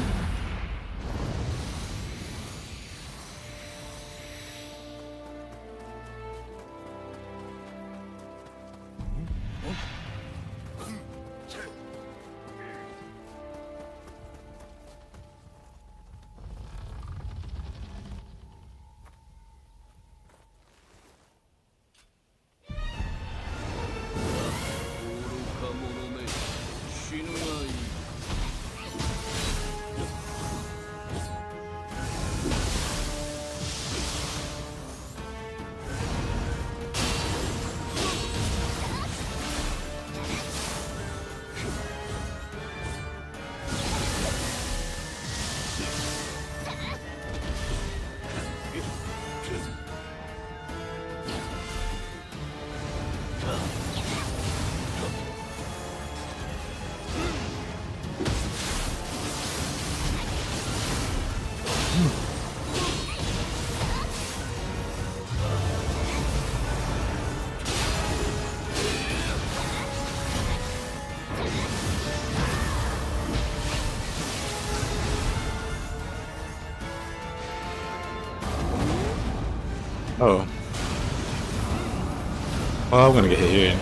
Oh. Well, I'm gonna get hit here.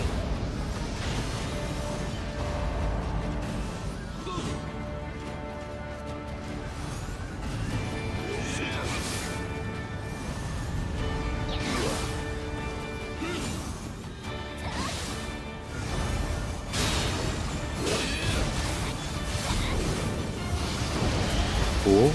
Cool.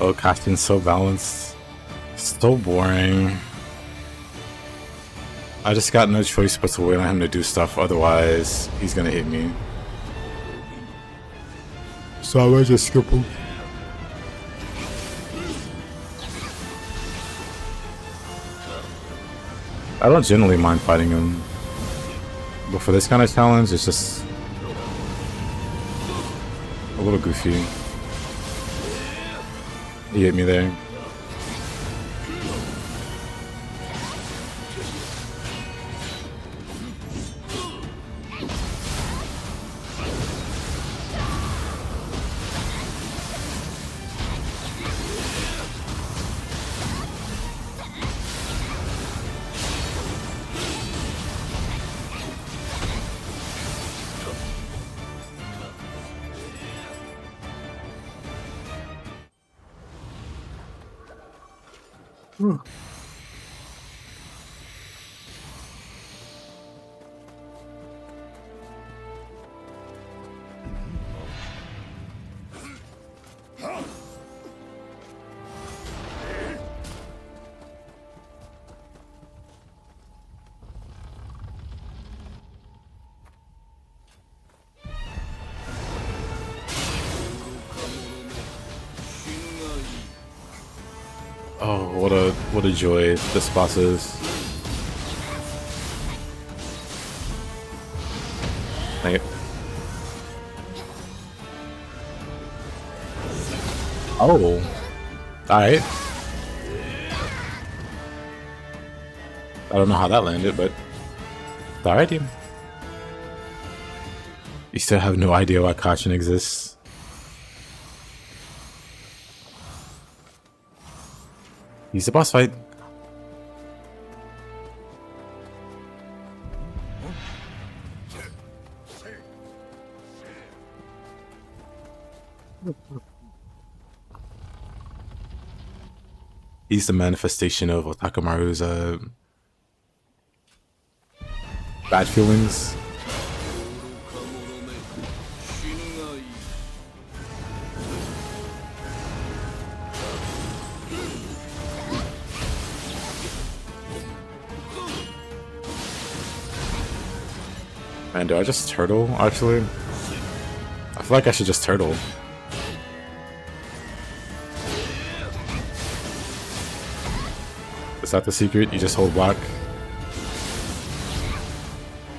Oh, casting's so balanced. So boring. I just got no choice but to wait on him to do stuff, otherwise he's gonna hit me. So I might just skip him. I don't generally mind fighting him, but for this kind of challenge, it's just a little goofy. He hit me there. Oh, what a joy this boss is. Like, oh, alright. I don't know how that landed, but alright. You still have no idea why Kachin exists. He's the boss fight. He's the manifestation of Otakamaru's bad feelings. Man, do I just turtle, actually? I feel like I should just turtle. Is that the secret? You just hold block?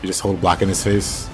You just hold block in his face.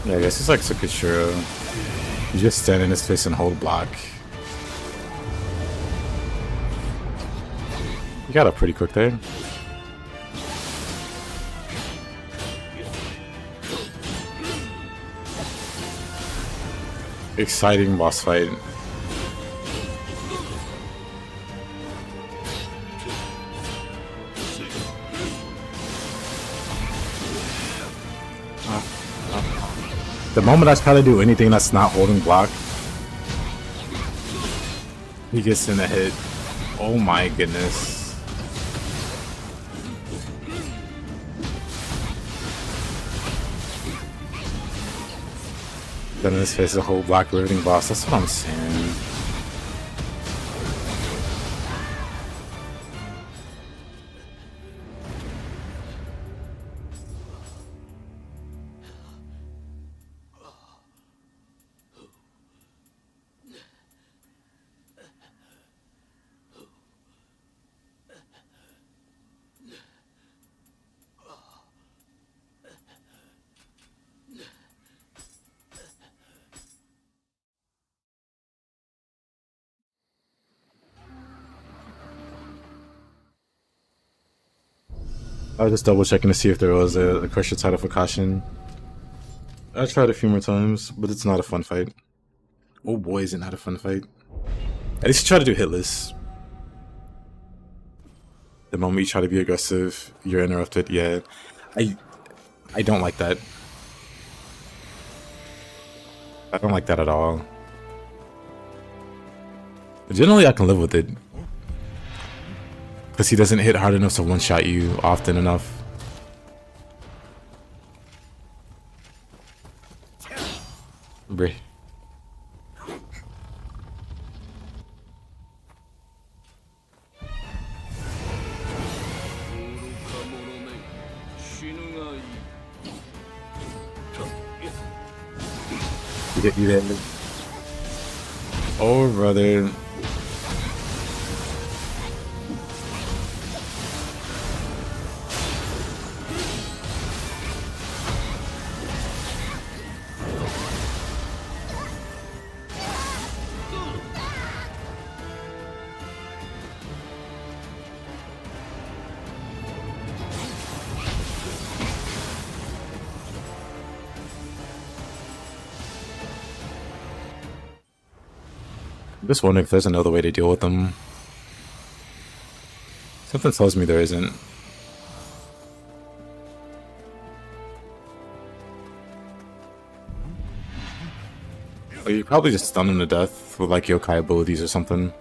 Yeah, I guess it's like Tsukishiro. You just stand in his face and hold block. You got up pretty quick there. Exciting boss fight. The moment I try to do anything that's not holding block, he gets in the hit. Oh my goodness. Then in his face, a whole block riveting boss. That's what I'm saying. I was just double checking to see if there was a crusher title for Kashin. I tried a few more times, but it's not a fun fight. Oh boy, is it not a fun fight. At least try to do hitless. The moment you try to be aggressive, you're interrupted. Yeah, I don't like that. I don't like that at all. Generally, I can live with it. Because he doesn't hit hard enough to one-shot you often enough. Bruh. You did. Oh, brother. I'm just wondering if there's another way to deal with them. Something tells me there isn't. Or you probably just stun him to death with like yokai abilities or something.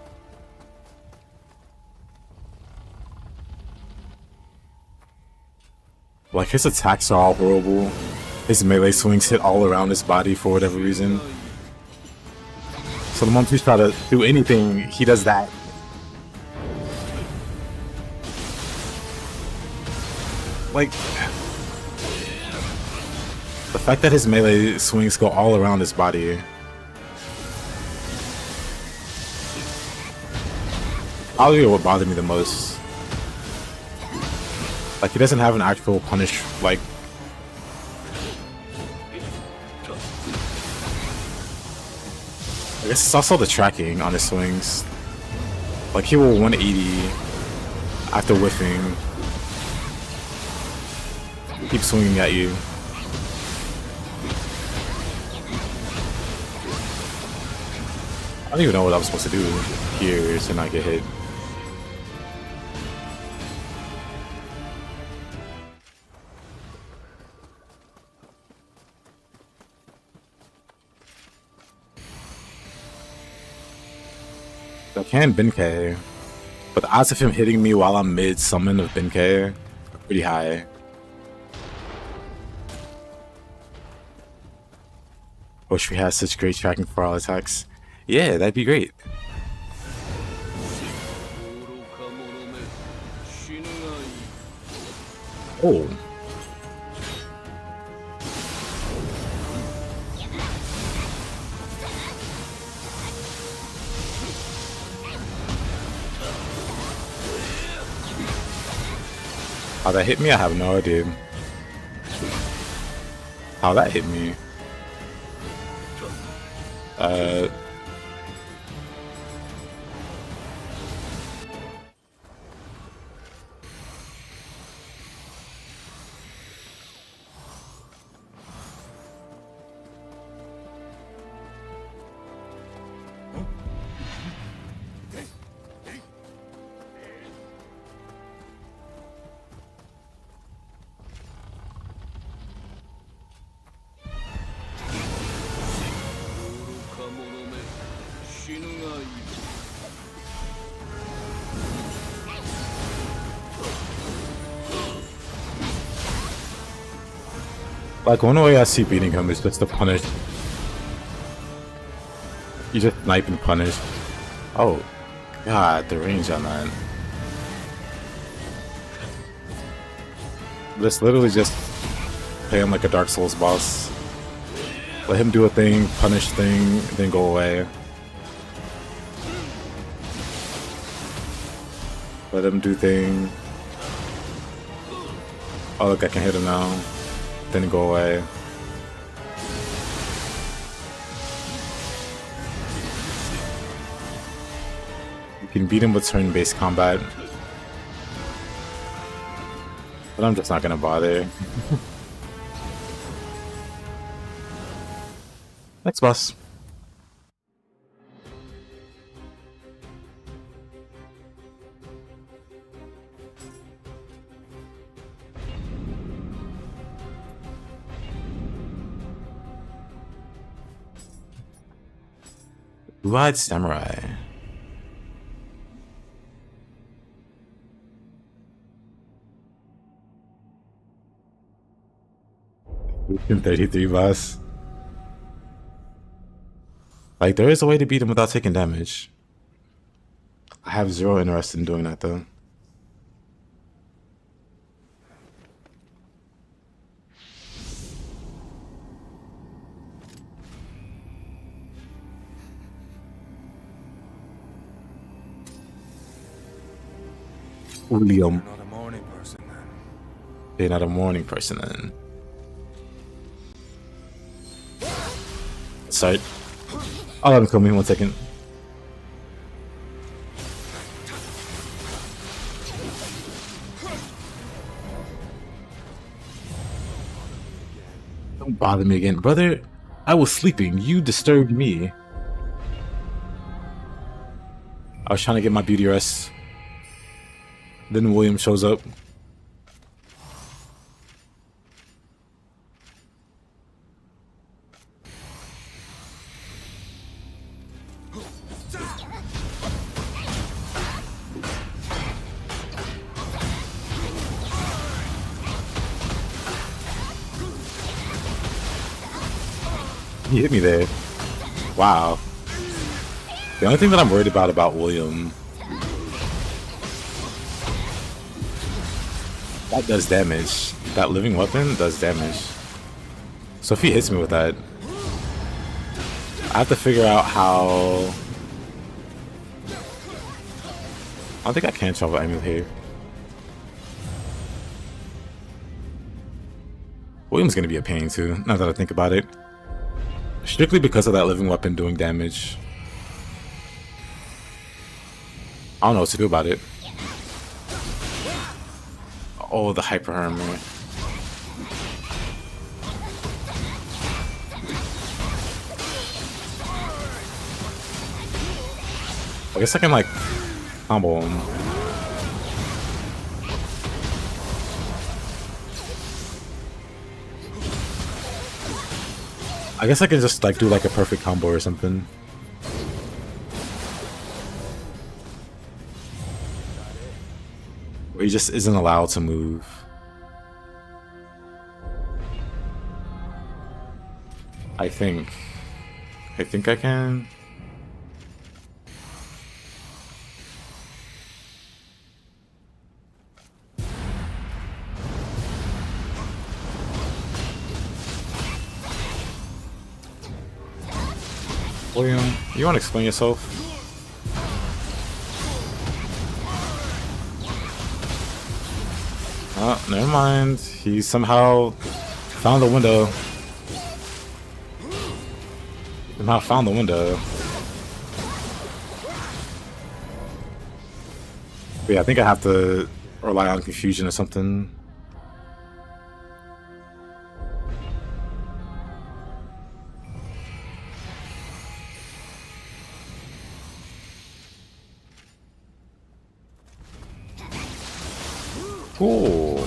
Like his attacks are all horrible. His melee swings hit all around his body for whatever reason. So the moment he's trying to do anything, he does that. Like, the fact that his melee swings go all around his body. Probably what bothered me the most. Like, he doesn't have an actual punish, like, I guess it's also the tracking on his swings. Like, he will 180 after whiffing. Keep swinging at you. I don't even know what I'm supposed to do here to not get hit. I can Benkei. But the odds of him hitting me while I'm mid summon of Benkei are pretty high. Wish we had such great tracking for all attacks. Yeah, that'd be great. Oh. How that hit me, I have no idea. How that hit me. Like, one way I see beating him is just to punish. You just snipe and punish. Oh, God, the range on that. Let's literally just play him like a Dark Souls boss. Let him do a thing, punish thing, then go away. Let him do thing. Oh, look, I can hit him now. Then go away. You can beat him with turn-based combat. But I'm just not gonna bother. Next boss. Blue-eyed Samurai. Weaken 33 boss. Like, there is a way to beat him without taking damage. I have zero interest in doing that though. William. Not a morning person then. You're not a morning person then. Sorry. I'll let him kill me 1 second. Don't bother me again. Brother, I was sleeping. You disturbed me. I was trying to get my beauty rest. Then William shows up. He hit me there. Wow. The only thing that I'm worried about William, that does damage. That living weapon does damage. So if he hits me with that, I have to figure out how. I don't think I can travel Emil here. William's gonna be a pain too, now that I think about it. Strictly because of that living weapon doing damage. I don't know what to do about it. Oh, the hyper armor. I guess I can like combo him. I guess I can just like do like a perfect combo or something. Where he just isn't allowed to move. I think I can. William, you want to explain yourself? Oh, never mind. He somehow found the window. Somehow found the window. But yeah, I think I have to rely on confusion or something. Cool.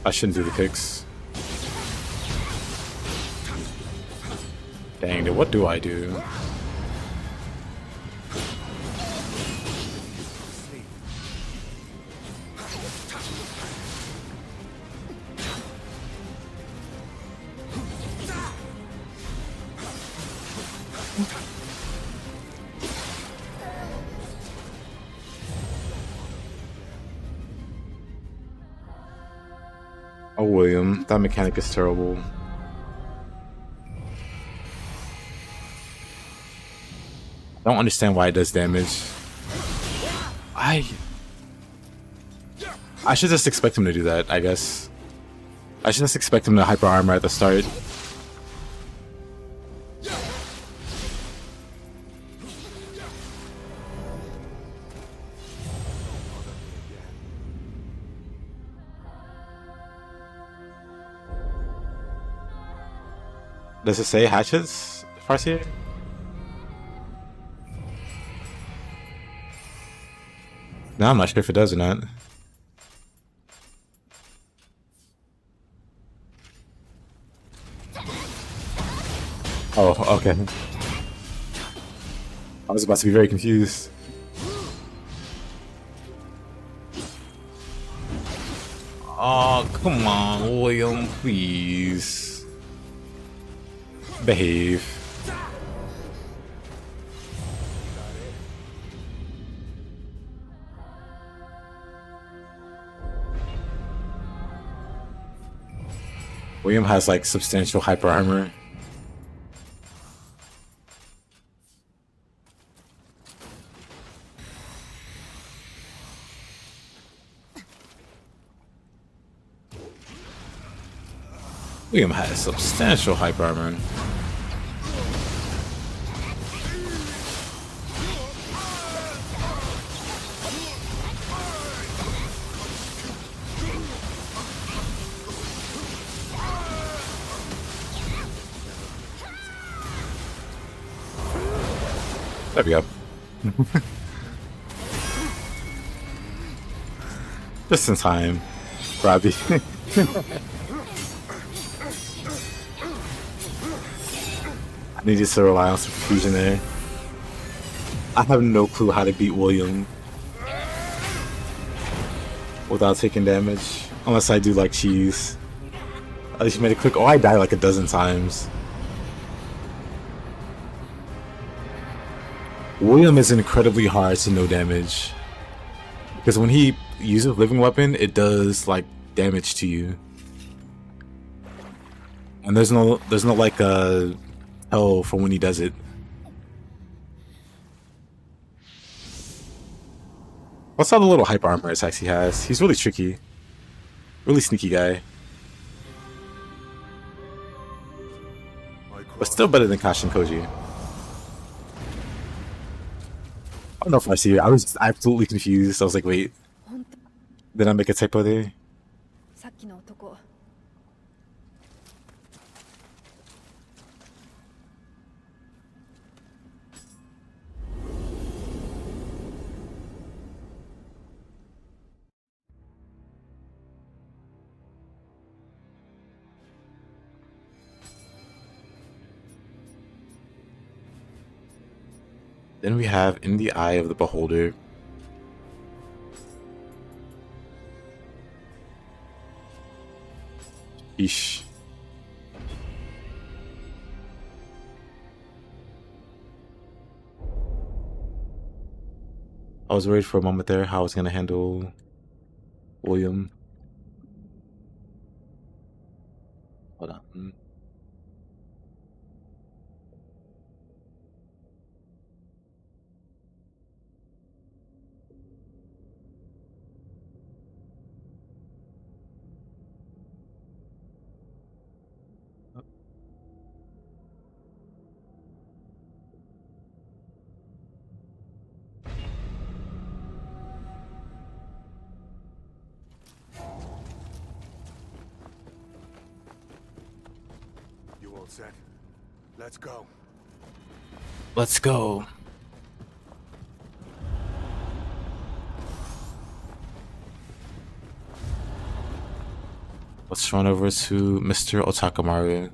I shouldn't do the kicks. Dang it, what do I do? Oh, William, that mechanic is terrible. I don't understand why it does damage. I should just expect him to do that, I guess. I should just expect him to hyper armor at the start. Does it say hatchets, Farseer? No, I'm not sure if it does or not. Oh, okay. I was about to be very confused. Oh, come on, William, please. Behave. William has like substantial hyper armor. William has substantial hyper armor. There we go. Just in time, Robbie. I needed to rely on some confusion there. I have no clue how to beat William without taking damage, unless I do like cheese. At least you made it quick. Oh, I die like a dozen times. William is incredibly hard to no damage, because when he uses living weapon, it does like damage to you, and there's no like hell for when he does it. What's all the little hyper armor attacks he has? He's really tricky, really sneaky guy, but still better than Kash and Koji. I don't know if I see it. I was just absolutely confused. I was like, wait, did I make a typo there? Then we have In the Eye of the Beholder. Eesh. I was worried for a moment there how I was gonna handle William. Hold on. You all set? Let's go. Let's go. Let's run over to Mr. Otakamaru.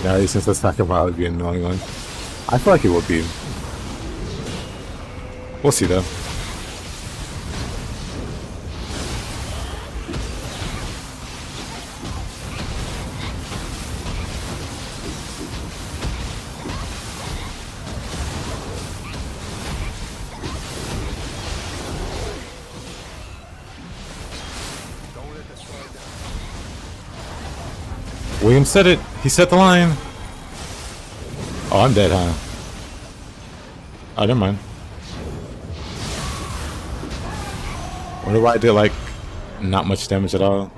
Now, since let's talk about it being an annoying one. I feel like it would be. We'll see though. William said it. He set the line. Oh, I'm dead, huh? Oh, never mind. Wonder why I did, like, not much damage at all.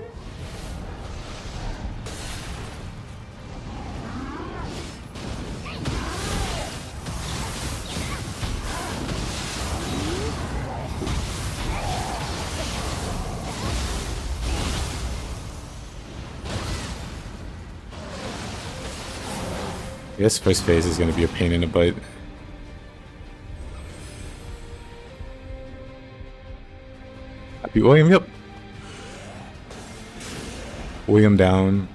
This first phase is going to be a pain in the butt. Happy William, yep. William down.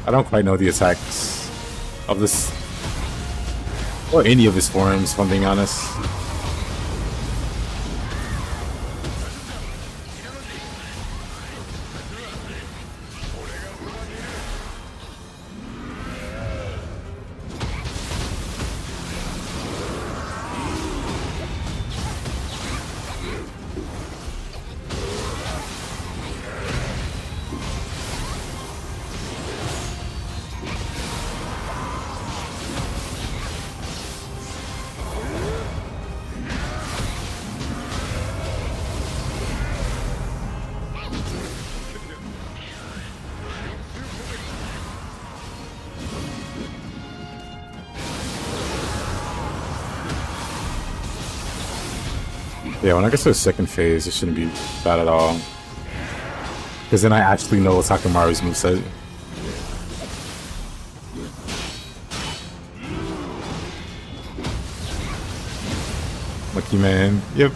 I don't quite know the attacks of this, or any of his forms, if I'm being honest. Yeah, when I get to the second phase, it shouldn't be bad at all. Because then I actually know Sakamaru's moveset. Lucky man. Yep.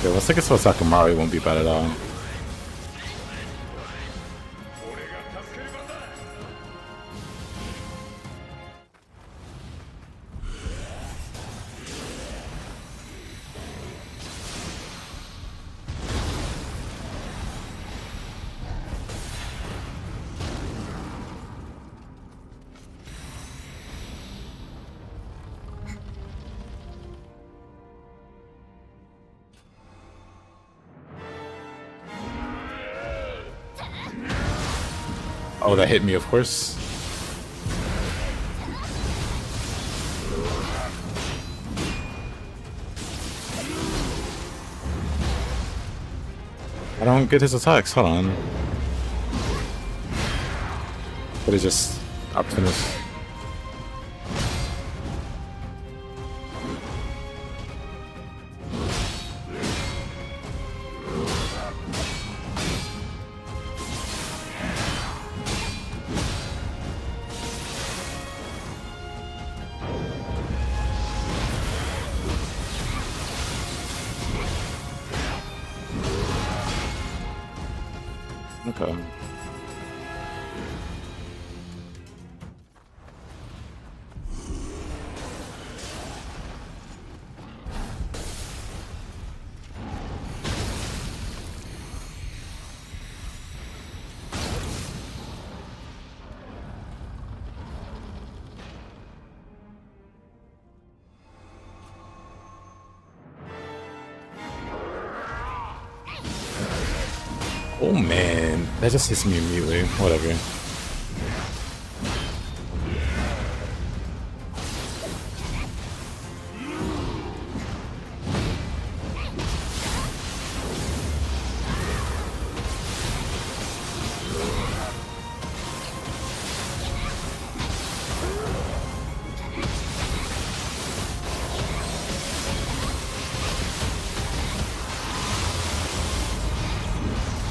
Yeah, once I get to Sakamaru, it won't be bad at all. Oh, that hit me, of course. I don't get his attacks, hold on. But it's just opportunist. Okay. Oh man, that just hits me immediately. Whatever.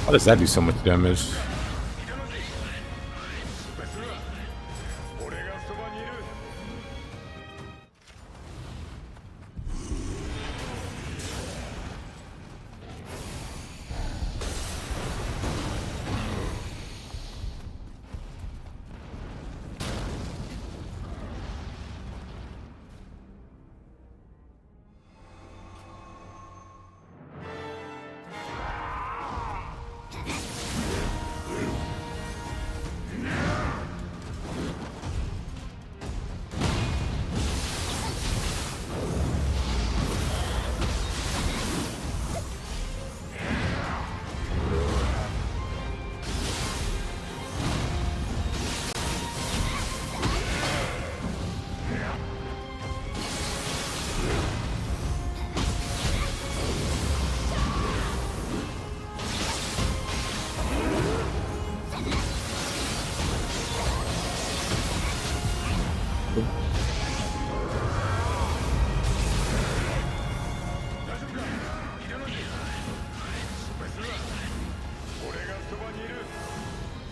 How does that do so much damage?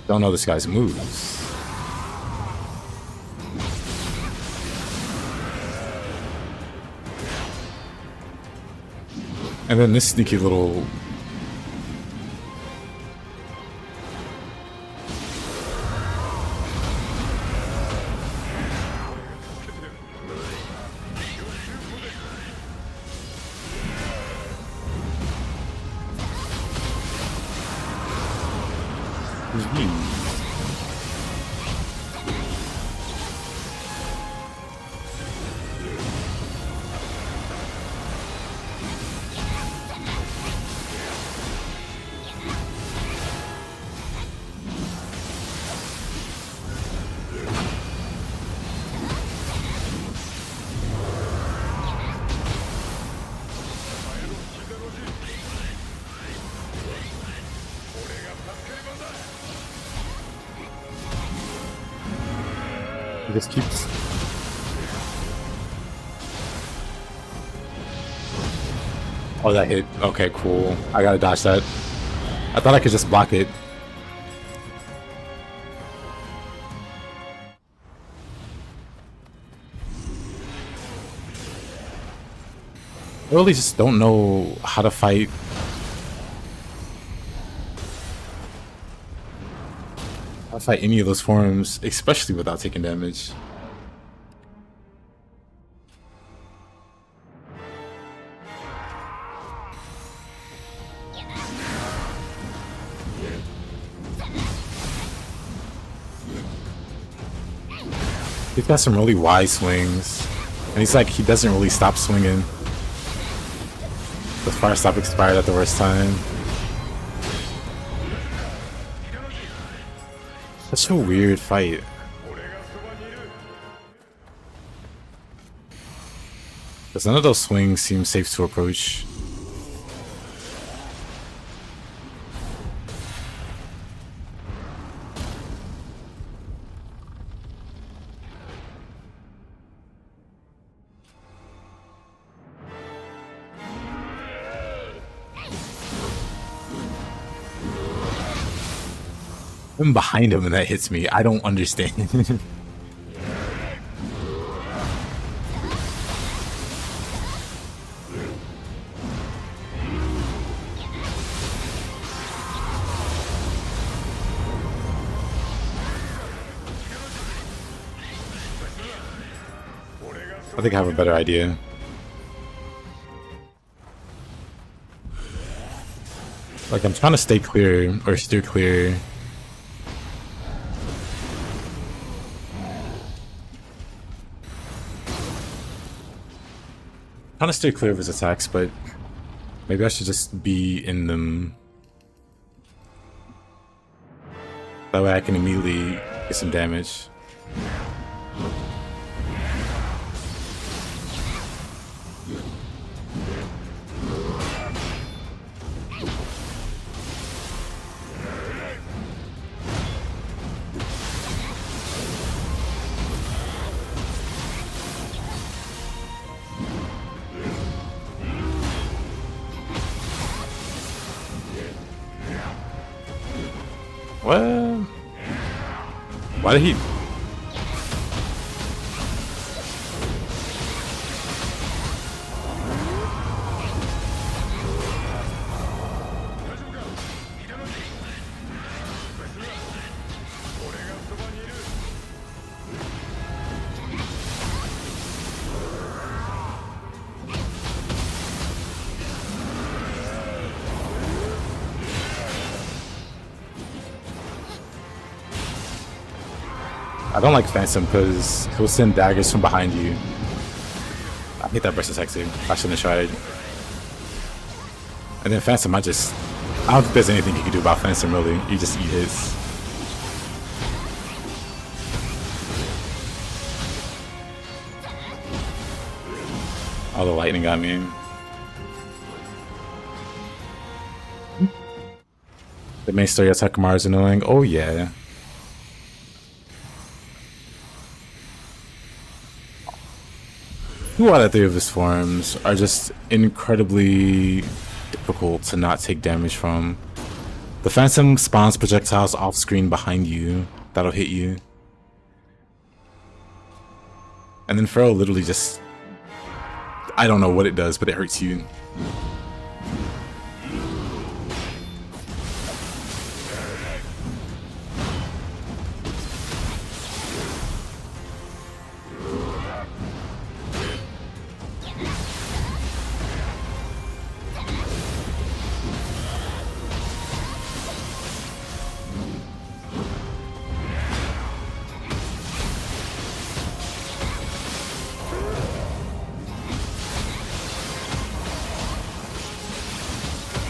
Don't know this guy's moves. And then this sneaky little... He just keeps Oh, that hit. Okay, cool. I gotta dodge that. I thought I could just block it. I really just don't know how to fight. How to fight any of those forms, especially without taking damage. He's got some really wide swings, and he's like, he doesn't really stop swinging. The fire stop expired at the worst time. Such a weird fight. Because none of those swings seem safe to approach. I'm behind him and that hits me. I don't understand. I think I have a better idea. Like, I'm trying to stay clear or steer clear. Trying to stay clear of his attacks, but maybe I should just be in them. That way I can immediately get some damage. Well, why did he? I don't like Phantom because he'll send daggers from behind you. I hate that burst attack too. I shouldn't have tried. And then Phantom, I don't think there's anything you can do about Phantom really. You just eat his. Oh, the lightning got me. The main story of Takamara is annoying. Oh yeah. 2 out of 3 of his forms are just incredibly difficult to not take damage from. The Phantom spawns projectiles off screen behind you that'll hit you. And then Pharaoh literally just, I don't know what it does, but it hurts you.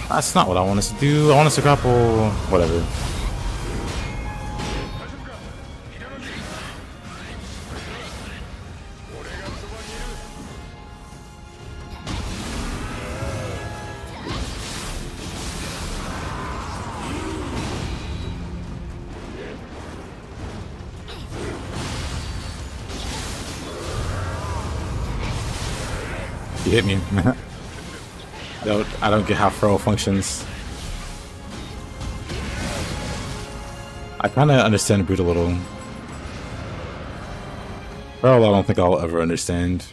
That's not what I want us to do. I want us to grapple. Whatever. He hit me. I I don't get how throw functions. I kind of understand Brute a little. Throw I don't think I'll ever understand.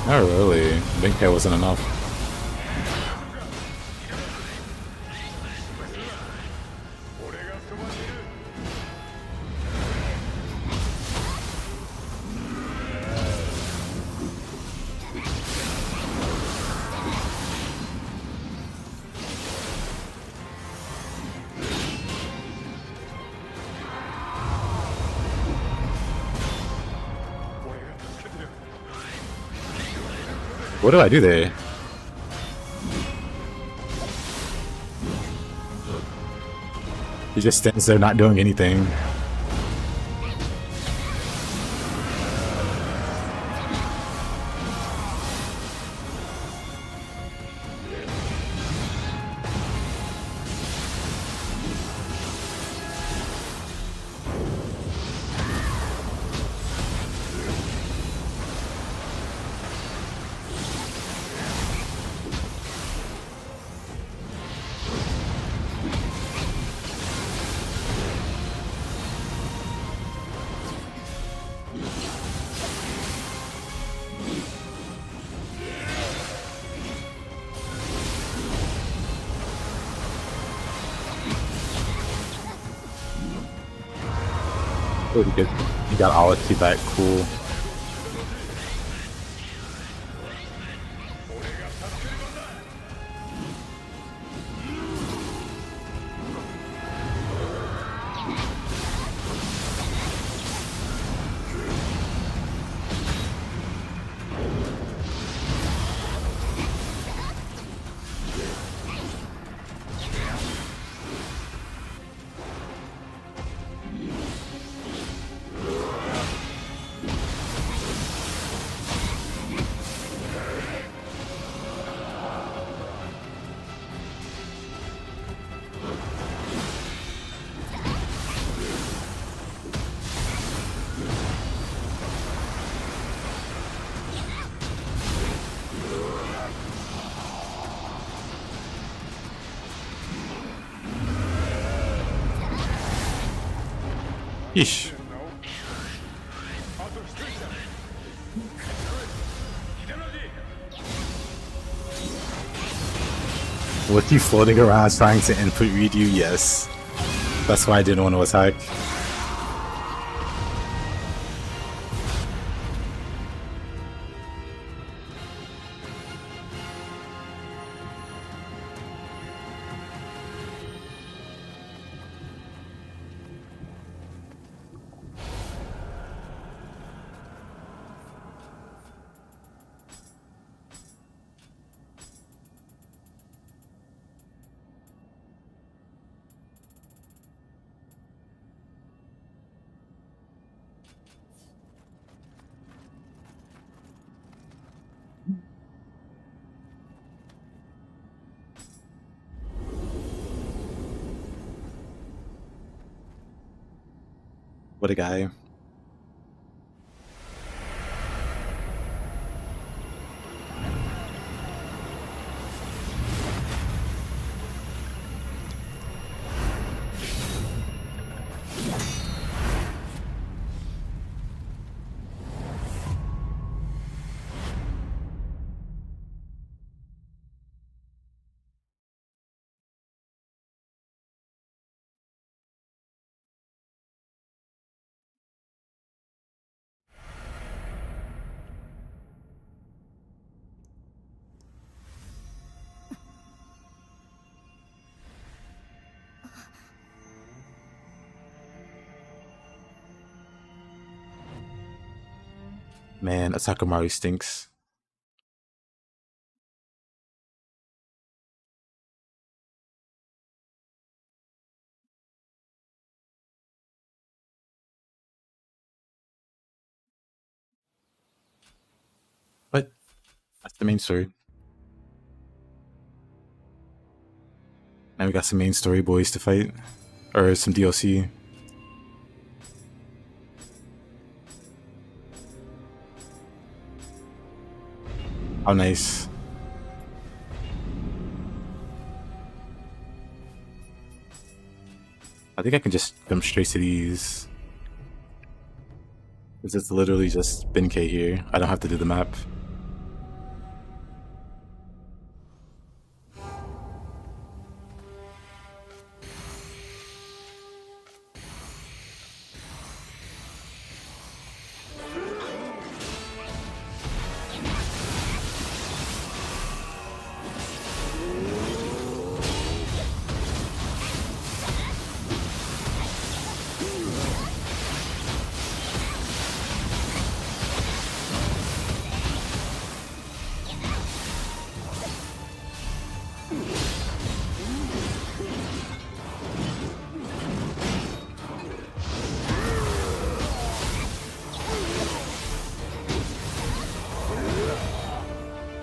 Not really. Big wasn't enough. What do I do there? He just stands there not doing anything. Oh, he got all his teeth back. Cool. Yeesh. Was he floating around trying to input read you? Yes. That's why I didn't want to attack. What a guy. Man, Asakamaru stinks. But that's the main story. Now we got some main story boys to fight. Or some DLC. How nice. I think I can just jump straight to these. Because it's literally just Benkei here. I don't have to do the map.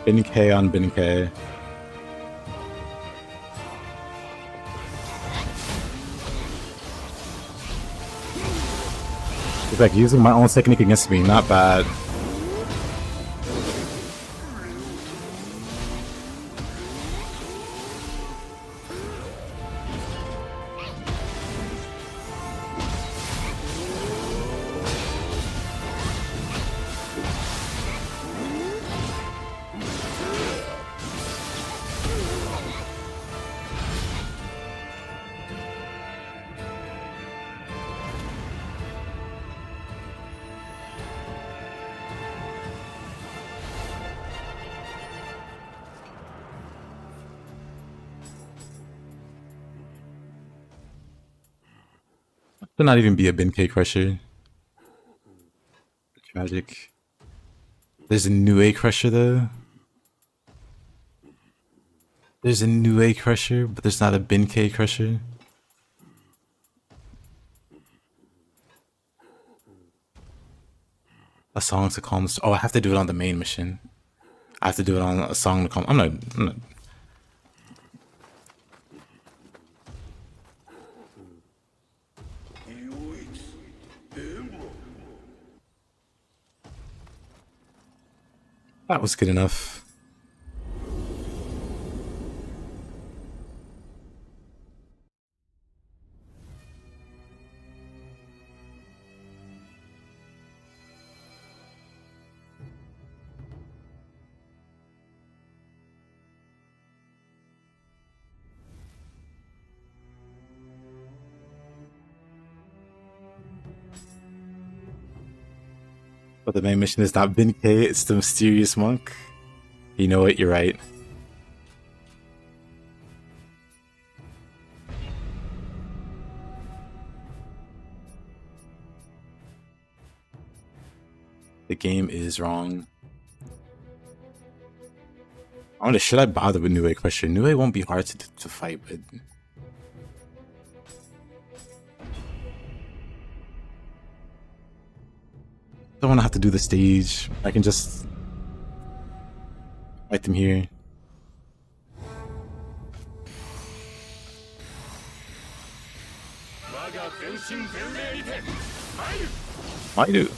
Benkei on Benkei. It's like using my own technique against me, not bad. Should not even be a Benkei crusher. Tragic. There's a new A crusher though. There's a new A crusher, but there's not a Benkei crusher. A song to calm. Oh, I have to do it on the main mission. I have to do it on a song to calm. I'm not. That was good enough. But the main mission is not Benkei, it's the mysterious monk. You know what, you're right. The game is wrong. I wonder, should I bother with Nioh question? Nioh won't be hard to fight with. Don't want to have to do the stage. I can just fight them here. I do.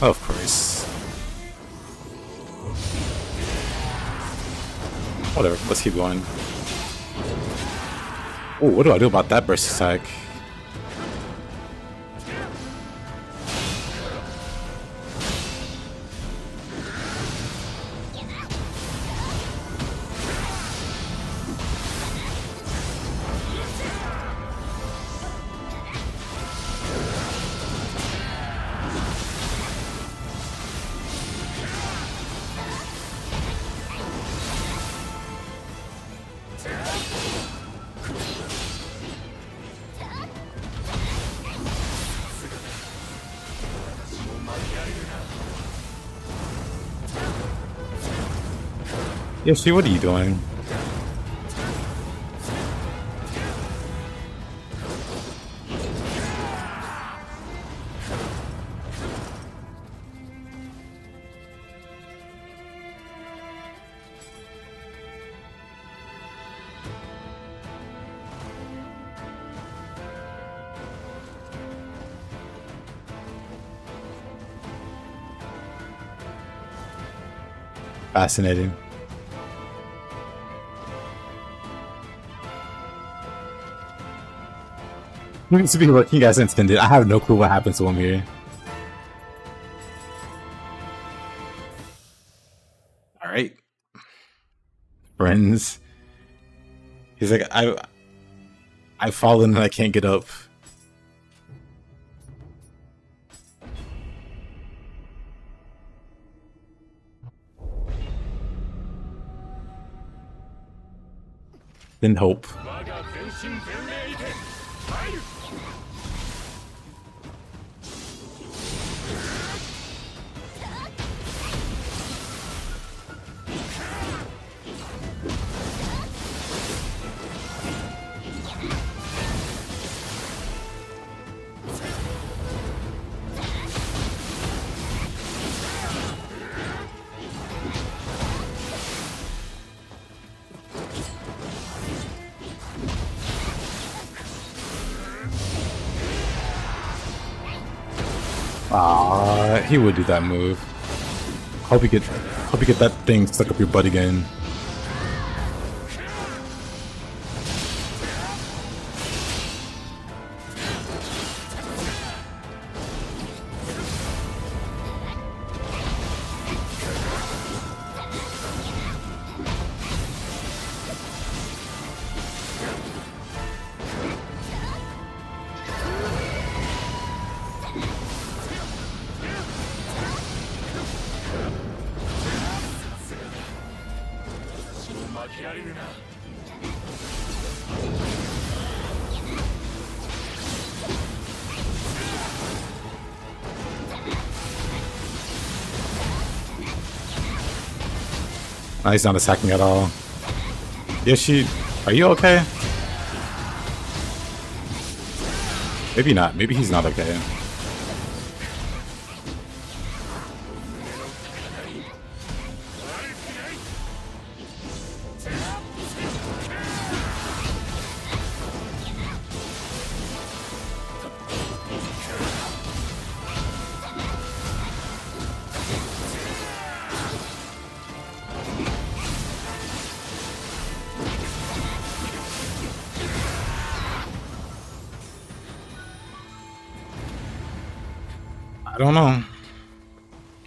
Of course. Whatever, let's keep going. Oh, what do I do about that burst attack? Yoshi, what are you doing? Fascinating. Seems to be working as intended. I have no clue what happens to him here. Alright. Friends. He's like, I've fallen and I can't get up. Then hope. He would do that move. Hope you get that thing stuck up your butt again. Oh, he's not attacking at all. Yoshi, are you okay? Maybe not. Maybe he's not okay. I don't know.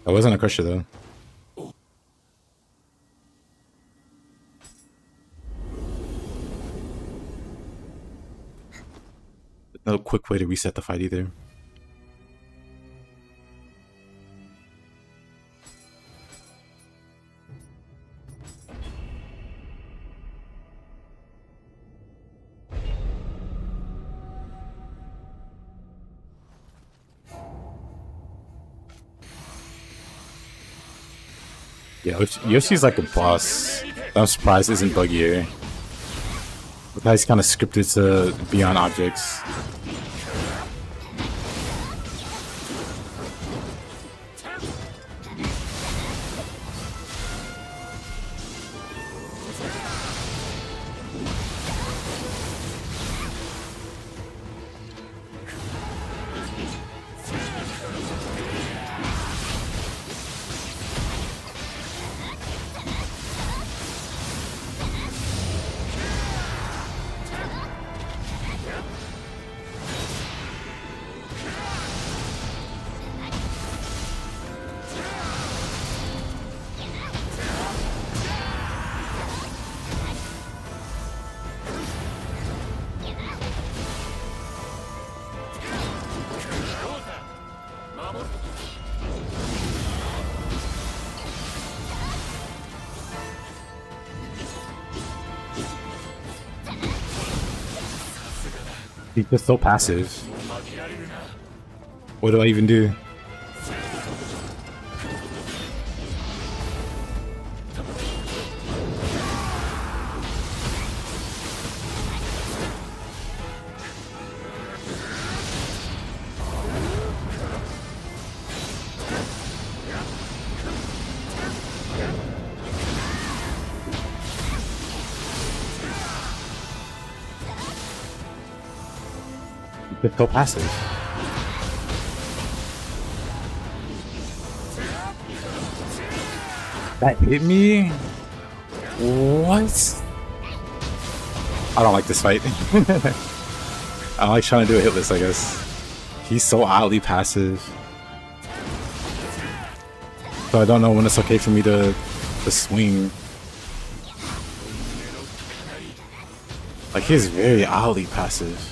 I wasn't a crusher though. No quick way to reset the fight either. Yeah, Yoshi's like a boss. I'm surprised isn't buggier. The guy's kind of scripted to be on objects. He's just so passive. What do I even do? It's so passive. That hit me? What? I don't like this fight. I like trying to do a hitless, I guess. He's so oddly passive. So I don't know when it's okay for me to swing. Like, he's very oddly passive.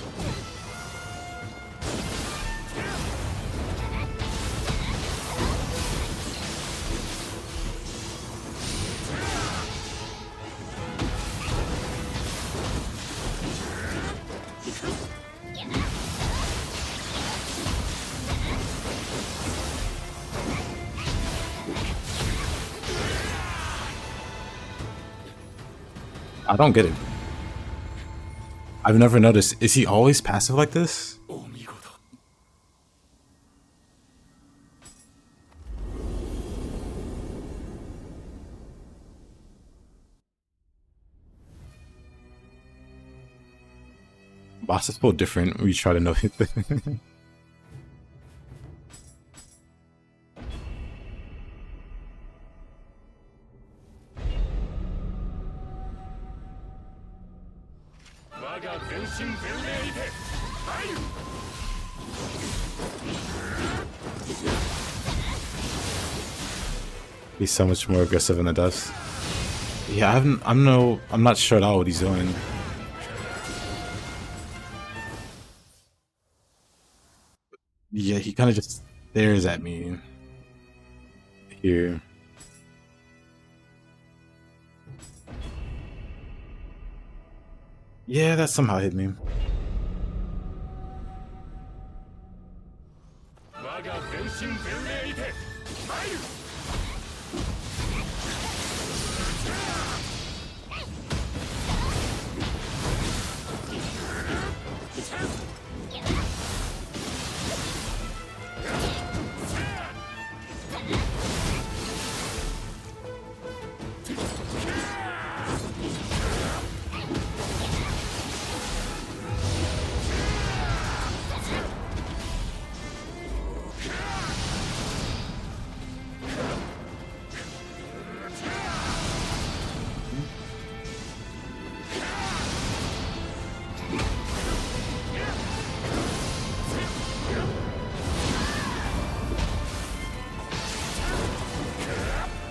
I don't get it. I've never noticed. Is he always passive like this? Boss is a little different. We try to know it. He's so much more aggressive in the dust. Yeah, I'm not sure at all what he's doing. Yeah, he kind of just stares at me here. Yeah, that somehow hit me.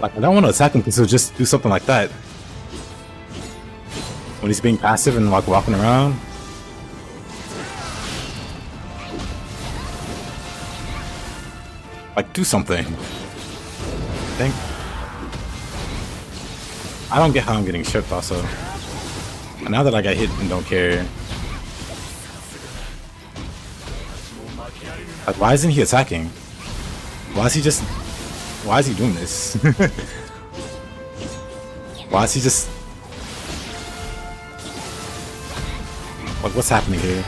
Like, I don't want to attack him because he'll just do something like that. When he's being passive and like walking around. Like, do something. I don't get how I'm getting shipped also. And now that I got hit and don't care. Like, why isn't he attacking? Why is he doing this? Why is he just... Like, what's happening here?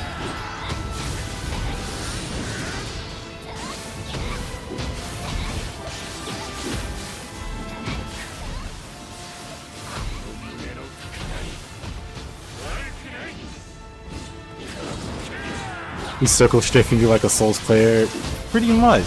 He's circle strafing you like a Souls player. Pretty much.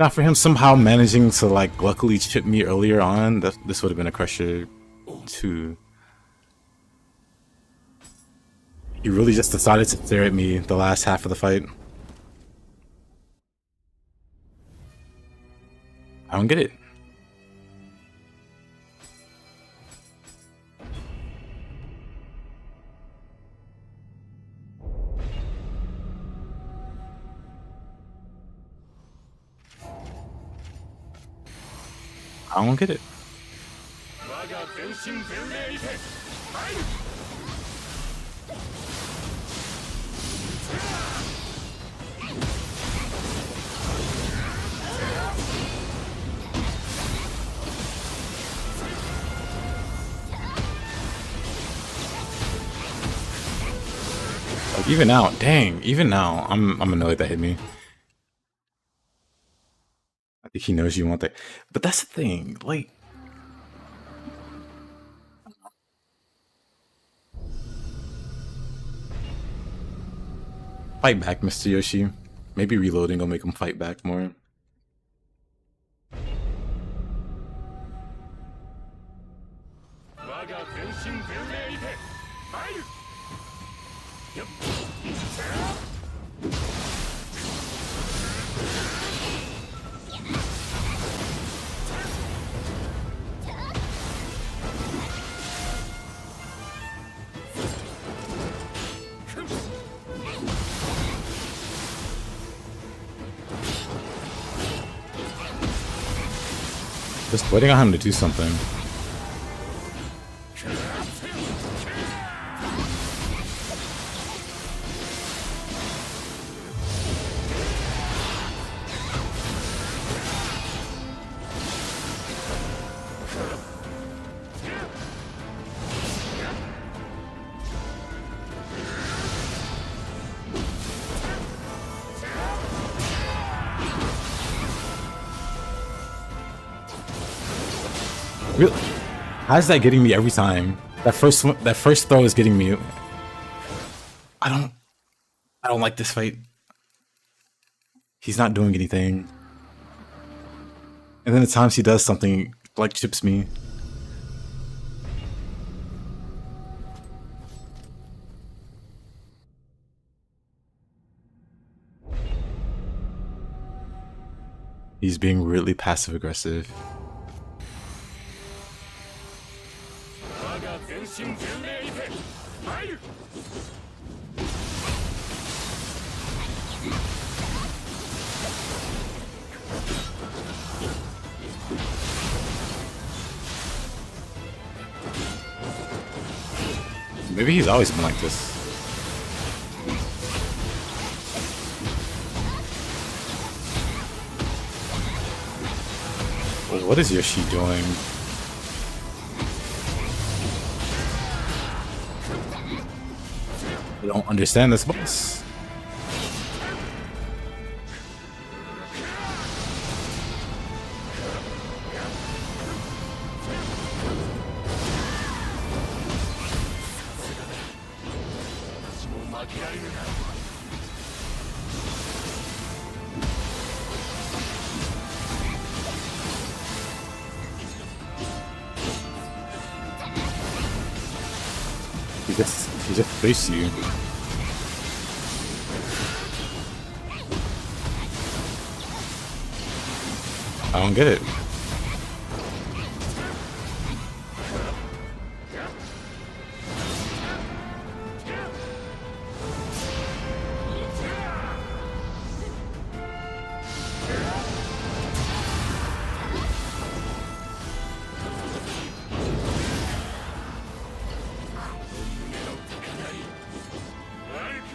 Now for him somehow managing to like luckily chip me earlier on, this would have been a crusher too. He really just decided to stare at me the last half of the fight. I don't get it. I don't get it. Like, even now, dang, even now, I'm annoyed that hit me. I think he knows you want that. But that's the thing, like, Fight back, Mr. Yoshi. Maybe reloading will make him fight back more. Just waiting on him to do something. Really? How's that getting me every time? That first throw is getting me. I don't like this fight. He's not doing anything. And then at times he does something, like chips me. He's being really passive aggressive. Maybe he's always been like this. What is Yoshi doing? I don't understand this boss. He just faced you. I don't get it.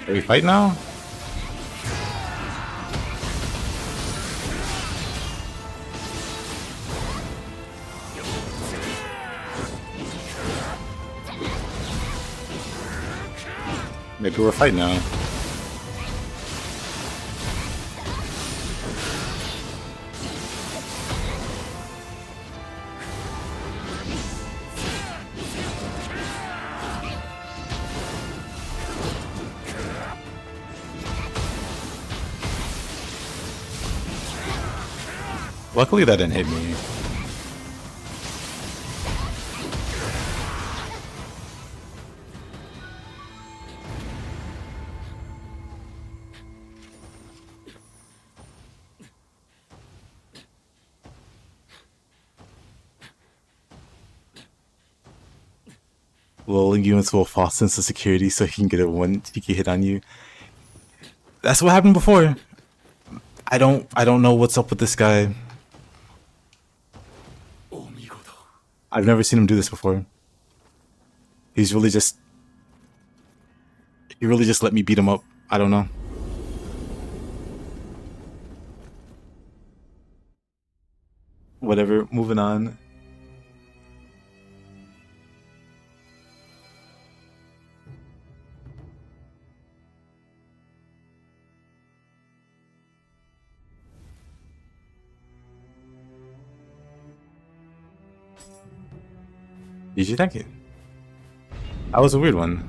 Are we fight now? Maybe we're fighting now. Luckily that didn't hit me. Lulling you into a false sense of security so he can get a one cheeky hit on you. That's what happened before. I don't know what's up with this guy. I've never seen him do this before. He really just let me beat him up. I don't know. Whatever, moving on. Did you think it? That was a weird one.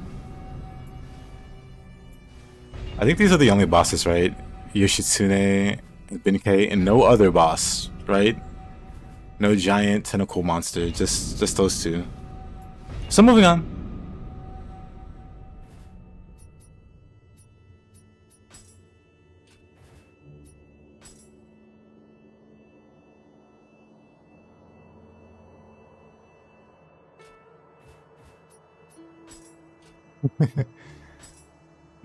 I I think these are the only bosses, right? Yoshitsune, Benkei, and no other boss, right? No giant tentacle monster, just those two. So moving on.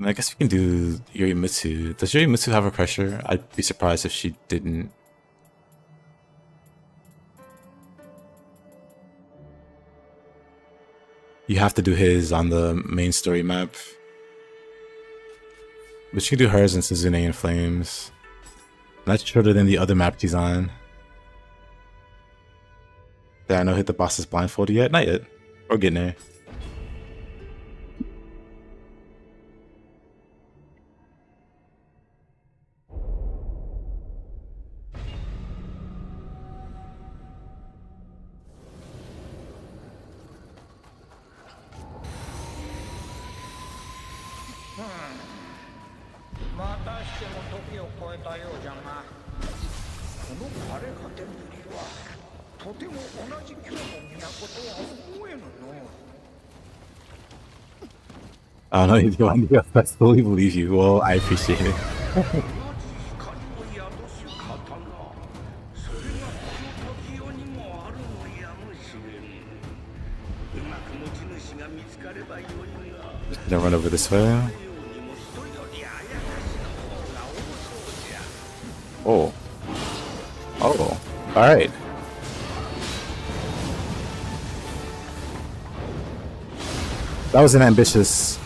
I guess we can do Yorimitsu. Does Yorimitsu have a pressure? I'd be surprised if she didn't. You have to do his on the main story map. But you can do hers and Suzune in Flames. That's shorter than the other map she's on. Did I know hit the boss's blindfolded yet? Not yet. We're getting there. Oh no, you don't. I fully believe you. Well, I appreciate it. Don't run over this way. Oh. Oh. Alright. That was an ambitious.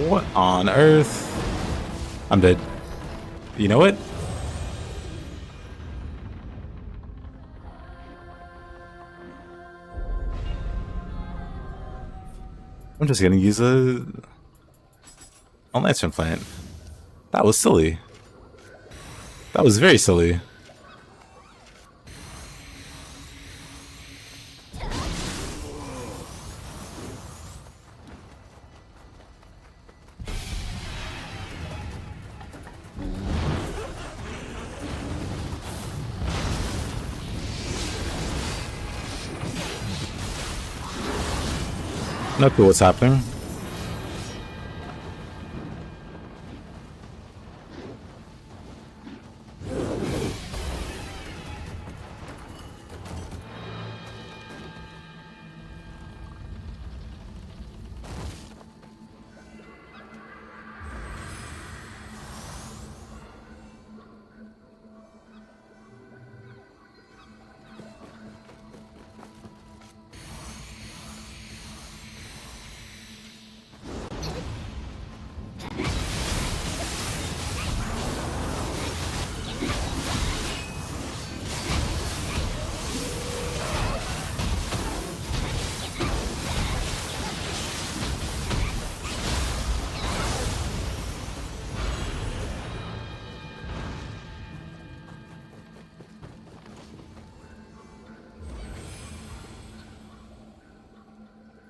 What on earth? I'm dead. You know what? I'm just gonna use a lantern plant. That was silly. That was very silly. Not cool what's happening.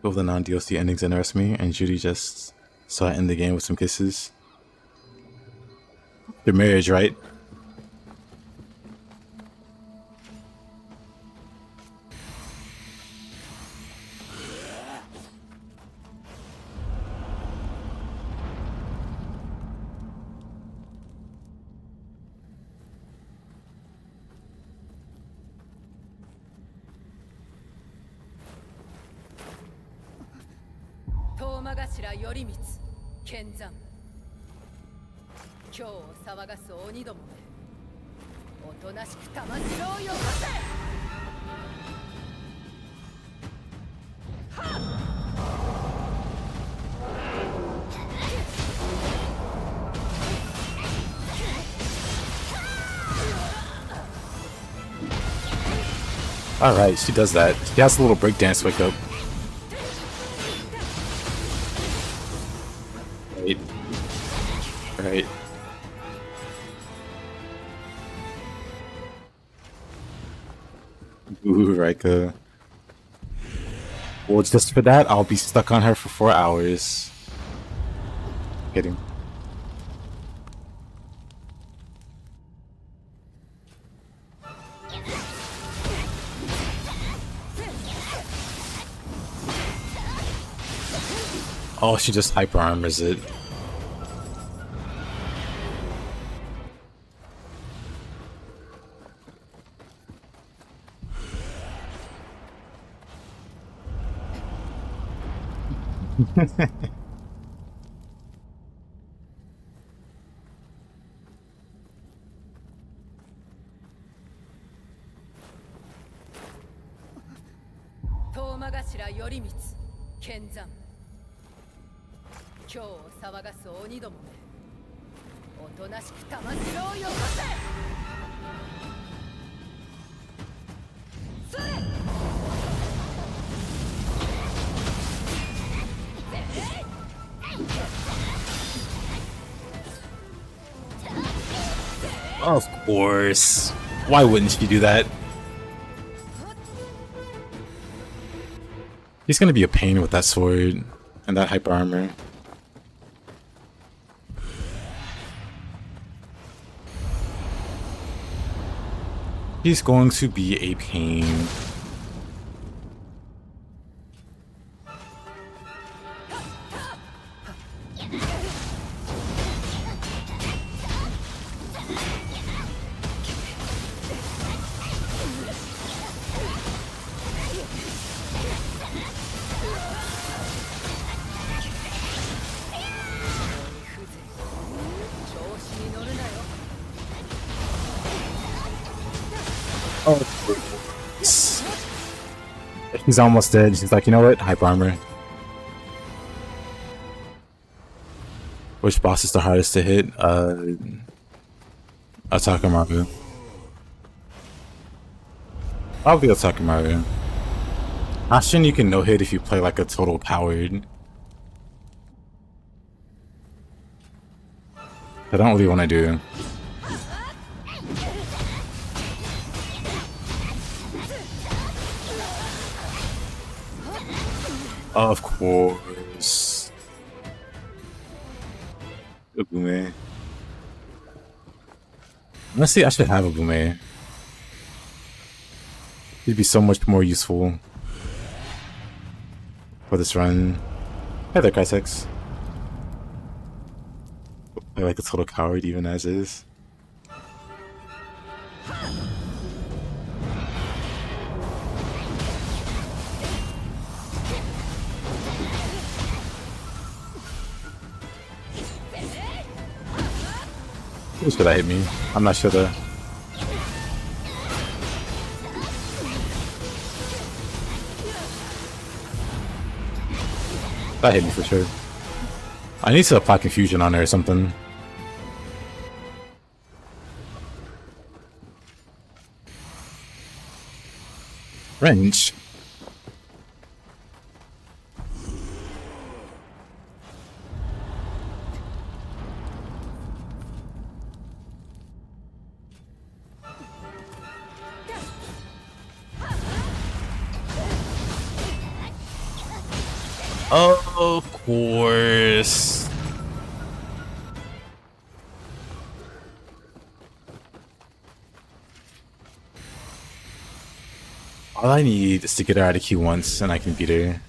Both of the non-DLC endings interest me, and Judy just saw it end the game with some kisses. Their marriage, right? Alright, she does that. She has a little breakdance wake up. Right. Ooh, Rika. Well, just for that, I'll be stuck on her for 4 hours. Kidding. Oh, she just hyper armors it. Of course. Why wouldn't she do that? He's gonna be a pain with that sword and that hyper armor. He's going to be a pain. Oh, he's almost dead. She's like, you know what? Hyper armor. Which boss is the hardest to hit? Atakamaru. Probably Atakamaru. Ashen you can no hit if you play like a total coward. I don't really want to do. Of course. Ugume. Honestly, I should have Ugume. It'd be so much more useful for this run. Hey there, Krysex. I like a total coward even as is. Who's gonna hit me? I'm not sure though. That hit me for sure. I need to apply confusion on her or something. Wrench. Of course. All I need is to get her out of Q once and I can beat her.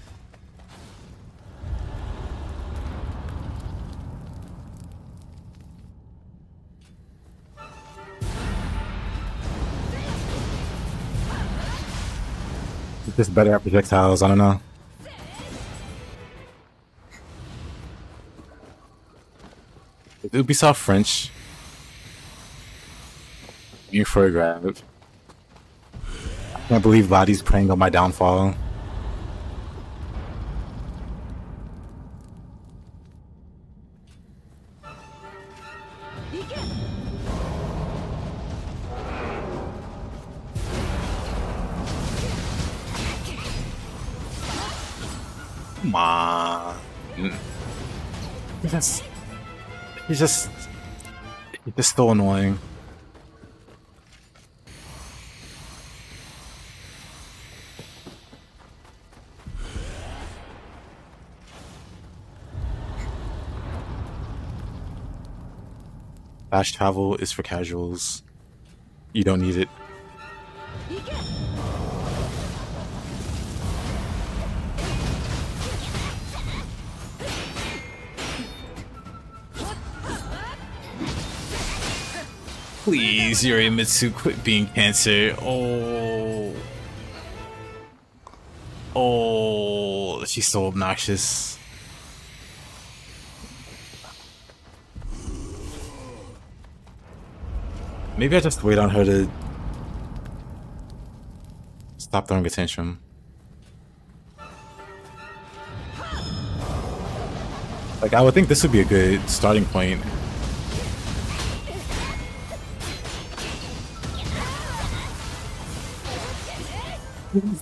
Just better at projectiles, I don't know. Ubisoft French. You for a grab. I can't believe Body's preying on my downfall. Come on. Yes. He's just so annoying. Fast travel is for casuals. You don't need it. Please, Yorimitsu, quit being cancer. Oh. Oh, she's so obnoxious. Maybe I just wait on her to stop throwing a tantrum. Like, I would think this would be a good starting point.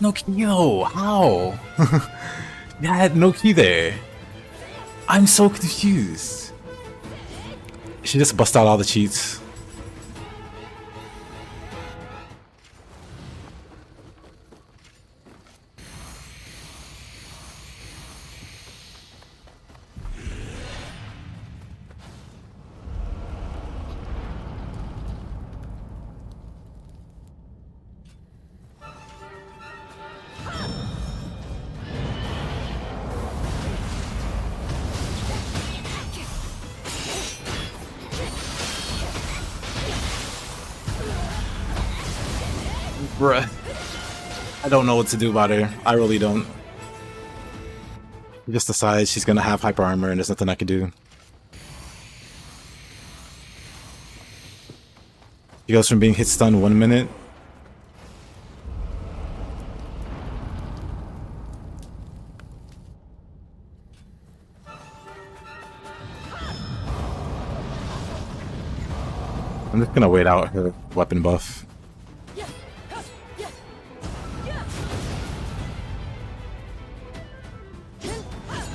No key, yo, how? You had no key there. I'm so confused. She just bust out all the cheats. Bruh. I don't know what to do about her. I really don't. She just decides she's gonna have hyper armor and there's nothing I can do. She goes from being hit stun 1 minute. I'm just gonna wait out her weapon buff.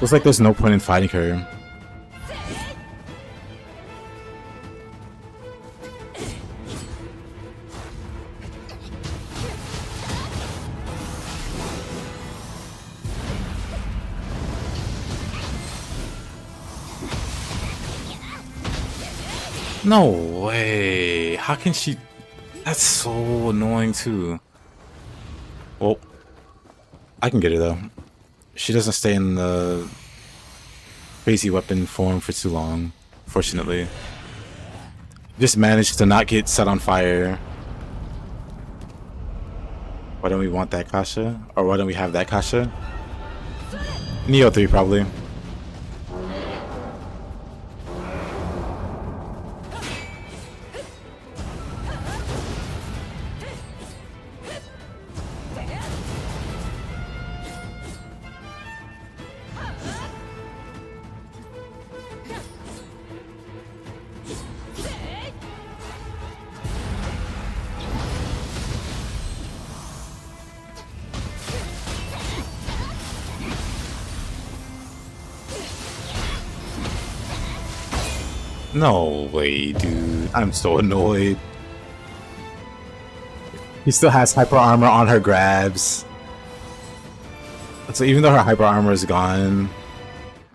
Looks like there's no point in fighting her. No way. How can she? That's so annoying too. Well, I can get her though. She doesn't stay in the crazy weapon form for too long, fortunately. Just managed to not get set on fire. Why don't we want that Kasha? Or why don't we have that Kasha? Nioh 3 probably. No way, dude. I'm so annoyed. He still has hyper armor on her grabs. So even though her hyper armor is gone,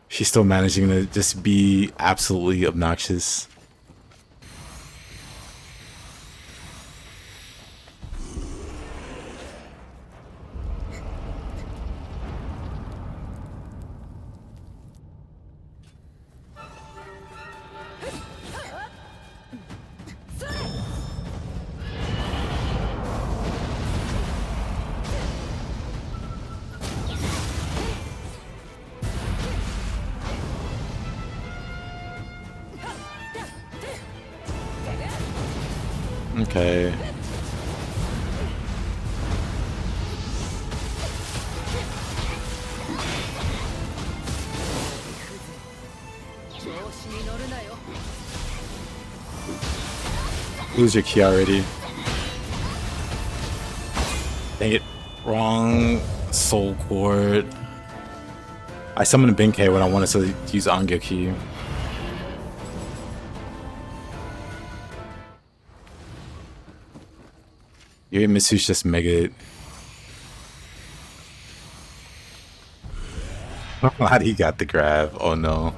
she's still managing to just be absolutely obnoxious. Okay. Lose your key already. Dang it. Wrong soul cord. I summoned Benkei when I wanted to use Ongyoki. Your Mitsu's just mega. How do you got the grab? Oh no.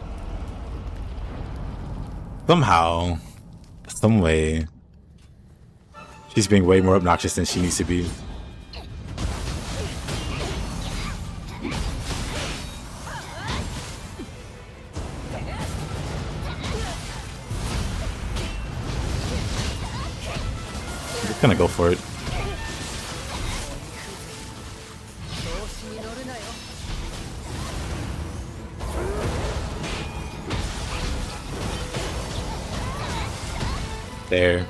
Somehow, some way, she's being way more obnoxious than she needs to be. Just gonna go for it. There.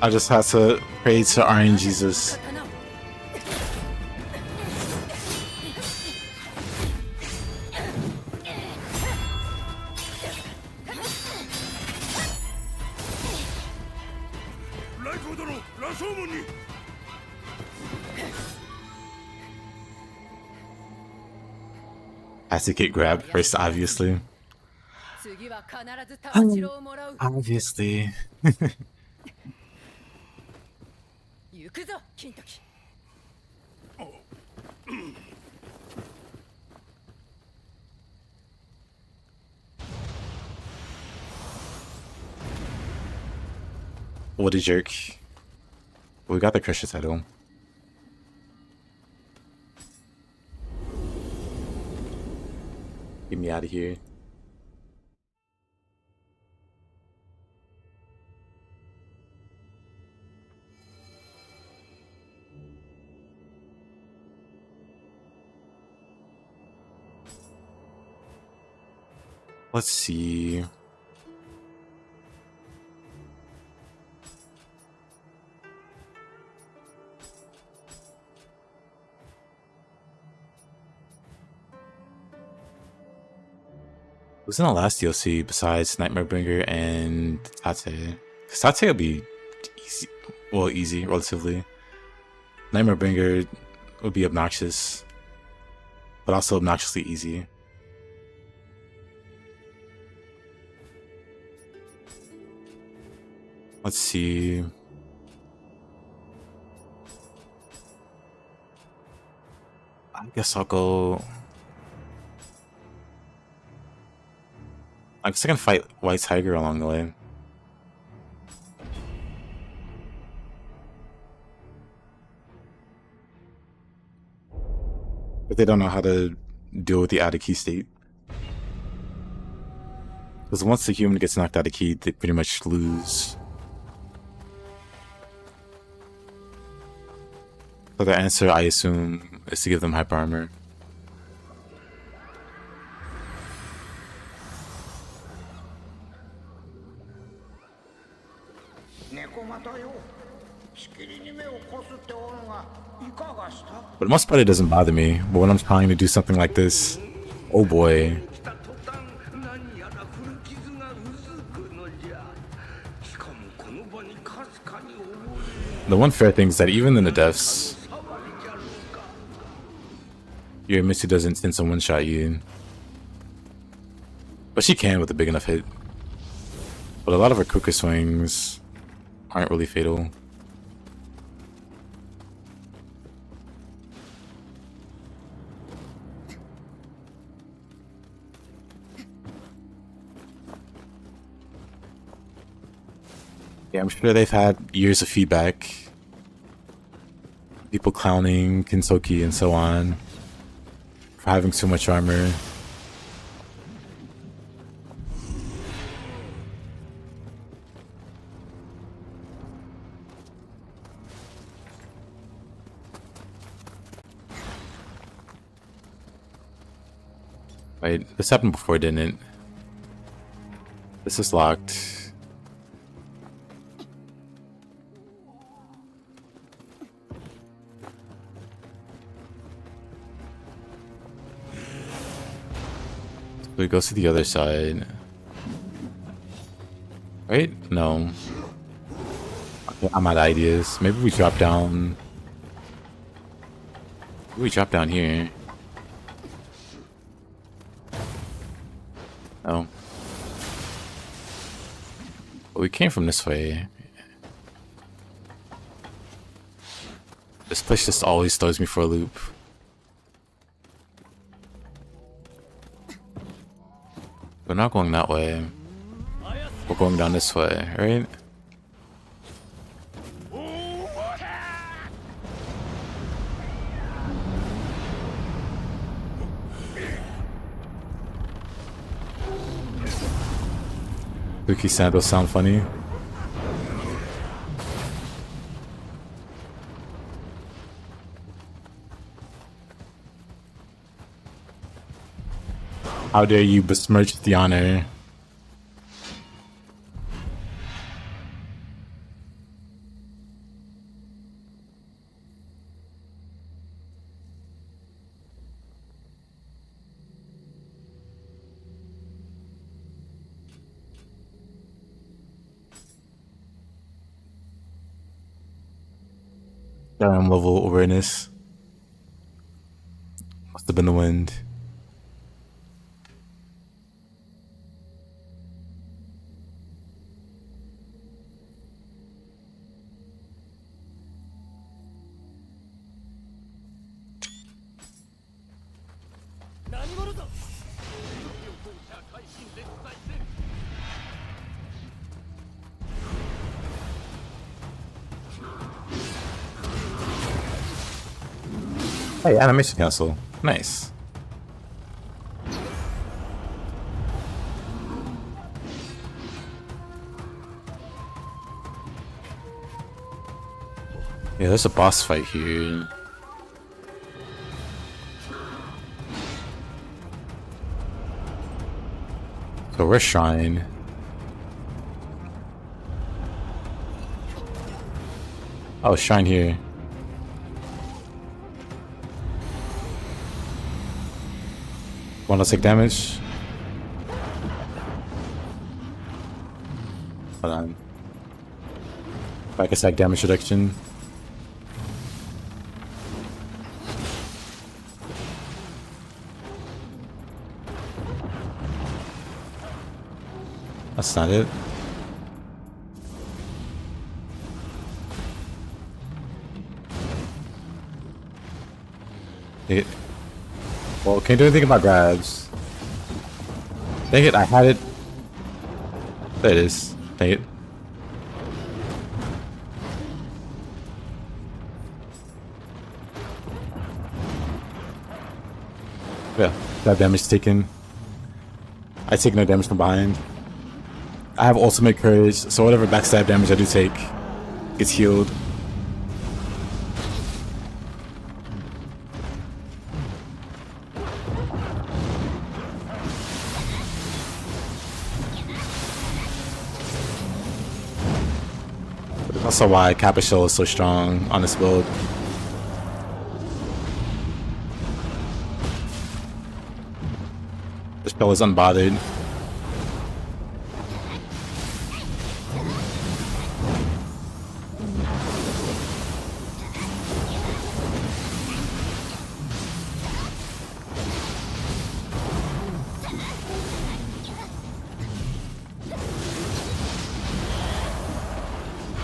I just have to pray to Iron Jesus. Has to get grabbed first, obviously. Obviously. What a jerk. We got the Crusher title. Get me out of here. Let's see. Who's in the last DLC besides Nightmare Bringer and Tate? Tate will be easy. Well, easy, relatively. Nightmare Bringer would be obnoxious, but also obnoxiously easy. Let's see. I guess I'll go. I guess I can fight White Tiger along the way. But they don't know how to deal with the out of key state. Because once the human gets knocked out of key, they pretty much lose. So the answer, I assume, is to give them hyper armor. But most part it doesn't bother me. But when I'm trying to do something like this, oh boy. The one fair thing is that even in the deaths, your Mitsu doesn't tend to one-shot you. But she can with a big enough hit. But a lot of her Kuka swings aren't really fatal. Yeah, I'm sure they've had years of feedback. People clowning Kintoki and so on for having so much armor. Wait, this happened before, didn't it? This is locked. So it goes to the other side. Right? No. Okay, I'm out of ideas. Maybe we drop down. Maybe we drop down here. Oh. We came from this way. This place just always throws me for a loop. We're not going that way. We're going down this way, right? Spooky sandals sound funny. How dare you besmirch the honor? Damn level awareness. Must have been the wind. Hey, animation castle. Nice. Yeah, there's a boss fight here. So we're shrine. Oh, shrine here. Wanna take damage? Hold on. Back attack damage reduction. That's not it. Dang it. Well, can't do anything about grabs. Dang it, I had it. There it is. Dang it. Yeah, that damage taken. I take no damage from behind. I have ultimate courage, so whatever backstab damage I do take gets healed. But that's also why Kappa Shell is so strong on this build. This spell is unbothered.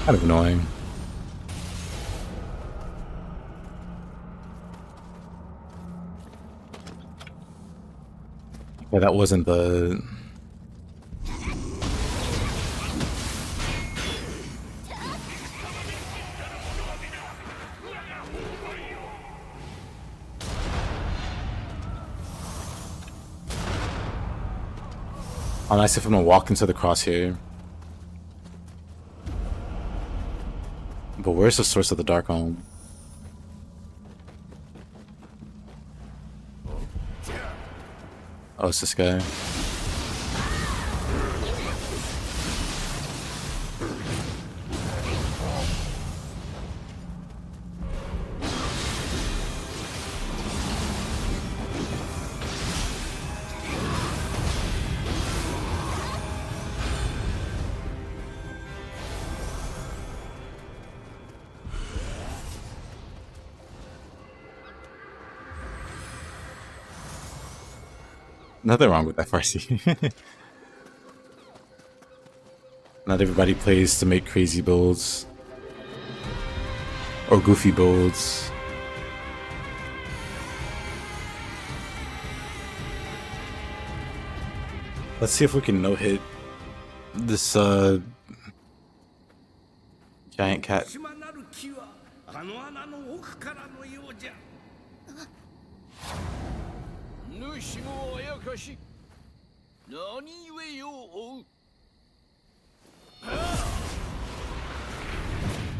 Kind of annoying. Yeah, that wasn't the... Oh, nice if I'm gonna walk into the crosshair. But where's the source of the dark home? Oh, it's this guy. Nothing wrong with that, Farsi. Not everybody plays to make crazy builds or goofy builds. Let's see if we can no-hit this giant cat. 島なる木はあの穴の奥からのようじゃ。主もあやかし、何故よ追う。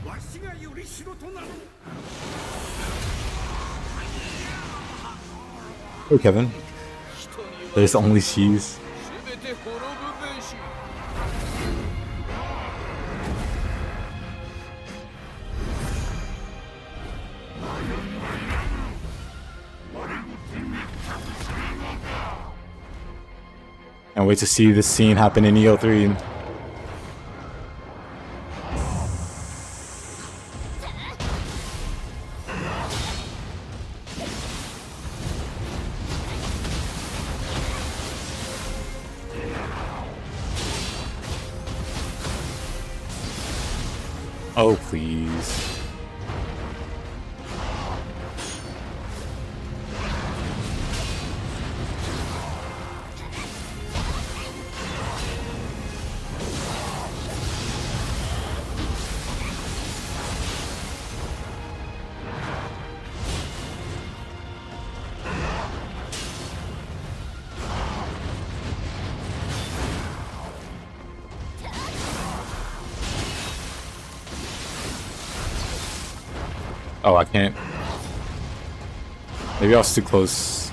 わしがよりしろとなる。 Oh, Kevin. There's only cheese. すべて滅ぶべし。 Can't wait to see this scene happen in Nioh 3. Oh, please. Oh, I can't. Maybe I was too close.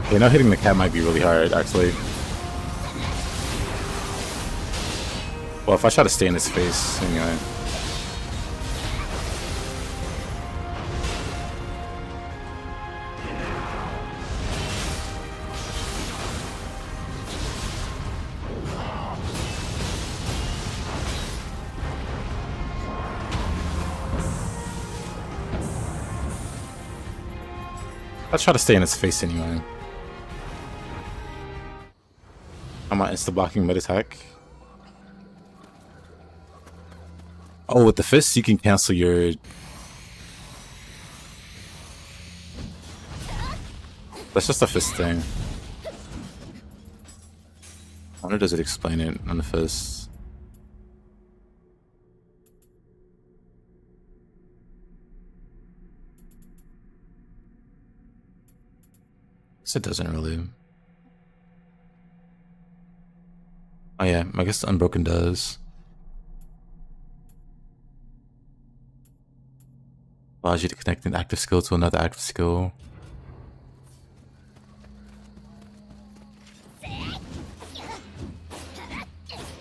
Okay, now hitting the cat might be really hard, actually. Well, if I try to stay in his face, anyway. I'll try to stay in his face anyway. I'm not insta blocking mid attack. Oh, with the fist, you can cancel your. That's just a fist thing. I wonder, does it explain it on the fist? It doesn't really. Oh yeah, I guess the Unbroken does. Allows you to connect an active skill to another active skill.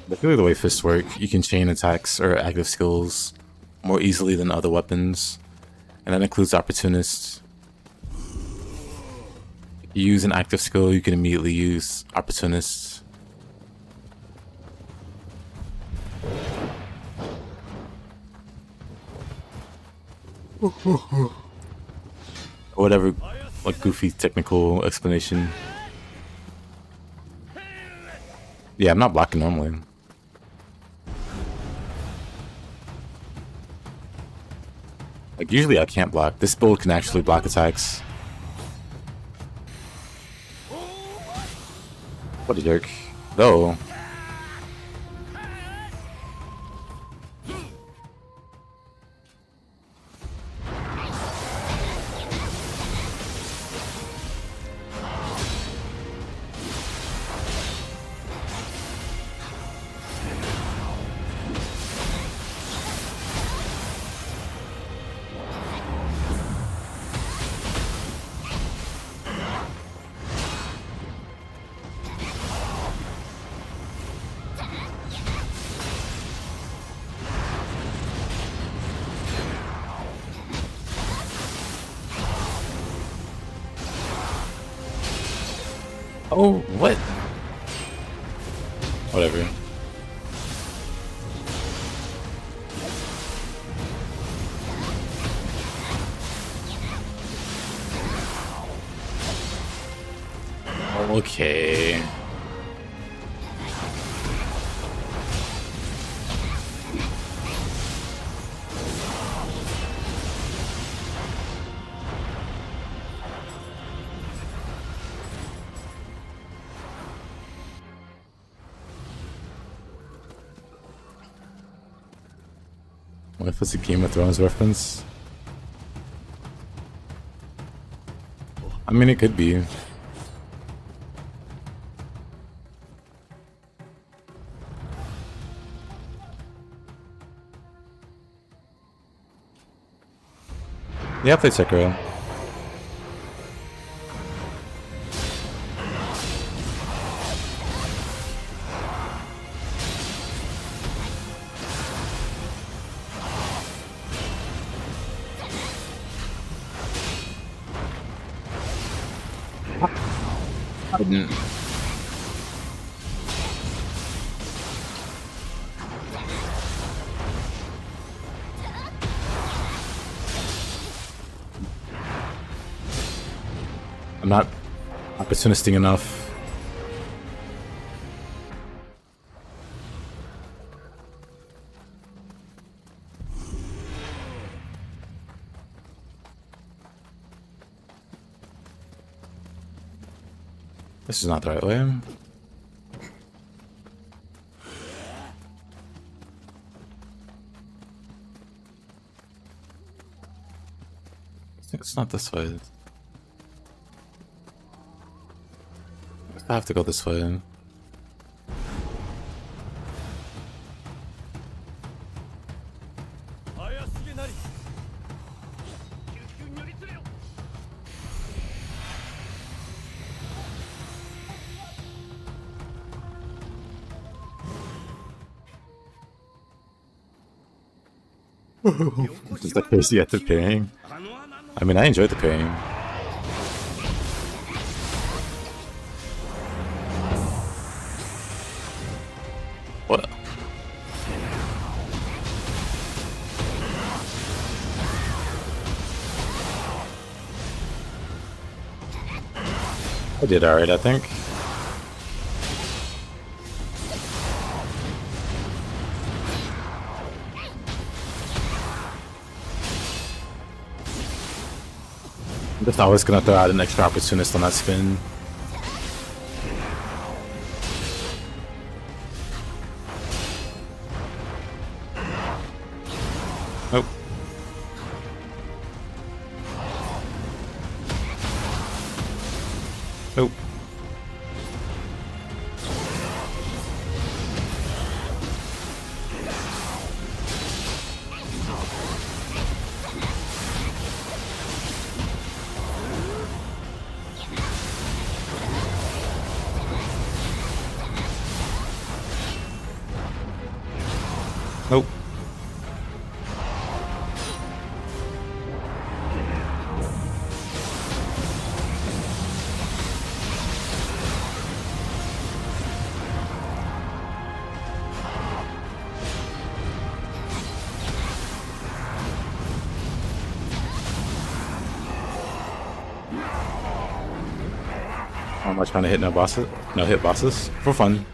But really the way fists work, you can chain attacks or active skills more easily than other weapons. And that includes opportunists. You use an active skill, you can immediately use opportunists. Whatever, like goofy technical explanation. Yeah, I'm not blocking normally. Like usually I can't block. This build can actually block attacks. What a jerk. Though. Oh, what? Whatever. Okay. What if it's a Game of Thrones reference? I mean, it could be. Yeah, I played Sekiro. I didn't. I'm not opportunistic enough. This is not the right way. I think it's not this way. I have to go this way. Is that crazy at the pairing? I mean, I enjoyed the pairing. What? I did alright, I think. I'm just always gonna throw out an extra opportunist on that spin. Nope. Nope. Nope. How much trying to hit no bosses? No hit bosses for fun.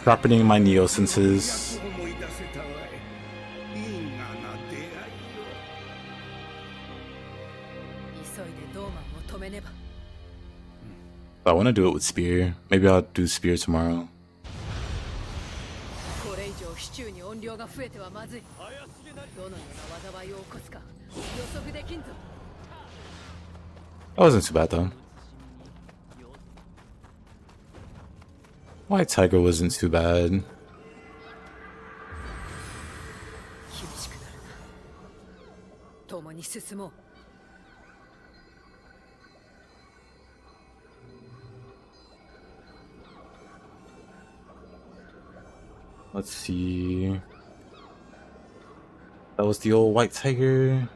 Sharpening my Nioh senses. I want to do it with Spear. Maybe I'll do Spear tomorrow. That wasn't too bad though. White Tiger wasn't too bad. Let's see. That was the old White Tiger.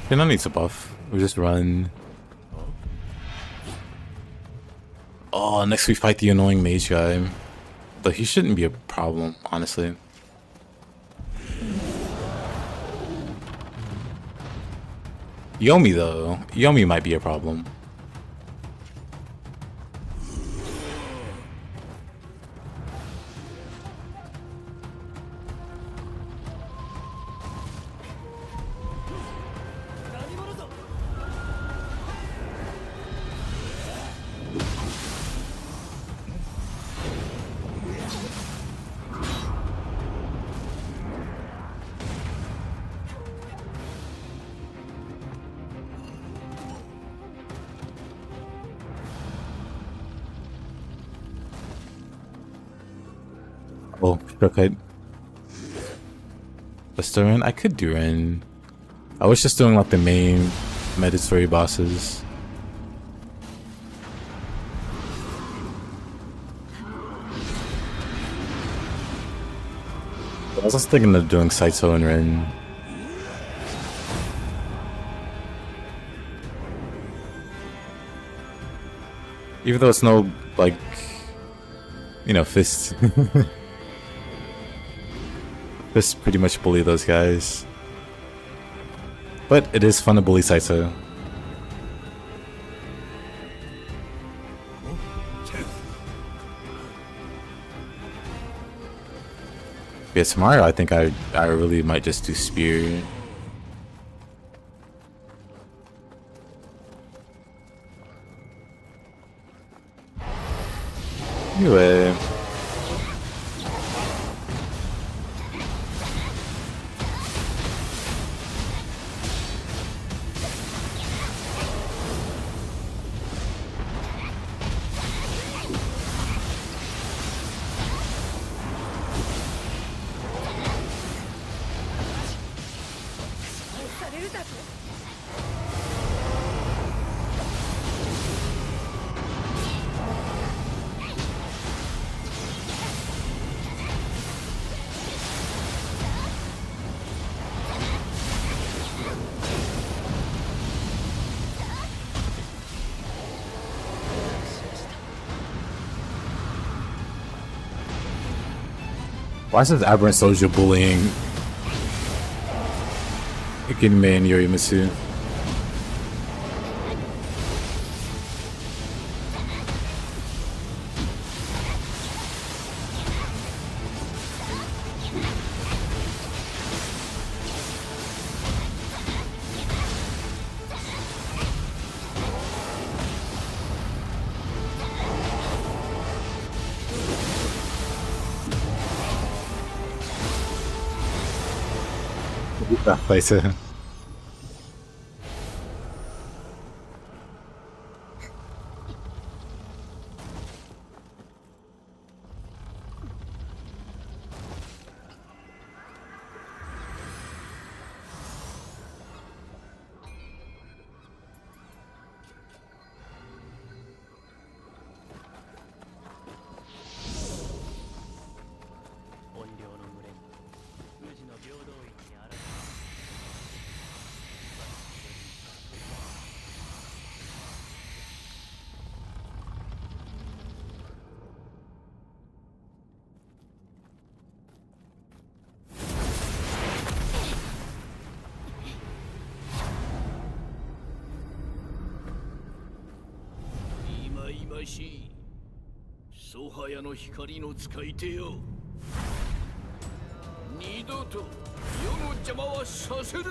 Okay, no need to buff. We just run. Oh, next we fight the annoying mage guy. But he shouldn't be a problem, honestly. Yomi, though. Yomi might be a problem. Oh, okay. Let's do Ren. I could do Ren. I was just doing like the main mandatory bosses. I was just thinking of doing Seto and Ren. Even though it's no, like, you know, fist. Just pretty much bully those guys. But it is fun to bully Saito. Yeah, tomorrow I think I really might just do Spear. Anyway. Why is this Aberrant Soldier bullying Ikinme and Yorimitsu? That later.ソハヤの光の使い手よ。二度と世の邪魔はさせる。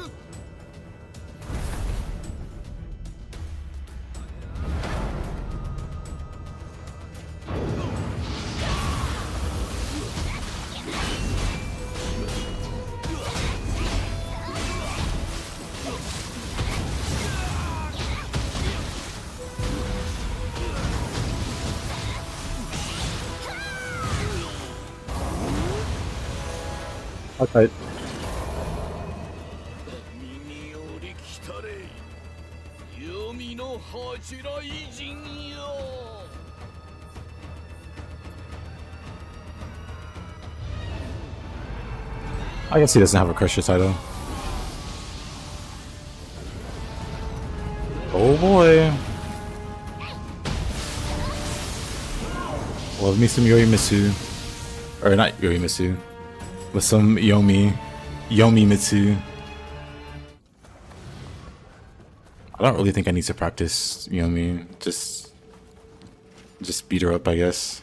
Okay. I guess he doesn't have a crusher title. boy. Love me some Yorimitsu. Or not Yorimitsu. With some Yomimitsu. I don't really think I need to practice Yomi. Just beat her up, I guess.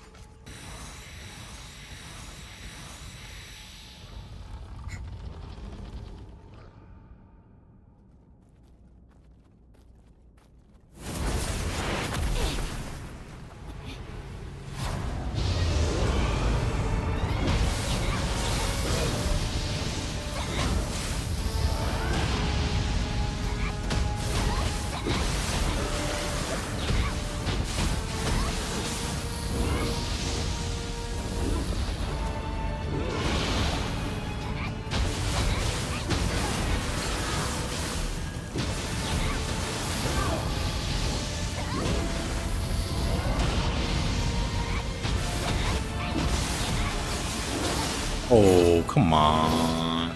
Oh, come on.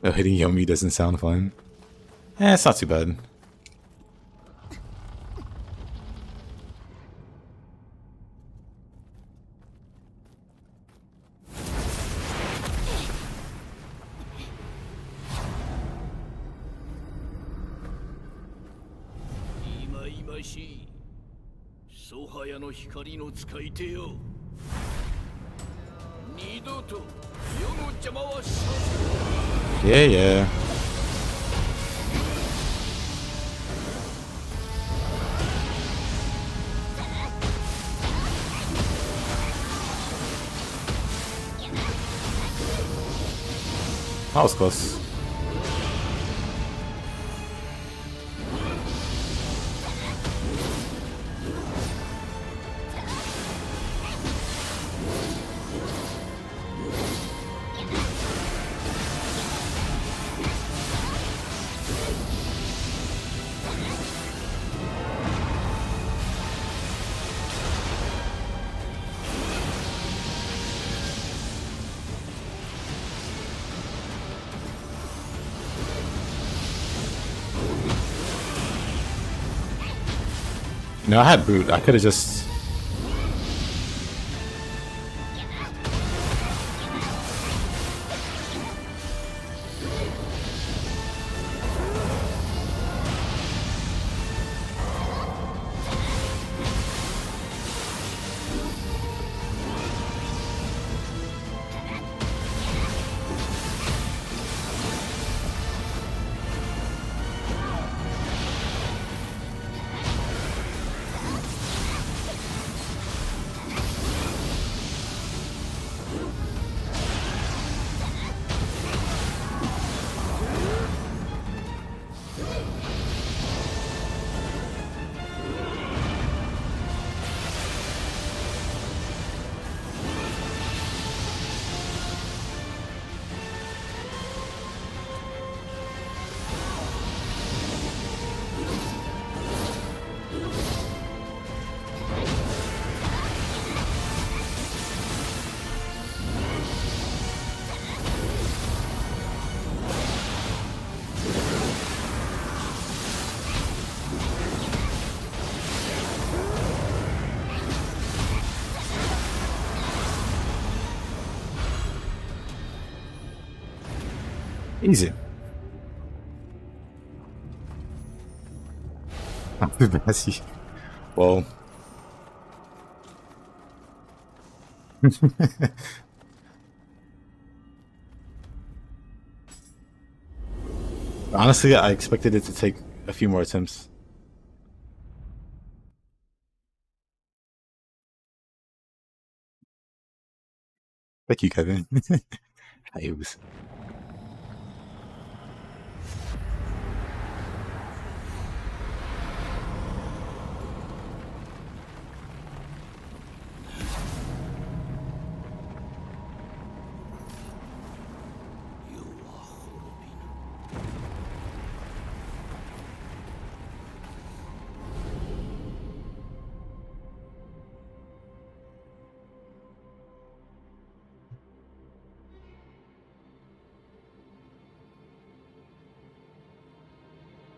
Oh, hitting Yomi doesn't sound fun. It's not too bad. Yeah, yeah. That was close. No, I had boot. I could have just... Easy. Not too messy. Whoa. Honestly, I expected it to take a few more attempts. Thank you, Kevin. Hi, was.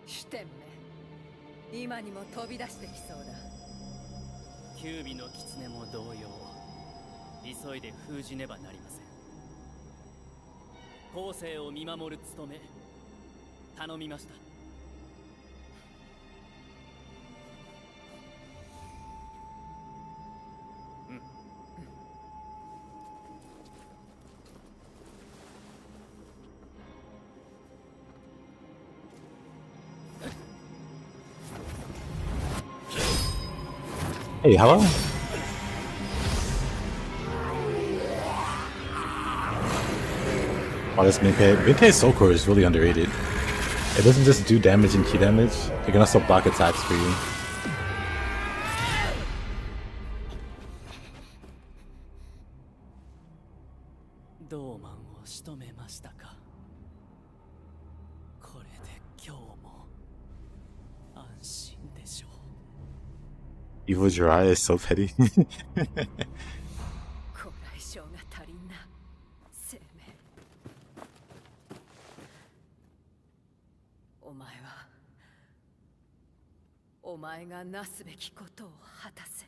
シュテンメ、今にも飛び出してきそうだ。キュービの狐も同様、急いで封じねばなりません。後世を見守る務め、頼みました。Hey, hello? Oh, this Minkei. Minkei's soul core is really underrated. It doesn't just do damage and key damage, it can also block attacks for you. ドーマンを仕留めましたか。これで今日も安心でしょう。Evil Jiraiya is so petty. こらえ性が足りんな、生命。お前がなすべきことを果たせ。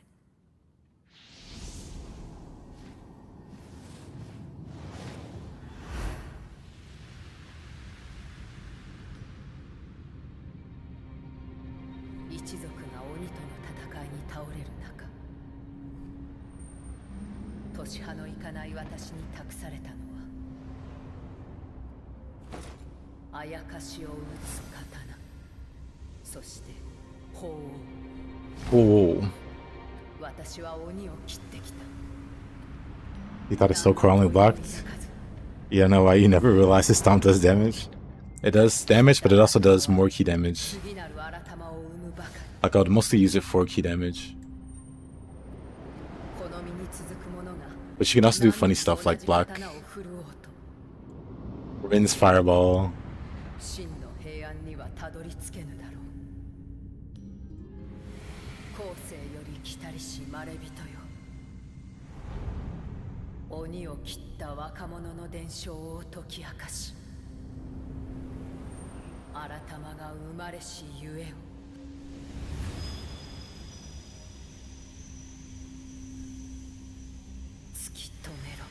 一族が鬼との戦いに倒れる中、年派のいかない私に託されたのはあやかしを打つ刀、そして法を。私は鬼を切ってきた。 You thought his soul core only blocked? Yeah, no, why you never realized his stomp does damage? It does damage, but it also does more key damage. Like, I would mostly use it for key damage. But you can also do funny stuff like block Rin's Fireball. 真の平安にはたどり着けぬだろう。後世より来たりしまれびとよ。鬼を切った若者の伝承を解き明かし、新たまが生まれしゆえを。突き止めろ。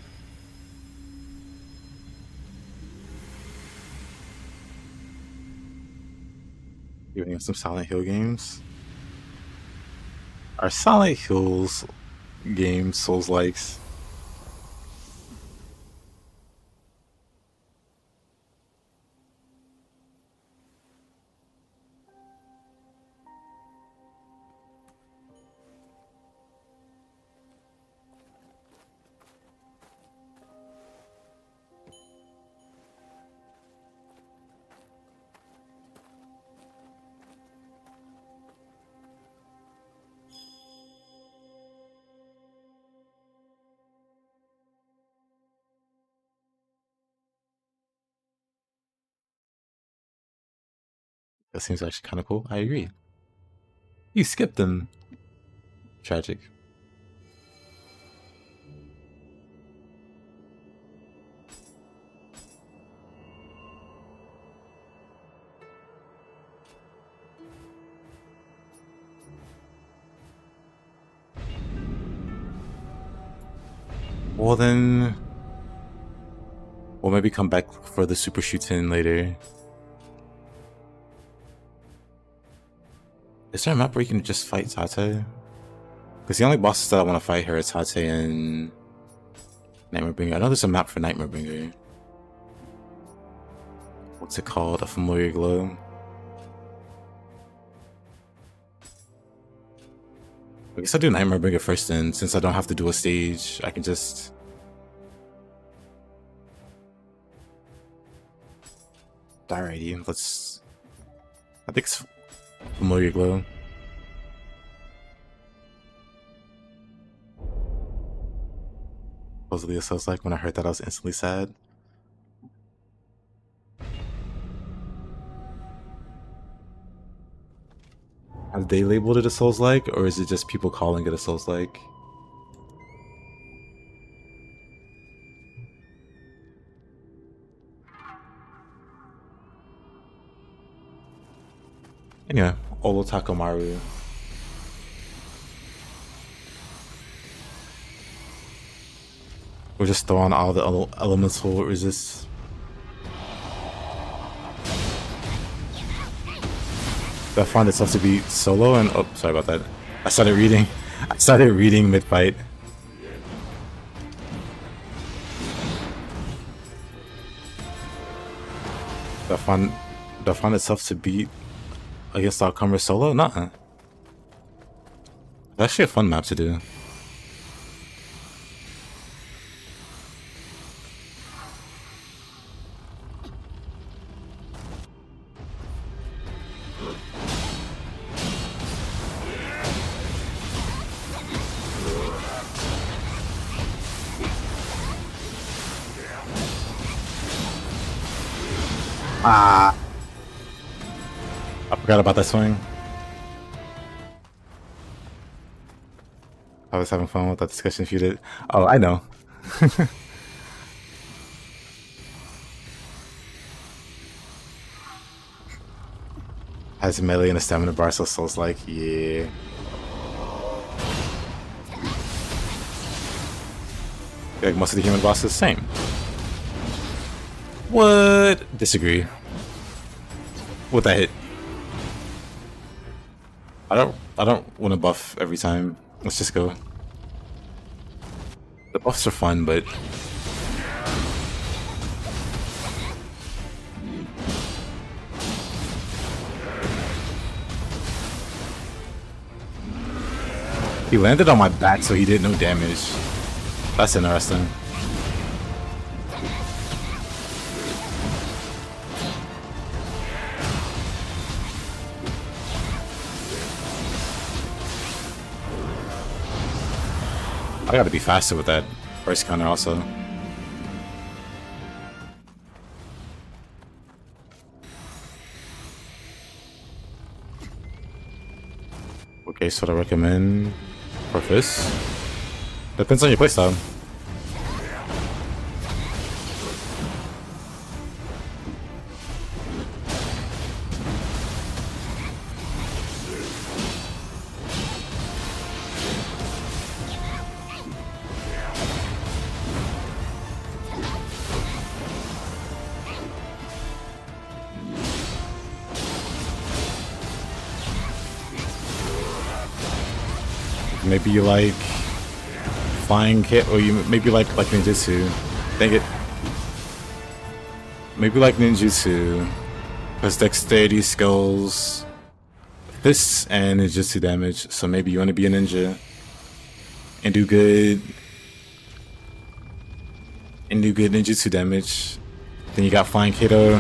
Giving him some Silent Hill games. Are Silent Hills games Souls-likes? That seems actually kind of cool. I agree. You skipped them. Tragic. Well then, we'll maybe come back for the Super Shootin later. Is there a map where you can just fight Tate? Because the only bosses that I want to fight here is Tate and Nightmare Bringer. I know there's a map for Nightmare Bringer. What's it called? A Familiar Glow. I guess I'll do Nightmare Bringer first then, since I don't have to do a stage. I can just... Alrighty, let's... I think it's Familiar Glow. Supposedly it sounds like when I heard that I was instantly sad. Have they labeled it a Souls-like, or is it just people calling it a Souls-like? Anyway, Olo Takamaru. We're just throwing all the elemental resists. I find itself to be solo and oh, sorry about that. I started reading mid-fight. Do I find itself to beat against Outcomer solo? Nuh-uh. It's actually a fun map to do. I forgot about that swing. I was having fun with that discussion if you did. Oh, I know. Has a melee and a stamina bar, so Soul's like, yeah. Like most of the human bosses, same. What? Disagree. With that hit. I don't want to buff every time. Let's just go. The buffs are fun, but he landed on my back, so he did no damage. That's interesting. I gotta be faster with that first counter also. Okay, so I recommend Purpose. Depends on your playstyle. Maybe you like flying kit, or you maybe like ninjutsu. Dang it. Maybe like ninjutsu, because dexterity skills, fists and ninjutsu damage. So maybe you want to be a ninja and do good ninjutsu damage. Then you got Flying Kato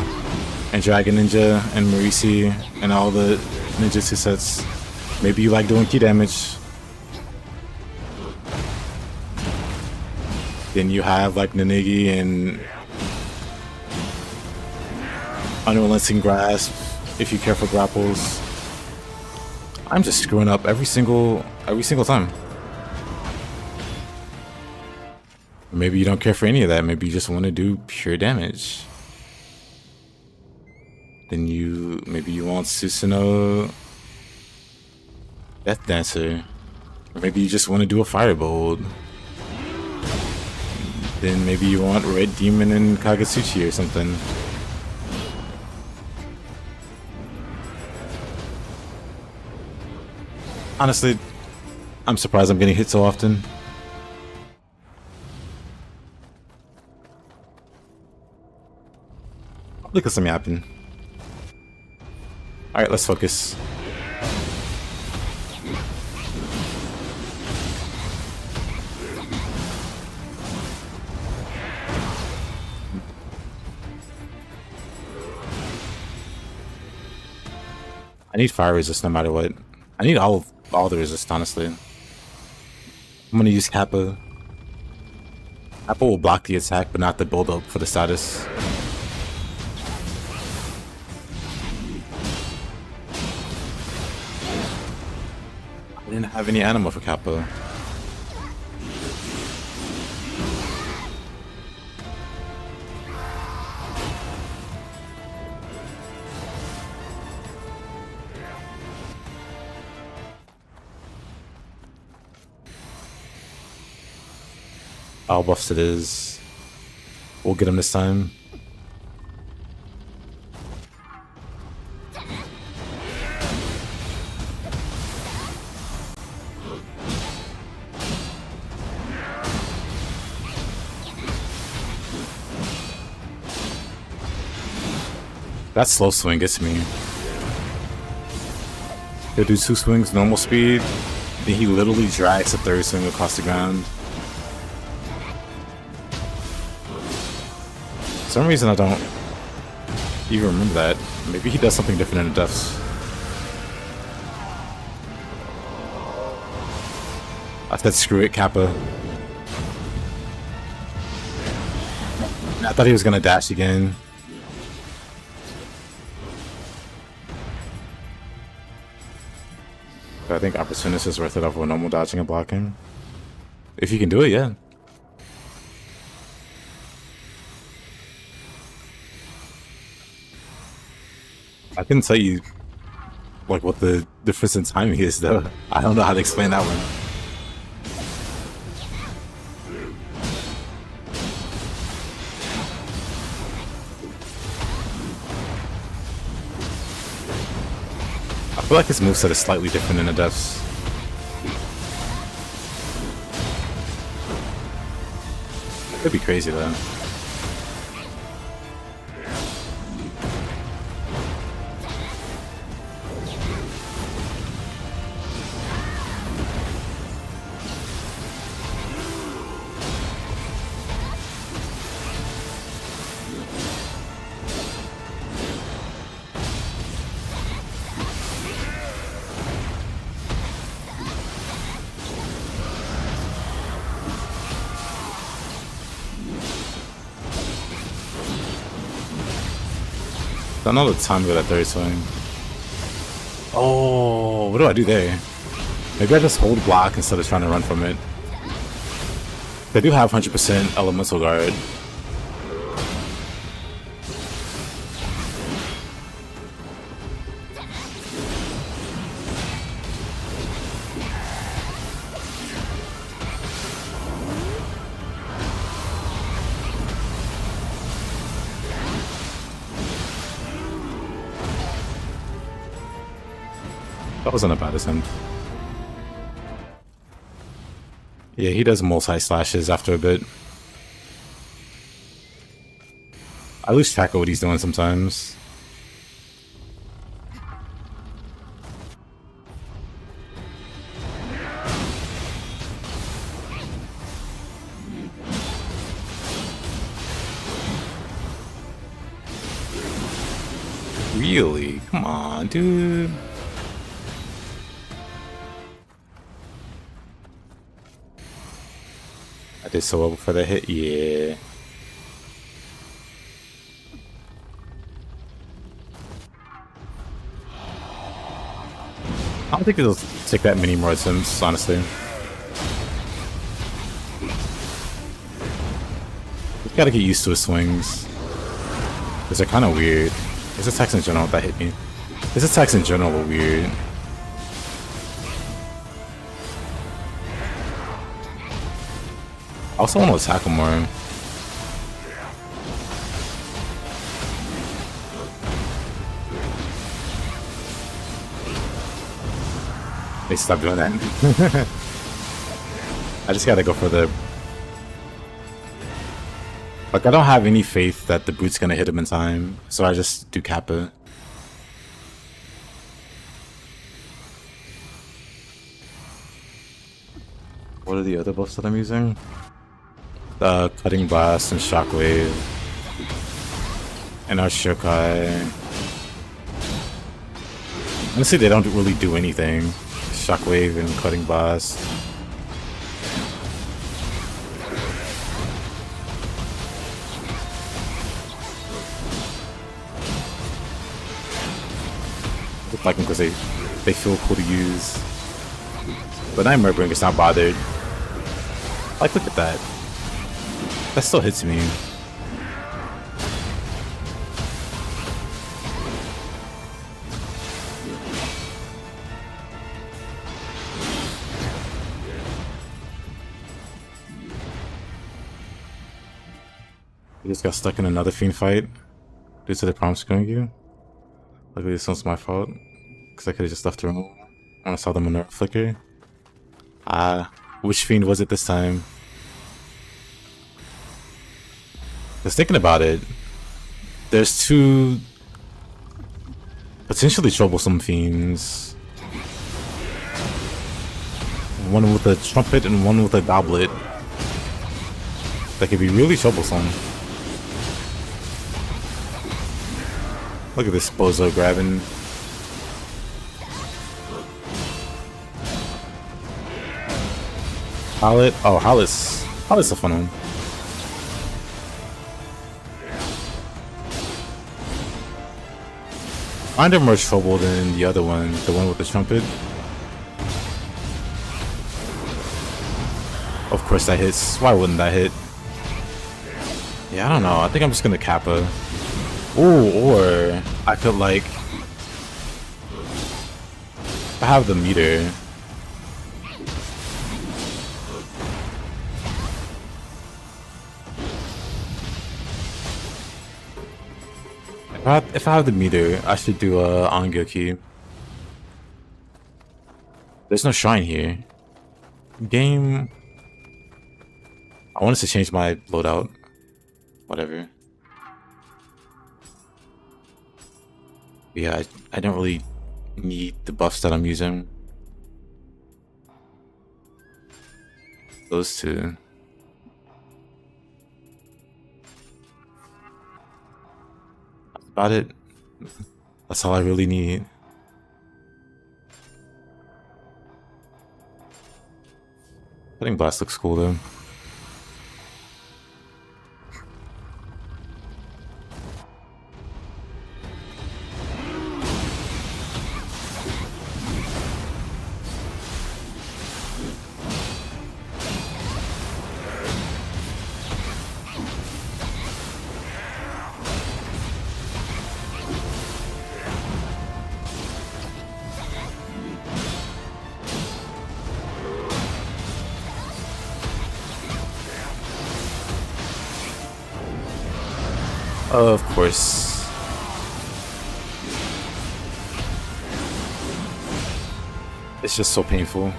and Dragon Ninja and Marisi and all the ninjutsu sets. Maybe you like doing key damage. Then you have like Nanigi and Unrelenting Grasp if you care for grapples. I'm just screwing up every single time. Maybe you don't care for any of that. Maybe you just want to do pure damage. Then maybe you want Susanoo Death Dancer. Or maybe you just want to do a Firebolt. Then maybe you want Red Demon and Kagetsuchi or something. Honestly, I'm surprised I'm getting hit so often. Look at some yapping. Alright, let's focus. I need fire resist no matter what. I need all the resist, honestly. I'm gonna use Kappa. Kappa will block the attack, but not the build up for the status. I didn't have any anima for Kappa. I'll buffs it is. We'll get him this time. That slow swing gets me. He'll do 2 swings normal speed, then he literally drags the 3rd swing across the ground. For some reason I don't even remember that. Maybe he does something different in the deaths. I said screw it, Kappa. I thought he was gonna dash again. But I think Opportunist is worth it over normal dodging and blocking. If you can do it, yeah. I couldn't tell you like what the difference in timing is though. I don't know how to explain that one. I feel like his moveset is slightly different in the depths. Could be crazy though. I know the time with that 3rd swing. Oh, what do I do there? Maybe I just hold block instead of trying to run from it. They do have 100% elemental guard. That wasn't as bad as him. Yeah, he does multi-slashes after a bit. I lose track of what he's doing sometimes. Really? Come on, dude. I did so well before the hit, yeah. I don't think it'll take that many more attempts, honestly. You gotta get used to his swings. Because they're kind of weird. His attacks in general, that hit me. His attacks in general were weird. I also want to attack him more. They stop doing that. I just gotta go for the... Like, I don't have any faith that the brute's gonna hit him in time, so I just do Kappa. What are the other buffs that I'm using? Cutting Blast and Shockwave. And our Shokai. Honestly, they don't really do anything. Shockwave and Cutting Blast. I like them because they feel cool to use. But Nightmare Bringer's not bothered. Like, look at that. That still hits me. I just got stuck in another fiend fight due to the prompt screwing you. Luckily this one's my fault, because I could have just left the room when I saw the menorah flicker. Which fiend was it this time? I was thinking about it. There's two potentially troublesome fiends. One with a trumpet and one with a goblet. That could be really troublesome. Look at this bozo grabbing. Howlet? Oh, Howlet's a fun one. Find him more trouble than the other one, the one with the trumpet. Of course that hits. Why wouldn't that hit? Yeah, I don't know. I think I'm just gonna Kappa. Ooh, or I could like... I have the meter. If I have the meter, I should do a Ongyoki. There's no shrine here. Game... I wanted to change my loadout. Whatever. But yeah, I don't really need the buffs that I'm using. Those two. That's about it. That's all I really need. I think Blast looks cool though. Of course. It's just so painful.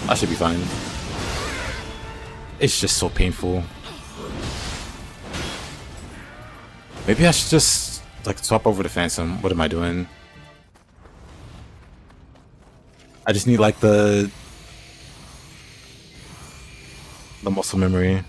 I should be fine. It's just so painful. Maybe I should just like swap over to Phantom. What am I doing? I just need like the muscle memory.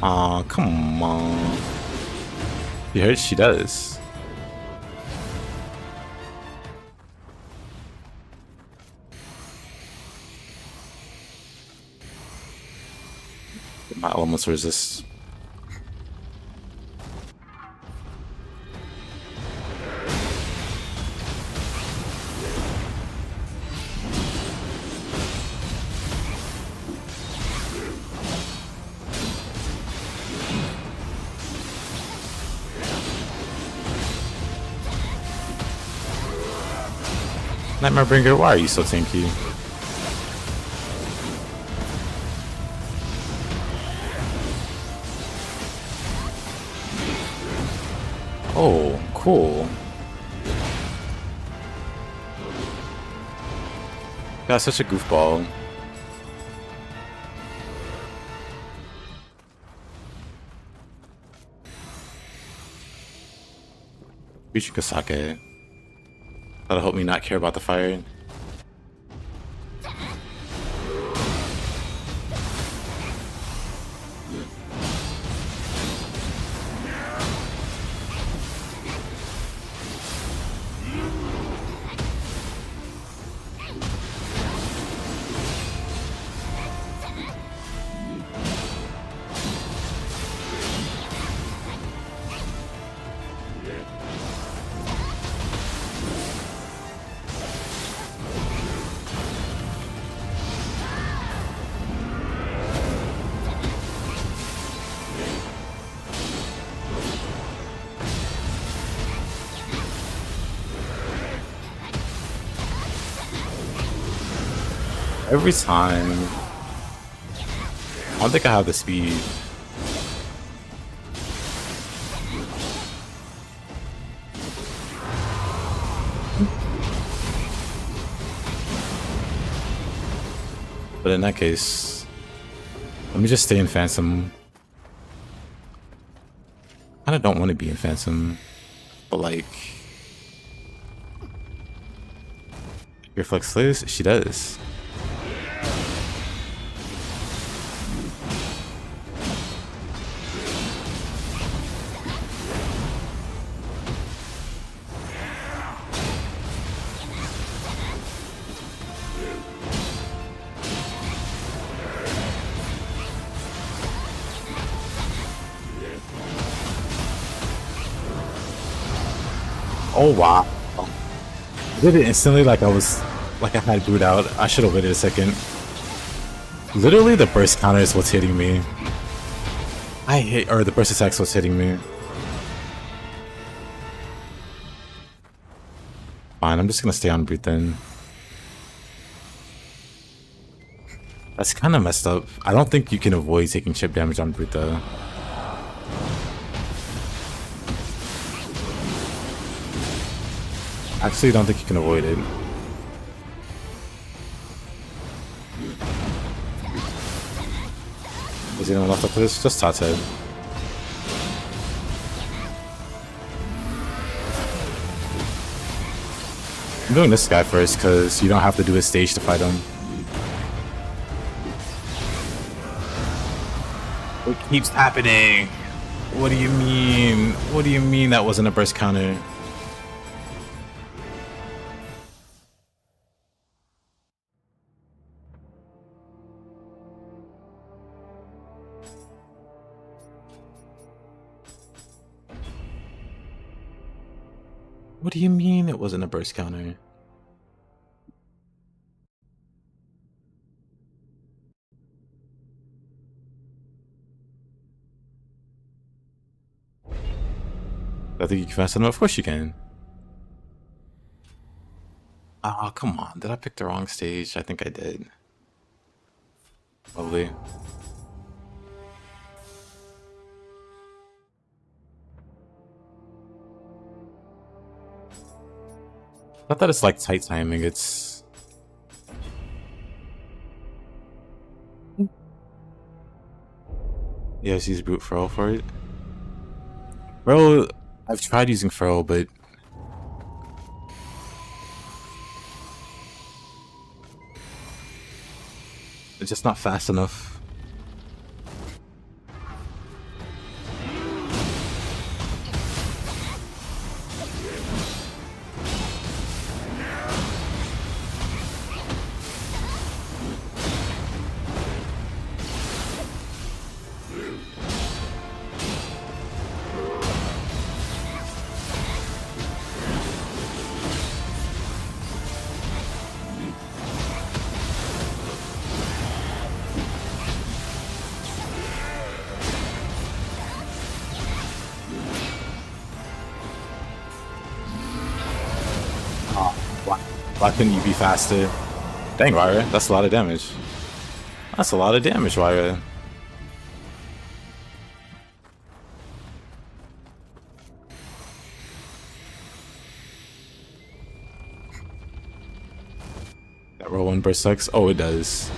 Aw, come on. You heard she does. My elements resist. Nightmare Bringer, why are you so tanky? Oh, cool. Yeah, such a goofball. Bichukasake. That'll help me not care about the fire. Every time. I don't think I have the speed. But in that case, let me just stay in Phantom. I kinda don't want to be in Phantom, but like, reflex slays, she does. Oh wow. I did it instantly like I had boot out. I should have waited a second. Literally the burst counter is what's hitting me. Or the burst attack's what's hitting me. Fine, I'm just gonna stay on boot then. That's kind of messed up. I don't think you can avoid taking chip damage on boot though. Actually, don't think you can avoid it. Is anyone left after this? Just Tate. I'm doing this guy first because you don't have to do a stage to fight him. What keeps happening? What do you mean? What do you mean that wasn't a burst counter? What do you mean it wasn't a burst counter? I think you can fast enough? Of course you can. Oh, come on. Did I pick the wrong stage? I think I did. Probably. Not that it's like tight timing, it's... Yeah, just use brute furl for it. Bro, I've tried using furl, but... it's just not fast enough. Why couldn't you be faster? Dang, Wire, that's a lot of damage. That's a lot of damage, Wire. That roll 1 burst sucks? Oh, it does.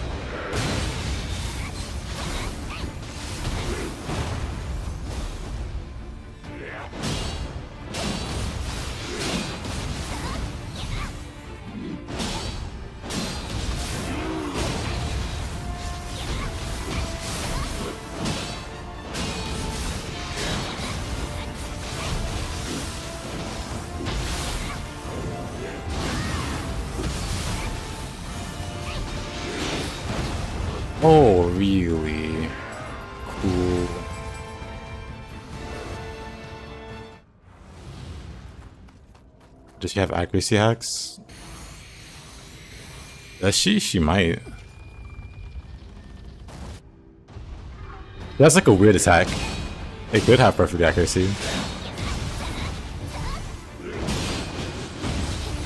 Oh, really? Cool. Does she have accuracy hacks? Does she? She might. That's like a weird attack. It could have perfect accuracy.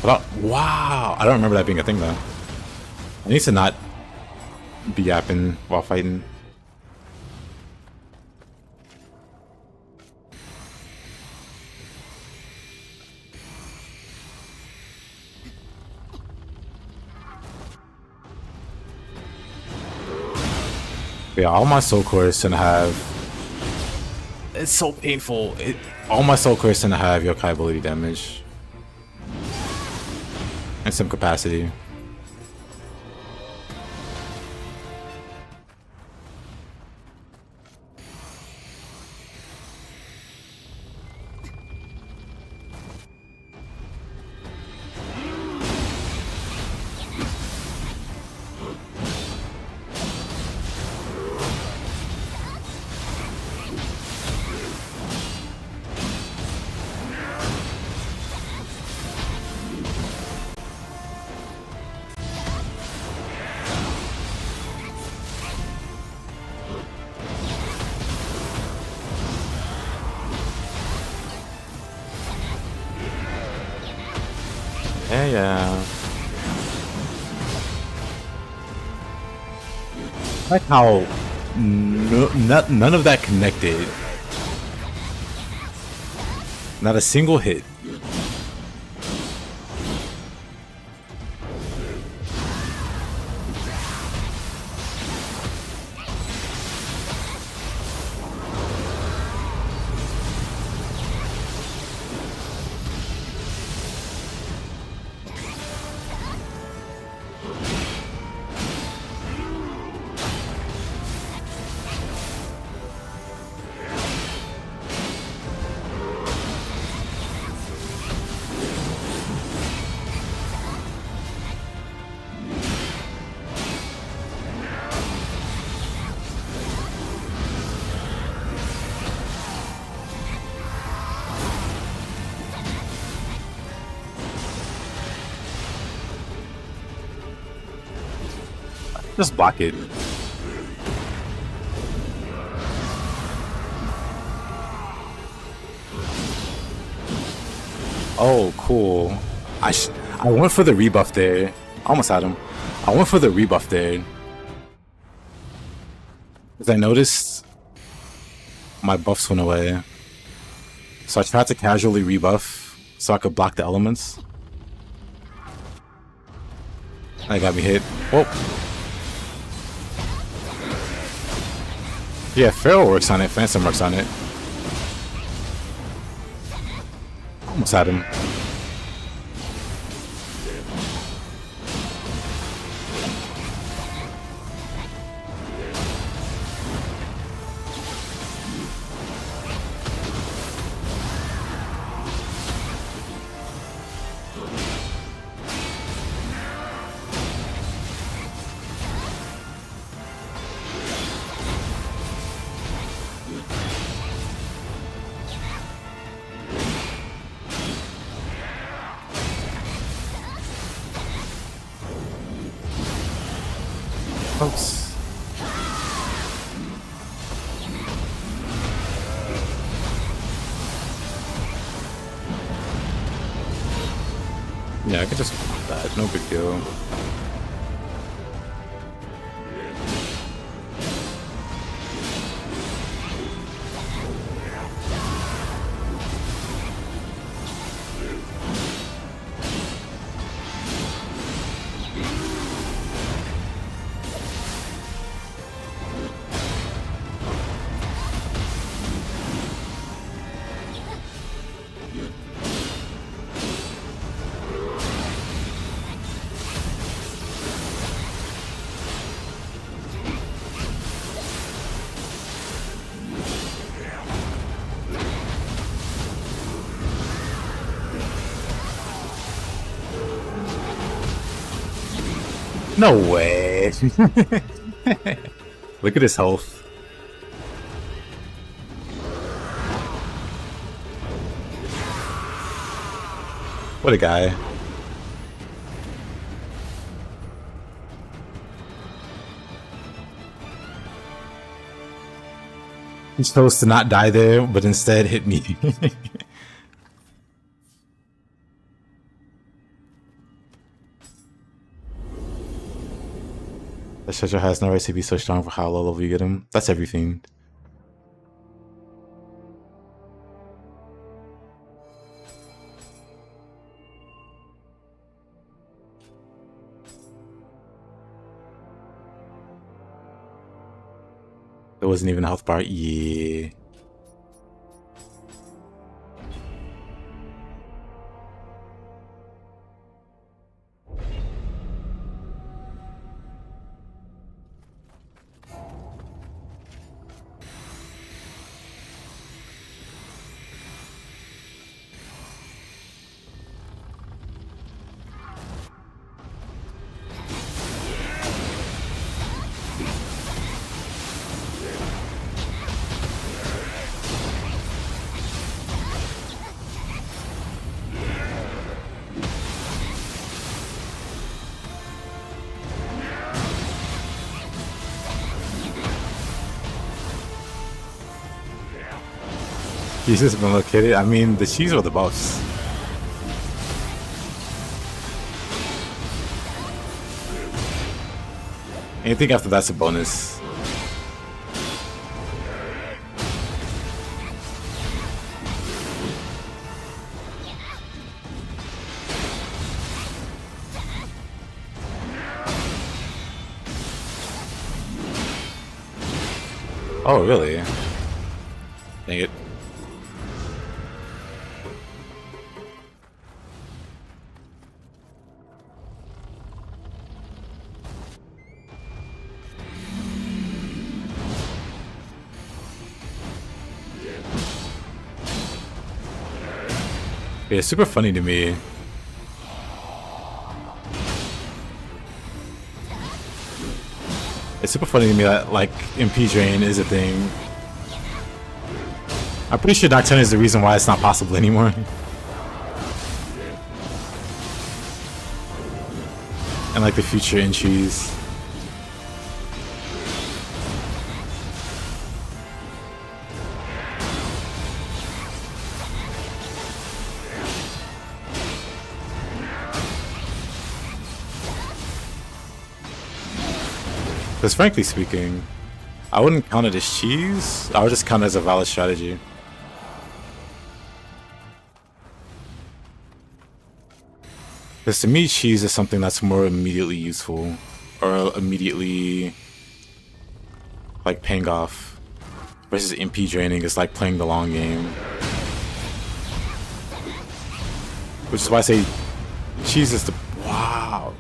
But wow! I don't remember that being a thing though. I need to not be yapping while fighting. Yeah, all my soul cores tend to have. It's so painful. All my soul cores tend to have yokai ability damage. In some capacity. Yeah. I like how none of that connected. Not a single hit. Just block it. Oh, cool. I went for the rebuff there. I almost had him. I went for the rebuff there. Because I noticed my buffs went away. So I tried to casually rebuff so I could block the elements. That got me hit. Whoa. Yeah, Pharaoh works on it, Phantom works on it. Almost had him. Oops. Yeah, I could just block that, no big deal. No way. Look at his health. What a guy. He chose to not die there, but instead hit me. The treasure has no right to be so strong for how low level you get him. That's everything. There wasn't even a health bar. Yeah. Jesus been located. I mean, the cheese or the buffs. Anything after that's a bonus. Oh, really? Dang it. Yeah, it's super funny to me. It's super funny to me that, like, MP drain is a thing. I'm pretty sure Dark 10 is the reason why it's not possible anymore. And, like, the future entries. Because frankly speaking, I wouldn't count it as cheese, I would just count it as a valid strategy. Because to me, cheese is something that's more immediately useful, or immediately, like, paying off, versus MP draining is like playing the long game. Which is why I say cheese is the... wow.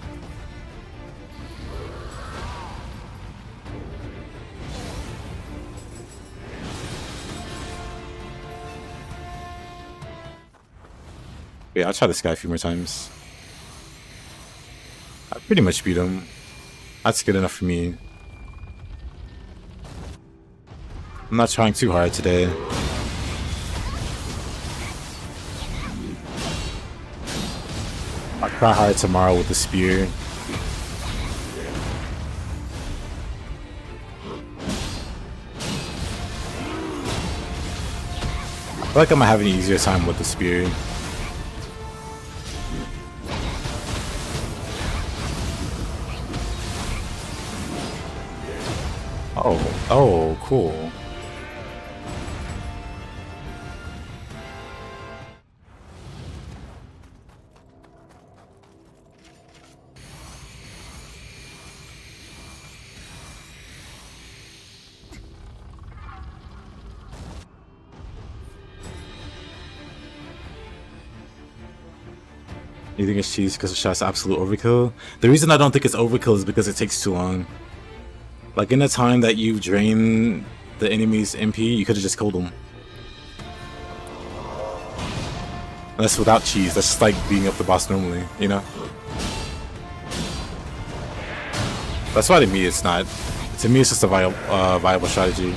Yeah, I'll try this guy a few more times. I pretty much beat him. That's good enough for me. I'm not trying too hard today. I'll try hard tomorrow with the spear. I feel like I'm gonna have an easier time with the spear. Oh, cool. You think it's cheese because the shot's absolute overkill? The reason I don't think it's overkill is because it takes too long. Like, in the time that you drain the enemy's MP, you could have just killed them. And that's without cheese, that's just like beating up the boss normally, you know? That's why to me it's not. To me it's just a viable strategy.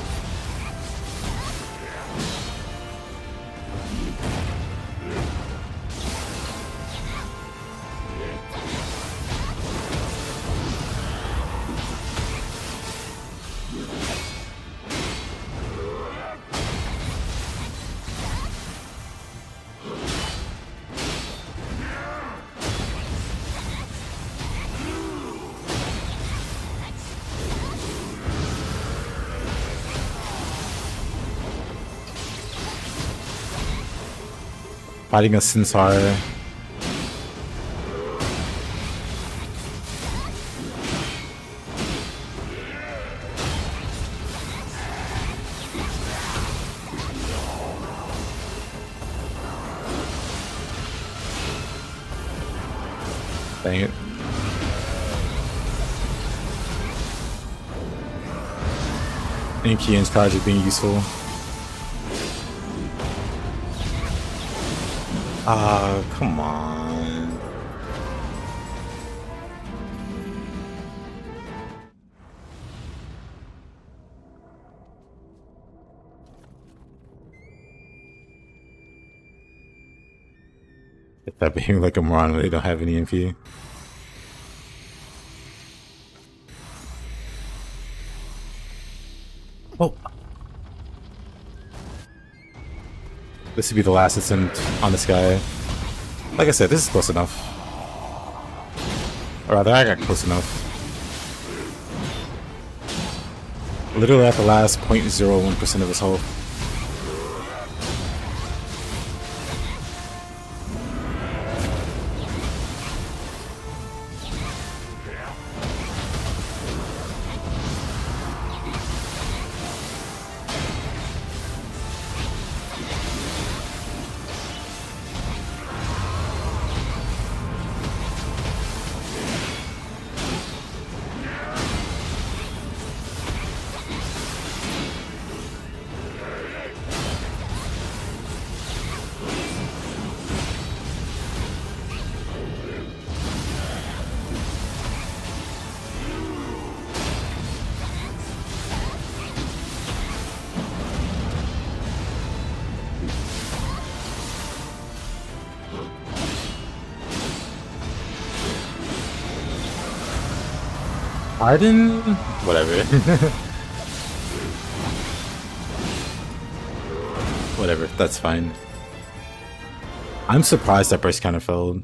Fighting a Sinsar. Dang it. Inky and charge are being useful. Ah, come on. Get that being like a moron when they don't have any MP. Oh. This would be the last attempt on this guy. Like I said, this is close enough. Or rather, I got close enough. Literally at the last 0.01% of his health. Pardon? Whatever. Whatever, that's fine. I'm surprised that burst kind of failed.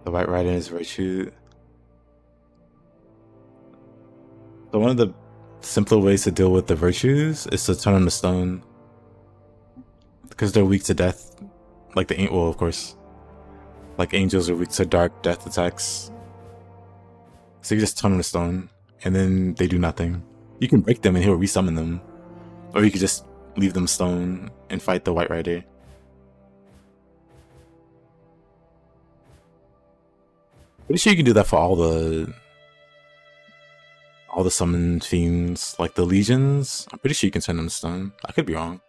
The White Rider is virtue. So one of the simpler ways to deal with the virtues is to turn on the stone. Because they're weak to death. Like the well, of course. Like angels are weak to dark death attacks. So you just turn on the stone, and then they do nothing. You can break them and he'll resummon them. Or you could just leave them stone and fight the White Rider. Pretty sure you can do that for all the summoned fiends, like the legions. I'm pretty sure you can turn them to stone. I could be wrong.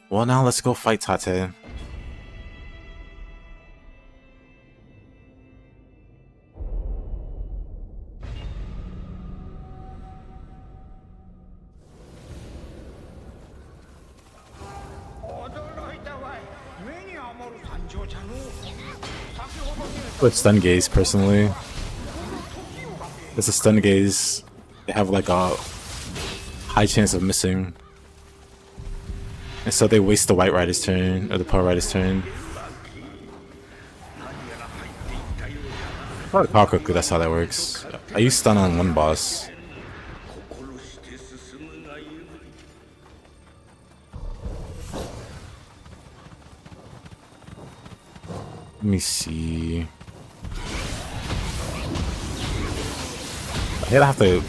Well, now let's go fight Tate. With stun gaze, personally. It's a stun gaze. They have like a high chance of missing. And so they waste the White Rider's turn, or the Pearl Rider's turn. Probably Power Quickly, that's how that works. I use stun on one boss. Let me see. I have to...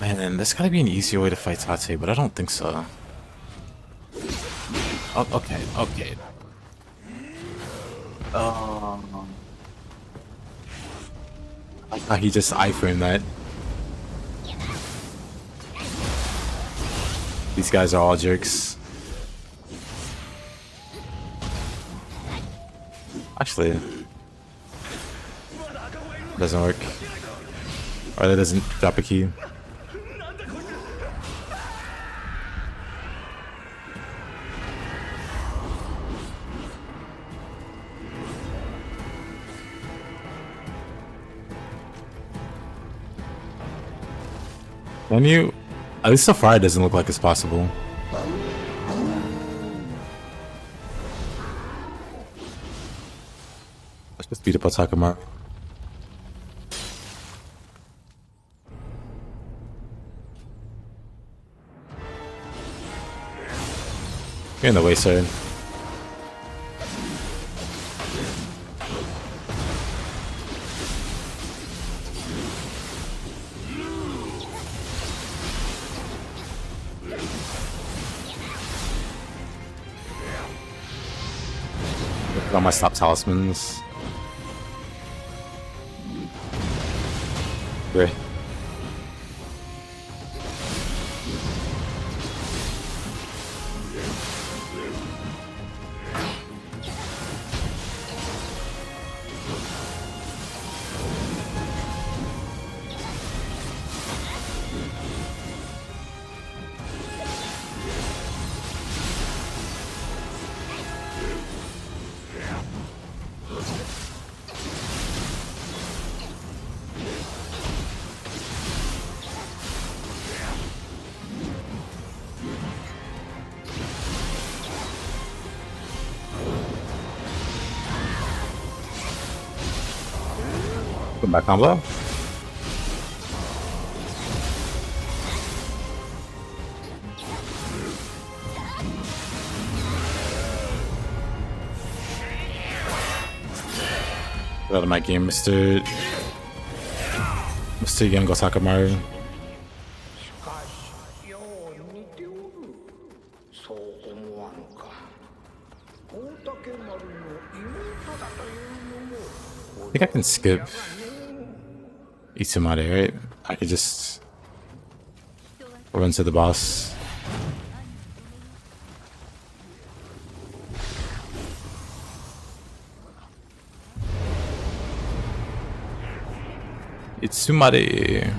Man, there's gotta be an easier way to fight Tate, but I don't think so. Oh, okay, okay. I thought he just iframed that. These guys are all jerks. Actually, doesn't work. Or that doesn't drop a key. Can you? At least so far it doesn't look like it's possible. Let's just beat up Takamaru. You're in the way, sir. Look at all my stop talismans. Great. Put my combo. Get out of my game, Mr. Yango Sakamaru. よう似ておる。そう思わぬか。大竹丸の妹だというのも。 I think I can skip Itsumade, right? I could just run to the boss. Itsumade.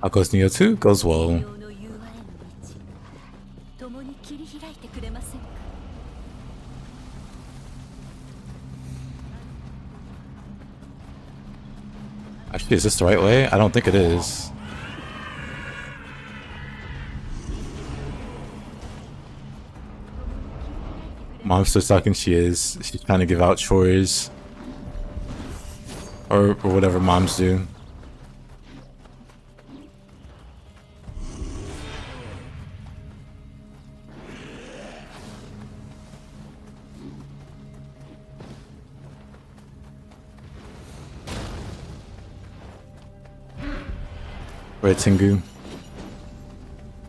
How goes Nioh 2? Goes well. Actually, is this the right way? I don't think it is. Mom's still talking, she is. She's trying to give out chores. Or whatever moms do. Right, Tengu?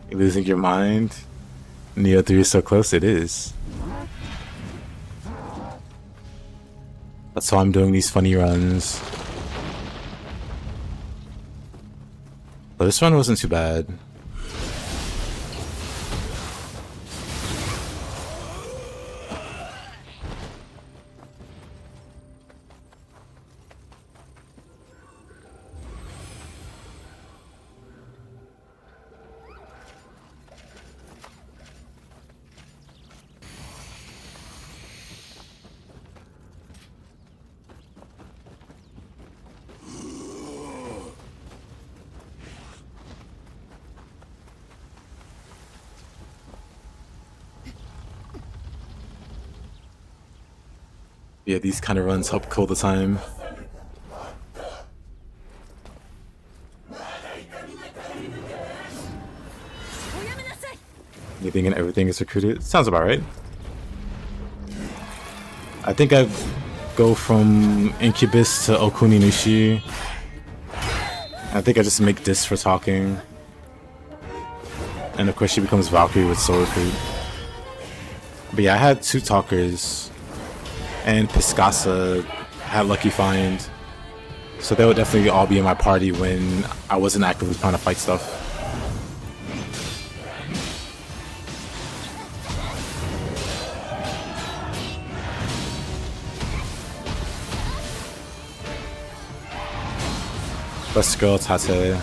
You're losing your mind? Nioh 3 is so close, it is. That's why I'm doing these funny runs. But this run wasn't too bad. Yeah, these kind of runs help kill the time. Anything and everything is recruited. Sounds about right. I think I go from Incubus to Okuni Nushi. I think I just make this for talking. And of course she becomes Valkyrie with soul recruit. But yeah, I had 2 talkers. And Piscasa had Lucky Find. So they would definitely all be in my party when I wasn't actively trying to fight stuff. Best girl, Tate.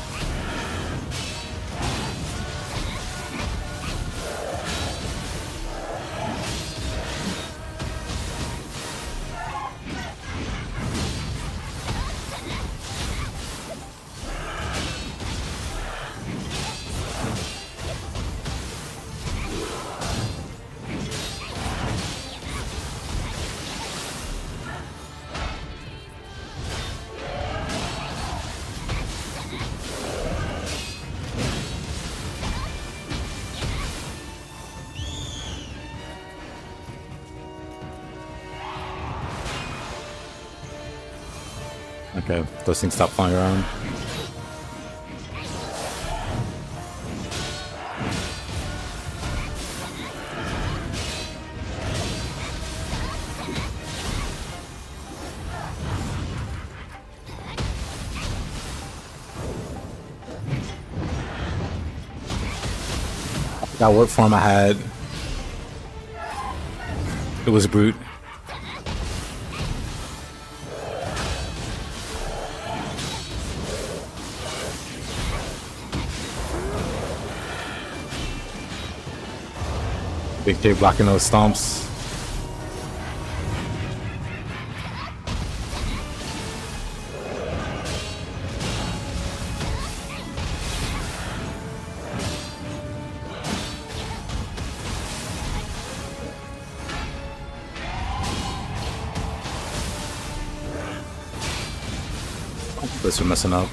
Okay, those things stop flying around. I forgot what form I had. It was brute. Big K blocking those stomps. Those are messing up.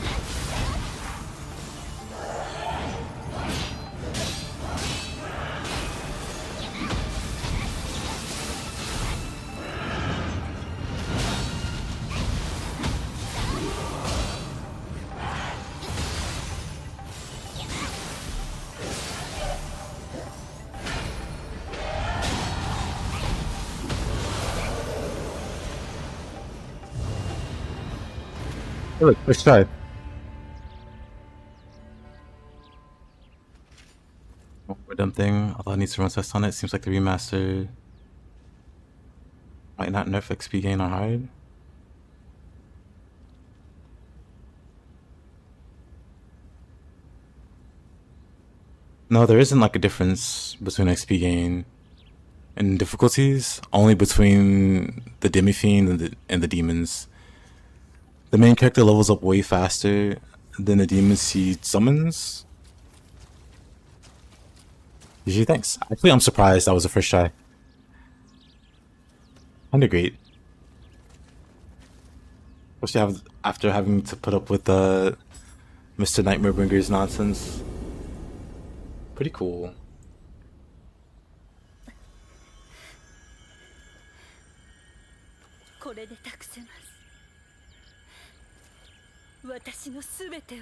Hey, look, let's try. Dumb thing. Although I need to run test on it, seems like the remaster might not nerf XP gain on hard. No, there isn't like a difference between XP gain and difficulties. Only between the Demi-Fiend and the demons. The main character levels up way faster than the demons he summons. GG, thanks. Actually, I'm surprised that was the first try. Kinda great. Especially after having to put up with Mr. Nightmare Bringer's nonsense. Pretty cool. これで託せます。私のすべてを。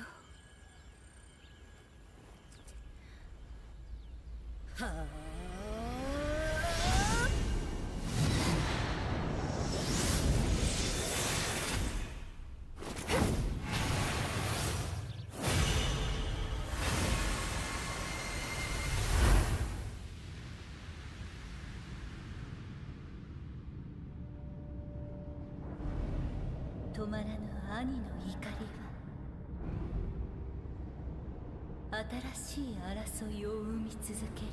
はあ。止まらぬ兄の怒りは新しい争いを生み続ける。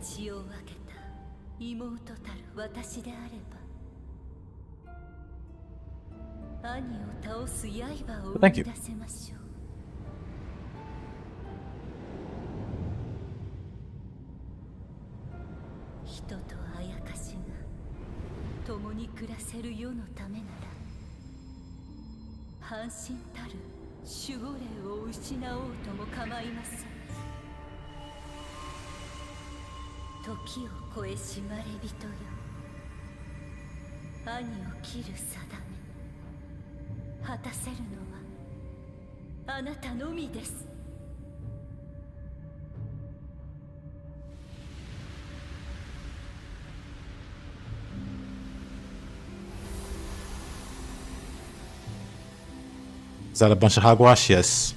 血を分けた妹たる私であれば兄を倒す刃を生み出せましょう。人とあやかしが共に暮らせる世のためなら半身たる守護霊を失おうとも構いません。時を超えしまれびとよ、兄を切る定め果たせるのはあなたのみです。Is that a bunch of hogwash? Yes.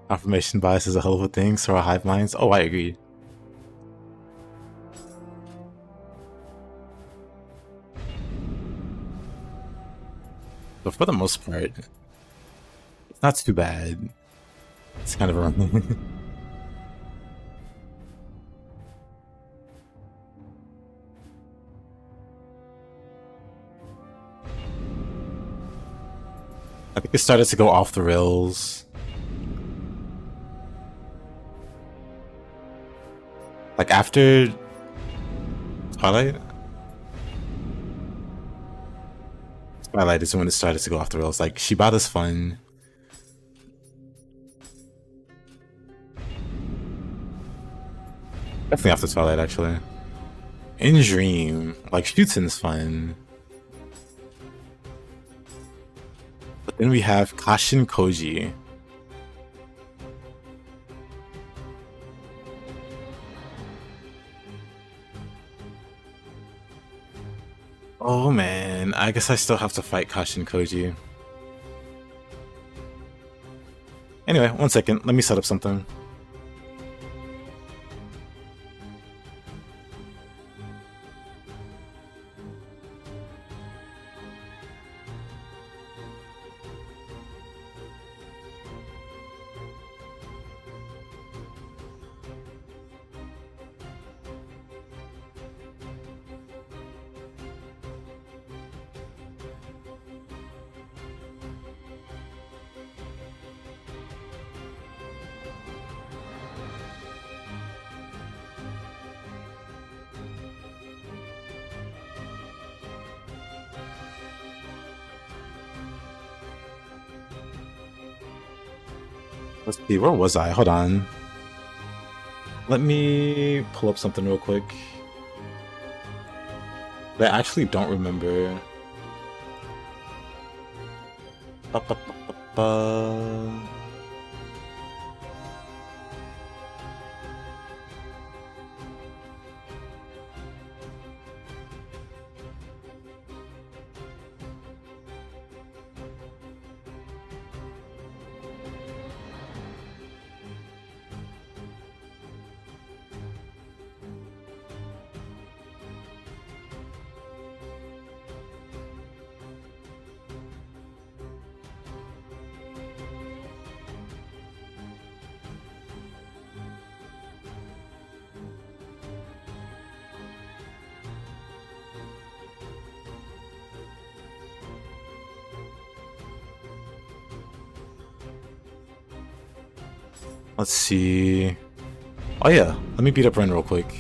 Confirmation bias is a hell of a thing, so are hive minds. Oh, I agree. for the most part, it's not too bad. It's kind of a run. I think it started to go off the rails. Like after Twilight? Twilight is when it started to go off the rails. Like Shibata's fun. Definitely after Twilight, actually. In Dream, like Shuten's fun. But then we have Kashin Koji. Oh man, I guess I still have to fight Kashin Koji. Anyway, 1 second, let me set up something. Let's see, where was I? Hold on. Let me pull up something real quick. I actually don't remember. Ba-ba-ba-ba-ba. Let's see. Oh yeah, let me beat up Ren real quick.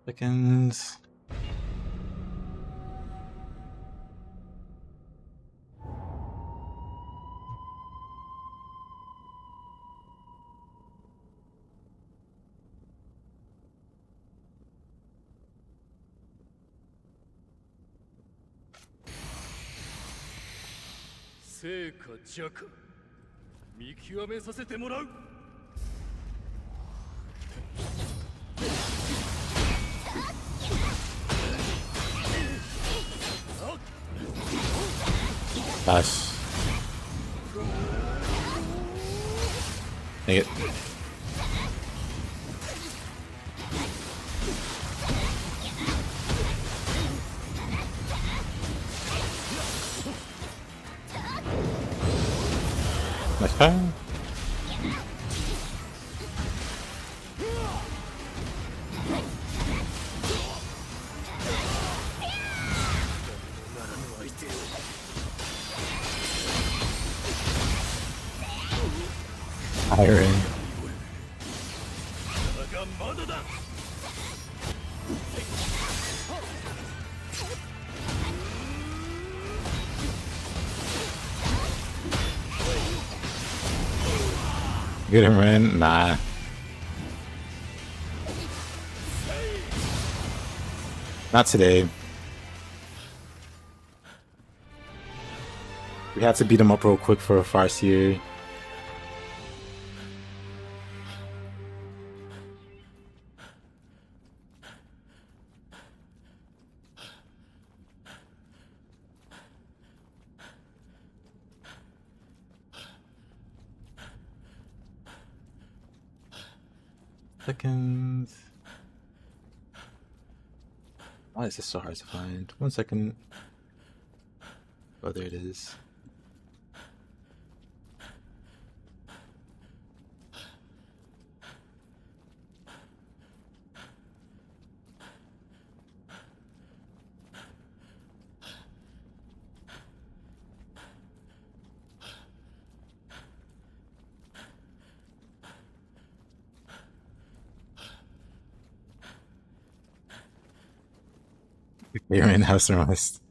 Seconds.成果弱見極めさせてもらう。Gosh. Dang it. Nice try. Iron. まだだ。 Get him in? Nah. Not today. We have to beat him up real quick for a Farseer. Seconds. Why is this so hard to find? 1 second. Oh, there it is. You're in house arrest.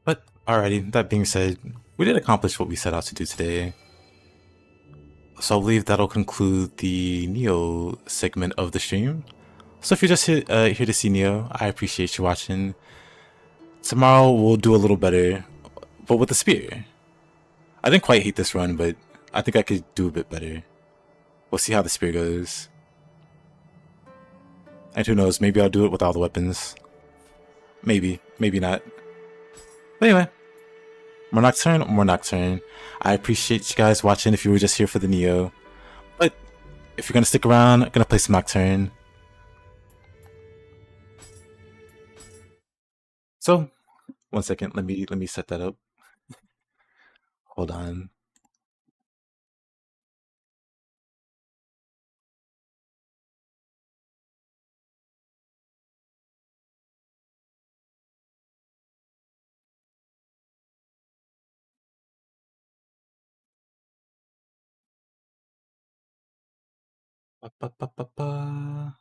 But alrighty, that being said, we did accomplish what we set out to do today. So I believe that'll conclude the Nioh segment of the stream. So if you're just here to see Nioh, I appreciate you watching. Tomorrow we'll do a little better, but with the spear. I didn't quite hate this run, but I think I could do a bit better. We'll see how the spear goes. And who knows, maybe I'll do it with all the weapons. Maybe, maybe not. But anyway, more Nocturne. I appreciate you guys watching if you were just here for the Nioh. But if you're gonna stick around, I'm gonna play some Nocturne. So, 1 second, let me set that up. Hold on. Ba, ba, ba, ba, ba.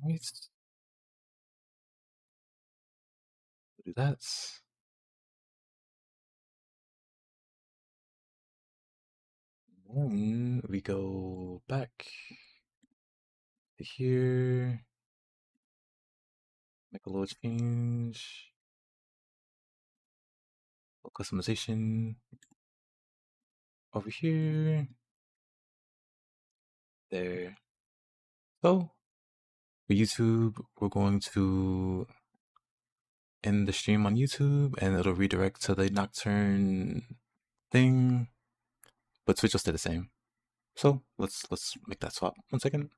Let's do that. Then we go back to here. Make a little change. Customization over here. There. So for YouTube, we're going to end the stream on YouTube and it'll redirect to the Nocturne thing. But Twitch will stay the same. So let's make that swap. 1 second.